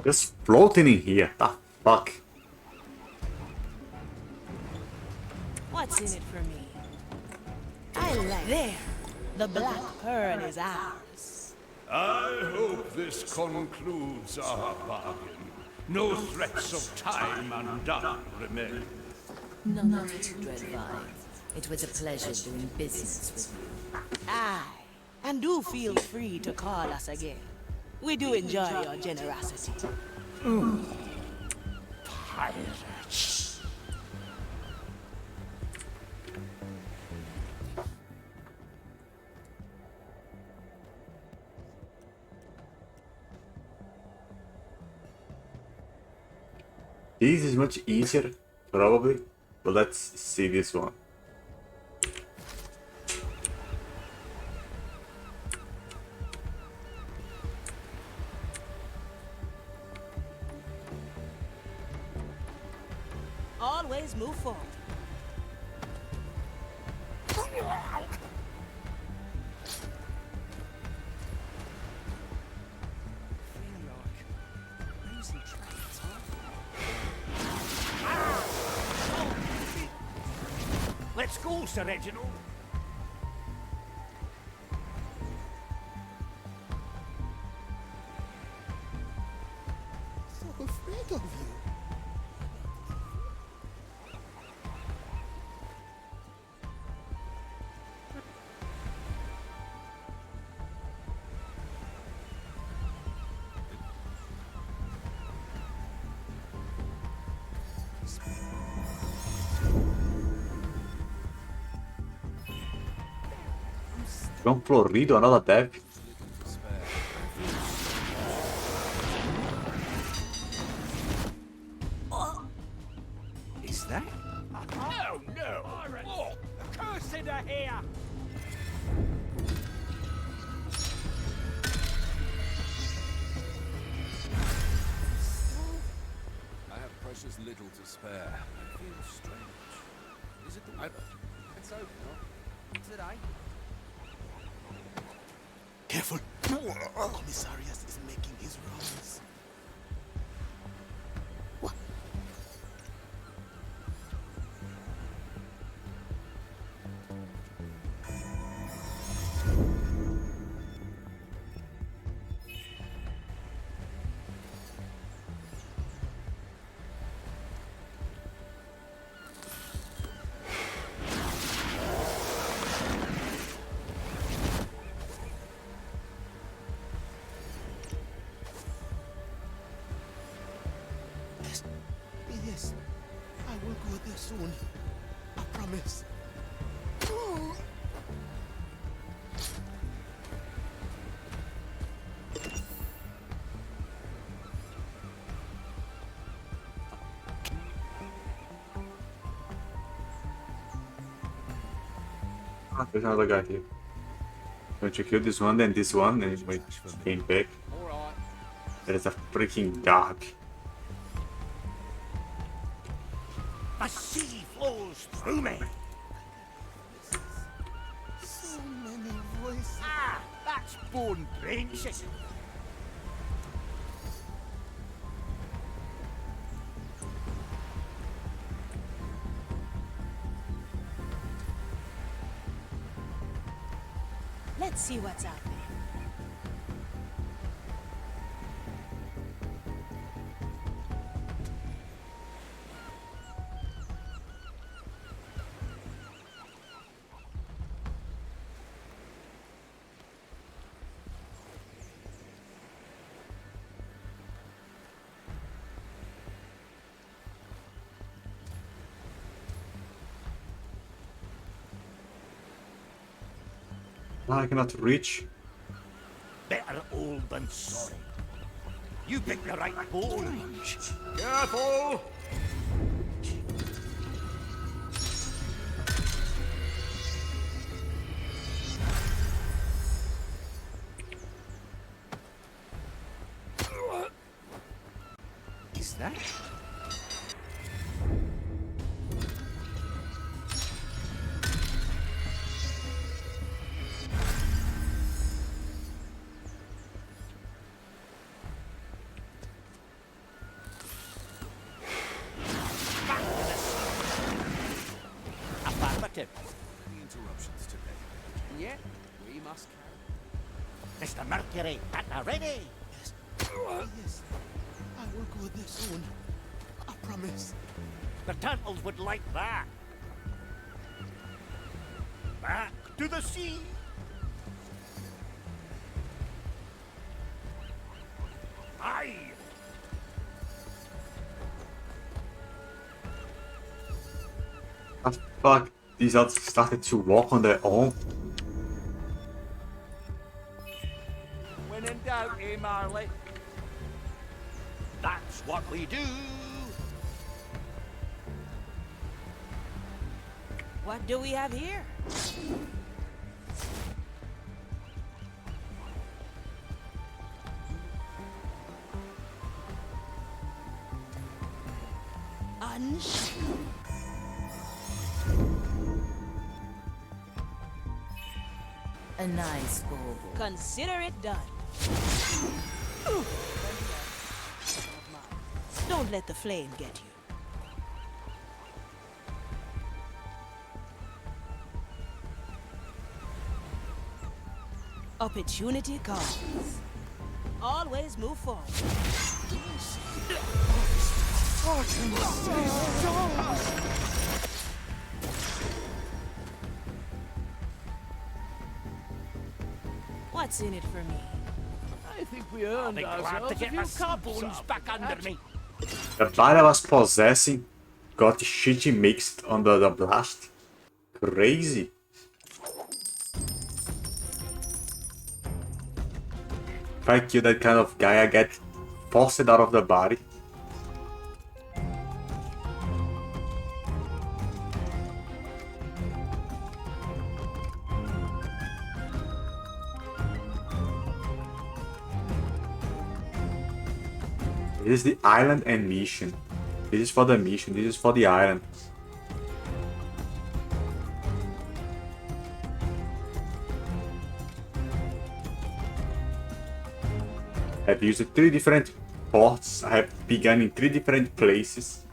Speaker 1: Just floating in here. The fuck?
Speaker 15: What's in it for me? I like there. The black pearl is ours.
Speaker 19: I hope this concludes our bargain. No threats of time undone remain.
Speaker 3: Not to dread vines. It was a pleasure doing business with you.
Speaker 15: Aye. And do feel free to call us again. We do enjoy your generosity.
Speaker 5: Pirates.
Speaker 1: This is much easier, probably, but let's see this one.
Speaker 15: Always move forward.
Speaker 5: Let's go, Sir Reginald.
Speaker 16: So afraid of you.
Speaker 1: João Florido, another death.
Speaker 2: Is that? Oh no! Oh, cursed are here!
Speaker 10: I have precious little to spare. I feel strange. Is it the weather? It's over, no? Today?
Speaker 16: Careful! Commissarius is making his rounds. Yes, I will go there soon. I promise.
Speaker 1: Ah, there's another guy here. Going to kill this one, then this one, and we came back. There is a freaking dog.
Speaker 5: The sea flows through me.
Speaker 16: So many voices.
Speaker 5: Ah, that's bone drenching.
Speaker 15: Let's see what's out there.
Speaker 1: I cannot reach.
Speaker 5: Better old than sorry. You picked the right bone.
Speaker 2: Careful! Is that?
Speaker 5: Affirmative.
Speaker 10: Any interruptions today?
Speaker 18: Yeah, we must carry.
Speaker 5: Mr. Mercury, at the ready.
Speaker 16: Yes. Yes. I will go there soon. I promise.
Speaker 5: The turtles would like that. Back to the sea. Aye.
Speaker 1: Ah, fuck. These odds started to walk on their own.
Speaker 5: When in doubt, eh, Marley? That's what we do.
Speaker 15: What do we have here? Unshackled.
Speaker 3: A nice bauble.
Speaker 15: Consider it done. Don't let the flame get you. Opportunity comes. Always move forward. What's in it for me?
Speaker 7: I think we earned
Speaker 5: Be glad to
Speaker 7: ourselves a
Speaker 5: get
Speaker 7: few
Speaker 5: my
Speaker 7: cups
Speaker 5: bones
Speaker 7: up.
Speaker 5: back under me.
Speaker 1: The blood I was possessing got shitty mixed under the blast. Crazy. If I kill that kind of guy, I get forced out of the body. This is the island and mission. This is for the mission, this is for the island. I've used 3 different ports. I have begun in 3 different places.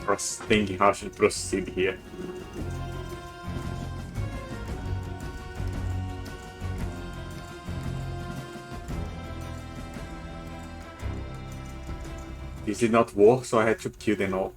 Speaker 1: I was thinking how I should proceed here. This did not work, so I had to kill them all.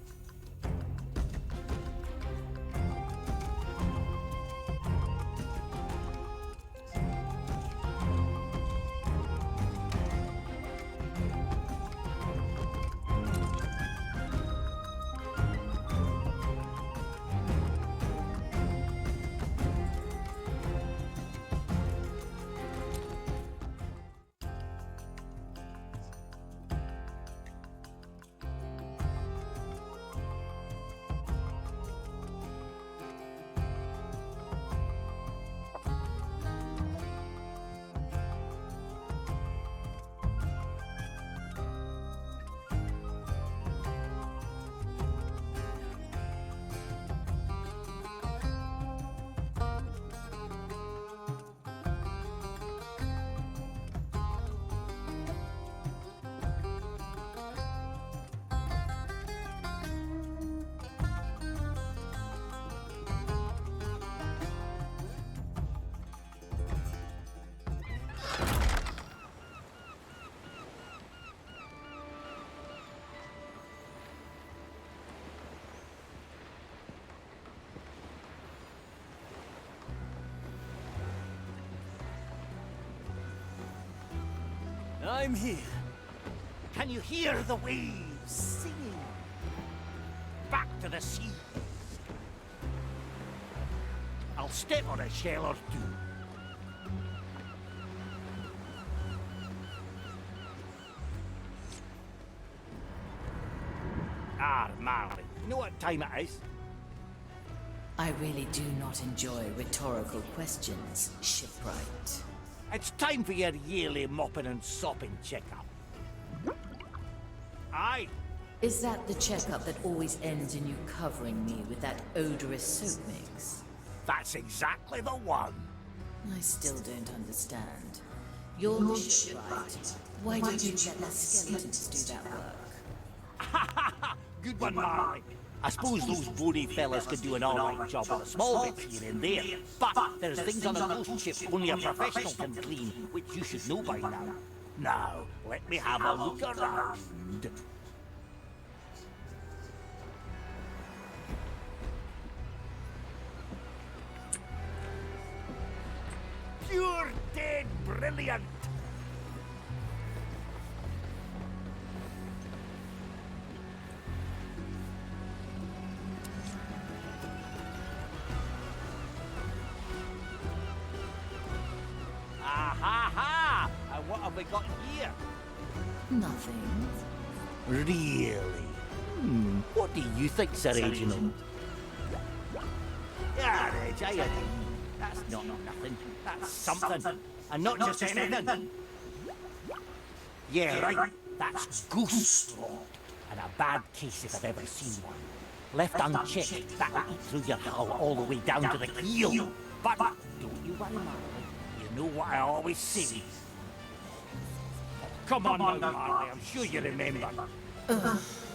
Speaker 5: I'm here. Can you hear the waves singing? Back to the sea. I'll step on a shell or two. Marley, you know what time it is?
Speaker 3: I really do not enjoy rhetorical questions, shipwright.
Speaker 5: It's time for your yearly mopping and sopping checkup. Aye.
Speaker 3: Is that the checkup that always ends in you covering me with that odorous soap mix?
Speaker 5: That's exactly the one.
Speaker 3: I still don't understand. You're the shipwright. Why don't you let the skeletons do that work?
Speaker 5: Good one, Marley. I suppose those bony fellas could do an alright job with a small bit here and there, but there's things on a ghost ship only a professional can clean, which you should know by now. Now, let me have a look around. Pure dead brilliant! Ha! And what have we got here?
Speaker 3: Nothing.
Speaker 5: Really? What do you think, Sir Reginald? Yeah, Reg, I agree. That's not nothing. That's something. And not just anything. Yeah, right. That's ghost rock. And a bad case if I've ever seen one. Left unchecked, that'll eat through your hull all the way down to the keel. But don't you worry, Marley. You know what I always say. Come on now, Marley. I'm sure you remember.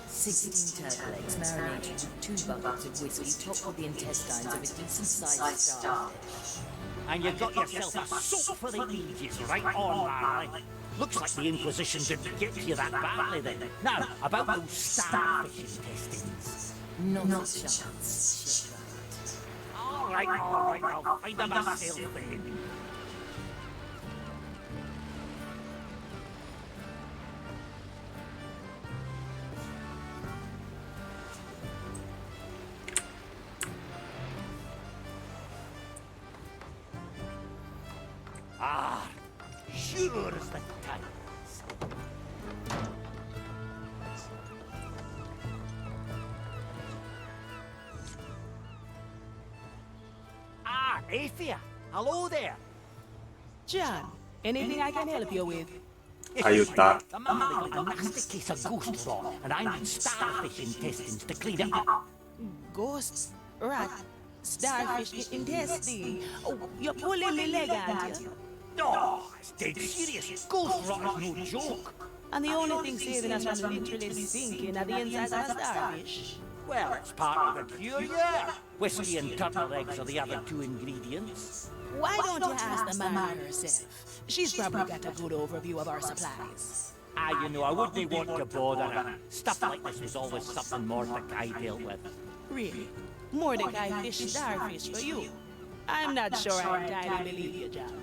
Speaker 3: 16 turtle eggs marinated with 2 buckets of whiskey topped with the intestines of a decent-sized starfish.
Speaker 5: And you got yourself a soap for the ages, right on, Marley. Looks like the Inquisition didn't get you that badly then. Now, about those starfish intestines.
Speaker 3: Not a chance, shipwright.
Speaker 5: All right, I'll find a myself then. Ah, sure as the tides. Ah, Athea, hello there.
Speaker 15: John, anything I can help you with?
Speaker 1: Aiutar.
Speaker 5: The man got a nasty case of ghost rot, and I need starfish intestines to clean it up.
Speaker 15: Ghost rat, starfish intestine. Oh, you're pulling me leg, aren't you?
Speaker 5: No, it's dead serious. Ghost rot is no joke.
Speaker 15: And the only thing saving us from literally sinking are the insides of a starfish.
Speaker 5: Well, it's part of the cure, yeah. Whiskey and turtle eggs are the other two ingredients.
Speaker 15: Why don't you ask the mama herself? She's probably got a good overview of our supplies.
Speaker 5: Ah, you know, I wouldn't want to bother her. Stuff like this was always something Mordecai dealt with.
Speaker 15: Really? Mordecai fish starfish for you? I'm not sure I entirely believe you, John.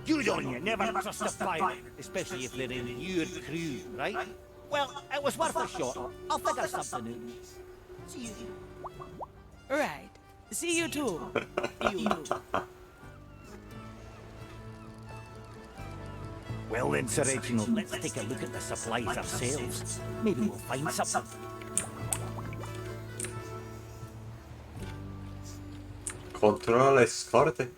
Speaker 5: Good on you, never trust a pirate, especially if they're in your crew, right? Well, it was worth a shot. I'll figure something out. See you.
Speaker 15: Right. See you too. You too.
Speaker 5: Well then, Sir Reginald, let's take a look at the supplies ourselves. Maybe we'll find something.
Speaker 1: Controlla le scorte.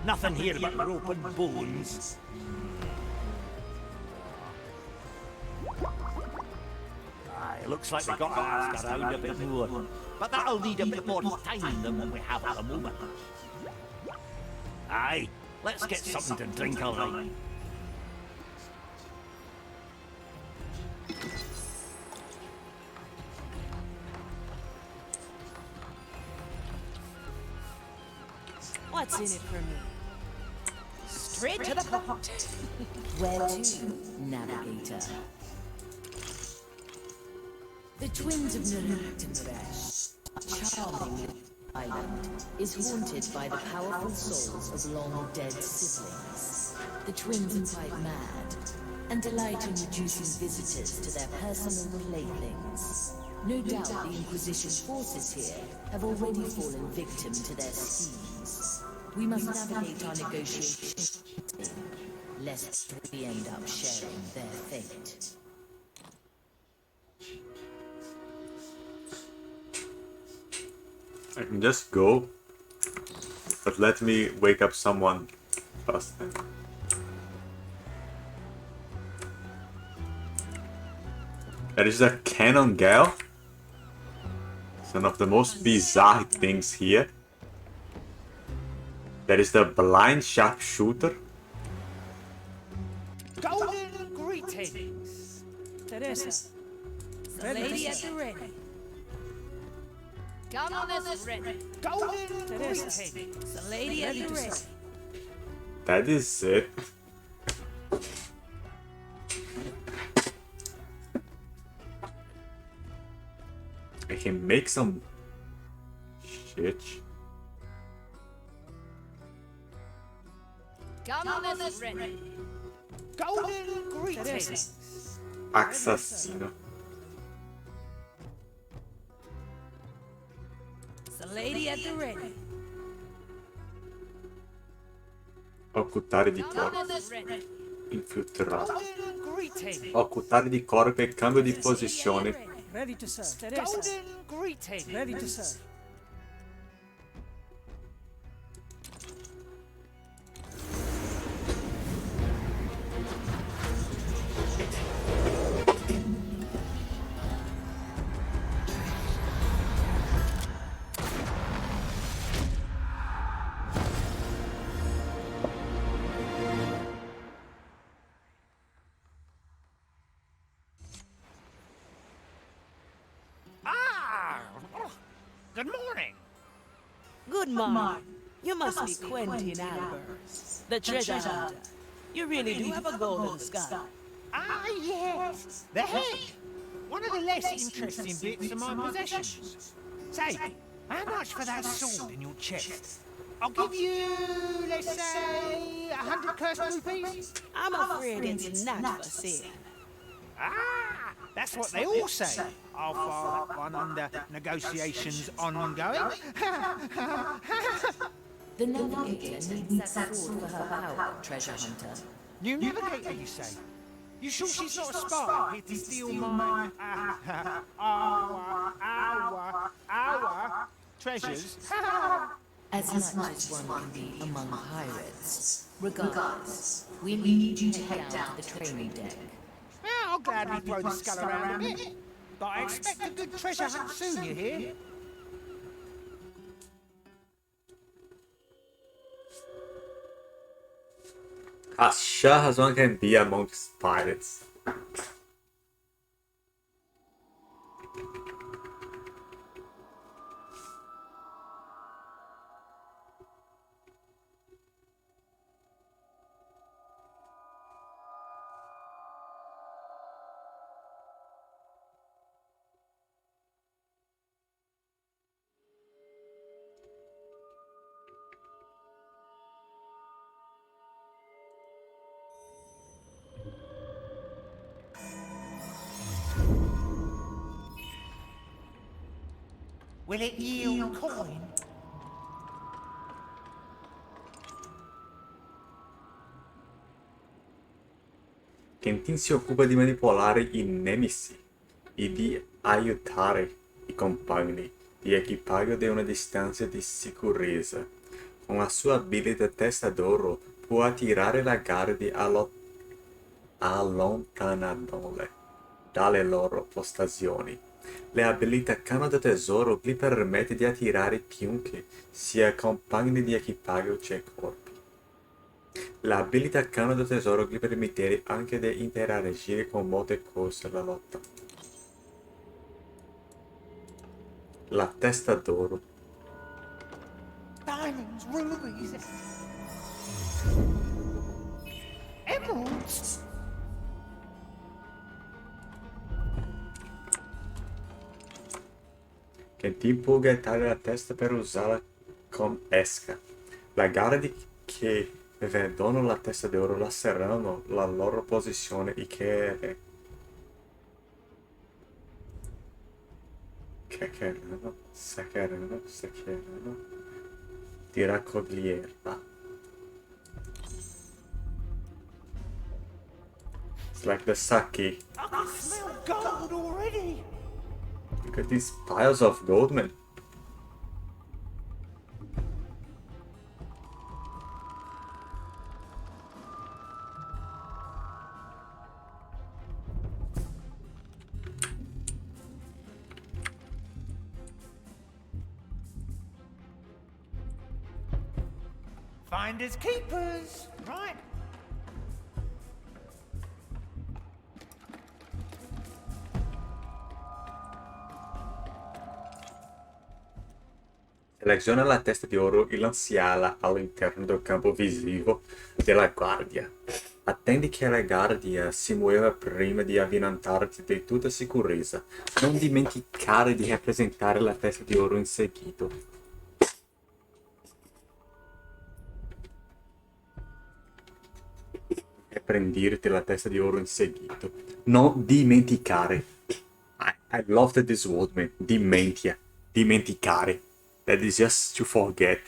Speaker 5: Nothing here but rope and bones. Aye, looks like we got to ask around a bit more. But that'll need a bit more time than what we have at the moment. Aye, let's get something to drink, all right.
Speaker 15: What's in it for me? Straight to the point.
Speaker 3: Where to, navigator? The twins of Naruk and Naresh, a charming little island, is haunted by the powerful souls of long-dead siblings. The twins are quite mad, and delight in reducing visitors to their personal playthings. No doubt the Inquisition forces here have already fallen victim to their schemes. We must navigate our negotiations, lest we end up sharing their fate.
Speaker 1: I can just go, but let me wake up someone first. There is a cannon gal. It's one of the most bizarre things here. There is the blind sharpshooter.
Speaker 5: Golden greetings!
Speaker 15: Teresa, the lady at the ready.
Speaker 6: Come on, this ready.
Speaker 5: Golden
Speaker 15: Teresa,
Speaker 5: greetings!
Speaker 15: the lady at the ready.
Speaker 1: That is it. I can make some shit.
Speaker 6: Come on, this ready.
Speaker 5: Golden greetings!
Speaker 1: Assassino.
Speaker 15: The lady at the ready.
Speaker 1: Ocultare di
Speaker 6: Come
Speaker 1: corpo.
Speaker 6: on, this ready.
Speaker 1: Infiltrato.
Speaker 5: Golden greetings!
Speaker 1: Ocultare di corpo e cambio di posizione.
Speaker 15: Ready to serve. Teresa,
Speaker 5: Golden greetings!
Speaker 15: ready to serve.
Speaker 5: Good morning.
Speaker 15: Good morning. You must be Quentin Albers, the treasure hunter. You really do have a golden skull.
Speaker 5: Ah, yes. The head. One of the less interesting bits of my possessions. Say, how much for that sword in your chest? I'll give you, let's say, 100 cursed rupees.
Speaker 15: I'm afraid it's not for sale.
Speaker 5: Ah, that's what they all say. I'll file that one under negotiations ongoing.
Speaker 3: The navigator needs that sword for her power, treasure hunter.
Speaker 5: New navigator, you say? You sure she's not a spy here to steal my, our treasures?
Speaker 3: As much as one can be among pirates. Regardless, we need you to head down to the training deck.
Speaker 5: Yeah, I'll gladly throw the skull around a bit. But I expect a good treasure hunt soon, you hear?
Speaker 1: As sure as one can be amongst pirates.
Speaker 5: Will it yield coin?
Speaker 1: Quentin si occupa di manipolare i nemici e di aiutare i compagni di equipaggio da una distanza di sicurezza. Con la sua abilità testa d'oro può attirare la guardia allontanandole dalle loro postazioni. L'abilità canno da tesoro gli permette di attirare chiunque sia compagni di equipaggio o corpi. L'abilità canno da tesoro gli permette anche di interagire con molte cose alla lotta. La testa d'oro.
Speaker 5: Diamonds, rubies, emeralds.
Speaker 1: Quentin può gettare la testa per usarla con esca. La guardia che vedono la testa d'oro lasceranno la loro posizione e saccheranno di raccoglierla. It's like the sake.
Speaker 5: I can smell gold already.
Speaker 1: Look at these piles of gold, man.
Speaker 5: Finders keepers, right?
Speaker 1: Seleziona la testa di oro e lanciala all'interno del campo visivo della guardia. Attendi che la guardia si muova prima di avvicinarti di tutta sicurezza. Non dimenticare di rappresentare la testa di oro in seguito. E prenderti la testa di oro in seguito. Non dimenticare. I love this word, man. Dimenticare. That is just to forget.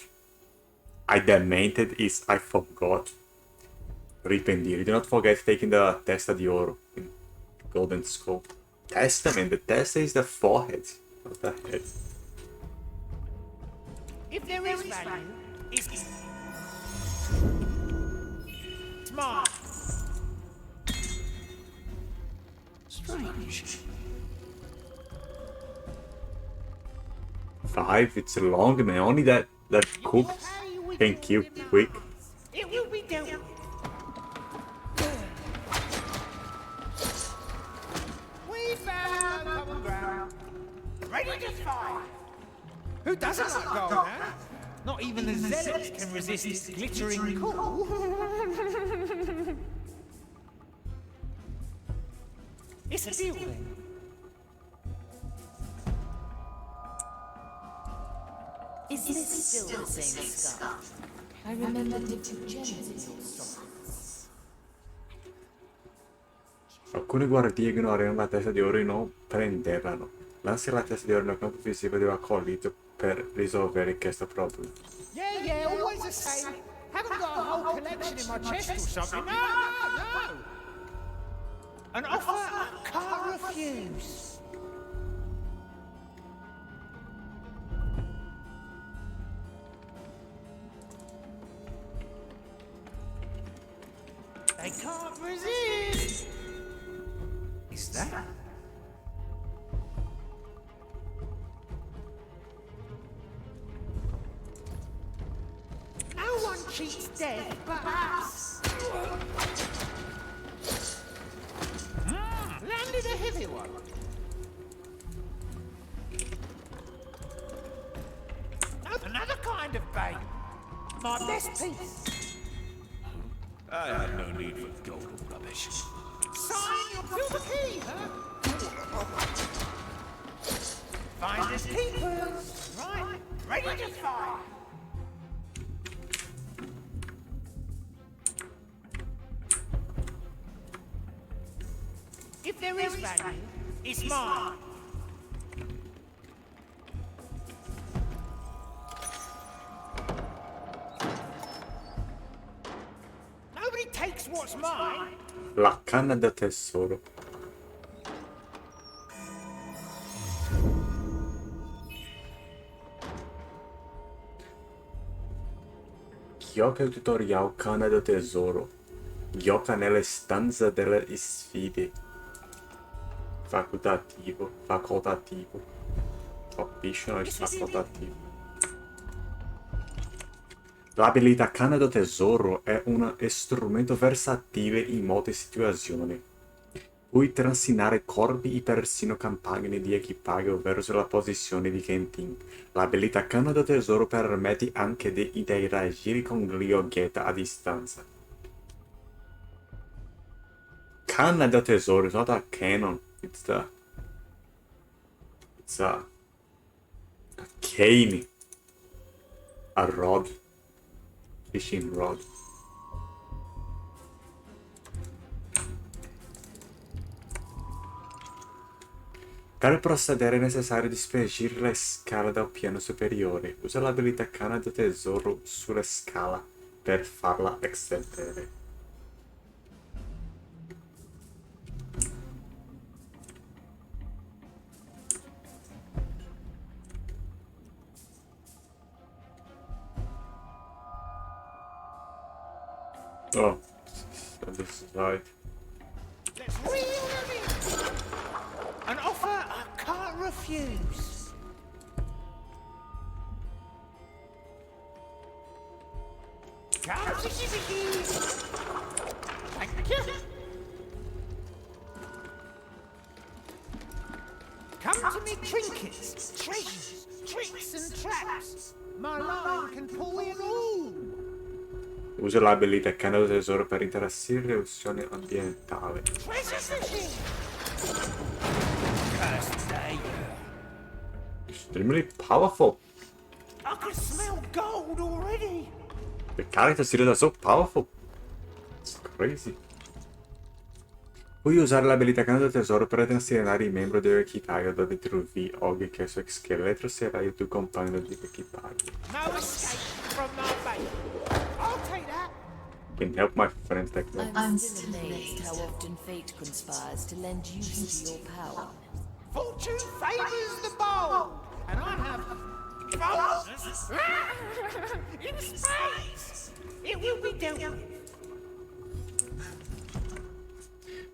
Speaker 1: I demented is I forgot. Ripendire. Do not forget taking the testa di oro in golden skull. Testa, man. The testa is the forehead of the head.
Speaker 5: If there is value, it's mine.
Speaker 15: Strange.
Speaker 1: 5, it's long, man. Only that cooked can kill quick.
Speaker 5: It will be dealt with. We found common ground. Ready to fight. Who doesn't like gold, huh? Not even the zealots can resist its glittering cool. It's a deal then.
Speaker 3: Is this still the same skull? I remember different gems in your sockets.
Speaker 1: Alcuni guardie ignorano la testa di oro e non prenderanno. Lancia la testa di oro nel campo visivo dell'accolito per risolvere questo problema.
Speaker 5: Yeah, always the same. Haven't got a whole collection in my chest or something. No! An offer I can't refuse. They can't resist.
Speaker 20: Is that?
Speaker 5: No one cheats death but us. Landed a heavy one. Another kind of bait. My best piece.
Speaker 19: I had no need for gold or rubbish.
Speaker 5: Sign your fill the key, huh? Finders keepers. Right, ready to fire. If there is value, it's mine. Nobody takes what's mine.
Speaker 1: La canna da tesoro. Gioca il tutorial canna da tesoro. Gioca nelle stanze delle sfide. Facoltativo. Optional e facoltativo. L'abilità canna da tesoro è un strumento versatile in molte situazioni. Puoi trascinare corpi e persino compagni di equipaggio verso la posizione di camping. L'abilità canna da tesoro permette anche di interagire con gli oggetti a distanza. Canna da tesoro, it's not a cannon. It's a cane. A rod. Fishing rod. Per procedere è necessario dispergere le scale dal piano superiore. Usa l'abilità canna da tesoro sulla scala per farla estendere. Oh, this is right.
Speaker 5: Let's reel them in. An offer I can't refuse. Thank you. Come to me, trinkets, treasures, tricks and traps. My line can pull in all.
Speaker 1: Usa l'abilità canna da tesoro per interagire le opzioni ambientali. Extremely powerful.
Speaker 5: I can smell gold already.
Speaker 1: The characters are so powerful. It's crazy. Puoi usare l'abilità canna da tesoro per trascinare i membri dell'equipaggio da distruggere ogni che su scheletro sarai il tuo compagno di equipaggio.
Speaker 5: No escape from my bait. I'll take that.
Speaker 1: Can help my friends like that.
Speaker 3: I'm still amazed how often fate conspires to lend use to your power.
Speaker 5: Fortune favors the bold, and I have boldness in space. It will be dealt with.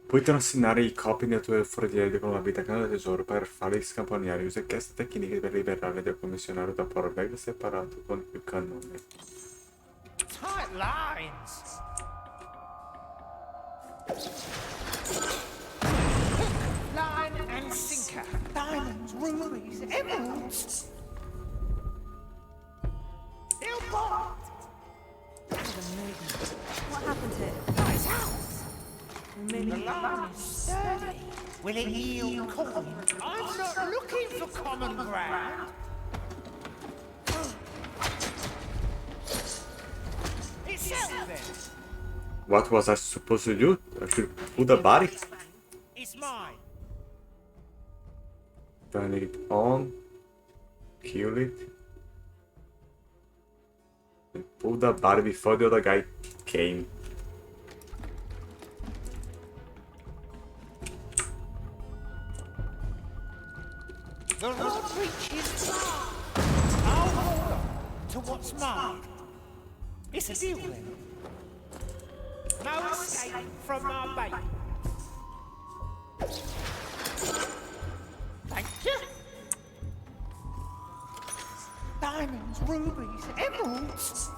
Speaker 1: Puoi trascinare i copi nel tuo forziere con l'abilità canna da tesoro per farli scampagnare. Usa queste tecniche per liberarli dal commissionario da porvello separato con il cannone.
Speaker 5: Tight lines. Hook, line and sinker. Diamonds, rubies, emeralds.
Speaker 13: bone is sturdy. Will it yield coin? I'm not looking for common ground. It's settled then.
Speaker 1: What was I supposed to do? I should pull the body?
Speaker 13: It's mine.
Speaker 1: Turn it on. Kill it. And pull the body before the other guy came.
Speaker 13: The rod reaches far. I'll hold on to what's mine. It's a deal then. No escape from my bait. Thank you. Diamonds, rubies, emeralds.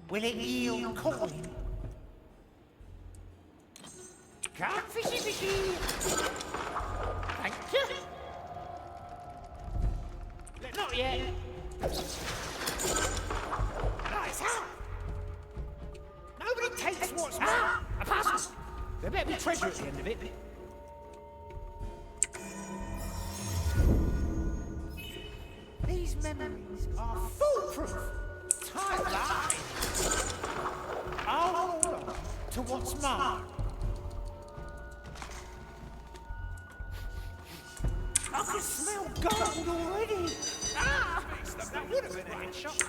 Speaker 13: Will it yield coin? Come, fishy, fishy. Thank you. Not yet. Nice, huh? Nobody takes what's mine. A puzzle. There better be treasure at the end of it. These memories are foolproof. Tight line. I'll hold on to what's mine. I can smell gold already. Ah! That would have been a headshot.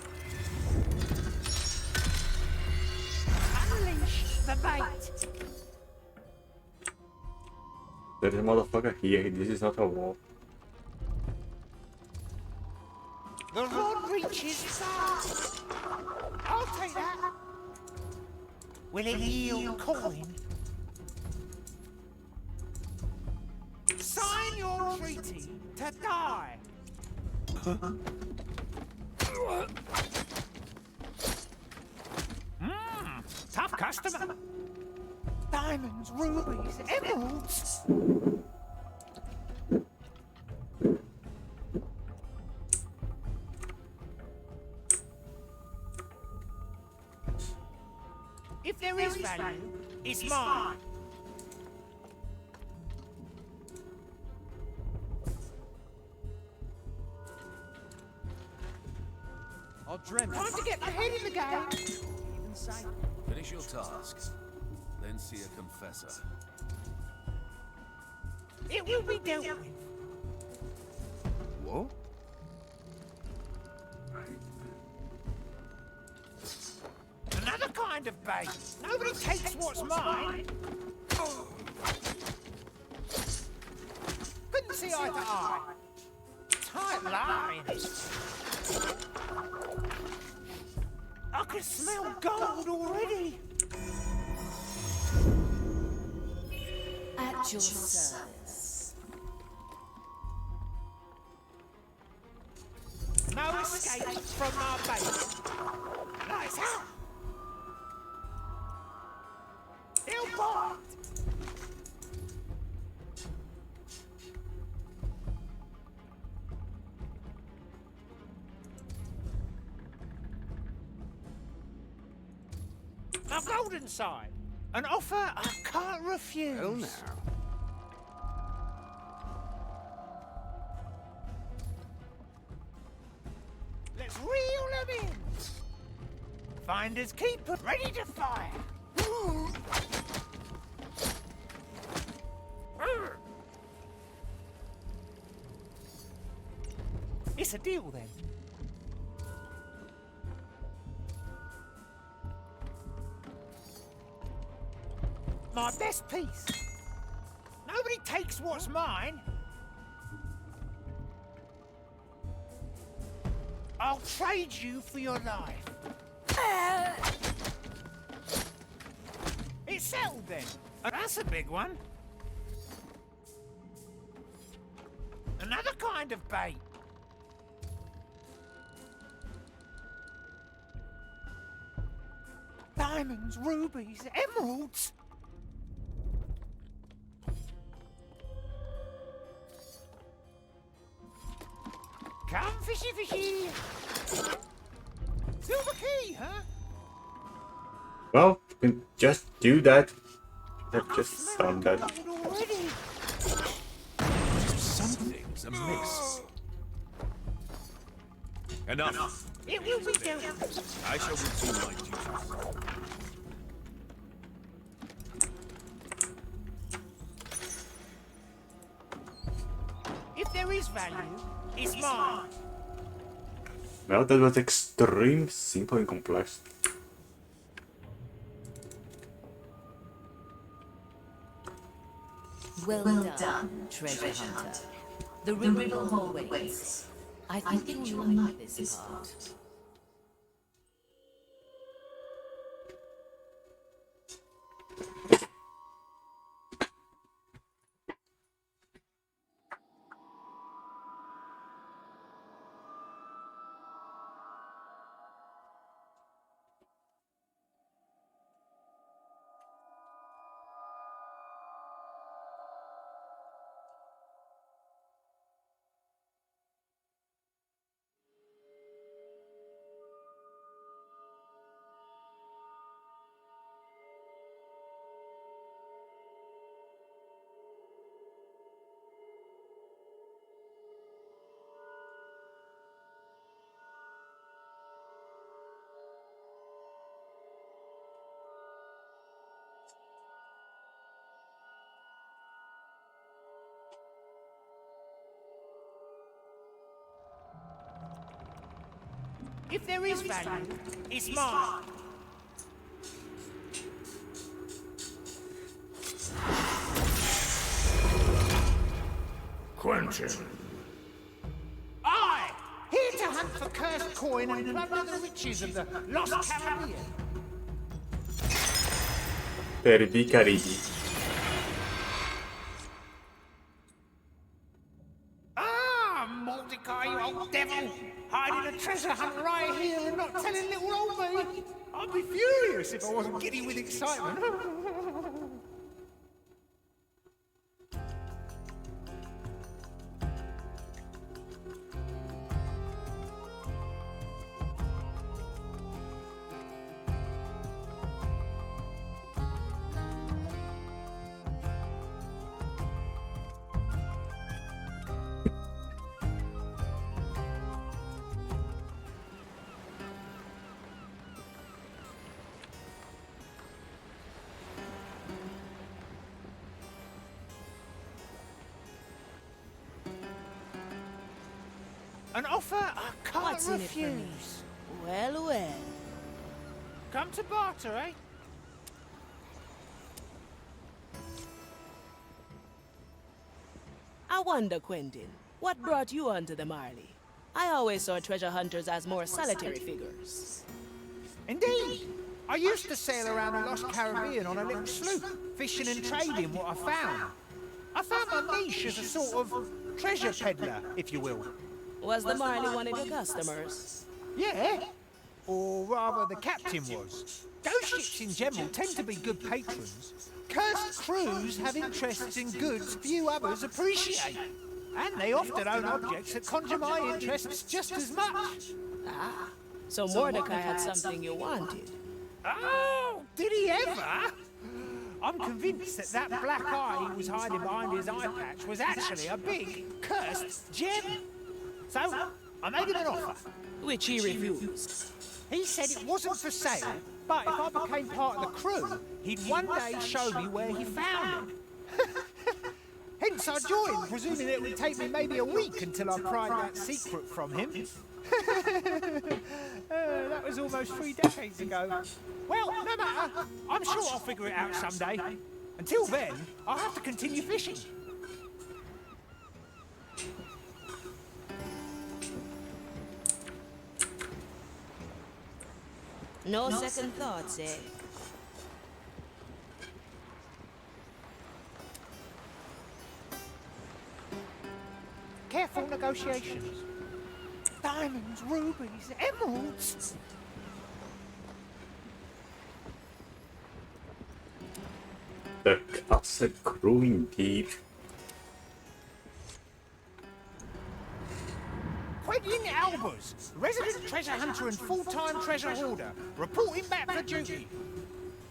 Speaker 13: Unleash the bait.
Speaker 1: There is a motherfucker here. This is not a wall.
Speaker 13: The rod reaches far. I'll take that. Will it yield coin? Sign your treaty to die. Tough customer. Diamonds, rubies, emeralds. If there is value, it's mine.
Speaker 5: Time
Speaker 13: to get my head in the game.
Speaker 8: Finish your task, then see a confessor.
Speaker 13: It will be dealt with.
Speaker 8: What?
Speaker 13: Another kind of bait. Nobody takes what's mine. Couldn't see eye to eye. Tight lines. I can smell gold already.
Speaker 3: At your service.
Speaker 13: No escape from my base. Nice, huh? He'll bite. My golden side. An offer I can't refuse.
Speaker 8: Oh, now.
Speaker 13: Let's reel them in. Finders keepers, ready to fire. It's a deal then. My best piece. Nobody takes what's mine. I'll trade you for your life. It's settled then. That's a big one. Another kind of bait. Diamonds, rubies, emeralds.
Speaker 5: Fishy, fishy! Silver key, huh?
Speaker 1: Well, you can just do that. That just found that.
Speaker 2: Something's amiss. Enough.
Speaker 5: It will be done.
Speaker 2: I shall resume my duties.
Speaker 5: If there is value, it's mine.
Speaker 1: Well, that was extreme, simple and complex.
Speaker 3: Well done, treasure hunter. The riddle hall waits. I think you will like this part.
Speaker 5: If there is value, it's mine.
Speaker 19: Quentin.
Speaker 5: I, here to hunt for cursed coin and plunder the riches of the Lost Caribbean.
Speaker 1: Perdi Caribi.
Speaker 5: Ah, Mordecai, you old devil! Hiding a treasure hunt right here and not telling little old me! I'd be furious if I wasn't giddy with excitement. An offer I can't
Speaker 15: What's in it for me?
Speaker 5: refuse.
Speaker 15: Well, well.
Speaker 5: Come to barter, eh?
Speaker 15: I wonder, Quentin, what brought you onto the Marley? I always saw treasure hunters as more solitary figures.
Speaker 5: Indeed. I used to sail around the Lost Caribbean on a little sloop, fishing and trading what I found. I found my niche as a sort of treasure peddler, if you will.
Speaker 15: Was the Marley one of your customers?
Speaker 5: Yeah. Or rather, the captain was. Those ships in general tend to be good patrons. Cursed crews have interests in goods few others appreciate. And they often own objects that conjure my interests just as much.
Speaker 15: Ah, so Mordecai had something you wanted.
Speaker 5: Oh, did he ever? I'm convinced that that black eye he was hiding behind his eye patch was actually a big, cursed gem. So, I made him an offer.
Speaker 15: Which he refused.
Speaker 5: He said it wasn't for sale, but if I became part of the crew, he'd one day show me where he found it. Hence I joined, presuming it would take me maybe a week until I pried that secret from him. That was almost 3 decades ago. Well, no matter. I'm sure I'll figure it out someday. Until then, I'll have to continue fishing.
Speaker 15: No second thoughts, eh?
Speaker 5: Careful negotiations. Diamonds, rubies, emeralds.
Speaker 1: The castle crew indeed.
Speaker 5: Quentin Radiant Albers, resident treasure hunter and full-time treasure hoarder, reporting back for duty.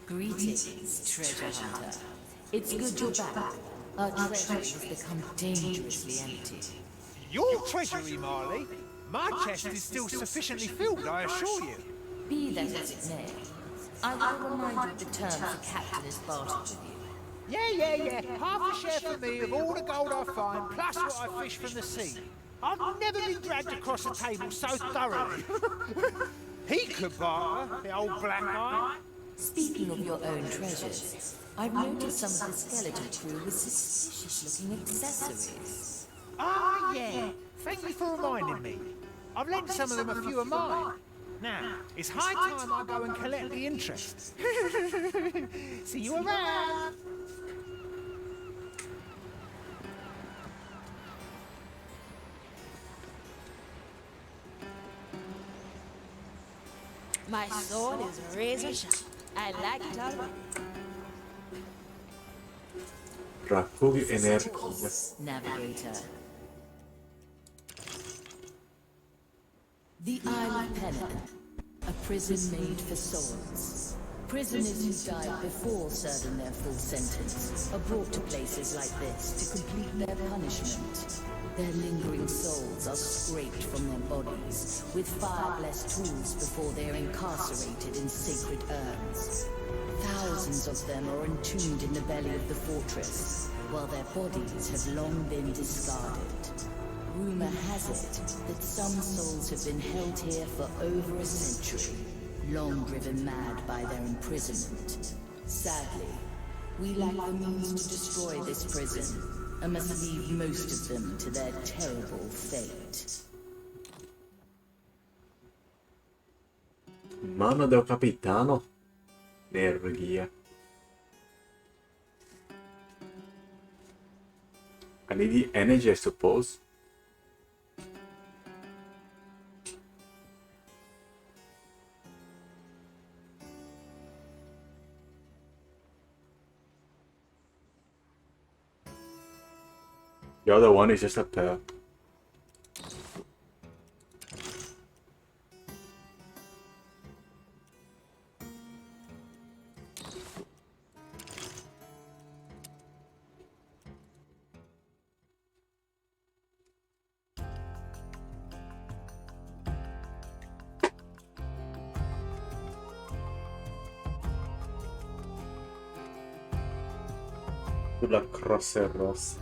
Speaker 3: Greetings, treasure hunter. It's good you're back. Our treasury has become dangerously empty.
Speaker 5: Your treasury, Marley? My chest is still sufficiently filled, I assure you.
Speaker 3: Be that as it may, I will remind you of the terms the captain has bartered with you.
Speaker 5: Yeah. Half a share for me of all the gold I find, plus what I fish from the sea. I've never been dragged across a table so thoroughly. He could barter, the old black eye.
Speaker 3: Speaking of your own treasures, I've noticed some of the skeleton crew with suspicious-looking accessories.
Speaker 5: Ah, yeah. Thank you for reminding me. I've lent some of them a few of mine. Now, it's high time I go and collect the interest. See you around.
Speaker 15: My sword is razor sharp. I like it already.
Speaker 1: Raccogli energia.
Speaker 3: Navigator. The Isle of Pennon, a prison made for souls. Prisoners who died before serving their full sentence are brought to places like this to complete their punishment. Their lingering souls are scraped from their bodies with fire-blessed tools before they are incarcerated in sacred urns. Thousands of them are entombed in the belly of the fortress, while their bodies have long been discarded. Rumor has it that some souls have been held here for over a century, long driven mad by their imprisonment. Sadly, we lack the means to destroy this prison, and must leave most of them to their terrible fate.
Speaker 1: Mano del capitano. Energia. I need the energy, I suppose. The other one is just a pearl. Sulla croce rossa.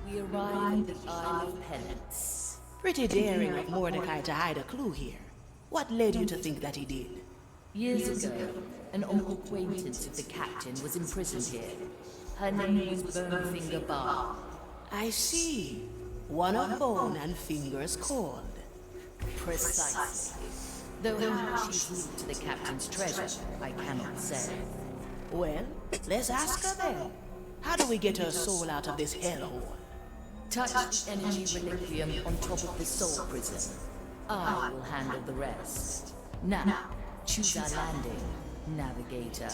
Speaker 3: We arrive at the Isle of Penance.
Speaker 15: Pretty daring of Mordecai to hide a clue here. What led you to think that he did?
Speaker 3: Years ago, an old acquaintance of the captain was imprisoned here. Her name was Bonefinger Bar.
Speaker 15: I see. One of bone and fingers cold.
Speaker 3: Precisely. Though how she moved to the captain's treasure, I cannot say.
Speaker 15: Well, let's ask her then. How do we get her soul out of this hellhole?
Speaker 3: Touch the energy reliquium on top of the soul prison. I will handle the rest. Now, choose our landing, Navigator.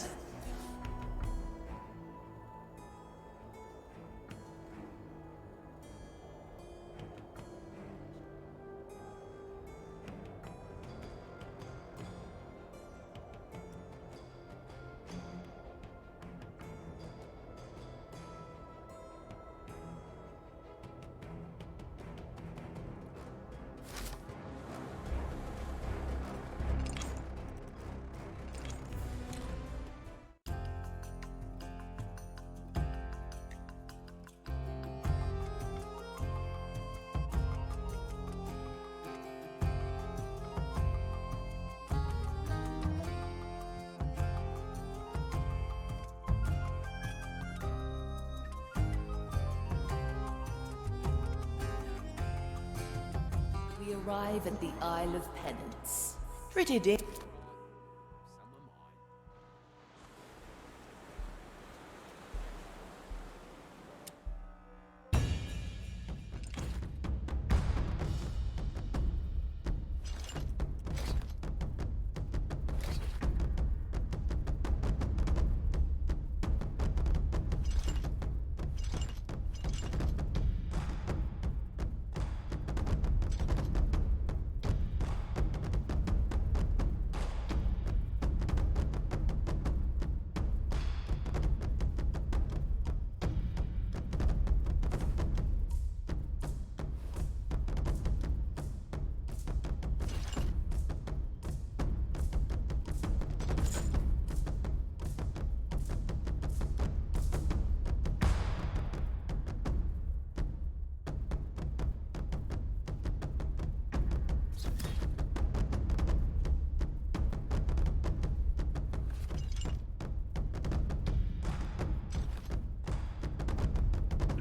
Speaker 3: we arrive at the Isle of Penance.
Speaker 15: Pretty dead.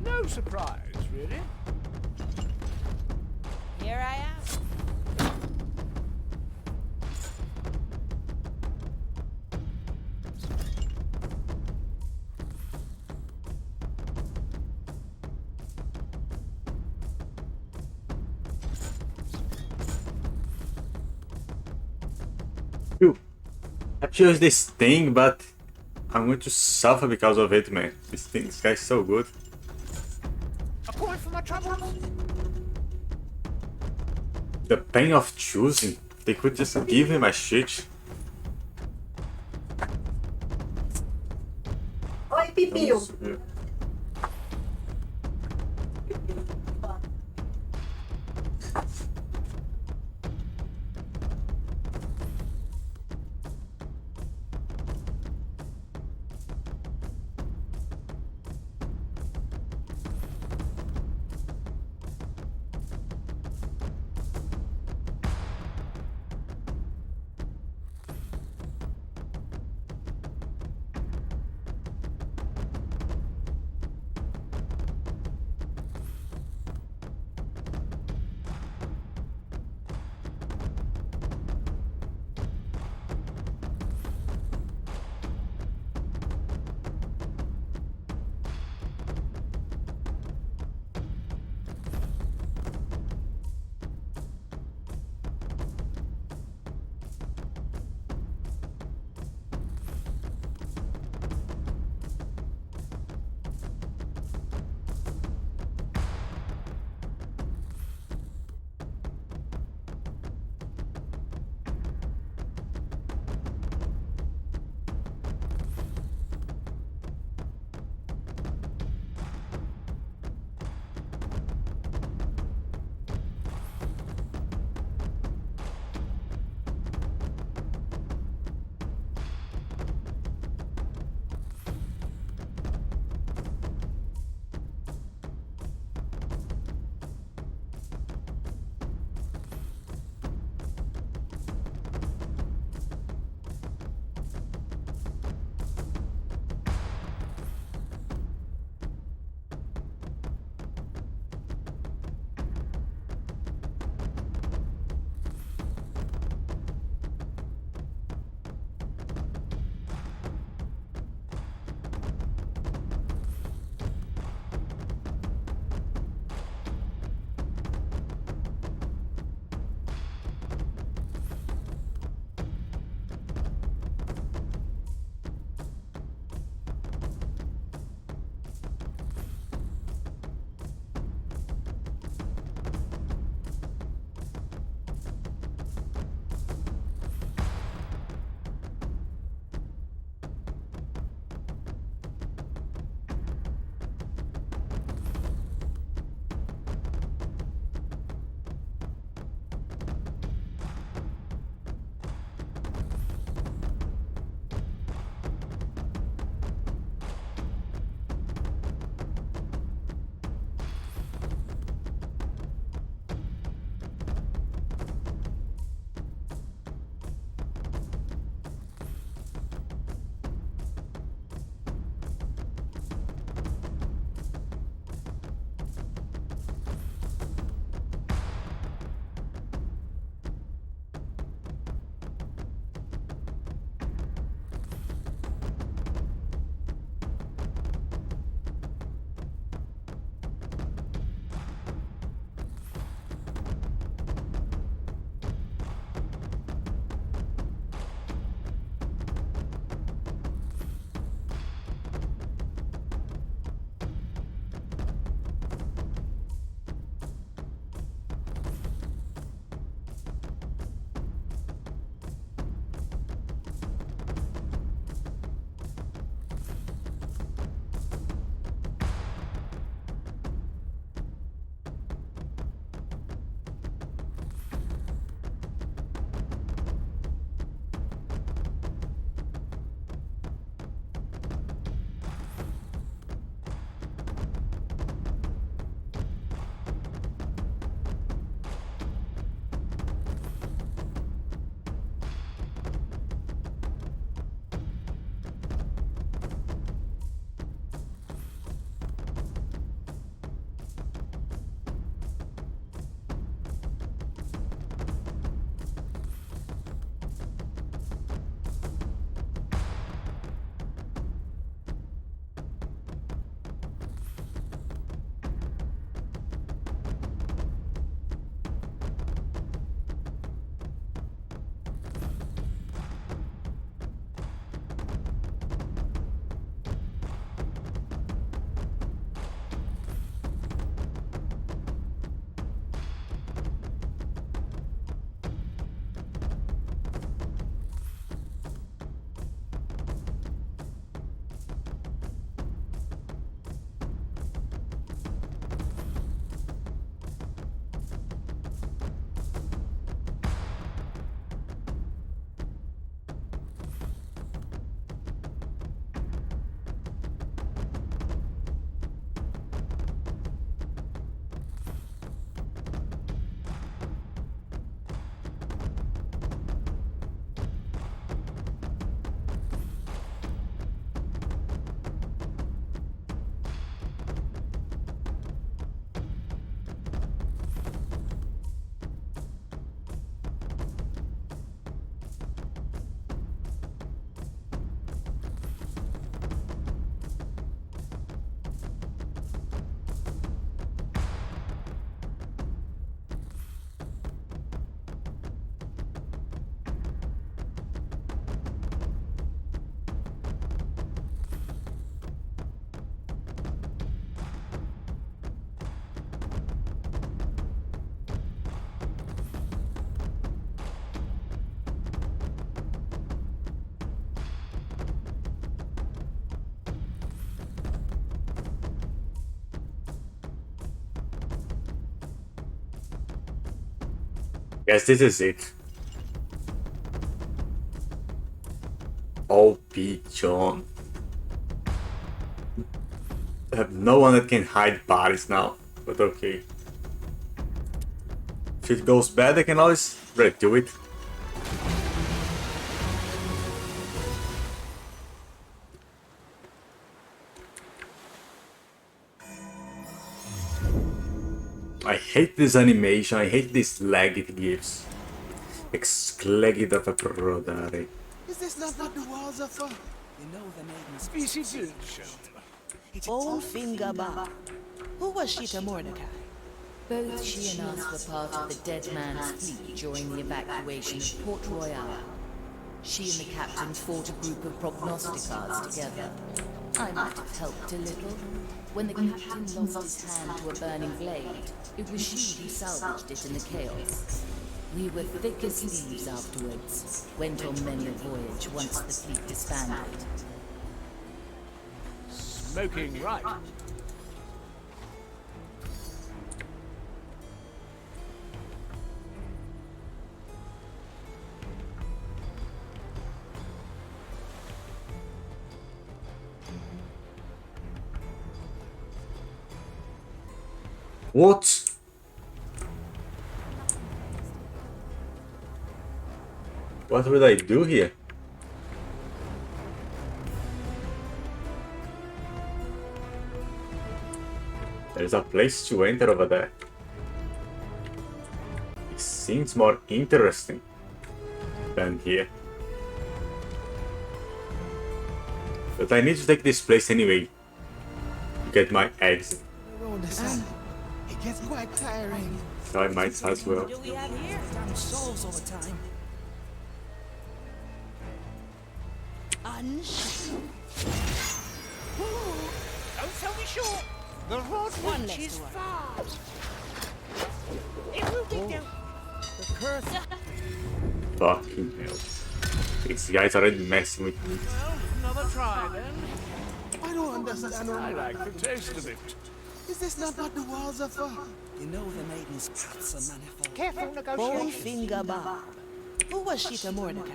Speaker 14: No surprise, really.
Speaker 6: Here I am.
Speaker 1: Phew. I chose this thing, but I'm going to suffer because of it, man. This guy's so good.
Speaker 5: A point for my troubles.
Speaker 1: The pain of choosing. They could just give me my shit.
Speaker 9: Oi, Pipio.
Speaker 1: Guess this is it. OP John. I have no one that can hide bodies now, but okay. If it goes bad, I can always redo it. I hate this animation, I hate this lag it gives. Exclegit of a prodare.
Speaker 10: Is this not what the walls are for?
Speaker 13: You know the maiden's
Speaker 14: Species shelter.
Speaker 15: Old Finger Bar. Who was she to Mordecai?
Speaker 3: Both she and us were part of the Dead Man's fleet during the evacuation of Port Royal. She and the captain fought a group of prognosticars together. I might have helped a little. When the captain lost his hand to a burning blade, it was she who salvaged it in the chaos. We were thick as thieves afterwards. Went on many a voyage once the fleet disbanded.
Speaker 14: Smoking right.
Speaker 1: What? What would I do here? There's a place to enter over there. It seems more interesting than here. But I need to take this place anyway to get my exit.
Speaker 10: Around the sun, it gets quite tiring.
Speaker 1: So I might as well.
Speaker 13: Do we have here? Damn souls all the time.
Speaker 5: Don't sell me short. The road
Speaker 15: One
Speaker 5: reach
Speaker 15: less
Speaker 5: is
Speaker 15: to work.
Speaker 5: far. It will be down.
Speaker 13: The curse.
Speaker 1: Fucking hell. These guys are already messing with me.
Speaker 14: Well, another try then.
Speaker 10: I don't understand.
Speaker 14: I like the taste of it.
Speaker 10: Is this not what the walls are for?
Speaker 13: You know the maiden's paths are manifold.
Speaker 5: Careful
Speaker 15: Old
Speaker 5: negotiation.
Speaker 15: Finger Bar. Who was she to Mordecai?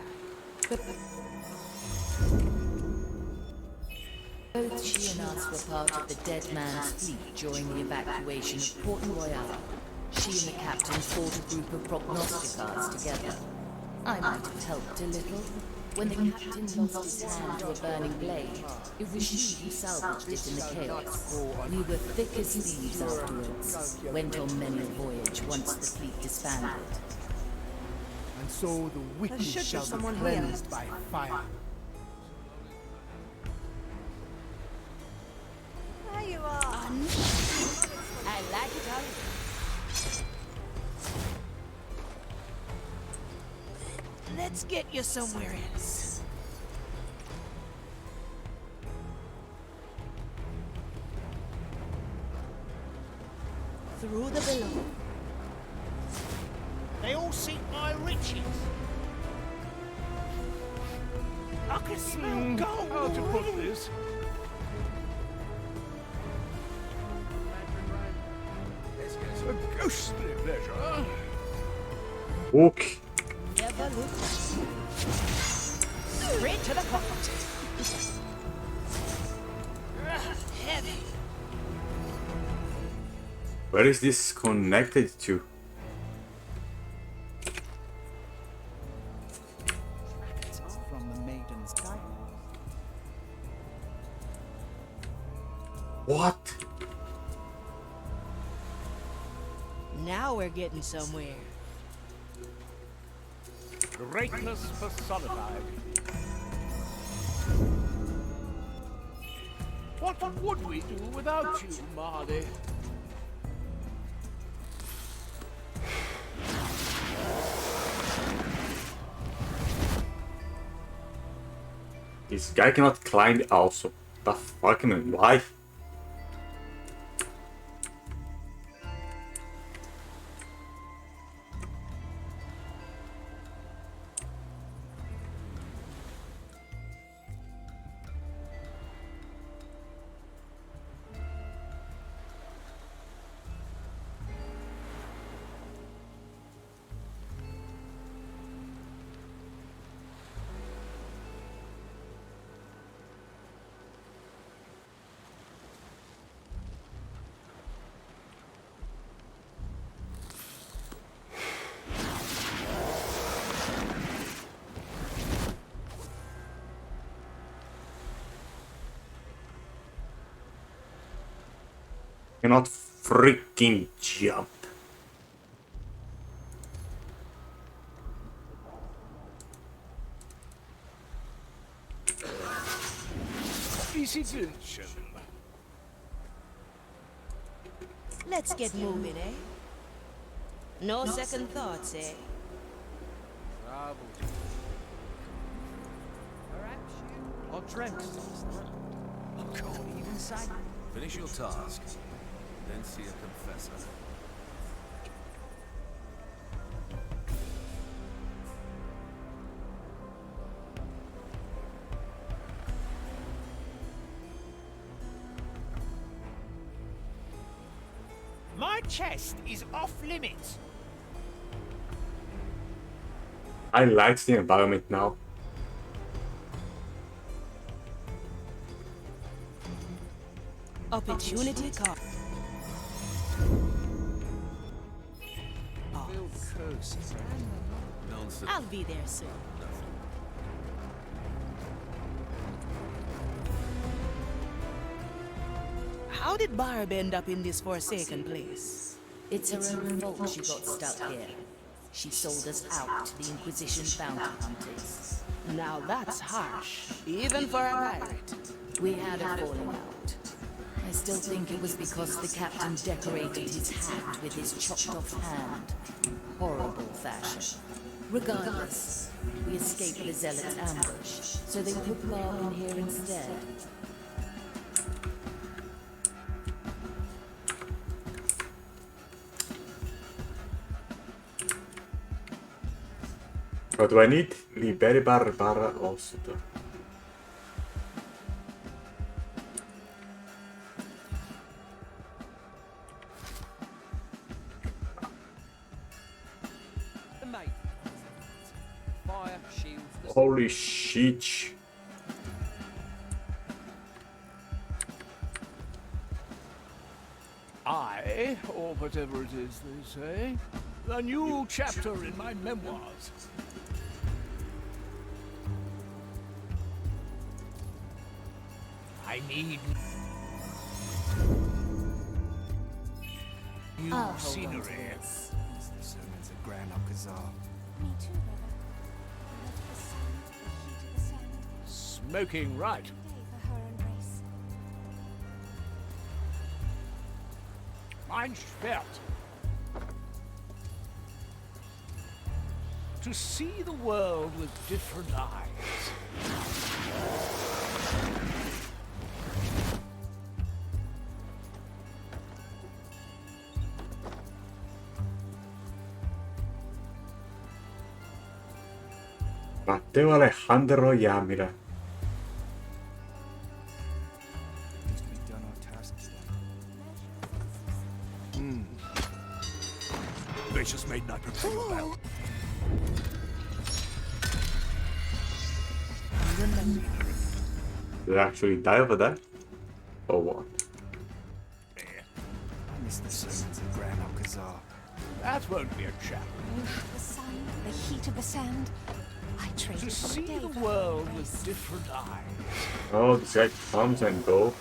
Speaker 3: Both she and us were part of the Dead Man's fleet during the evacuation of Port Royal. She and the captain fought a group of prognosticars together. I might have helped a little. When the captain lost his hand to a burning blade, it was she who salvaged it in the chaos. We were thick as thieves afterwards. Went on many a voyage once the fleet disbanded.
Speaker 10: And so the wicked
Speaker 13: should be
Speaker 10: shall be
Speaker 13: someone here.
Speaker 10: cleansed by fire.
Speaker 21: There you are.
Speaker 15: I like it already.
Speaker 13: Let's get you somewhere else.
Speaker 15: Through the below.
Speaker 5: They all seek my riches. I can smell gold.
Speaker 14: How to put
Speaker 5: already.
Speaker 14: this? A ghostly pleasure.
Speaker 1: Hook.
Speaker 15: Never look. Straight to the point. Heavy.
Speaker 1: Where is this connected to?
Speaker 13: From the maiden's guidance.
Speaker 1: What?
Speaker 15: Now we're getting somewhere.
Speaker 14: Greatness personified. What would we do without you, Marley?
Speaker 1: This guy cannot climb also. The fucking why? Cannot freaking jump.
Speaker 15: Let's get moving, eh? No second thoughts, eh?
Speaker 14: Or dreamt last night. Oh, God, even say.
Speaker 8: Finish your task, then see a confessor.
Speaker 5: My chest is off limits.
Speaker 1: I like the environment now.
Speaker 15: Opportunity cost.
Speaker 8: Nonsense.
Speaker 15: I'll be there soon. How did Barb end up in this forsaken place?
Speaker 3: It's her own fault she got stuck here. She sold us out to the Inquisition bounty hunters.
Speaker 15: Now that's harsh, even for a pirate.
Speaker 3: We had a falling out. I still think it was because the captain decorated his hat with his chopped off hand. Horrible fashion. Regardless, we escaped the Zealot's ambush, so they put Barb in here instead.
Speaker 1: What do I need? Liberi Barbara Osta.
Speaker 18: The mate. Fire, shields.
Speaker 1: Holy shit.
Speaker 14: I, or whatever it is they say, a new chapter in my memoirs. I need new scenery.
Speaker 10: It's the sermons of Grand Alcazar.
Speaker 21: Me too, brother. I love the sun, the heat of the sand.
Speaker 14: Smoking right.
Speaker 21: Day for her embrace.
Speaker 14: Mein Schwert. To see the world with different eyes.
Speaker 1: Matteo Alejandro Yamira.
Speaker 10: Must we done our tasks then?
Speaker 2: Gracious maiden, I prepare your bell.
Speaker 1: Did I actually die over there? Or what?
Speaker 10: I miss the sermons of Grand Alcazar.
Speaker 14: That won't be a challenge.
Speaker 21: The sun, the heat of the sand. I trade
Speaker 14: To
Speaker 21: it all
Speaker 14: see
Speaker 21: day
Speaker 14: the
Speaker 21: for
Speaker 14: world
Speaker 21: her
Speaker 14: with
Speaker 21: embrace.
Speaker 14: different eyes.
Speaker 1: Oh, this guy comes and go.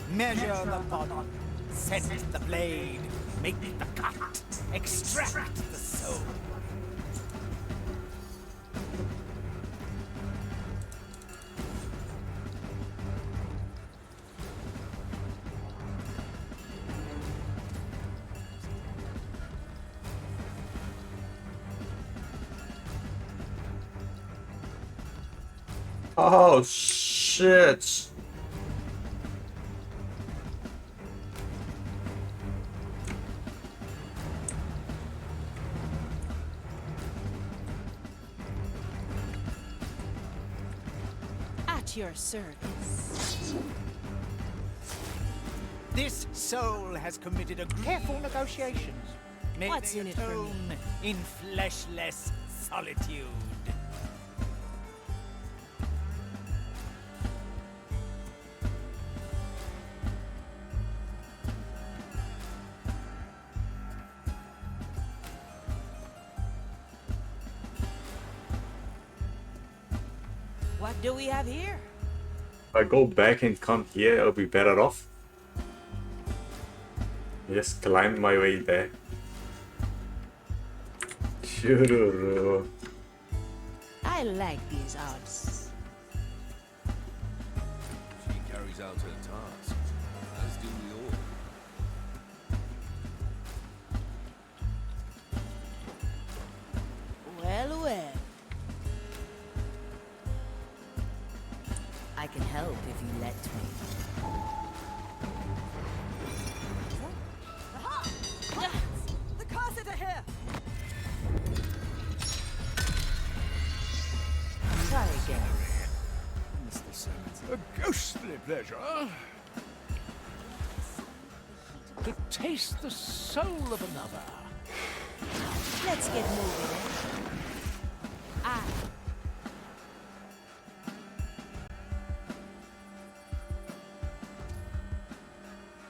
Speaker 5: Measure the body, scent the blade, make the cut, extract the soul.
Speaker 1: Oh shit!
Speaker 15: At your service.
Speaker 5: This soul has committed a careful negotiations. May
Speaker 15: What's
Speaker 5: they
Speaker 15: in it for me?
Speaker 5: atone in fleshless solitude.
Speaker 6: What do we have here?
Speaker 1: If I go back and come here, I'll be better off. Just climb my way there. Shururu.
Speaker 15: I like these odds.
Speaker 8: She carries out her task, as do we all.
Speaker 6: Well, well. I can help if you let me.
Speaker 9: The cars are here!
Speaker 6: Try again.
Speaker 14: Mr. Simmons. A ghostly pleasure to taste the soul of another.
Speaker 6: Let's get moving.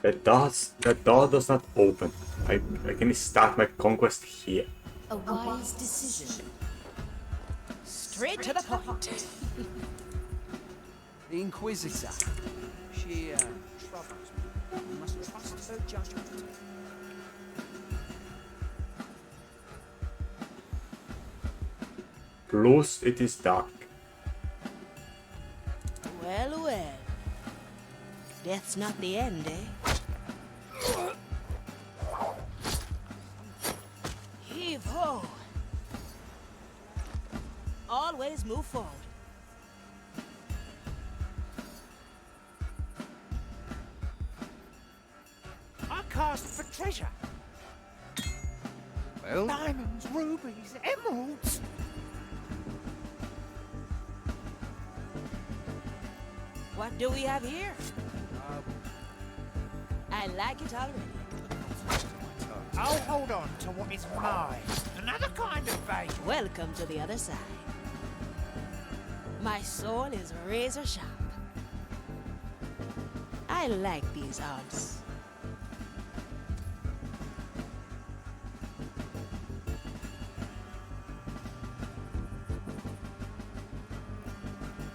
Speaker 1: That door does not open. I can start my conquest here.
Speaker 3: A wise decision.
Speaker 15: Straight to the point.
Speaker 18: The Inquisitor. She troubles me. You must trust her judgment.
Speaker 1: Plus, it is dark.
Speaker 15: Well, well. Death's not the end, eh? Heave ho! Always move forward.
Speaker 5: I cast for treasure.
Speaker 18: Well?
Speaker 5: Diamonds, rubies, emeralds.
Speaker 15: What do we have here? I like it already.
Speaker 5: I'll hold on to what is mine. Another kind of value.
Speaker 15: Welcome to the other side. My soul is razor sharp. I like these odds.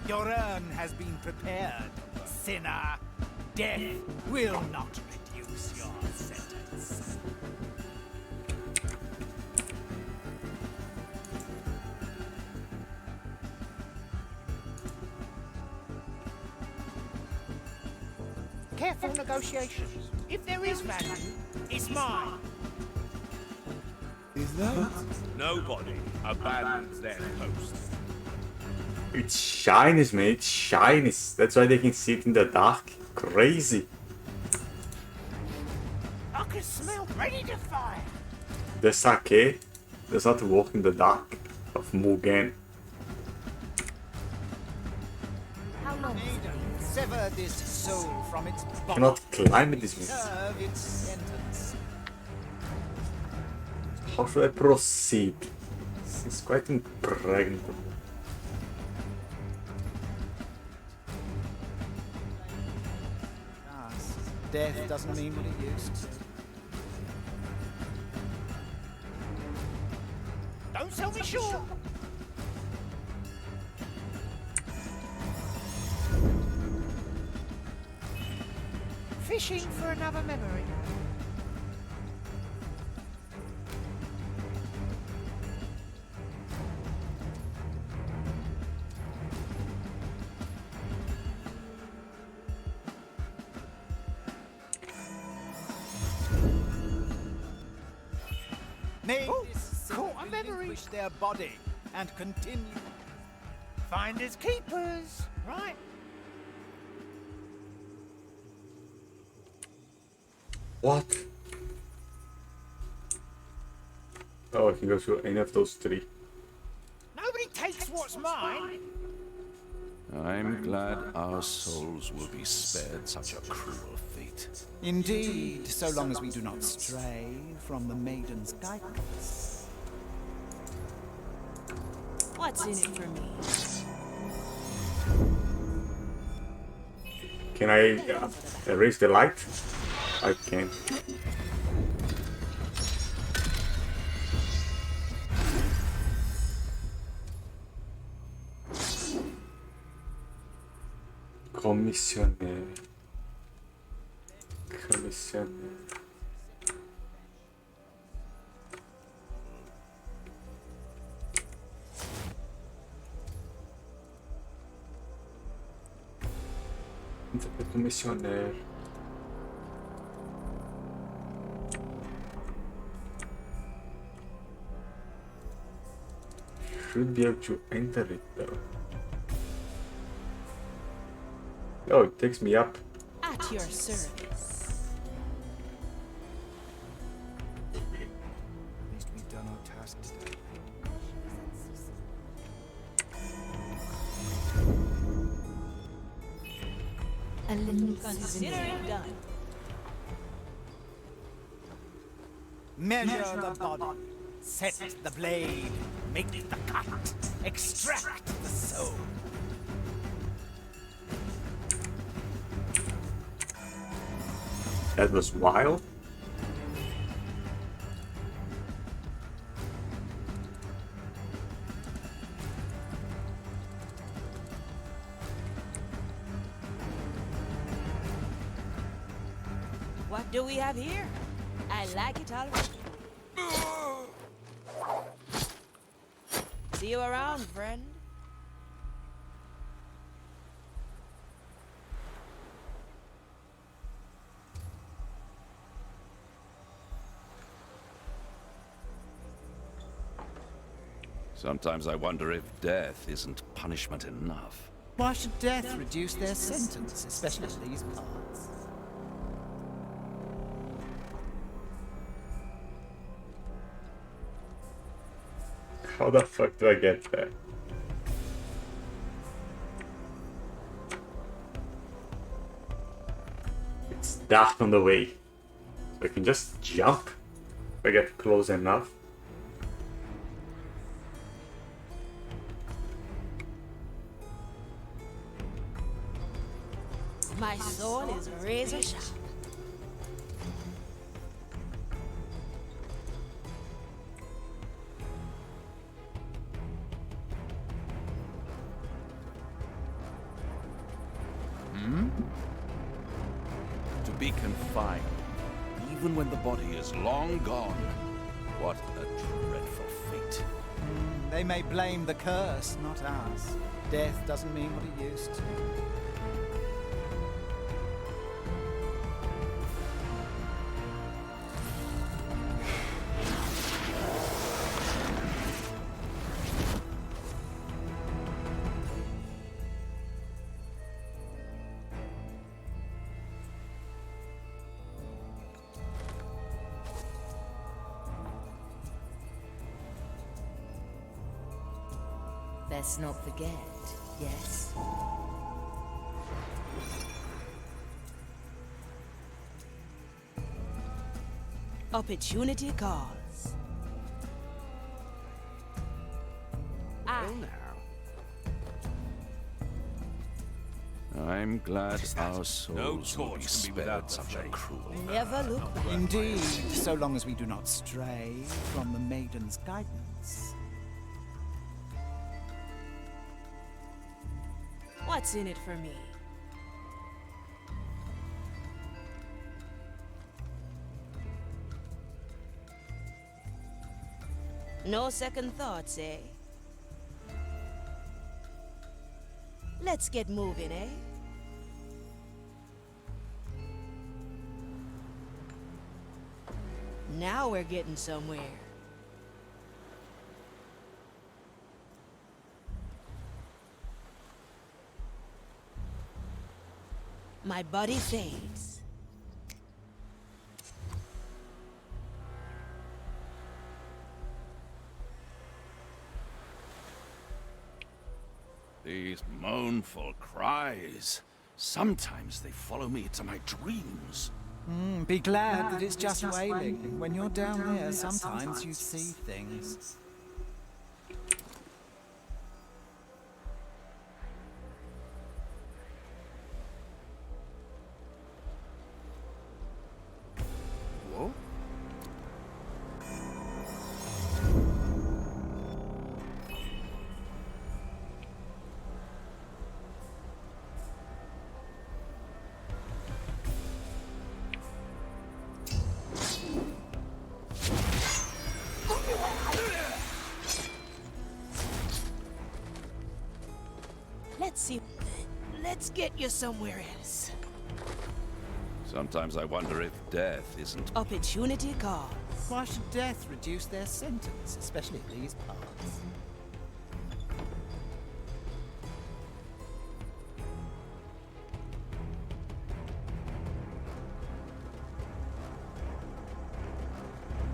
Speaker 5: Your urn has been prepared, sinner. Death will not reduce your sentence. Careful negotiations. If there is value, it's mine.
Speaker 10: Is that?
Speaker 2: Nobody abandons their post.
Speaker 1: It shines, man. It shines. That's why they can see it in the dark. Crazy.
Speaker 5: I can smell ready to fire.
Speaker 1: The sake does not work in the dark of Mugen.
Speaker 5: How long? Sever this soul from its body.
Speaker 1: Cannot climb this man.
Speaker 5: Serve its sentence.
Speaker 1: How should I proceed? It's quite impregnable.
Speaker 5: Death doesn't mean what it used to. Don't sell me short. Fishing for another memory. May this relinquish their body and continue. Finders keepers, right?
Speaker 1: What? Oh, I can go through any of those three.
Speaker 5: Nobody takes what's mine.
Speaker 8: I'm glad our souls will be spared such a cruel fate.
Speaker 5: Indeed, so long as we do not stray from the maiden's guidance.
Speaker 15: What's in it for me?
Speaker 1: Can I erase the light? I can. Commissioner. Commissioner. Commissioner. Should be able to enter it though. Oh, it takes me up.
Speaker 15: At your service.
Speaker 10: At least we've done our task today.
Speaker 4: A little
Speaker 15: Consider it done.
Speaker 5: Measure the body, set the blade, make the cut, extract the soul.
Speaker 1: That was wild.
Speaker 15: What do we have here? I like it already. See you around, friend.
Speaker 8: Sometimes I wonder if death isn't punishment enough.
Speaker 5: Why should death reduce their sentence, especially in these parts?
Speaker 1: How the fuck do I get there? It's dark on the way. So I can just jump if I get close enough.
Speaker 15: My sword is razor sharp.
Speaker 8: To be confined, even when the body is long gone. What a dreadful fate.
Speaker 5: They may blame the curse, not us. Death doesn't mean what it used to.
Speaker 3: Best not forget, yes?
Speaker 15: Opportunity calls.
Speaker 8: I'm glad our souls will be spared such a cruel.
Speaker 15: Never look back.
Speaker 5: Indeed, so long as we do not stray from the maiden's guidance.
Speaker 15: What's in it for me? No second thoughts, eh? Let's get moving, eh? Now we're getting somewhere. My body fades.
Speaker 8: These mournful cries. Sometimes they follow me into my dreams.
Speaker 5: Be glad that it's just wailing. When you're down there, sometimes you see things.
Speaker 8: Whoa.
Speaker 15: Let's see. Let's get you somewhere else.
Speaker 8: Sometimes I wonder if death isn't...
Speaker 15: Opportunity calls.
Speaker 5: Why should death reduce their sentence, especially in these parts?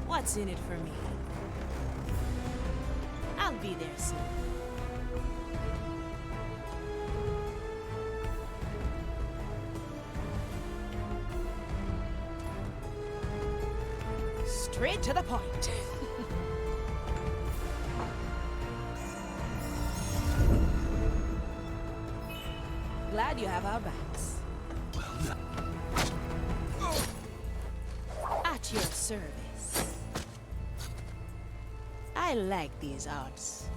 Speaker 15: What's in it for me? I'll be there soon. Straight to the point. Glad you have our backs. At your service. I like these arts.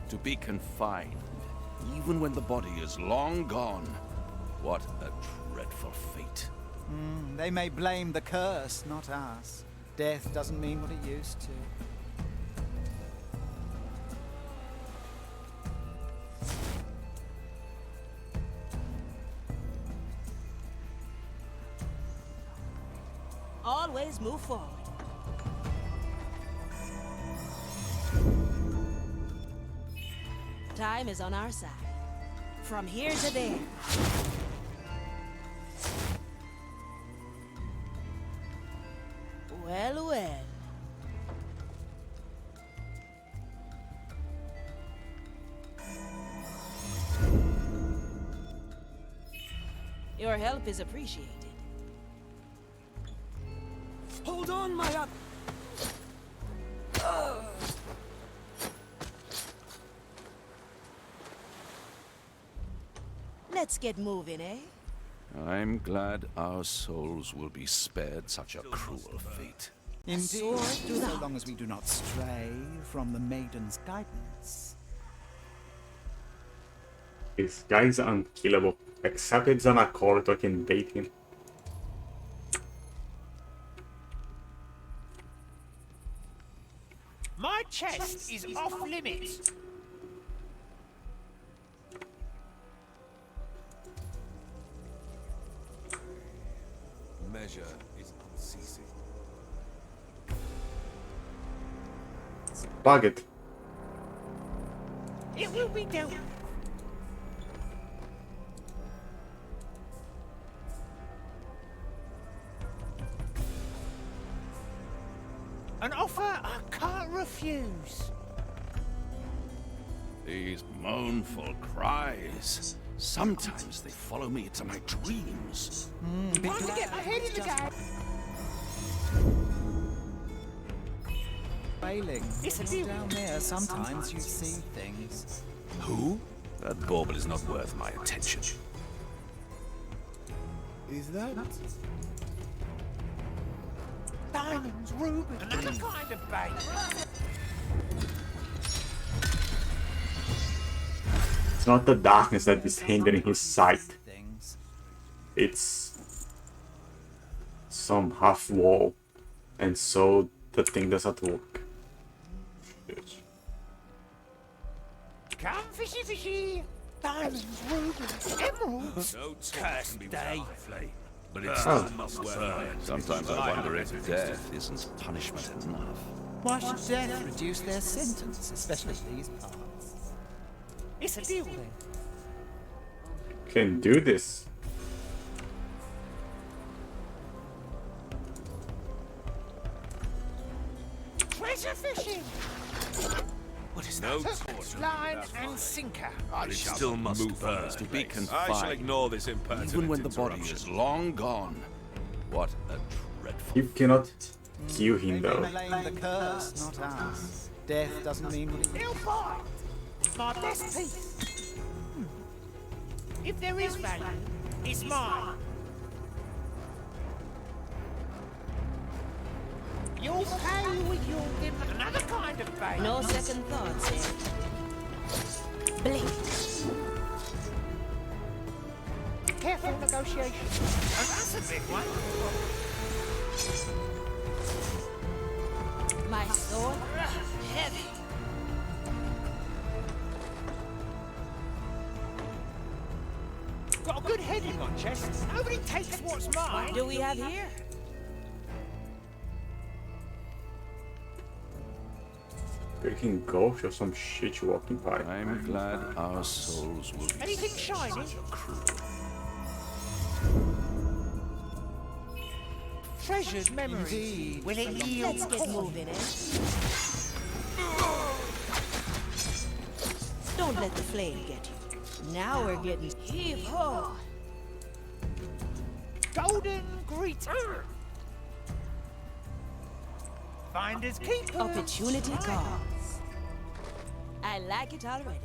Speaker 8: To be confined, even when the body is long gone. What a dreadful fate.
Speaker 5: They may blame the curse, not us. Death doesn't mean what it used to.
Speaker 15: Always move forward. Time is on our side. From here to there. Well, well. Your help is appreciated.
Speaker 13: Hold on, my
Speaker 15: Let's get moving, eh?
Speaker 8: I'm glad our souls will be spared such a cruel fate.
Speaker 5: Indeed, so long as we do not stray from the maiden's guidance.
Speaker 1: This guy is unkillable, except it's an accord so I can bait him.
Speaker 5: My chest is off limits.
Speaker 2: Measure is unceasing.
Speaker 1: Bug it.
Speaker 5: It will be dealt. An offer I can't refuse.
Speaker 8: These mournful cries. Sometimes they follow me into my dreams.
Speaker 5: Time to get my head in the game. Failing. It's a deal. Down there, sometimes you see things.
Speaker 8: Who? That bauble is not worth my attention.
Speaker 10: Is that?
Speaker 5: Diamonds, rubies, another kind of bait.
Speaker 1: It's not the darkness that is hindering his sight. It's some half wall, and so the thing doesn't work. Yes.
Speaker 5: Come fishy fishy. Diamonds, rubies, emeralds.
Speaker 2: No cursed day.
Speaker 8: But it's
Speaker 1: Oh.
Speaker 8: still must burn. Sometimes I wonder if death isn't punishment enough.
Speaker 5: Why should death reduce their sentence, especially these parts? It's a deal then.
Speaker 1: Can do this.
Speaker 5: Treasure fishing.
Speaker 2: What is no torture?
Speaker 5: Line and sinker.
Speaker 8: But it still must burn. To be
Speaker 2: I shall
Speaker 8: confined,
Speaker 2: ignore this impertinent
Speaker 8: even when the body
Speaker 2: interruption.
Speaker 8: is long gone. What a dreadful...
Speaker 1: You cannot kill him
Speaker 5: They
Speaker 1: though.
Speaker 5: blame the curse, not us. Death doesn't mean what it used to. My best piece. If there is value, it's mine. You'll pay with your dim another kind of bait.
Speaker 15: No second thoughts, eh? Blink.
Speaker 5: Careful negotiation. And that's a big one.
Speaker 15: My sword, heavy.
Speaker 5: head in my chest. Nobody takes what's mine.
Speaker 15: What do we have here?
Speaker 1: Freaking ghost or some shit you walking by.
Speaker 8: I'm glad our souls will be
Speaker 5: Anything shiny? Treasured memories. Will it yield?
Speaker 15: Let's get moving, eh? Don't let the flame get you. Now we're getting heave-ho.
Speaker 5: Golden greeting. Finders keepers.
Speaker 15: Opportunity calls. I like it already.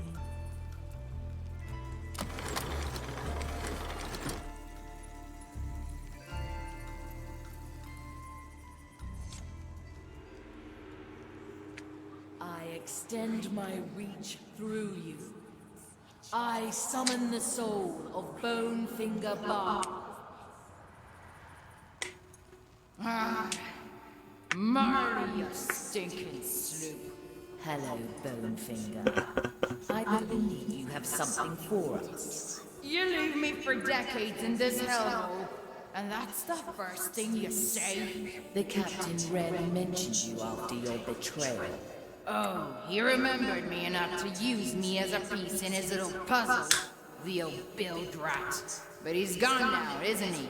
Speaker 3: I extend my reach through you. I summon the soul of Bonefinger Bar. Marty, you stinking sloop. Hello, Bonefinger. I believe you have something for us. You leave me for decades in this hellhole, and that's the first thing you say? The Captain rarely mentions you after your betrayal. Oh, he remembered me enough to use me as a piece in his little puzzle. The old bilge rat. But he's gone now, isn't he?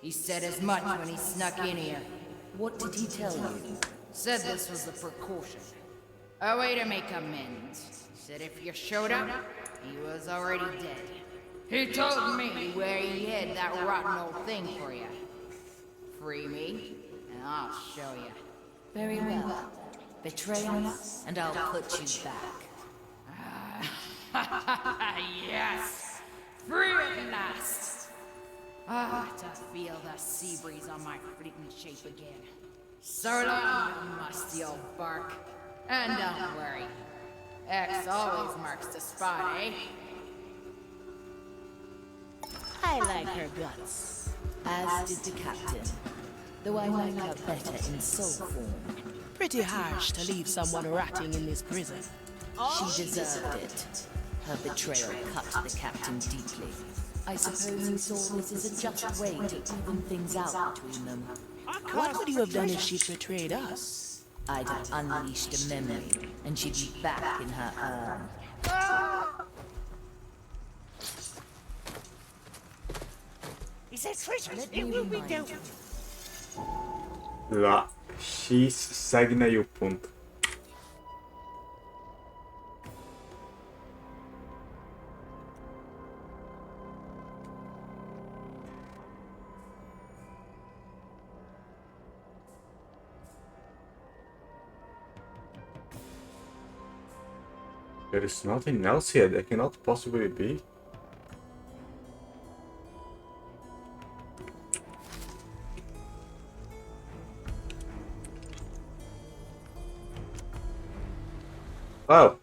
Speaker 3: He said as much when he snuck in here. What did he tell you? Said this was a precaution. A way to make amends. Said if you showed up, he was already dead. He told me where he hid that rotten old thing for you. Free me, and I'll show you. Very well. Betray us, and I'll put you back. Yes! Free at last! To feel the sea breeze on my fleeting shape again. So long, you musty old bark. And don't worry. X always marks the spot, eh?
Speaker 15: I like her guts.
Speaker 3: As did the Captain. Though I like her better in soul form.
Speaker 15: Pretty harsh to leave someone rotting in this prison.
Speaker 3: She deserved it. Her betrayal cut the Captain deeply. I suppose he saw this as a just way to even things out between them.
Speaker 15: What would you have done if she'd betrayed us?
Speaker 3: I'd have unleashed a memory, and she'd be back in her urn.
Speaker 5: Is there treasure? It will be dealt with.
Speaker 1: La X segue aí o ponto. There is nothing else here. There cannot possibly be. Oh.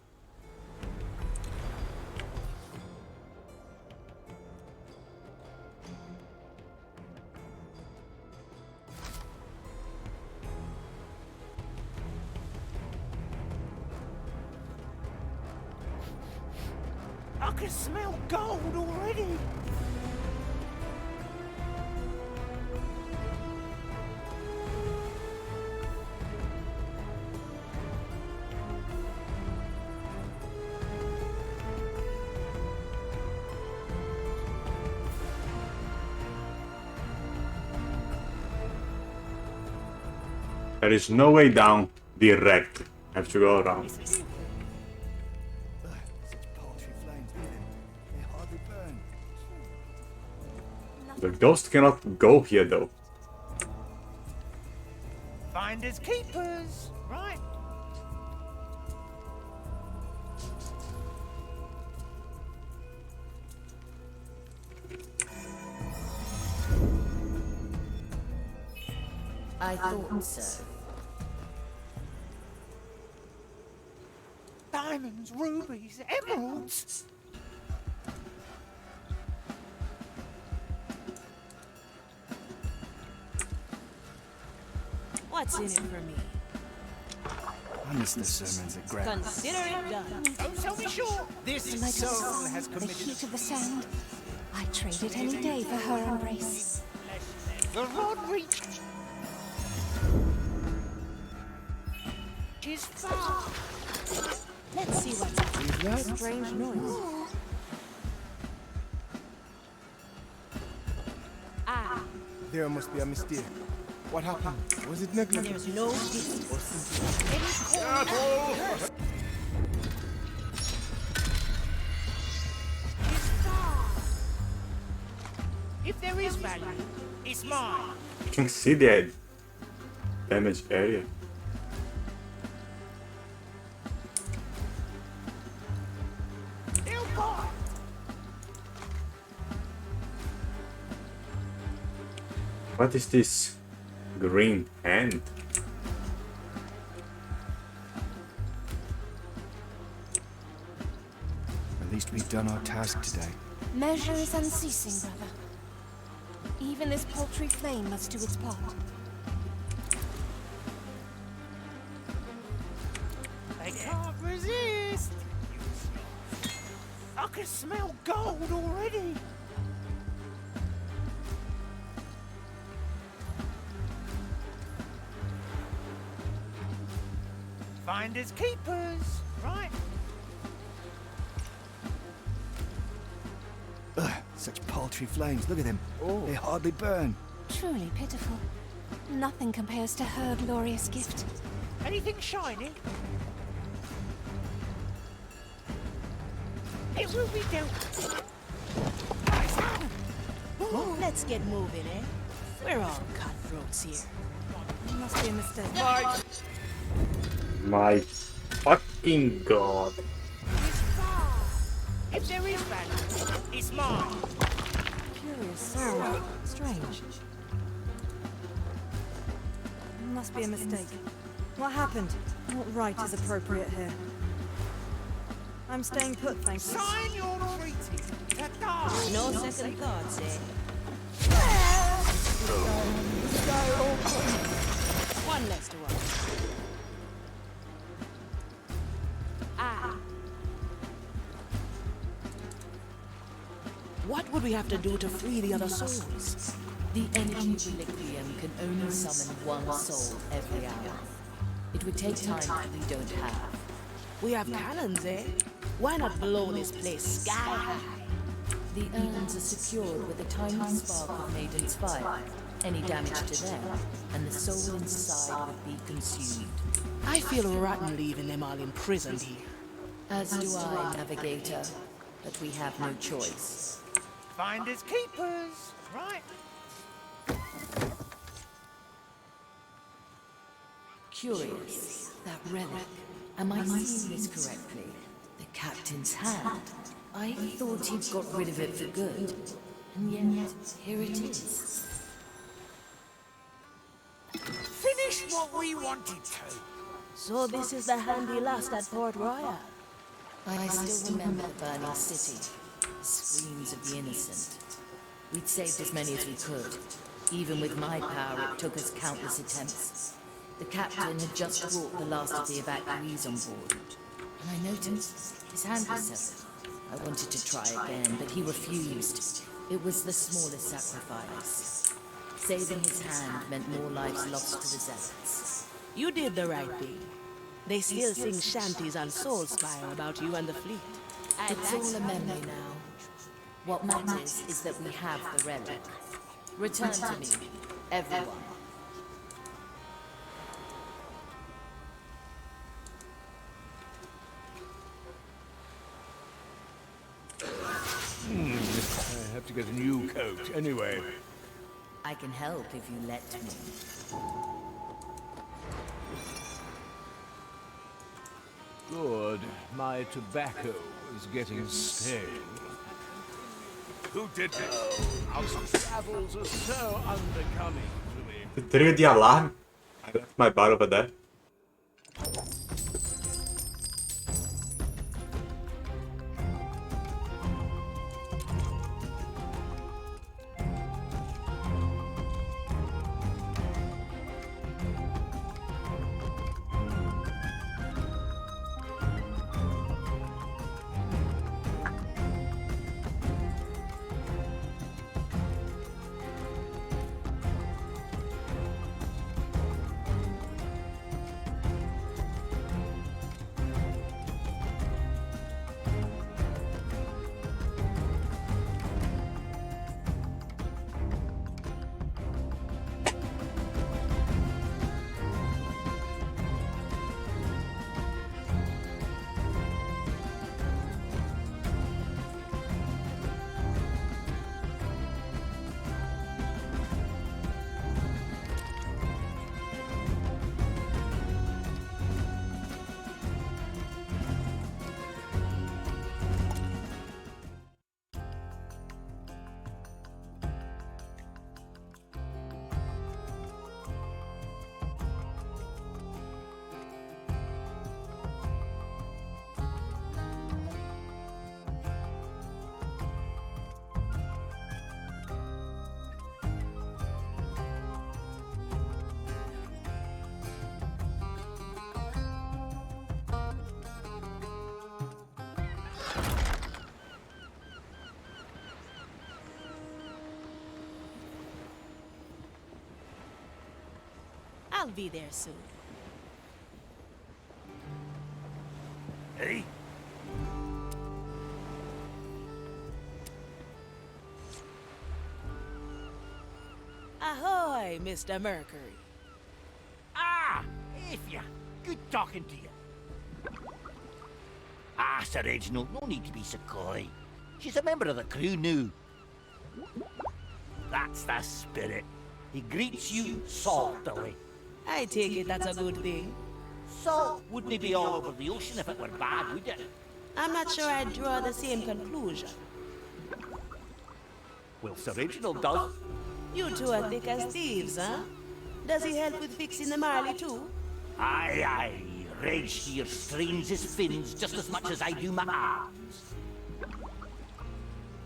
Speaker 5: I can smell gold already.
Speaker 1: There is no way down direct. I have to go around. The ghost cannot go here though.
Speaker 5: Finders keepers, right?
Speaker 3: I thought so.
Speaker 5: Diamonds, rubies, emeralds.
Speaker 15: What's in it for me?
Speaker 18: I miss the sermons at Gambit.
Speaker 15: Consider it done.
Speaker 5: Don't tell me sure. This
Speaker 9: Like
Speaker 5: soul
Speaker 9: the
Speaker 5: has
Speaker 9: the
Speaker 5: committed.
Speaker 9: heat of the sand.
Speaker 21: I'd trade it any day for her embrace.
Speaker 5: The rod reached. Is far.
Speaker 12: Let's see what's up.
Speaker 10: that?
Speaker 12: Strange noise.
Speaker 21: Ah,
Speaker 10: There must be a mistake. What happened? Was it neglect?
Speaker 4: There's no distance.
Speaker 5: If there is value, it's mine.
Speaker 1: You can see the damage area. What is this green hand?
Speaker 10: At least we've done our task today.
Speaker 21: measure is unceasing, brother. Even this paltry flame must do its part.
Speaker 5: I can't resist. I can smell gold already. Finders keepers, right?
Speaker 10: Ugh, such paltry flames. Look at them. They hardly burn.
Speaker 21: Truly pitiful. Nothing compares to her glorious gift.
Speaker 5: Anything shiny? It will be dealt.
Speaker 4: Let's get moving, eh? We're all cutthroats here.
Speaker 12: Must be a mistake.
Speaker 1: My fucking god.
Speaker 5: If there is value, it's mine.
Speaker 12: Curious sound. Strange. Must be a mistake. What happened? What right is appropriate here? I'm staying put, thank you.
Speaker 5: Sign your treaty. Ta-ta.
Speaker 4: No second thoughts, eh? One less to watch. What would we have to do to free the other souls?
Speaker 3: The energy reliquium can only summon one soul every hour. It would take time that we don't have.
Speaker 4: We have cannons, eh? Why not blow this place sky high?
Speaker 3: The urns are secured with a tiny spark of Maiden's fire. Any damage to them, and the soul inside would be consumed.
Speaker 4: I feel rotten leaving them all imprisoned here.
Speaker 3: As do I, Navigator, but we have no choice.
Speaker 5: Finders keepers, right?
Speaker 3: Curious, that relic. Am I seeing this correctly? The captain's hand. I thought he'd got rid of it for good. And yet, here it is.
Speaker 5: Finish what we wanted to.
Speaker 4: So this is the hand he lost at Port Royal.
Speaker 3: I still remember Burning City. The screams of the innocent. We'd saved as many as we could. Even with my power, it took us countless attempts. The captain had just brought the last of the evacuees on board. And I noticed his hand was severed. I wanted to try again, but he refused. It was the smallest sacrifice. Saving his hand meant more lives lost to the zealots.
Speaker 4: You did the right thing. They still sing shanties on Soulspire about you and the fleet.
Speaker 3: It's all a memory now. What matters is that we have the relic. Return to me, everyone.
Speaker 14: I have to get a new coat, anyway.
Speaker 3: I can help if you let me.
Speaker 14: Good. My tobacco is getting stale. Who did this? Our travels are so unbecoming to me.
Speaker 1: The trigger the alarm. I left my bar over there.
Speaker 15: be there soon.
Speaker 5: Hey?
Speaker 15: Ahoy, Mr. Mercury.
Speaker 5: Ah! Aethia! Good talking to you. Ah, Sir Reginald, no need to be so coy. She's a member of the crew now. That's the spirit. He greets you saltily.
Speaker 15: I take it that's a good thing.
Speaker 5: Salt wouldn't it be all over the ocean if it were bad, would it?
Speaker 15: I'm not sure I'd draw the same conclusion.
Speaker 5: Well, Sir Reginald does.
Speaker 15: You two are thick as thieves, huh? Does he help with fixing the Marley too?
Speaker 5: Aye, aye. Reg here strains his fins just as much as I do my arms.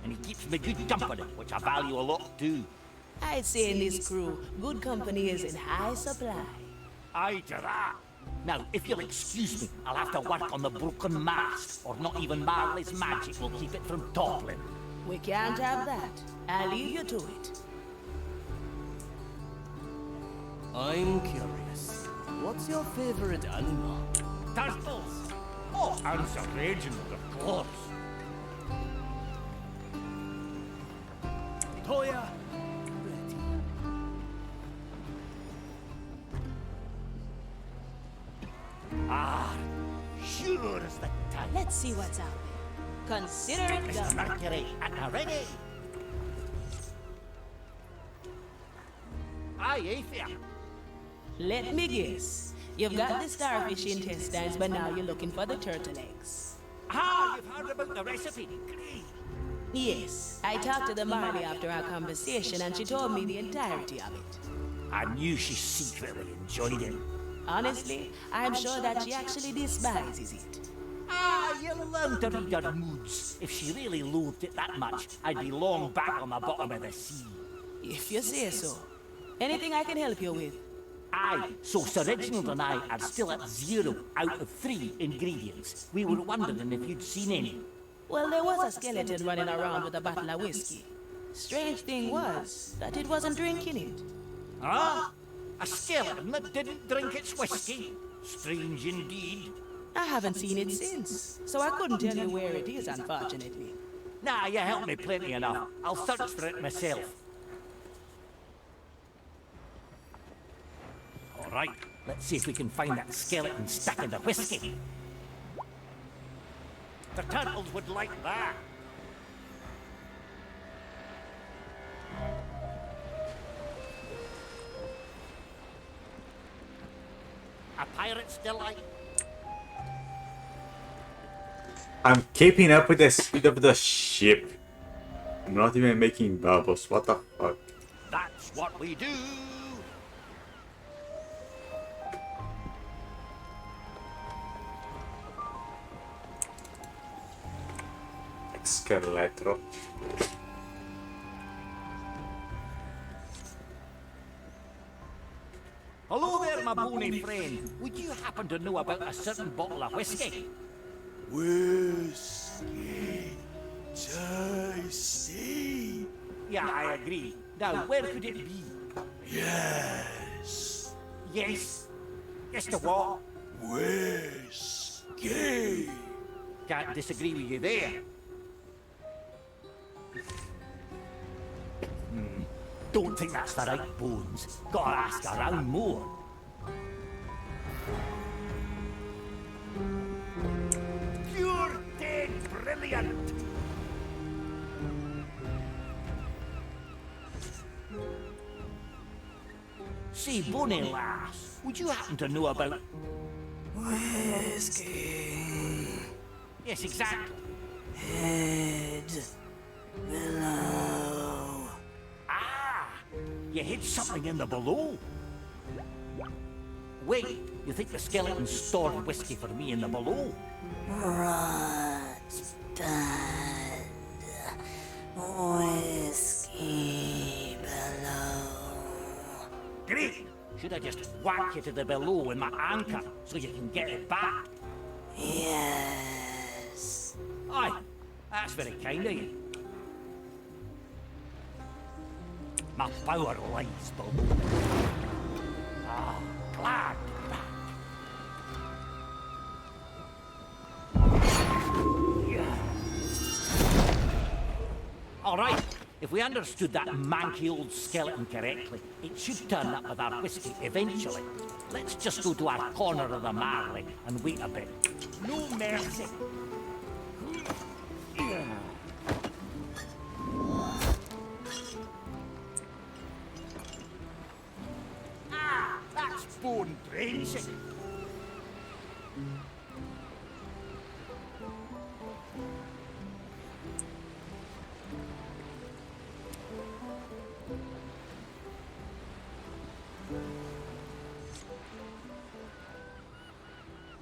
Speaker 5: And he keeps me good company, which I value a lot too.
Speaker 15: I'd say in this crew, good company is in high supply.
Speaker 5: Aye to that. Now, if you'll excuse me, I'll have to work on the broken mast, or not even Marley's magic will keep it from toppling.
Speaker 15: We can't have that. I'll leave you to it.
Speaker 17: I'm curious. What's your favorite animal?
Speaker 5: Turtles! Oh, and Sir Reginald, of course.
Speaker 17: Toya!
Speaker 5: Ah, sure as the time.
Speaker 15: Let's see what's out there. Consider it
Speaker 5: Mr.
Speaker 15: done.
Speaker 5: Mercury, at the ready. Aye, Aethia.
Speaker 15: Let me guess. You've got the starfish intestines, but now you're looking for the turtle eggs.
Speaker 5: Ah, you've heard about the recipe. Great.
Speaker 15: Yes, I talked to the Marley after our conversation and she told me the entirety of it.
Speaker 5: I knew she secretly enjoyed it.
Speaker 15: Honestly, I'm sure that she actually despises it.
Speaker 5: Ah, you'll learn to read her moods. If she really loathed it that much, I'd be long back on the bottom of the sea.
Speaker 15: If you say so. Anything I can help you with?
Speaker 5: Aye, so Sir Reginald and I are still at 0 out of 3 ingredients. We were wondering if you'd seen any.
Speaker 15: Well, there was a skeleton running around with a bottle of whiskey. Strange thing was that it wasn't drinking it.
Speaker 5: Huh? A skeleton that didn't drink its whiskey? Strange indeed.
Speaker 15: I haven't seen it since, so I couldn't tell you where it is, unfortunately.
Speaker 5: Nah, you helped me plenty enough. I'll search for it myself. All right, let's see if we can find that skeleton stuck in the whiskey. The turtles would like that. A pirate's delight.
Speaker 1: I'm keeping up with the speed of the ship. I'm not even making bubbles. What the fuck?
Speaker 5: That's what we do.
Speaker 1: Scheletro.
Speaker 5: Hello there, my bony friend. Would you happen to know about a certain bottle of whiskey?
Speaker 2: Whiskey. Tasty.
Speaker 5: Yeah, I agree. Now, where could it be?
Speaker 2: Yes.
Speaker 5: Yes? Yes to what?
Speaker 2: Whiskey.
Speaker 5: Can't disagree with you there. Don't think that's the right bones. Gotta ask around more. Pure dead brilliant! Say, bonny lass, would you happen to know about...
Speaker 4: Whiskey.
Speaker 5: Yes, exactly.
Speaker 4: Head below.
Speaker 5: Ah! You hid something in the below. Wait, you think the skeleton stored whiskey for me in the below?
Speaker 4: Rot's blood. Whiskey below.
Speaker 5: Great! Should I just whack you to the below with my anchor so you can get it back?
Speaker 4: Yes.
Speaker 5: Aye, that's very kind of you. My power lies below. Ah, glad back. All right, if we understood that manky old skeleton correctly, it should turn up with our whiskey eventually. Let's just go to our corner of the Marley and wait a bit. No mercy. Ah, that's bone drenching.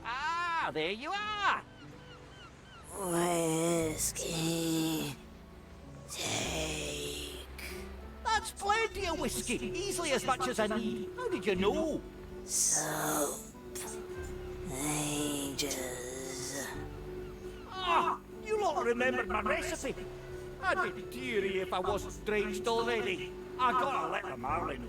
Speaker 5: Ah, there you are.
Speaker 6: Whiskey. Take.
Speaker 5: That's plenty of whiskey, easily as much as I need. How did you know?
Speaker 6: Soap. Ages.
Speaker 5: Ah, you lot remembered my recipe. I'd be teary if I wasn't drenched already. I gotta let the Marley know.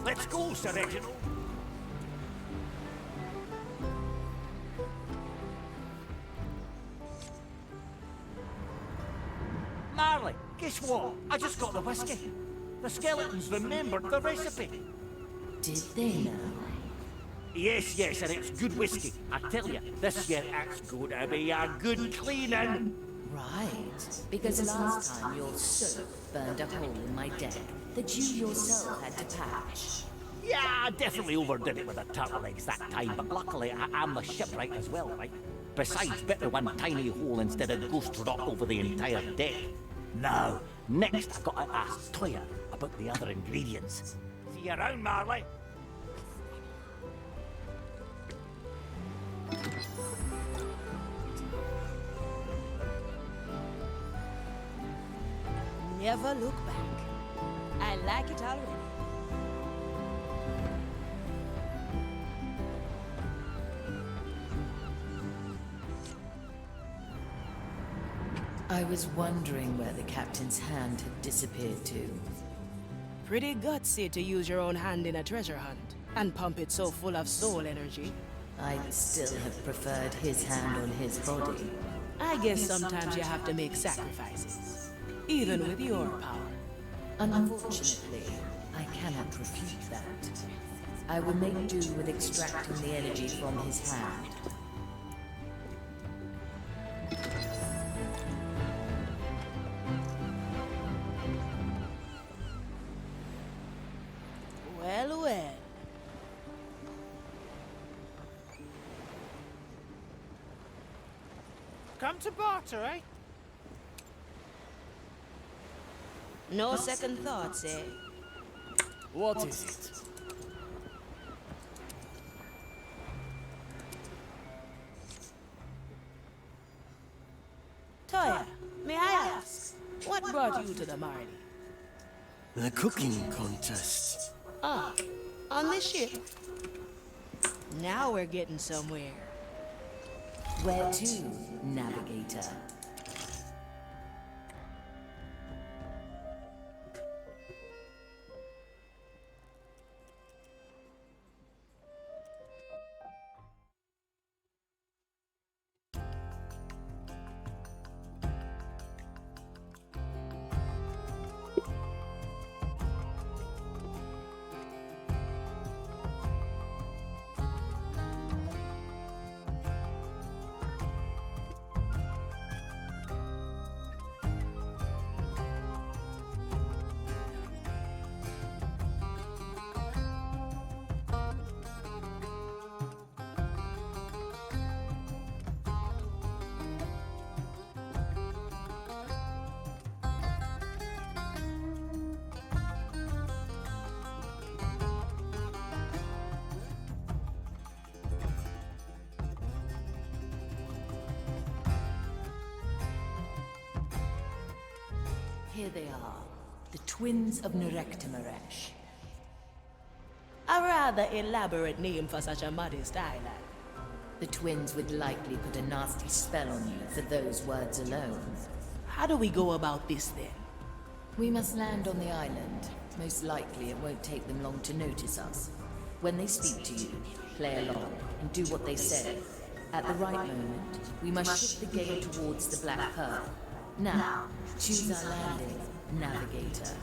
Speaker 5: Let's go, Sir Reginald. Marley, guess what? I just got the whiskey. The skeletons remembered the recipe.
Speaker 3: Did they now?
Speaker 5: Yes, yes, and it's good whiskey. I tell you, this year it's going to be a good cleaning.
Speaker 3: Right. Because last time your soap burned a hole in my deck that you yourself had to patch.
Speaker 5: Yeah, I definitely overdid it with the turtle eggs that time, but luckily I'm the shipwright as well, right? Besides, bit of one tiny hole instead of ghost rot over the entire deck. Now, next I've got to ask Toya about the other ingredients. See you around, Marley.
Speaker 15: Never look back. I like it already.
Speaker 3: I was wondering where the captain's hand had disappeared to.
Speaker 15: Pretty gutsy to use your own hand in a treasure hunt and pump it so full of soul energy.
Speaker 3: I'd still have preferred his hand on his body.
Speaker 15: I guess sometimes you have to make sacrifices, even with your power.
Speaker 3: Unfortunately, I cannot refute that. I will make do with extracting the energy from his hand.
Speaker 15: Well, well.
Speaker 14: Come to barter, eh?
Speaker 15: No second thoughts, eh?
Speaker 17: What is it?
Speaker 15: Toya, may I ask, what brought you to the Marley?
Speaker 17: The cooking contest.
Speaker 15: Ah, on the ship. Now we're getting somewhere.
Speaker 3: Where to, navigator? Here they are, the twins of Nerektimaresh.
Speaker 15: A rather elaborate name for such a modest island.
Speaker 3: The twins would likely put a nasty spell on you for those words alone.
Speaker 15: How do we go about this then?
Speaker 3: We must land on the island. Most likely it won't take them long to notice us. When they speak to you, play along and do what they say. At the right moment, we must shift the gale towards the Black Pearl. Now, choose our landing, Navigator.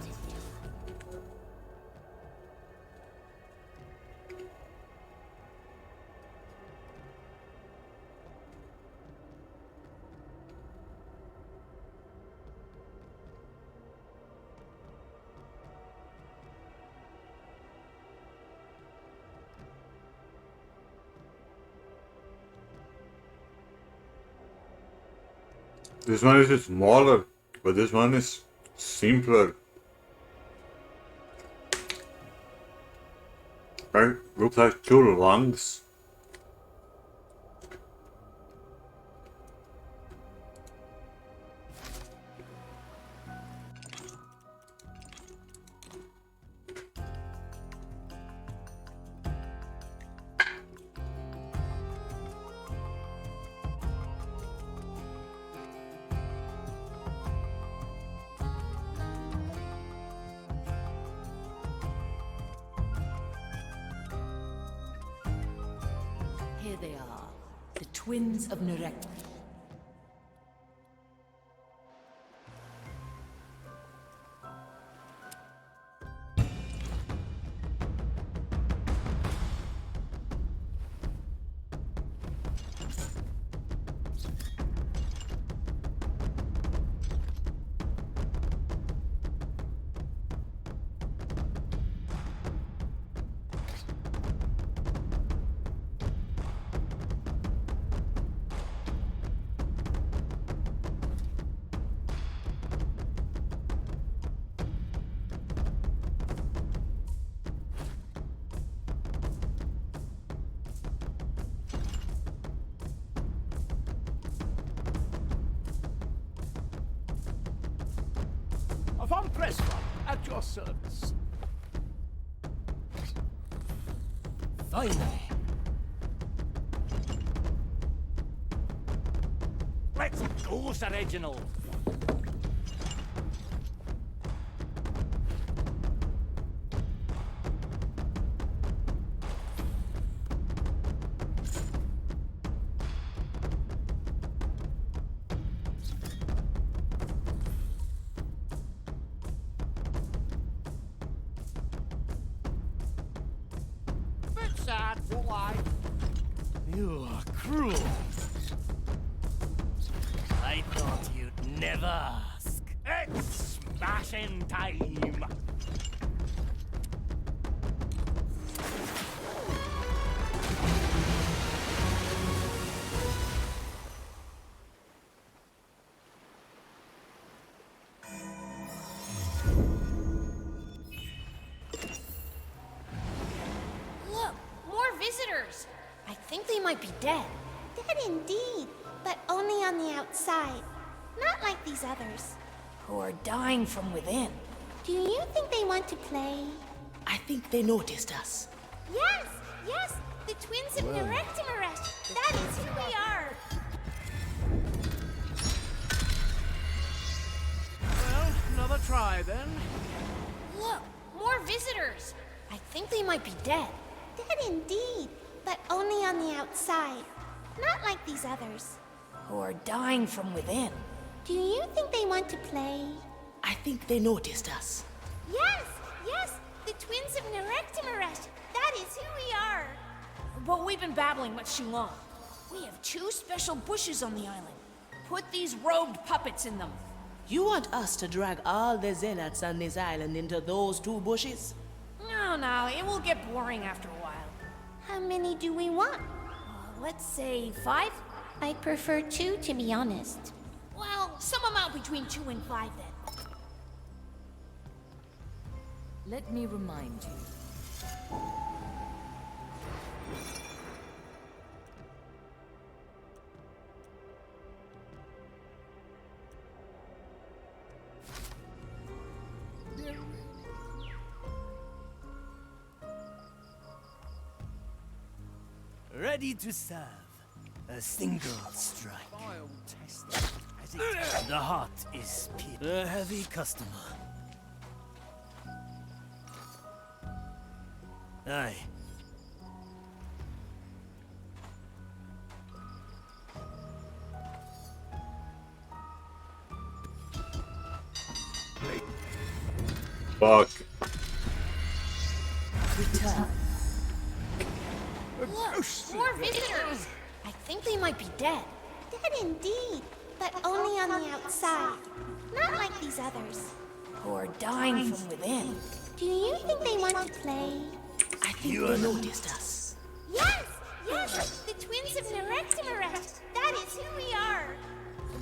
Speaker 1: This one is smaller, but this one is simpler. Right? Looks like two lungs.
Speaker 3: Here they are, the twins of Nerek.
Speaker 14: Von Pressman, at your service.
Speaker 17: Finally.
Speaker 5: Let's go, Sir Reginald. Sad for life.
Speaker 17: You are cruel. I thought you'd never ask.
Speaker 5: It's smashing time.
Speaker 11: Visitors! I think they might be dead.
Speaker 21: Dead indeed, but only on the outside. Not like these others.
Speaker 4: Who are dying from within.
Speaker 21: Do you think they want to play?
Speaker 4: I think they noticed us.
Speaker 21: Yes! Yes! The twins of Nerektimaresh! That is who we are!
Speaker 14: Well, another try then.
Speaker 11: Look! More visitors! I think they might be dead.
Speaker 21: Dead indeed, but only on the outside. Not like these others.
Speaker 4: Who are dying from within.
Speaker 21: Do you think they want to play?
Speaker 4: I think they noticed us.
Speaker 21: Yes! Yes! The twins of Nerektimaresh! That is who we are!
Speaker 4: But we've been babbling much too long. We have 2 special bushes on the island. Put these robed puppets in them.
Speaker 15: You want us to drag all the zealots on this island into those 2 bushes?
Speaker 4: No, it will get boring after a while.
Speaker 21: How many do we want?
Speaker 4: Let's say 5?
Speaker 21: I prefer 2, to be honest.
Speaker 4: Well, some amount between 2 and 5 then.
Speaker 3: Let me remind you.
Speaker 17: Ready to serve. A single strike. The heart is peeled. A heavy customer. Aye.
Speaker 1: Fuck.
Speaker 3: Return.
Speaker 11: Look, more visitors! I think they might be dead.
Speaker 21: Dead indeed, but only on the outside. Not like these others.
Speaker 4: Who are dying from within.
Speaker 21: Do you think they want to play?
Speaker 4: I think they noticed us.
Speaker 21: Yes! Yes! The twins of Nerectimaret! That is who we are!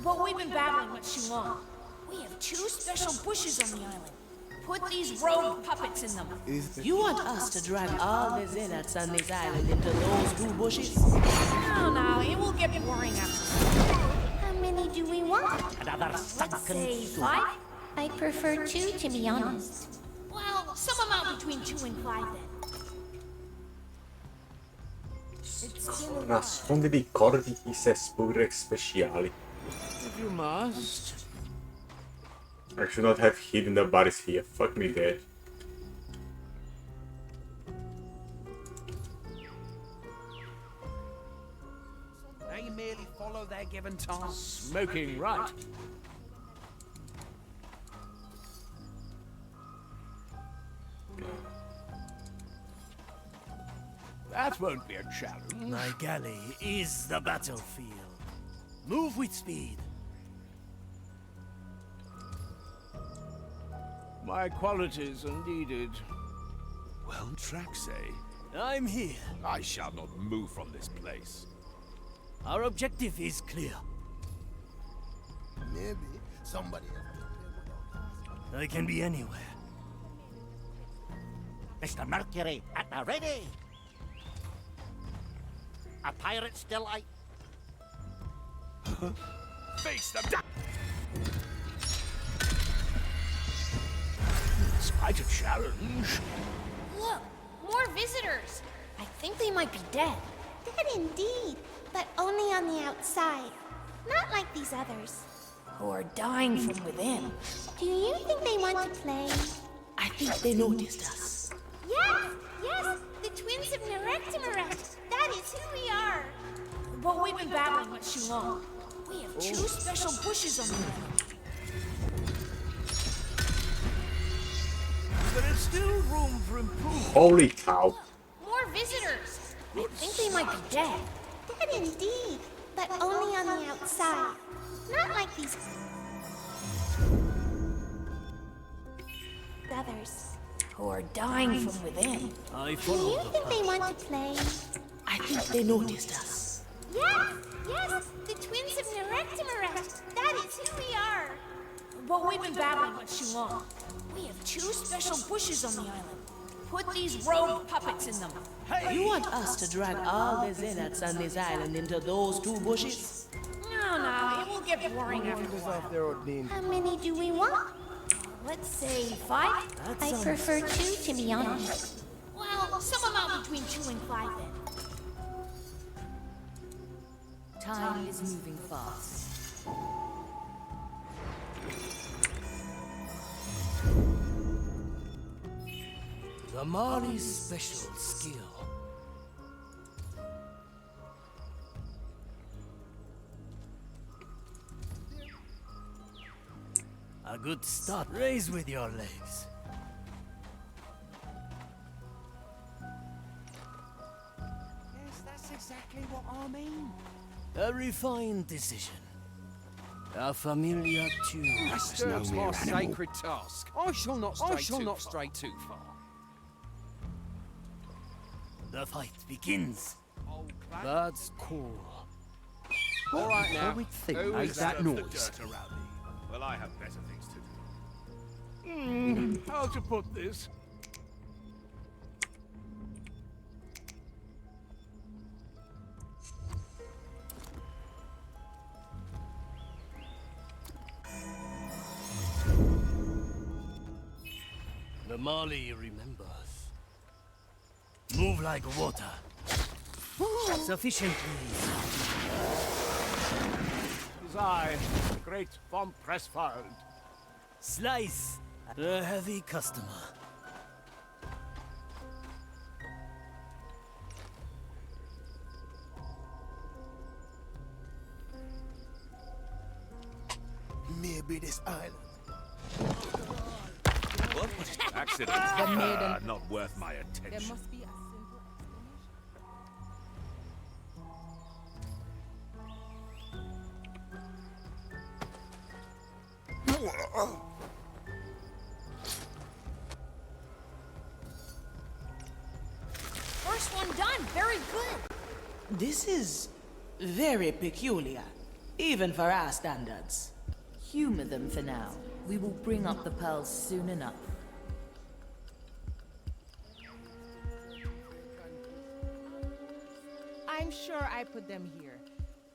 Speaker 3: But we've been battling much too long. We have 2 special bushes on the island. Put these rogue puppets in them.
Speaker 15: You want us to drag all the zealots on this island into those 2 bushes?
Speaker 3: No, it will get boring after.
Speaker 21: How many do we want?
Speaker 5: Another
Speaker 3: Let's say 5?
Speaker 21: I prefer 2, to be honest.
Speaker 3: Well, some amount between 2 and 5 then.
Speaker 1: Nascondi dei corpi di cespure speciali.
Speaker 14: If you must.
Speaker 1: I should not have hidden the bodies here. Fuck me dead.
Speaker 8: They merely follow their given tasks.
Speaker 14: Smoking right. That won't be a challenge.
Speaker 17: My galley is the battlefield. Move with speed.
Speaker 14: My qualities are needed.
Speaker 8: Well, Traxay,
Speaker 17: I'm here.
Speaker 8: I shall not move from this place.
Speaker 17: Our objective is clear.
Speaker 10: Maybe somebody
Speaker 17: I can be anywhere.
Speaker 5: Mr. Mercury, at the ready! A pirate still I...
Speaker 8: Face them!
Speaker 14: It's quite a challenge.
Speaker 11: Look, more visitors! I think they might be dead.
Speaker 21: Dead indeed, but only on the outside. Not like these others.
Speaker 4: Who are dying from within.
Speaker 21: Do you think they want to play?
Speaker 4: I think they noticed us.
Speaker 21: Yes! Yes! The twins of Nerectimaret! That is who we are!
Speaker 3: But we've been battling much too long. We have 2 special bushes on the island.
Speaker 14: There is still room for improvement.
Speaker 1: Holy cow.
Speaker 11: More visitors! I think they might be dead.
Speaker 21: Dead indeed, but only on the outside. Not like these others.
Speaker 4: Who are dying from within.
Speaker 17: I
Speaker 21: Do
Speaker 17: follow
Speaker 21: you
Speaker 17: the
Speaker 21: think they
Speaker 17: path.
Speaker 21: want to play?
Speaker 4: I think they noticed us.
Speaker 21: Yes! Yes! The twins of Nerectimaret! That is who we are!
Speaker 3: But we've been battling much too long. We have 2 special bushes on the island. Put these rogue puppets in them.
Speaker 15: You want us to drag all the zealots on this island into those 2 bushes?
Speaker 3: No, it will get boring after a while.
Speaker 21: How many do we want?
Speaker 3: Let's say 5?
Speaker 21: I prefer 2, to be honest.
Speaker 3: Well, some amount between 2 and 5 then.
Speaker 4: Time is moving fast.
Speaker 17: The Mali's special skill. A good start. Raise with your legs.
Speaker 8: Yes, that's exactly what I mean.
Speaker 17: A refined decision. A familiar tune.
Speaker 18: disturbs my sacred task. I shall not stray too far.
Speaker 17: The fight begins. Birds call.
Speaker 18: All right now.
Speaker 14: Who
Speaker 18: Who's that
Speaker 14: the
Speaker 18: noise?
Speaker 14: dirt around me? Well, I have better things to do. How to put this?
Speaker 17: The Mali remembers. Move like water. Sufficiently.
Speaker 14: It is I, the great von Pressfeld.
Speaker 17: Slice. A heavy customer.
Speaker 10: be this island.
Speaker 2: What? Accident?
Speaker 4: The maiden.
Speaker 2: Not worth my
Speaker 4: There
Speaker 2: attention.
Speaker 4: must be a simple
Speaker 11: First one done. Very good.
Speaker 15: This is very peculiar, even for our standards.
Speaker 3: Humor them for now. We will bring up the pearls soon enough.
Speaker 4: I'm sure I put them here.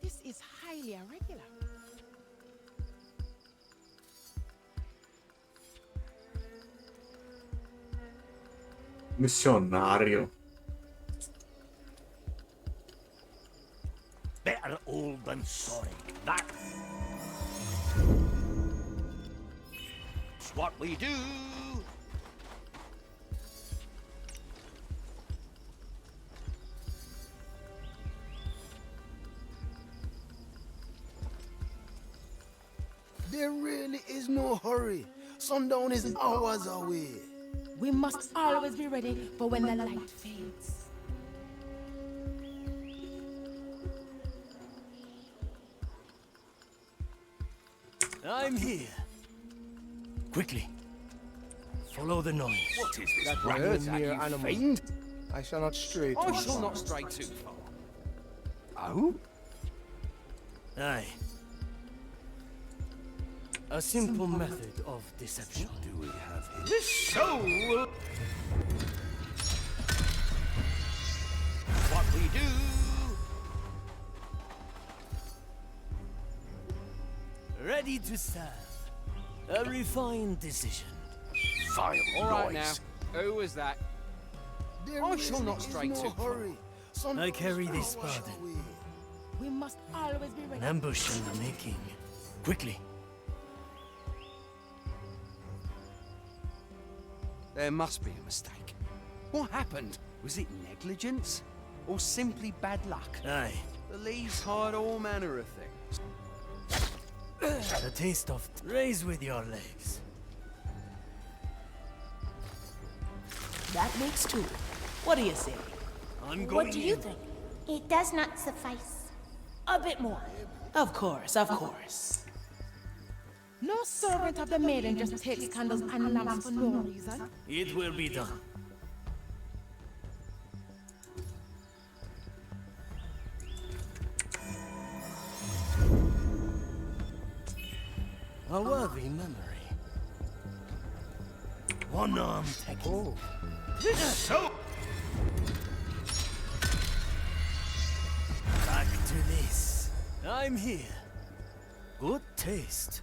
Speaker 4: This is highly irregular.
Speaker 1: Missionario.
Speaker 5: Better old than sorry. That's what we do.
Speaker 10: There really is no hurry. Sundown is hours away.
Speaker 4: We must always be ready for when the light fades.
Speaker 17: I'm here. Quickly. Follow the noise.
Speaker 2: What is this
Speaker 10: That
Speaker 2: rat
Speaker 10: bird
Speaker 2: attack,
Speaker 10: near
Speaker 2: you
Speaker 10: animal.
Speaker 2: fiend?
Speaker 10: I shall not stray
Speaker 18: I
Speaker 10: too
Speaker 18: shall
Speaker 10: far.
Speaker 18: not stray too far.
Speaker 2: Oh?
Speaker 17: Aye. A simple method of deception.
Speaker 2: What do we have here?
Speaker 5: This soul. What we do.
Speaker 17: Ready to serve. A refined decision.
Speaker 2: Vile
Speaker 18: All right
Speaker 2: noise.
Speaker 18: now. Who was that?
Speaker 10: There
Speaker 18: I shall
Speaker 10: really
Speaker 18: not
Speaker 10: is
Speaker 18: stray
Speaker 10: no
Speaker 18: too far.
Speaker 10: hurry. Sundown
Speaker 17: I carry
Speaker 10: is
Speaker 17: this
Speaker 10: hours
Speaker 17: burden.
Speaker 10: away.
Speaker 4: We must always be
Speaker 17: An
Speaker 4: ready.
Speaker 17: ambush in the making. Quickly.
Speaker 18: There must be a mistake. What happened? Was it negligence? Or simply bad luck?
Speaker 17: Aye.
Speaker 18: The leaves hide all manner of things.
Speaker 17: A taste of raise with your legs.
Speaker 15: That makes two. What do you say?
Speaker 17: I'm going
Speaker 11: What do you
Speaker 17: in.
Speaker 11: think? It does not suffice. A bit more.
Speaker 15: Of course, of course.
Speaker 4: No servant of the maiden just takes candles and lamps for no reason.
Speaker 17: It will be done. A worthy memory. One arm taken.
Speaker 5: This soul.
Speaker 17: Back to this. I'm here. Good taste.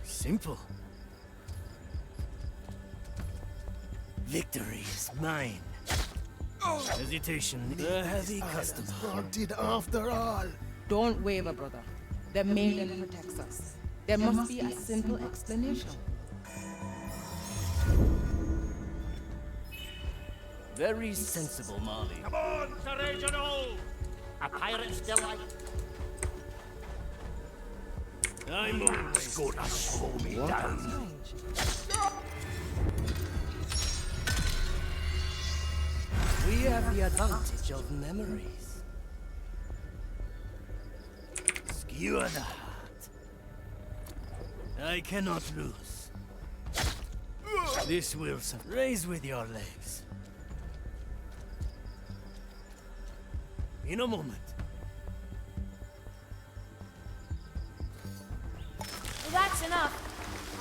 Speaker 17: Simple. Victory is mine. Hesitation, a heavy customer.
Speaker 10: Granted after all.
Speaker 4: Don't waver, brother. The maiden protects us. There must be a simple explanation.
Speaker 17: Very sensible, Marley.
Speaker 5: Come on, Sir Reginald. A pirate's delight.
Speaker 17: I'm always
Speaker 5: Go to slow me down.
Speaker 17: We have the advantage of memories. Skewer the heart. I cannot lose. This will raise with your legs. In a moment.
Speaker 11: That's enough.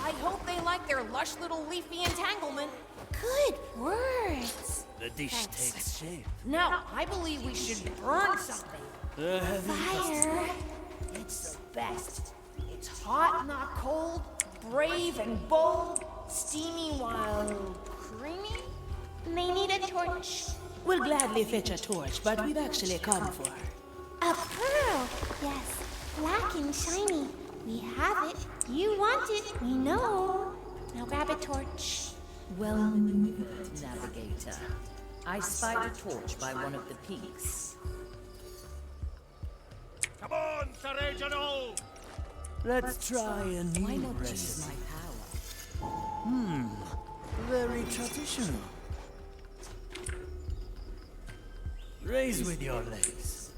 Speaker 11: I hope they like their lush little leafy entanglement. Good words.
Speaker 17: The dish
Speaker 11: Thanks.
Speaker 17: takes shape.
Speaker 11: Now, I believe we should burn something.
Speaker 17: A heavy
Speaker 11: Fire. It's the best. It's hot, not cold, brave and bold, steamy while creamy. They need a torch.
Speaker 15: We'll gladly fetch a torch, but we've actually come for
Speaker 11: A pearl. Yes, black and shiny. We have it. You want it. We know. Now grab a torch.
Speaker 3: Well maneuvered, navigator. I spied a torch by one of the peaks.
Speaker 14: Come on, Sir Reginald!
Speaker 17: Let's try a new
Speaker 3: Why not use
Speaker 17: recipe.
Speaker 3: my power?
Speaker 17: Very traditional. Raise with your legs.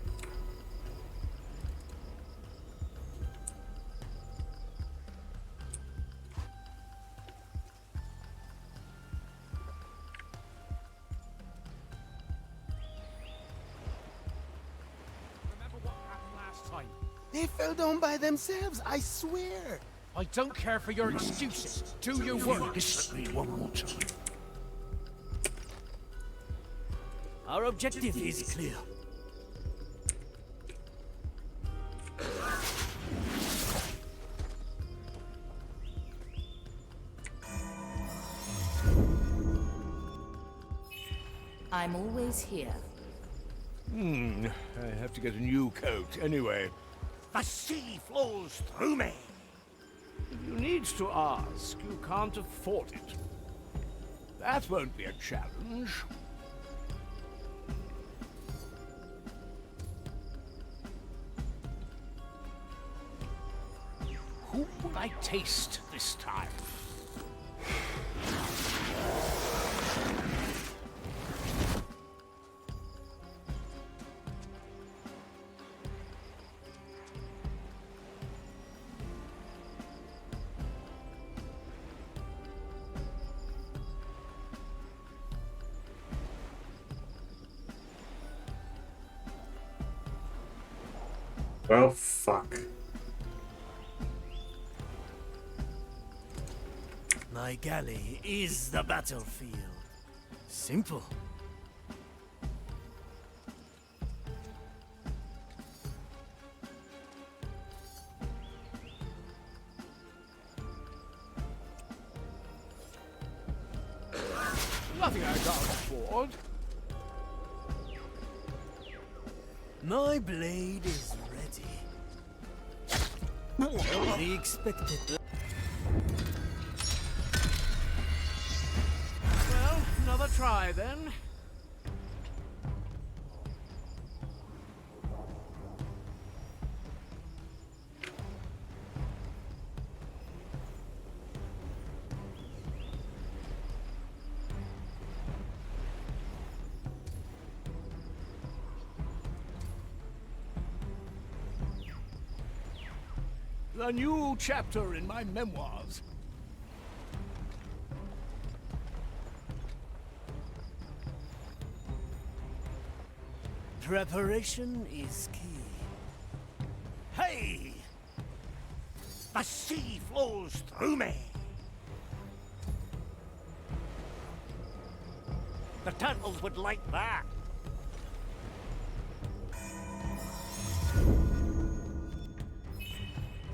Speaker 14: Remember what happened last time?
Speaker 10: They fell down by themselves, I swear.
Speaker 14: I don't care for your excuses. Do your work.
Speaker 7: Listen to me one more time.
Speaker 17: Our objective is clear.
Speaker 3: I'm always here.
Speaker 14: I have to get a new coat anyway. The sea flows through me. If you need to ask, you can't afford it. That won't be a challenge. Who will I taste this time?
Speaker 1: Well, fuck.
Speaker 17: My galley is the battlefield. Simple.
Speaker 14: Nothing I can't afford.
Speaker 17: My blade is ready. The expected.
Speaker 14: Well, another try then. A new chapter in my memoirs.
Speaker 17: Preparation is key.
Speaker 14: Hey! The sea flows through me. The turtles would like that.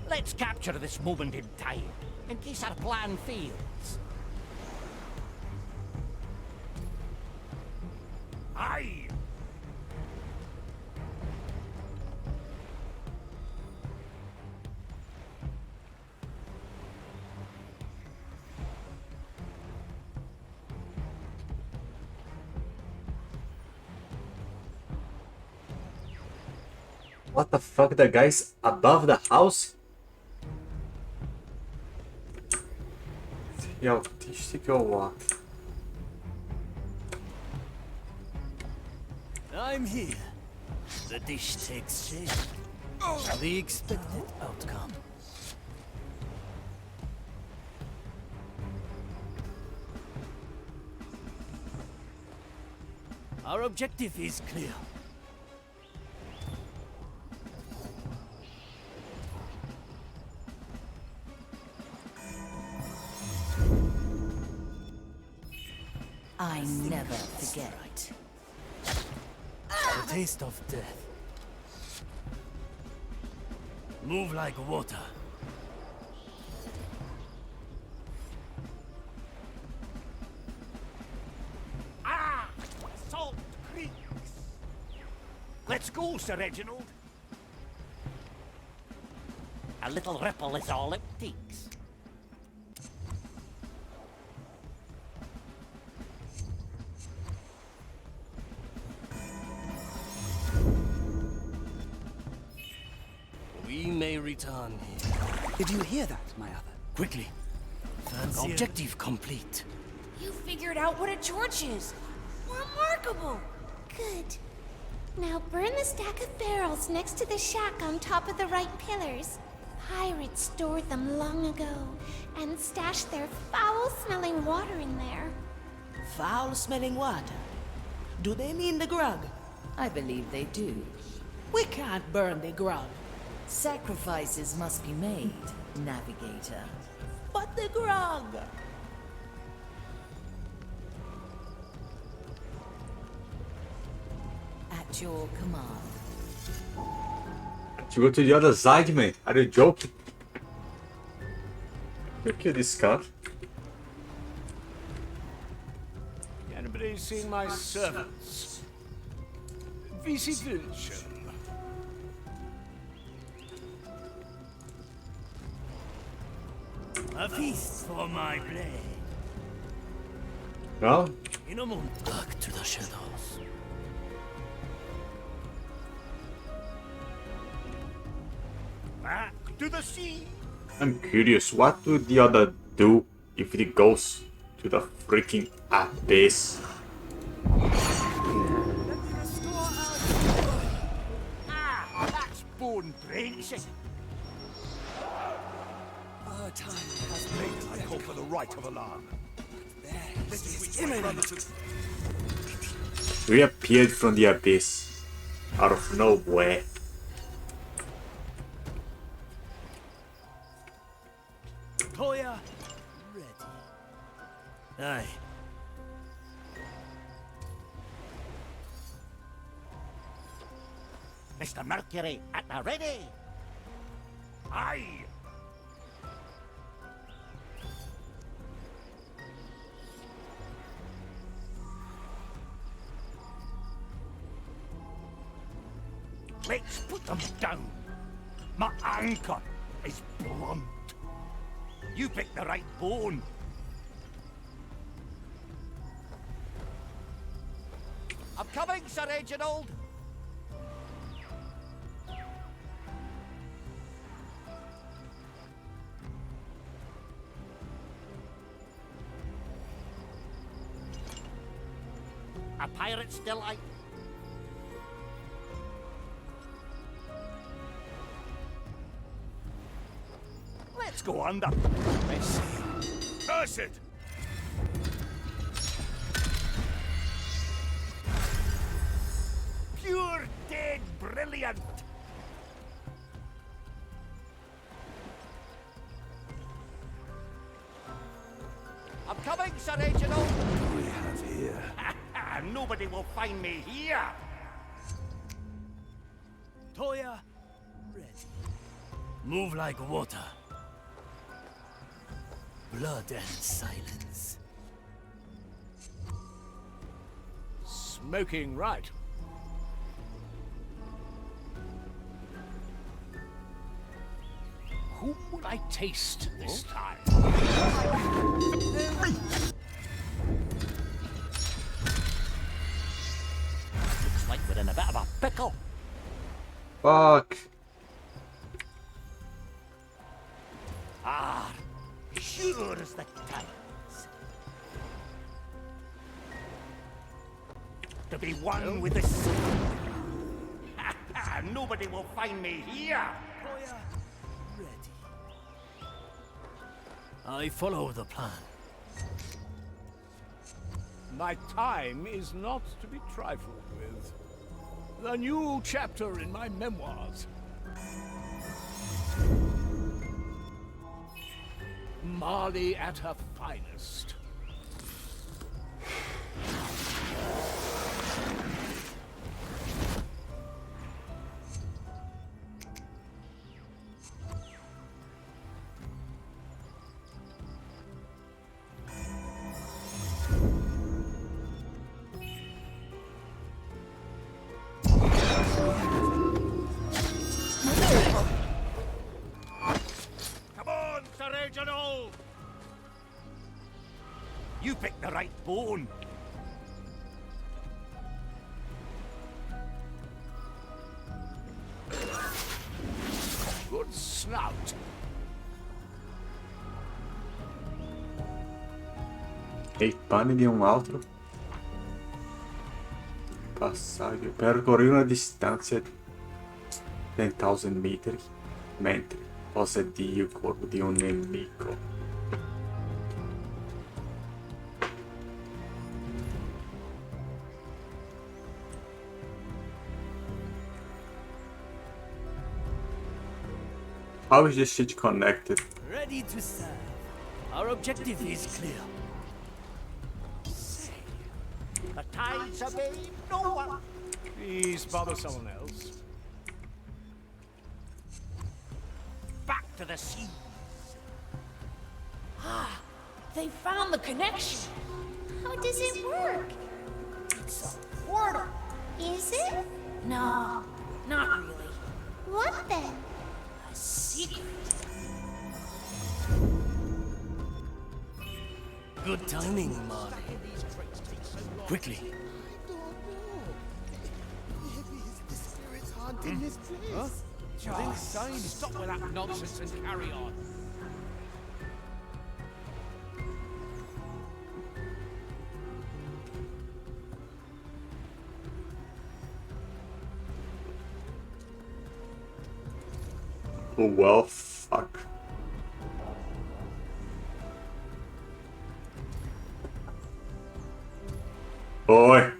Speaker 14: Let's capture this moment in time, in case our plan fails. Aye!
Speaker 1: What the fuck? The guy's above the house? Ja, die sticker what?
Speaker 17: I'm here. The dish takes shape. The expected outcome. Our objective is clear.
Speaker 3: I never forget.
Speaker 17: The taste of death. Move like water.
Speaker 14: Ah! Salt creeks! Let's go, Sir Reginald. A little ripple is all it takes.
Speaker 17: done here.
Speaker 13: Did you hear that, my other?
Speaker 17: Quickly.
Speaker 13: Fancy
Speaker 17: Objective complete.
Speaker 11: You figured out what a torch is. Remarkable.
Speaker 21: Good. Now burn the stack of barrels next to the shack on top of the right pillars. Pirates stored them long ago and stashed their foul-smelling water in there.
Speaker 15: Foul-smelling water? Do they mean the grog?
Speaker 3: I believe they do.
Speaker 15: We can't burn the grog.
Speaker 3: Sacrifices must be made, Navigator.
Speaker 15: But the grog!
Speaker 3: At your command.
Speaker 1: To go to the other side, man. Are you joking? You kill this car.
Speaker 14: Anybody seen my servants? Visi Vilchen.
Speaker 17: A feast for my blade.
Speaker 1: Well,
Speaker 17: In a moment, back to the shadows.
Speaker 5: Back to the sea.
Speaker 1: I'm curious, what would the other do if it goes to the freaking abyss?
Speaker 5: Ah, that's bone breaks.
Speaker 10: Our time has made
Speaker 2: I call for the right of alarm.
Speaker 10: This is imminent.
Speaker 1: We appeared from the abyss out of nowhere.
Speaker 17: Toya, ready. Aye.
Speaker 5: Mr. Mercury, at the ready. Aye. Let's put them down. My anchor is blunt. You picked the right bone. I'm coming, Sir Reginald. A pirate's delight. Let's go under. Let's see. Curse it! Pure dead brilliant! I'm coming, Sir Reginald!
Speaker 2: What do we have here?
Speaker 5: Nobody will find me here!
Speaker 17: Toya, ready. Move like water. Blood and silence.
Speaker 14: Smoking right. Whom will I taste this time? Looks like we're in a bit of a pickle.
Speaker 1: Fuck.
Speaker 5: Ah, sure as the tides. To be one with the sea. Nobody will find me here.
Speaker 17: I follow the plan.
Speaker 14: My time is not to be trifled with. The new chapter in my memoirs. Marley at her finest. Come on, Sir Reginald!
Speaker 5: You picked the right bone.
Speaker 14: Good snout. out.
Speaker 1: E pane di un altro passaggio. Percorrere una distanza di 10.000 metri mentre possedi il corpo di un nemico. How is this shit connected?
Speaker 17: Ready to serve. Our objective is clear.
Speaker 5: The tides obey no one.
Speaker 14: Please bother someone else.
Speaker 5: Back to the sea.
Speaker 11: Ah, they found the connection.
Speaker 21: How does it work?
Speaker 11: It's a portal.
Speaker 21: Is it?
Speaker 11: No, not really.
Speaker 21: What then?
Speaker 11: A secret.
Speaker 17: Good timing, Marley. Quickly.
Speaker 14: Huh? You're insane. Stop with that nonsense and carry on.
Speaker 1: Oh, well, fuck. Boy.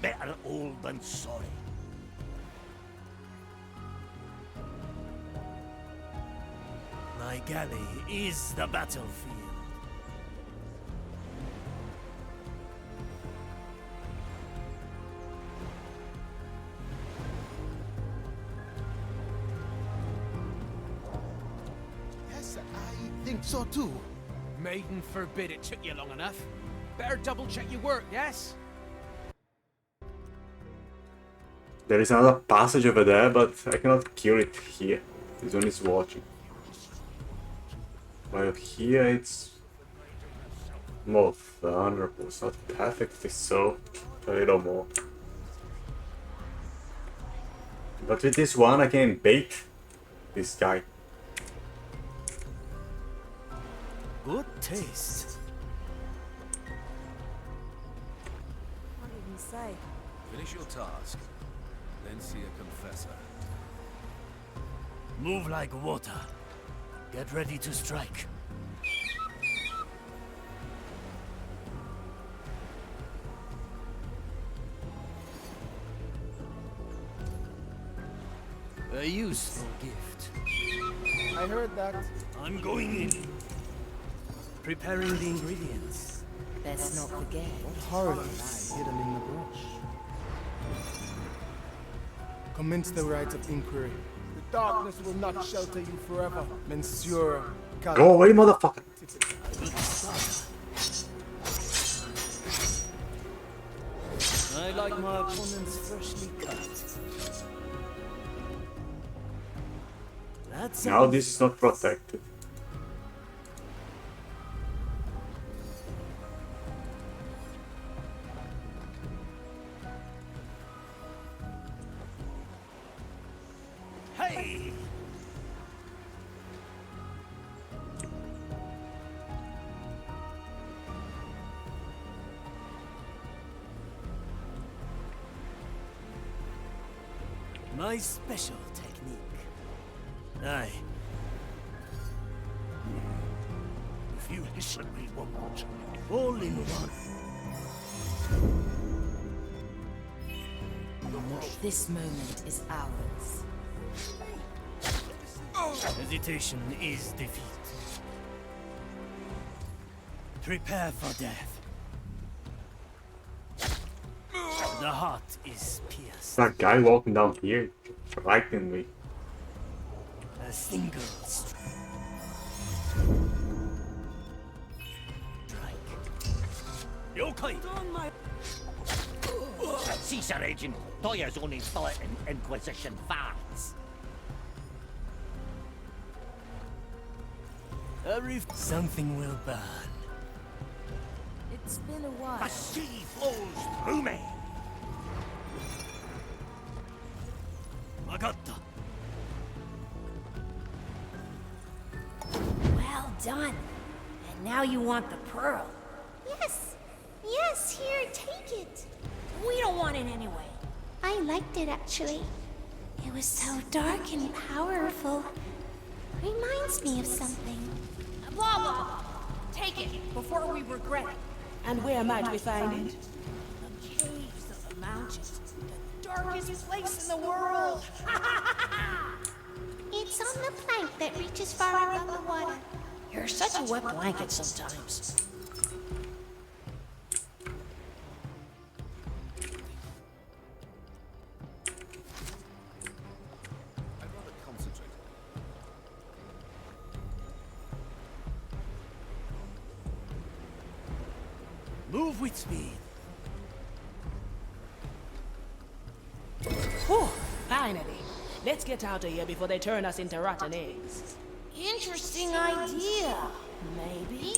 Speaker 5: Better old than sorry.
Speaker 17: My galley is the battlefield.
Speaker 18: Yes, I think so too.
Speaker 14: Maiden forbid it took you long enough. Better double check your work, yes?
Speaker 1: There is another passage over there, but I cannot kill it here. This one is watching. While here it's more vulnerable. It's not perfectly so, a little more. But with this one I can bait this guy.
Speaker 17: Good taste.
Speaker 12: Can't even say.
Speaker 8: Finish your task, then see a confessor.
Speaker 17: Move like water. Get ready to strike. A useful gift.
Speaker 10: I heard that.
Speaker 17: I'm going in. Preparing the ingredients.
Speaker 3: Let's not forget.
Speaker 10: What horror lie hidden in the brush? Commence the rites of inquiry. The darkness will not shelter you forever, Mensura.
Speaker 1: Go away, motherfucker!
Speaker 17: Good start. I like my opponents freshly cut. That's
Speaker 1: Now this is not protected.
Speaker 17: Hey! My special technique. Aye.
Speaker 5: If you listen me one more time.
Speaker 17: All in one.
Speaker 3: This moment is ours.
Speaker 17: Hesitation is defeat. Prepare for death. The heart is pierced.
Speaker 1: That guy walking down here frightening me.
Speaker 17: A single strike. Yokai!
Speaker 5: See, Sir Agent, Toya's only split in Inquisition farts.
Speaker 17: Something will burn.
Speaker 3: It's been a while.
Speaker 5: The sea flows through me.
Speaker 17: Magatta.
Speaker 11: Well done. And now you want the pearl.
Speaker 21: Yes. Yes, here, take it.
Speaker 11: We don't want it anyway.
Speaker 21: I liked it, actually. It was so dark and powerful. Reminds me of something.
Speaker 11: Blah, blah, blah. Take it before we regret it.
Speaker 15: And where might we find it?
Speaker 11: The caves of the mountains. The darkest place in the world.
Speaker 21: It's on the plank that reaches far above the water.
Speaker 11: You're such a wet blanket sometimes.
Speaker 8: I'd rather concentrate.
Speaker 17: Move with speed.
Speaker 15: Whew, finally. Let's get out of here before they turn us into rotten eggs.
Speaker 11: Interesting idea. Maybe?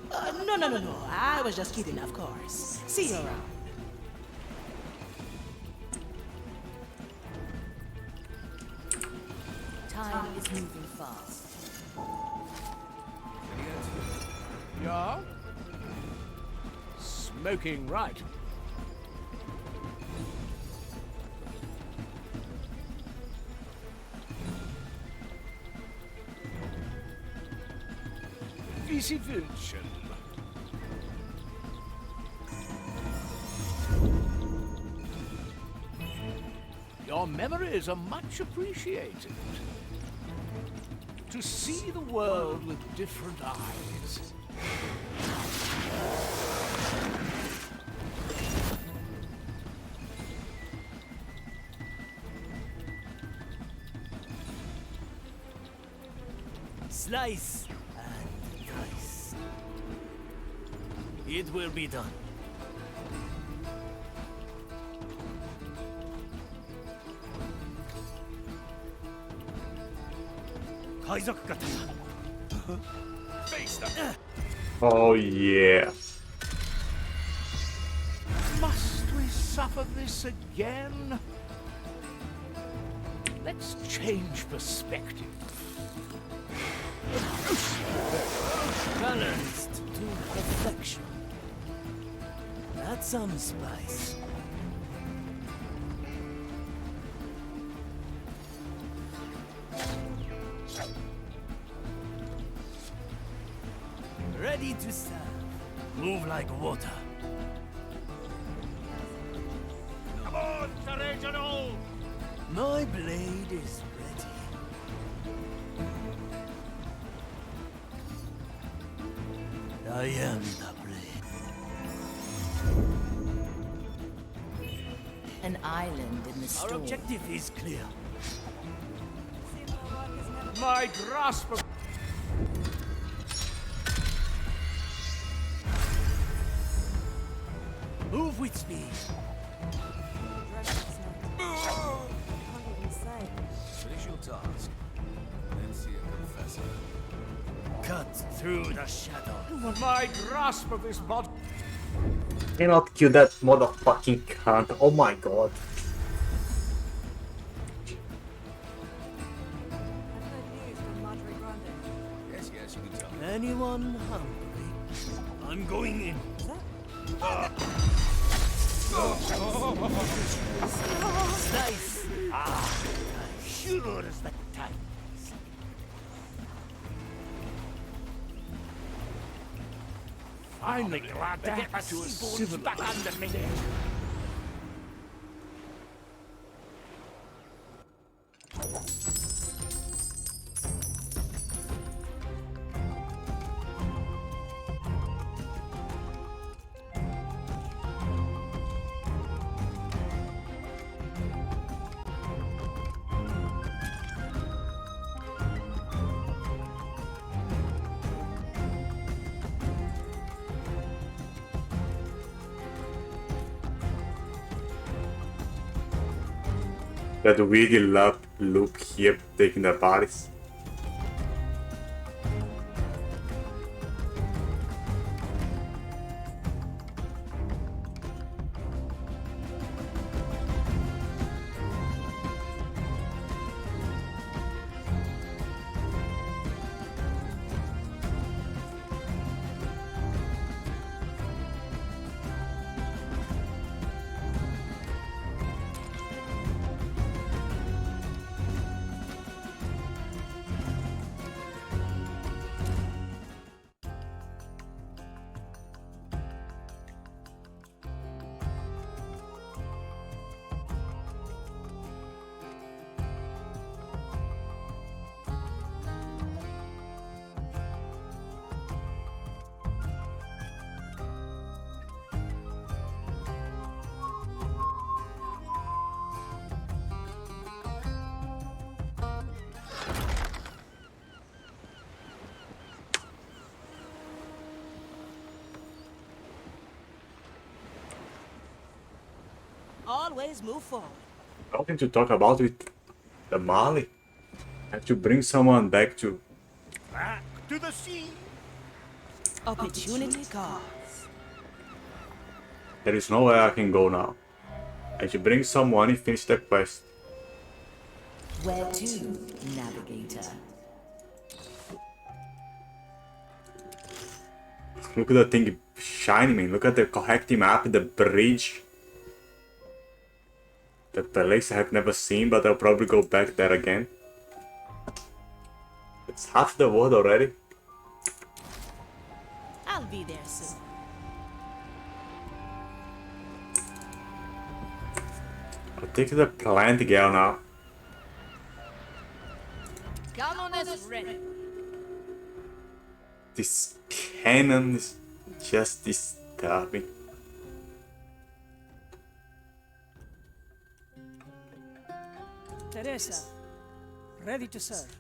Speaker 15: No. I was just kidding, of course. See you around.
Speaker 3: Time is moving fast.
Speaker 14: Yeah? Smoking right. Visitation. Your memories are much appreciated. To see the world with different eyes.
Speaker 17: Slice and dice. It will be done.
Speaker 2: Face them.
Speaker 1: Oh yeah.
Speaker 14: Must we suffer this again? Let's change perspective.
Speaker 17: Balanced to perfection. That's some spice. Ready to serve. Move like water.
Speaker 5: Come on, Sir Reginald!
Speaker 17: My blade is ready. I am the blade.
Speaker 3: An island in the
Speaker 17: Our
Speaker 3: storm.
Speaker 17: objective is clear.
Speaker 14: My grasp of...
Speaker 17: Move with speed.
Speaker 8: Finish your task. Then see a professor.
Speaker 17: Cut through the shadow.
Speaker 14: My grasp of this body...
Speaker 1: Cannot kill that motherfucking cunt. Oh my god.
Speaker 8: Yes, you can tell me.
Speaker 17: Anyone hungry? I'm going in. Slice.
Speaker 5: Sure as the times. Finally glad to get my sea bones back under me.
Speaker 1: That weird loop here taking their bodies.
Speaker 15: Always move forward.
Speaker 1: Nothing to talk about with the Mali. I have to bring someone back to...
Speaker 5: Back to the sea.
Speaker 15: Opportunity calls.
Speaker 1: There is nowhere I can go now. I should bring someone and finish the quest.
Speaker 3: Where to, navigator?
Speaker 1: Look at the thing shining, man. Look at the corrective map, the bridge. The place I have never seen, but I'll probably go back there again. It's half the world already.
Speaker 15: I'll be there soon.
Speaker 1: I'll take the plant girl now.
Speaker 15: Cannon is ready.
Speaker 1: This cannon is just disturbing.
Speaker 16: Teresa, ready to serve.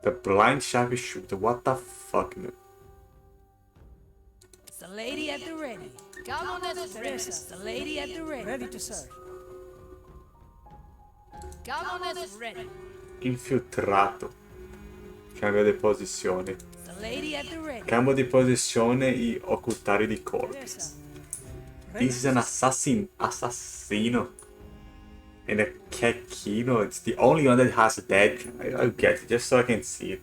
Speaker 1: The blind sharpshooter, what the fuck, man?
Speaker 15: The lady at the ready. Cannon is ready. The lady at the ready.
Speaker 16: Ready to serve.
Speaker 15: Cannon is ready.
Speaker 1: Infiltrato. Cambio di posizione.
Speaker 15: The lady at the ready.
Speaker 1: Cambio di posizione e occultare di corpi. This is an assassino. And a Kekino, it's the only one that has a dead. I'll get it, just so I can see it.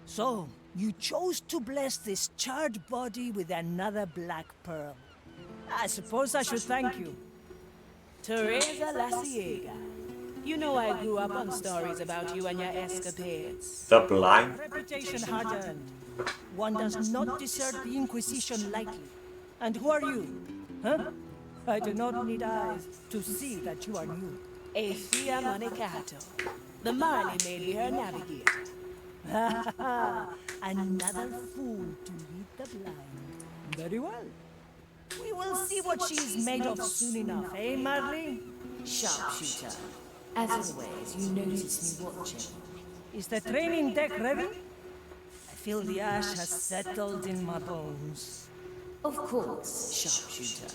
Speaker 16: So, you chose to bless this charred body with another black pearl. I suppose I should thank you.
Speaker 15: Teresa La Ciega. You know I grew up on stories about you and your escapades.
Speaker 1: The blind?
Speaker 16: Reputation hard earned. One does not desert the Inquisition lightly. And who are you? Huh? I do not need eyes to see that you are new.
Speaker 15: Aethea Monicato. The Marley made me her navigator.
Speaker 16: Another fool to lead the blind. Very well. We will see what she is made of soon enough, eh, Marley?
Speaker 3: Sharpshooter. As always, you notice me watching.
Speaker 16: Is the training deck ready? I feel the ash has settled in my bones.
Speaker 3: Of course, sharpshooter.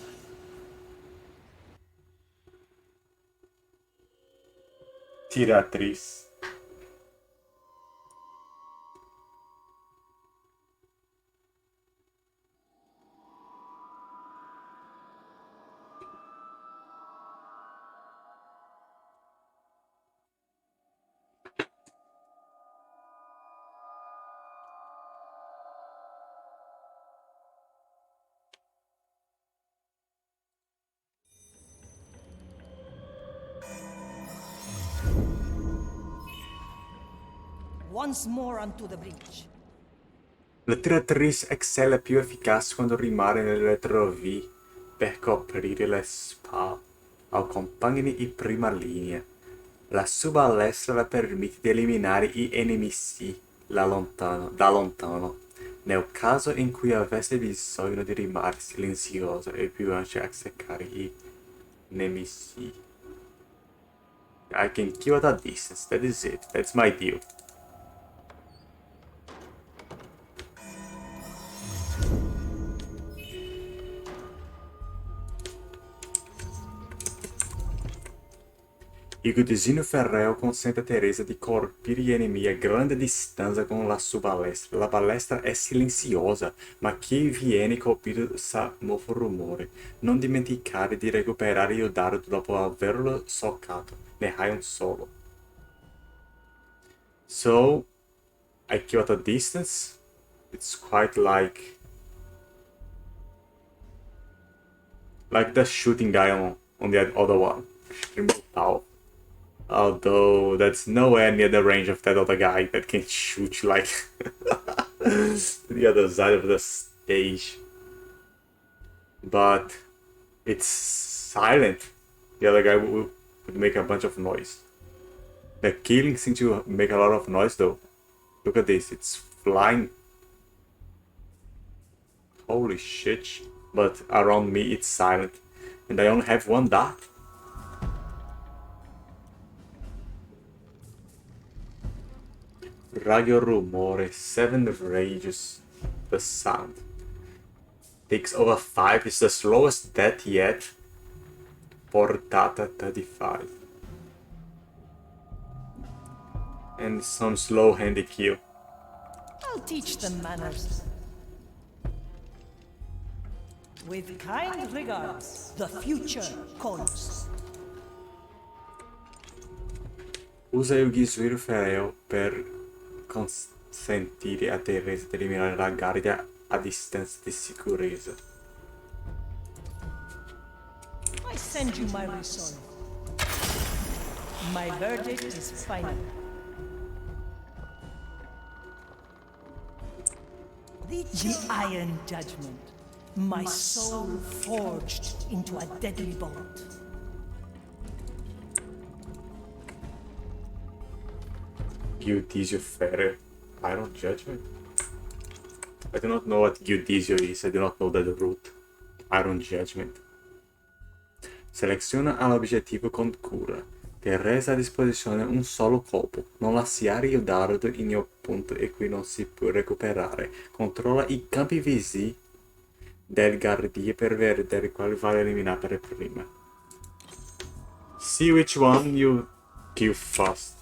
Speaker 1: Tiratriz.
Speaker 16: Once more onto the bridge.
Speaker 1: La tiratrice excella più efficace quando rimane nel retrovie per coprire le spalle ai compagni in prima linea. La sua balestra la permette di eliminare i nemici da lontano. Nel caso in cui avesse bisogno di rimanere silenzioso e più anche a seccare i nemici. I can kill at a distance, that is it, that's my deal. Il guidino ferreo consente a Teresa di colpire gli enemi a grande distanza con la sua balestra. La balestra è silenziosa, ma chi viene colpito sa muove rumore. Non dimenticare di recuperare il dardo dopo averlo soccato. Ne hai un solo. So, I kill at a distance. It's quite like the shooting guy on the other one. Extremely powerful. Although that's nowhere near the range of that other guy that can shoot you like the other side of the stage. But it's silent. The other guy would make a bunch of noise. The killing seems to make a lot of noise though. Look at this, it's flying. Holy shit. But around me it's silent. And I only have one dart. Radio rumore, 7 rages. The sound. Takes over 5, is the slowest death yet. Portata 35. And some slow handy kill.
Speaker 16: I'll teach them manners. With kind regards, the future calls.
Speaker 1: Usa il ghisuro ferreo per consentire a Teresa di eliminare la guardia a distanza di sicurezza.
Speaker 16: I send you my resolve. My verdict is final. The Iron Judgment. My soul forged into a deadly bolt.
Speaker 1: Giudizio Ferre. Iron Judgment? I do not know what Giudizio is. I do not know that root. Iron Judgment. Seleziona l'obiettivo con cura. Teresa a disposizione un solo colpo. Non lasciare il dardo in un punto e qui non si può recuperare. Controlla i campi visivi del guardia per vedere quali vale eliminare prima. See which one you kill fast,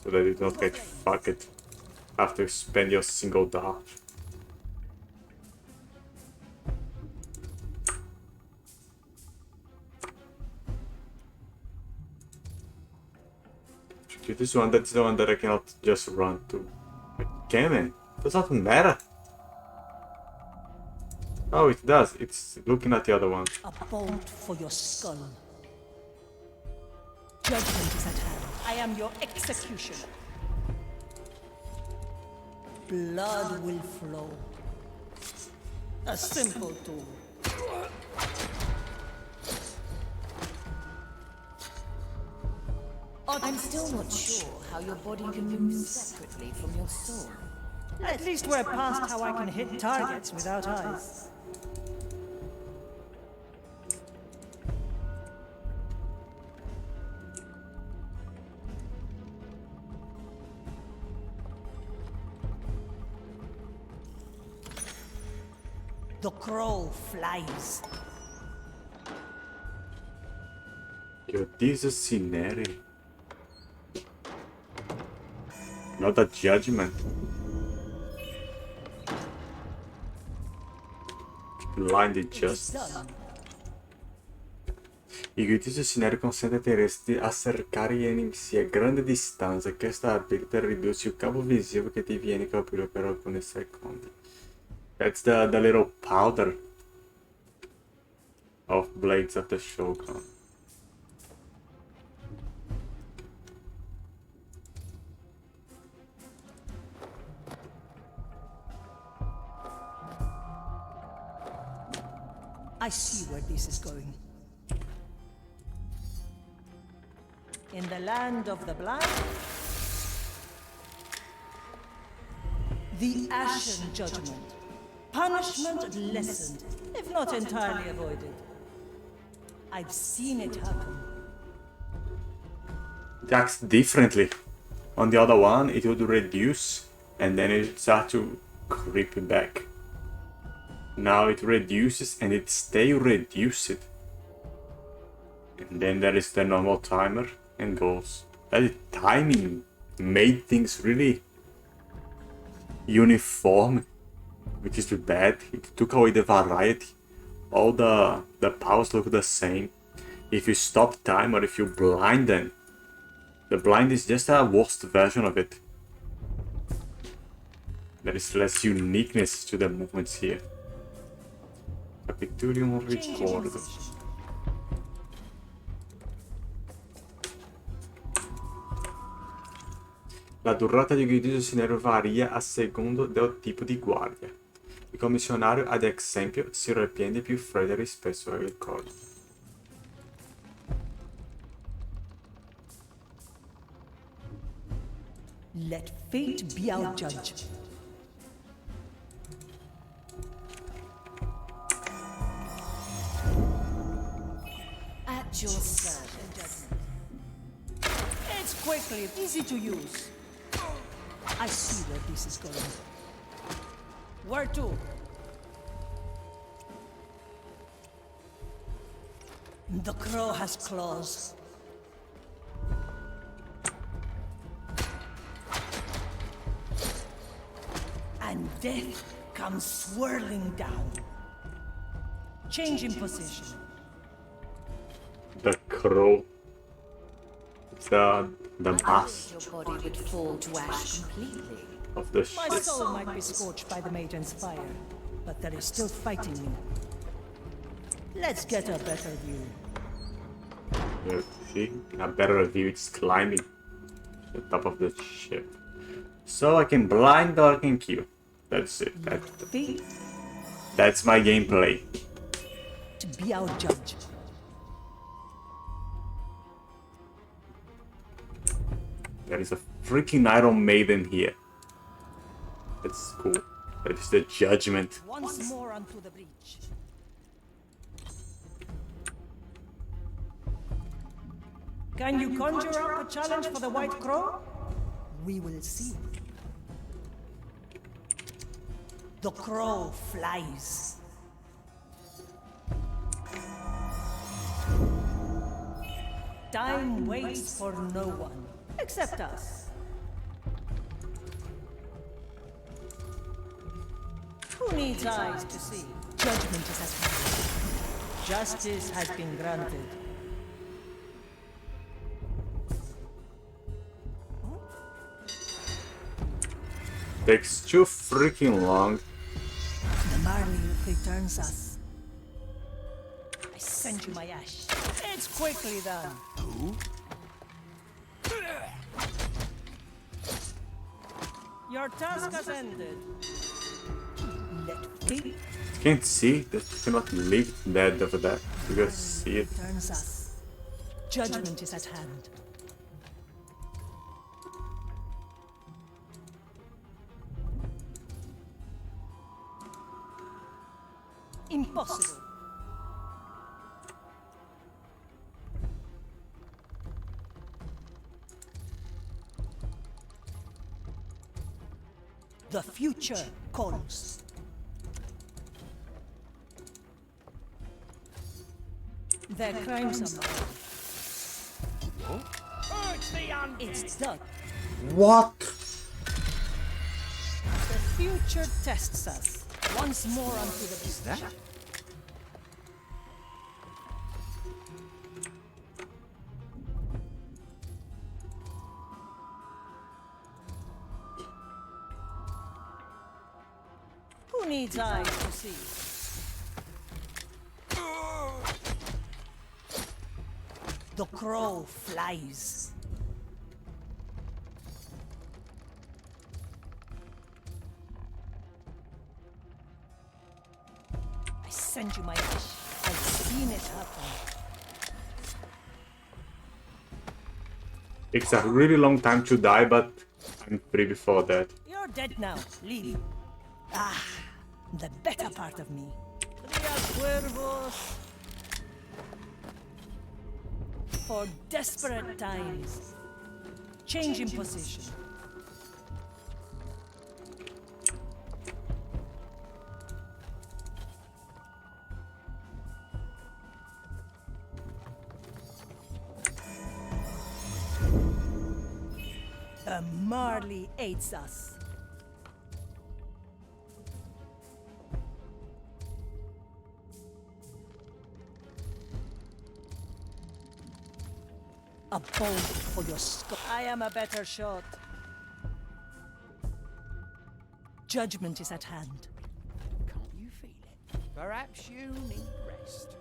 Speaker 1: so that you don't get fucked after you spend your single dart. This one, that's the one that I cannot just run to. Can it? Does not matter. Oh, it does. It's looking at the other one.
Speaker 16: A bolt for your skull. Judgment is at hand. I am your executioner. Blood will flow. A simple tool.
Speaker 3: I'm still not sure how your body can move separately from your soul.
Speaker 16: At least we're past how I can hit targets without eyes. The crow flies.
Speaker 1: Giudizio Sineri. Not a judgment. Blinded Justice. Il giudizio Sineri consente a Teresa di cercare gli nemici a grande distanza. Questa abilità riduce il campo visivo che ti viene colpito per alcuni secondi. That's the little powder of Blades of the Shogun.
Speaker 16: I see where this is going. In the land of the blind, the Ashen Judgment. Punishment lessened, if not entirely avoided. I've seen it happen.
Speaker 1: It acts differently. On the other one, it would reduce and then it start to creep back. Now it reduces and it stay reduced. And then there is the normal timer and goes. That timing made things really uniform, which is bad. It took away the variety. All the powers look the same. If you stop time or if you blind them, the blind is just a worst version of it. There is less uniqueness to the movements here. Capitulum ricordo. La durata di utilizzo scenario varia a secondo del tipo di guardia. Il commissionario, ad esempio, si riprende più freddo rispetto al ricordo.
Speaker 16: Let fate be our judge.
Speaker 3: At your service.
Speaker 16: It's quickly, easy to use. I see where this is going. Where to? The crow has claws. And death comes swirling down. Change in position.
Speaker 1: The crow. The mass
Speaker 3: Your body would fall to ash completely.
Speaker 1: of the
Speaker 16: My
Speaker 1: ship.
Speaker 16: soul might be scorched by the maiden's fire, but there is still fighting me. Let's get a better view.
Speaker 1: You see, a better view. It's climbing to the top of the ship. So I can blind or I can kill. That's it. That's my gameplay.
Speaker 16: To be our judge.
Speaker 1: There is a freaking Iron Maiden here. That's cool. That is the judgment.
Speaker 16: Once more onto the breach. Can you conjure up a challenge for the White Crow? We will see. The crow flies. Time waits for no one, except us. Who needs eyes to see? Judgment is at hand. Justice has been granted.
Speaker 1: Takes too freaking long.
Speaker 16: The Marley returns us. I send you my ash. It's quickly done. Who? Your task has ended. Let fate
Speaker 1: Can't see that you cannot leave dead over there. You gotta see it.
Speaker 16: returns us. Judgment is at hand. Impossible. The future calls. Their crimes are mine.
Speaker 5: Urge the undead.
Speaker 16: It's done.
Speaker 1: What?
Speaker 16: The future tests us. Once more onto the beach. Who needs eyes to see? The crow flies. I send you my ash. I've seen it happen.
Speaker 1: It's a really long time to die, but I'm free before that.
Speaker 16: You're dead now. Leave. Ah, the better part of me. Cuervos. For desperate times. Change in position. Marley aids us. A bowl for your skull. I am a better shot. Judgment is at hand.
Speaker 14: Can't you feel it? Perhaps you need rest.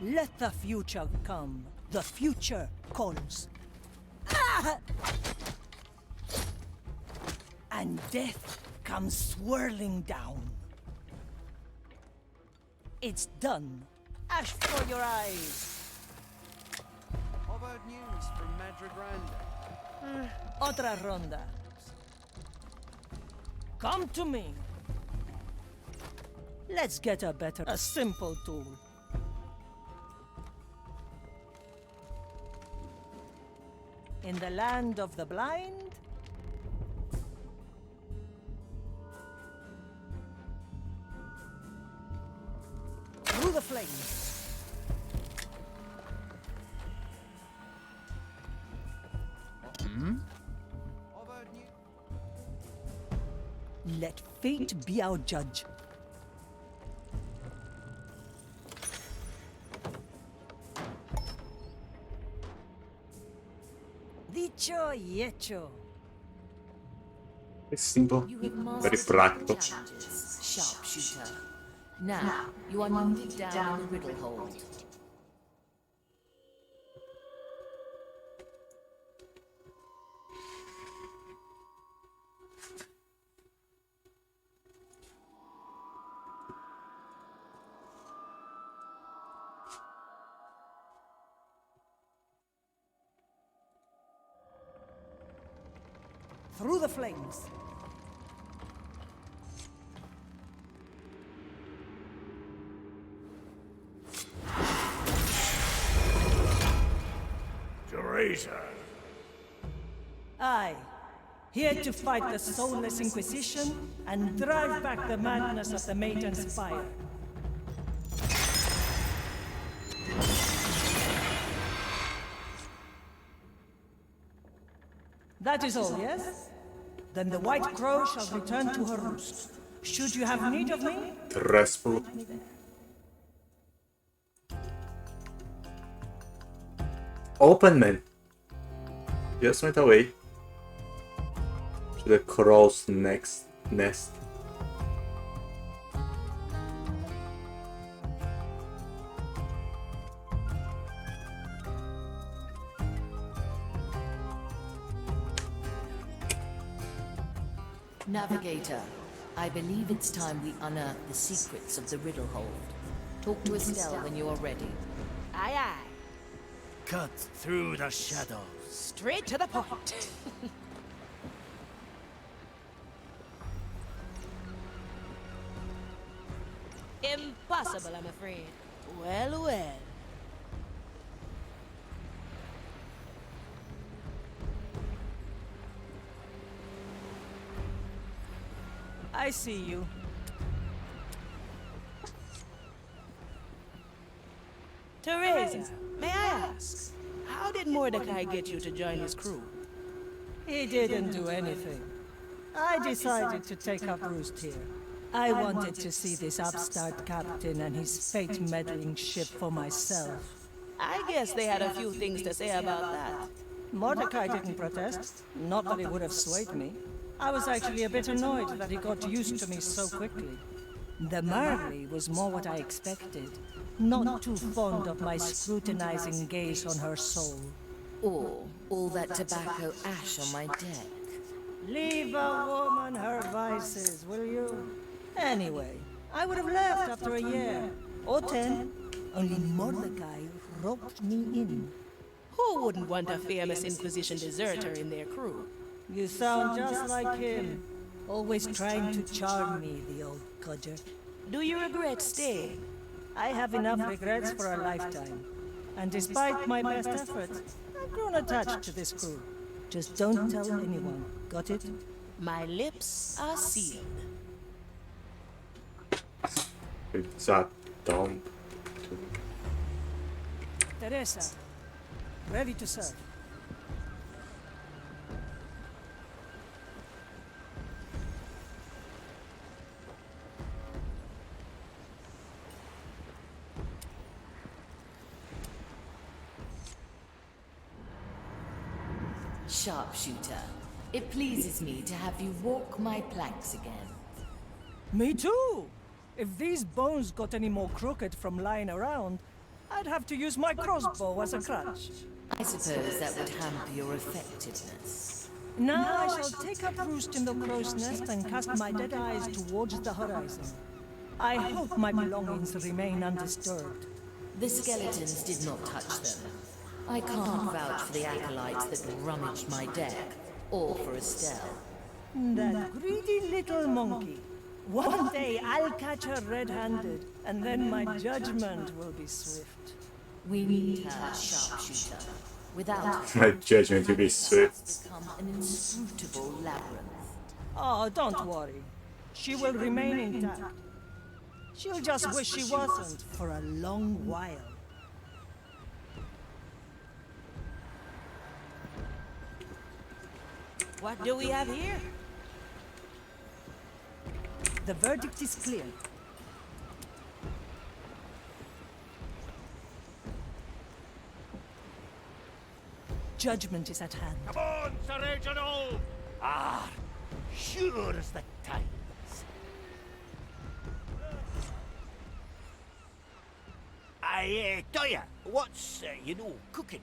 Speaker 16: Let the future come. The future calls. Ah! And death comes swirling down. It's done. Ash for your eyes.
Speaker 18: I've heard news from Madrigrande.
Speaker 16: Otra ronda. Come to me. Let's get a simple tool. In the land of the blind, through the flames. Let fate be our judge. Dicho y hecho.
Speaker 1: It's simple, very practical.
Speaker 3: Sharpshooter. Now, you are moving down the riddle hold.
Speaker 16: Through the flames.
Speaker 14: Teresa.
Speaker 16: Aye. Here to fight the soulless Inquisition and drive back the madness of the Maiden's Fire. That is all, yes? Then the White Crow shall return to her roost. Should you have need of me?
Speaker 1: Restful. Open man. Just went away to the crow's next nest.
Speaker 3: Navigator, I believe it's time we unearth the secrets of the riddle hold. Talk to Estelle when you are ready.
Speaker 6: Aye, aye.
Speaker 17: Cut through the shadows.
Speaker 6: Straight to the point. Impossible, I'm afraid. Well, well.
Speaker 16: I see you.
Speaker 6: Teresa, may I ask, how did Mordecai get you to join his crew?
Speaker 16: He didn't do anything. I decided to take up roost here. I wanted to see this upstart captain and his fate-meddling ship for myself.
Speaker 6: I guess they had a few things to say about that.
Speaker 16: Mordecai didn't protest. Not that it would have swayed me. I was actually a bit annoyed that he got used to me so quickly. The Marley was more what I expected. Not too fond of my scrutinizing gaze on her soul.
Speaker 3: Or all that tobacco ash on my deck.
Speaker 16: Leave Leave a woman her vices, will you? Anyway, I would have left after a year. Or 10. Only Mordecai roped me in.
Speaker 15: Who wouldn't want a famous Inquisition deserter in their crew?
Speaker 16: You sound just like him. Always trying to charm me, the old codger.
Speaker 15: Do you regret staying?
Speaker 16: I have enough regrets for a lifetime. And despite my best efforts, I've grown attached to this crew. Just don't tell anyone. Got it?
Speaker 15: My lips are sealed.
Speaker 1: Exato.
Speaker 16: Teresa, ready to serve.
Speaker 3: Sharpshooter, it pleases me to have you walk my planks again.
Speaker 16: Me too! If these bones got any more crooked from lying around, I'd have to use my crossbow as a crutch.
Speaker 3: I suppose that would hamper your effectiveness.
Speaker 16: Now I shall take up roost in the crow's nest and cast my dead eyes towards the horizon. I hope my belongings remain undisturbed.
Speaker 3: The skeletons did not touch them. I can't vouch for the acolytes that rummaged my deck, or for Estelle.
Speaker 16: That greedy little monkey. One day I'll catch her red-handed, and then my judgment will be swift.
Speaker 3: We need her, Sharpshooter. Without her,
Speaker 1: My judgment will be swift.
Speaker 3: become an inscrutable labyrinth.
Speaker 16: Oh, don't worry. She will remain intact. She'll just wish she wasn't for a long while.
Speaker 15: What do we have here?
Speaker 16: The verdict is clear. Judgment is at hand.
Speaker 5: Come on, Sir Reginald! Ah, sure as the tides. I tell ya, what's, cooking?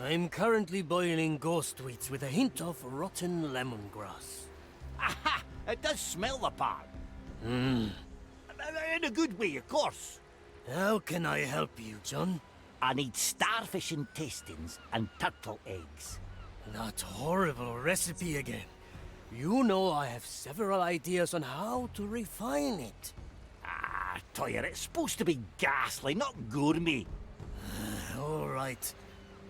Speaker 17: I'm currently boiling ghost wheats with a hint of rotten lemongrass.
Speaker 5: Aha! It does smell the part.
Speaker 17: Hmm.
Speaker 5: In a good way, of course.
Speaker 17: How can I help you, John?
Speaker 5: I need starfish intestines and turtle eggs.
Speaker 17: That horrible recipe again. You know I have several ideas on how to refine it.
Speaker 5: Ah, Toyer, it's supposed to be ghastly, not gourmet.
Speaker 17: All right.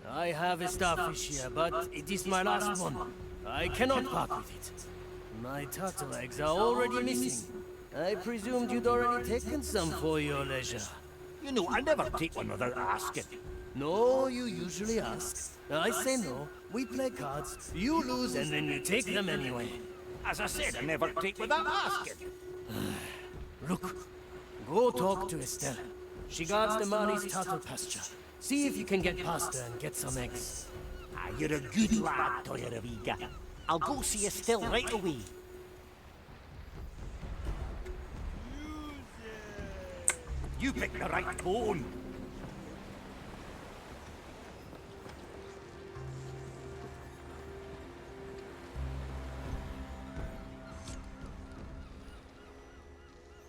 Speaker 17: I have a starfish here, but it is my last one. I cannot part with it. My turtle eggs are already missing. I presumed you'd already taken some for your leisure.
Speaker 5: You know, I never take one without asking.
Speaker 17: No, you usually ask. I say no, we play cards, you lose, and then you take them anyway.
Speaker 5: As I said, I never take without asking.
Speaker 17: Look, go talk to Estelle. She guards the Mari's turtle pasture. See if you can get past her and get some eggs.
Speaker 5: Ah, you're a good lad, Toyer Aviga. I'll go see Estelle right away. You picked the right bone.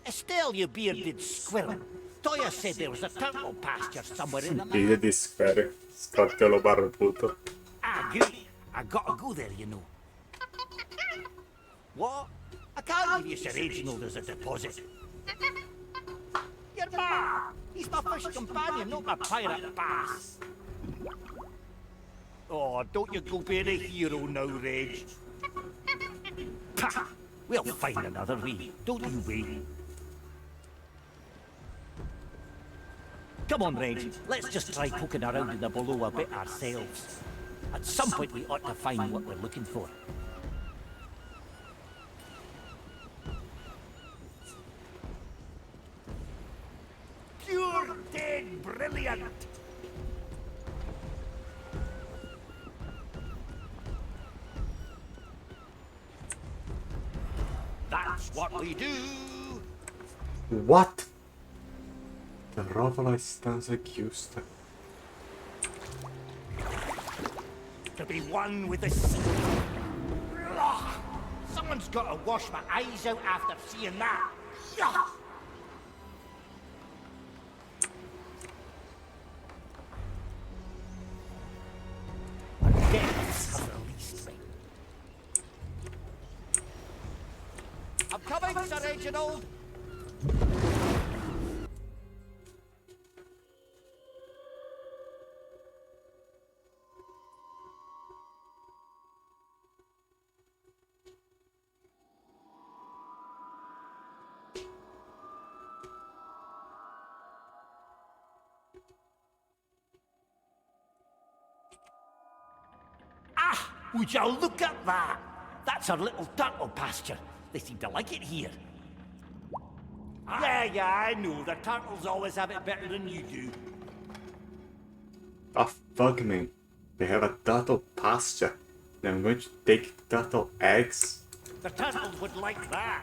Speaker 5: Estelle, you bearded squirrel. Toya said there was a turtle pasture somewhere in the
Speaker 1: Ride di sfere. Scartello barbuto.
Speaker 5: Ah, great. I gotta go there, you know. What? I can't give you Sir Reginald as a deposit. Your ma! He's my fish companion, not my pirate pass. Oh, don't you go being a hero now, Reg. Pah! We'll find another way. Don't you wait. Come on, Reg. Let's just try poking around in the below a bit ourselves. At some point we ought to find what we're looking for. Pure dead brilliant! That's what we do!
Speaker 1: What? The Rovolai stands accused.
Speaker 5: To be one with the sea. Someone's got to wash my eyes out after seeing that. Yuck! My depths have released me. I'm coming, Sir Reginald! Would you look at that? That's our little turtle pasture. They seem to like it here. Yeah, I know. The turtles always have it better than you do.
Speaker 1: Ah, fuck me. They have a turtle pasture. Then I'm going to take turtle eggs.
Speaker 5: The turtles would like that.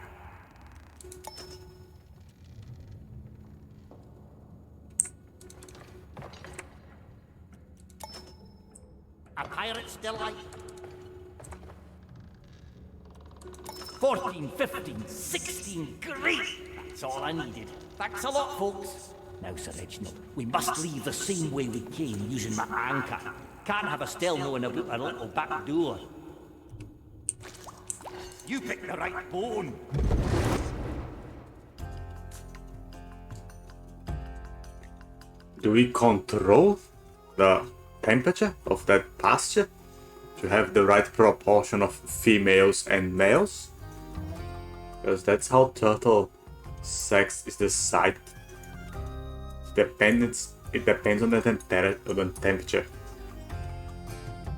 Speaker 5: A pirate's delight. 14, 15, 16, great! That's all I needed. Thanks a lot, folks. Now, Sir Reginald, we must leave the same way we came, using my anchor. Can't have Estelle knowing about our little back door. You picked the right bone.
Speaker 1: Do we control the temperature of that pasture to have the right proportion of females and males? Because that's how turtle sex is decided. It depends on the temperature.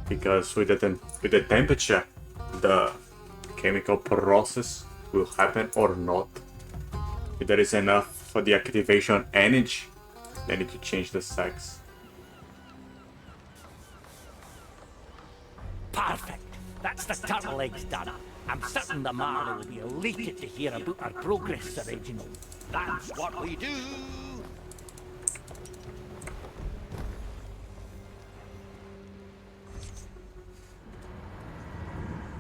Speaker 1: Because with the temperature, the chemical process will happen or not. If there is enough for the activation energy, they need to change the sex.
Speaker 5: Perfect. That's the turtle eggs done. I'm certain the Marlow will be elated to hear about our progress, Sir Reginald. That's what we do.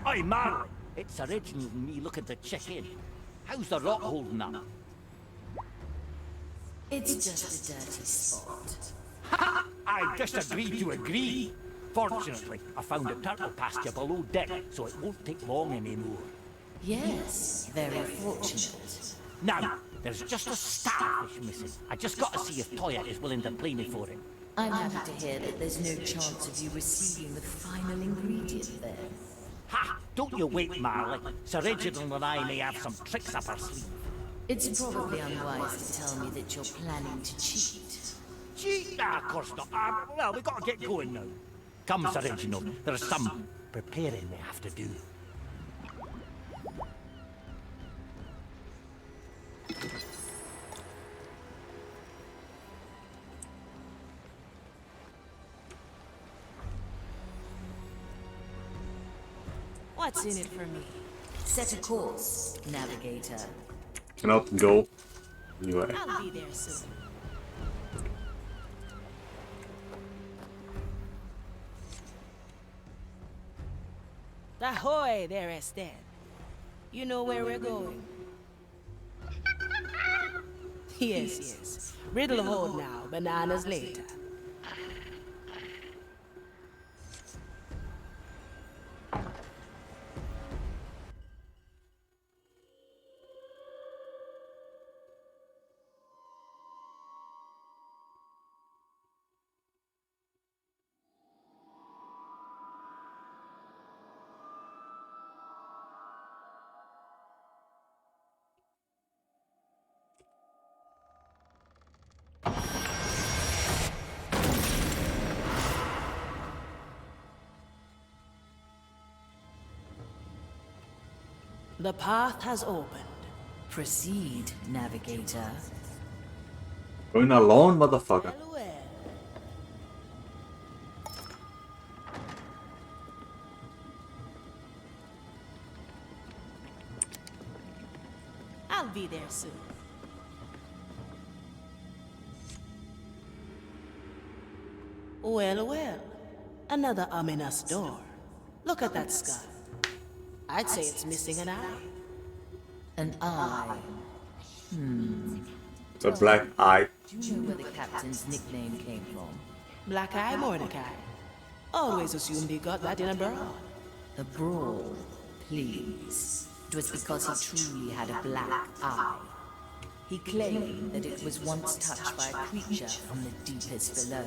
Speaker 5: Oi, Marley. It's Sir Reginald and me looking to check in. How's the rock holding up?
Speaker 3: It's just a dirty spot.
Speaker 5: Ha! I just agreed to agree. Fortunately, I found a turtle pasture below deck, so it won't take long anymore.
Speaker 3: Yes, very fortunate.
Speaker 5: Now, there's just a starfish missing. I just got to see if Toya is willing to play me for it.
Speaker 3: I'm happy to hear that there's no chance of you receiving the final ingredient then.
Speaker 5: Ha! Don't you wait, Marley. Sir Reginald and I may have some tricks up our sleeve.
Speaker 3: It's probably unwise to tell me that you're planning to cheat.
Speaker 5: Cheat? Nah, of course not. Well, we got to get going now. Come, Sir Reginald. There's some preparing we have to do.
Speaker 6: What's in it for me?
Speaker 3: Set a course, navigator.
Speaker 1: Cannot go anywhere.
Speaker 6: I'll be there soon. Ahoy there, Estelle. You know where we're going? Yes. Riddle hold now, bananas later. The path has opened.
Speaker 3: Proceed, navigator.
Speaker 1: Going alone, motherfucker.
Speaker 6: I'll be there soon. Well. Another ominous door. Look at that sky.
Speaker 15: I'd say it's missing an eye.
Speaker 3: An eye?
Speaker 1: The black eye.
Speaker 3: Do you know where the captain's nickname came from?
Speaker 15: Black Eye Mordecai. Always assumed he got that in a brawl.
Speaker 3: A brawl, please. It was because he truly had a black eye. He claimed that it was once touched by a creature from the deepest below.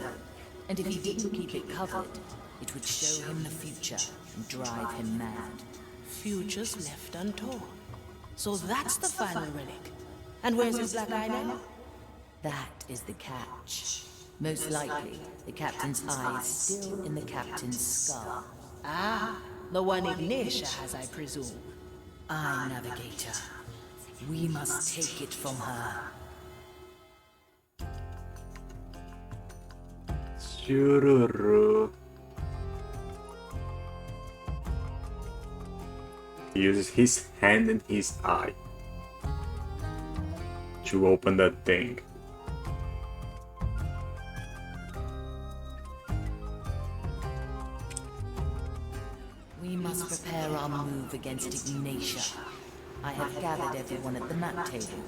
Speaker 3: And if he didn't keep it covered, it would show him the future and drive him mad.
Speaker 15: Futures left untold. So that's the final relic. And where's his black eye now?
Speaker 3: That is the catch. Most likely, the captain's eye is still in the captain's skull.
Speaker 15: Ah, the one Ignatia has, I presume.
Speaker 3: Aye, Navigator. We must take it from her.
Speaker 1: Chururu. He uses his hand and his eye to open that thing.
Speaker 3: We must prepare our move against Ignatia. I have gathered everyone at the map table.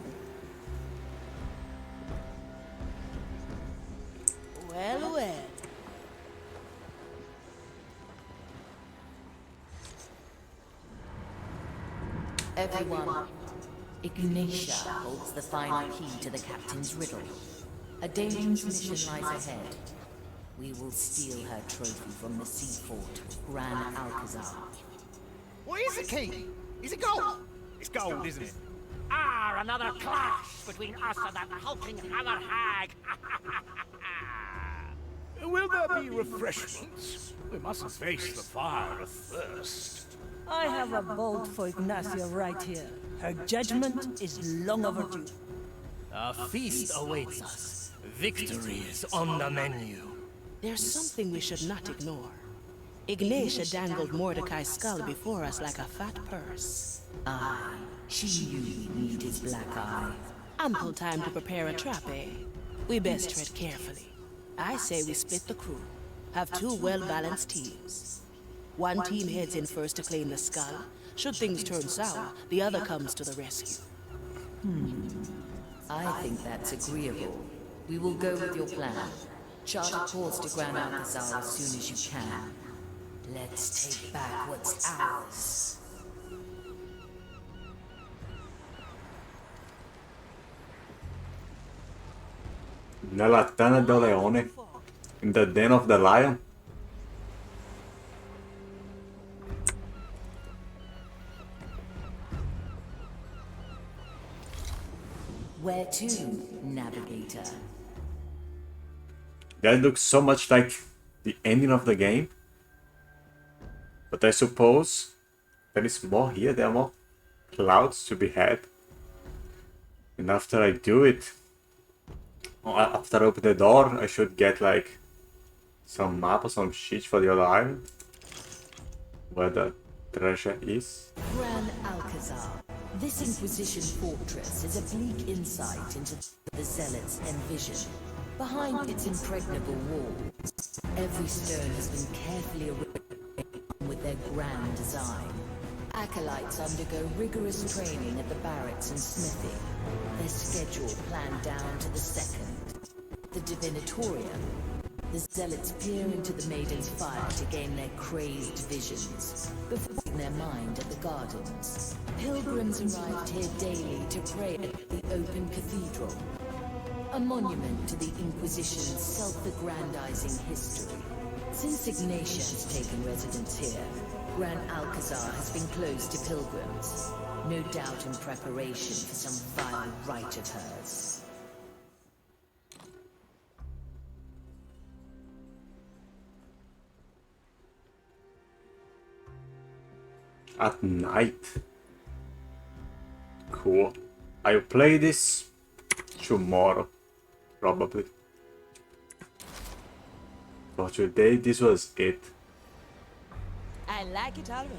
Speaker 15: Well, well.
Speaker 3: Everyone, Ignatia holds the final key to the captain's riddle. A dangerous mission lies ahead. We will steal her trophy from the sea fort, Gran Alcazar.
Speaker 5: What is the key? Is it gold? It's gold, isn't it? Ah, another clash between us and that hulking hammer hag.
Speaker 14: Will there be refreshments? We mustn't face the fire of thirst.
Speaker 16: I have a bolt for Ignacia right here. Her judgment is long overdue.
Speaker 17: A feast awaits us. Victory is on the menu.
Speaker 15: There's something we should not ignore. Ignatia dangled Mordecai's skull before us like a fat purse.
Speaker 3: Aye, she knew we'd need his black eye.
Speaker 15: Ample time to prepare a trap, eh? We best tread carefully. I say we split the crew. Have two well-balanced teams. One team heads in first to claim the skull. Should things turn sour, the other comes to the rescue.
Speaker 3: I think that's agreeable. We will go with your plan. Chart a course to Gran Alcazar as soon as you can. Let's take back what's ours.
Speaker 1: Nella tana del leone. In the den of the lion.
Speaker 3: Where to, Navigator?
Speaker 1: That looks so much like the ending of the game. But I suppose there is more here. There are more clouds to be had. And after I do it, after I open the door, I should get like some map or some shit for the other island. Where the treasure is.
Speaker 3: Gran Alcazar. This Inquisition fortress is a bleak insight into the Zealots' envision. Behind its impregnable walls, every stone has been carefully arranged with their grand design. Acolytes undergo rigorous training at the barracks and smithy, their schedule planned down to the second. The Divinatorium. The Zealots peer into the Maiden's fire to gain their crazed visions, before putting their mind at the gardens. Pilgrims arrived here daily to pray at the open cathedral, a monument to the Inquisition's self-aggrandizing history. Since Ignatia has taken residence here, Gran Alcazar has been closed to pilgrims, no doubt in preparation for some vile rite of hers.
Speaker 1: At night. Cool. I'll play this tomorrow, probably. For today, this was it.
Speaker 6: I like it already.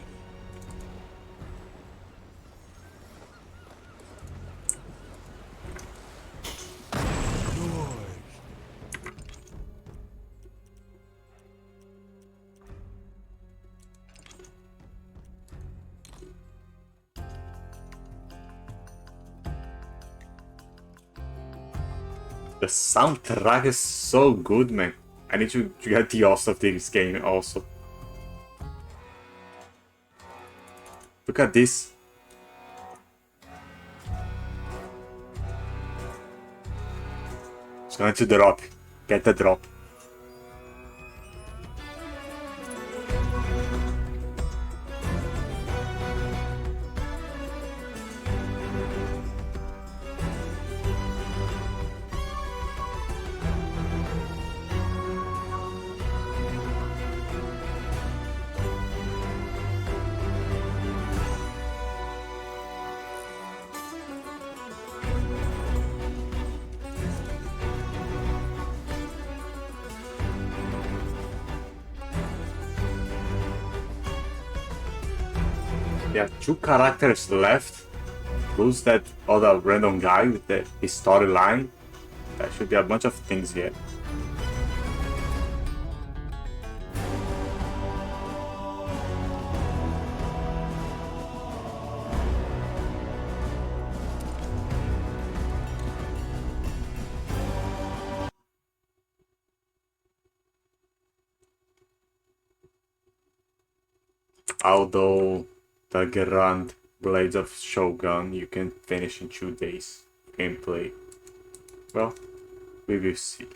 Speaker 1: The soundtrack is so good, man. I need to get the OST of this game also. Look at this. It's going to drop. Get the drop. There are 2 characters left. Who's that other random guy with the his storyline? There should be a bunch of things here. Although the Grand Blades of Shogun you can finish in 2 days gameplay. Well, we will see.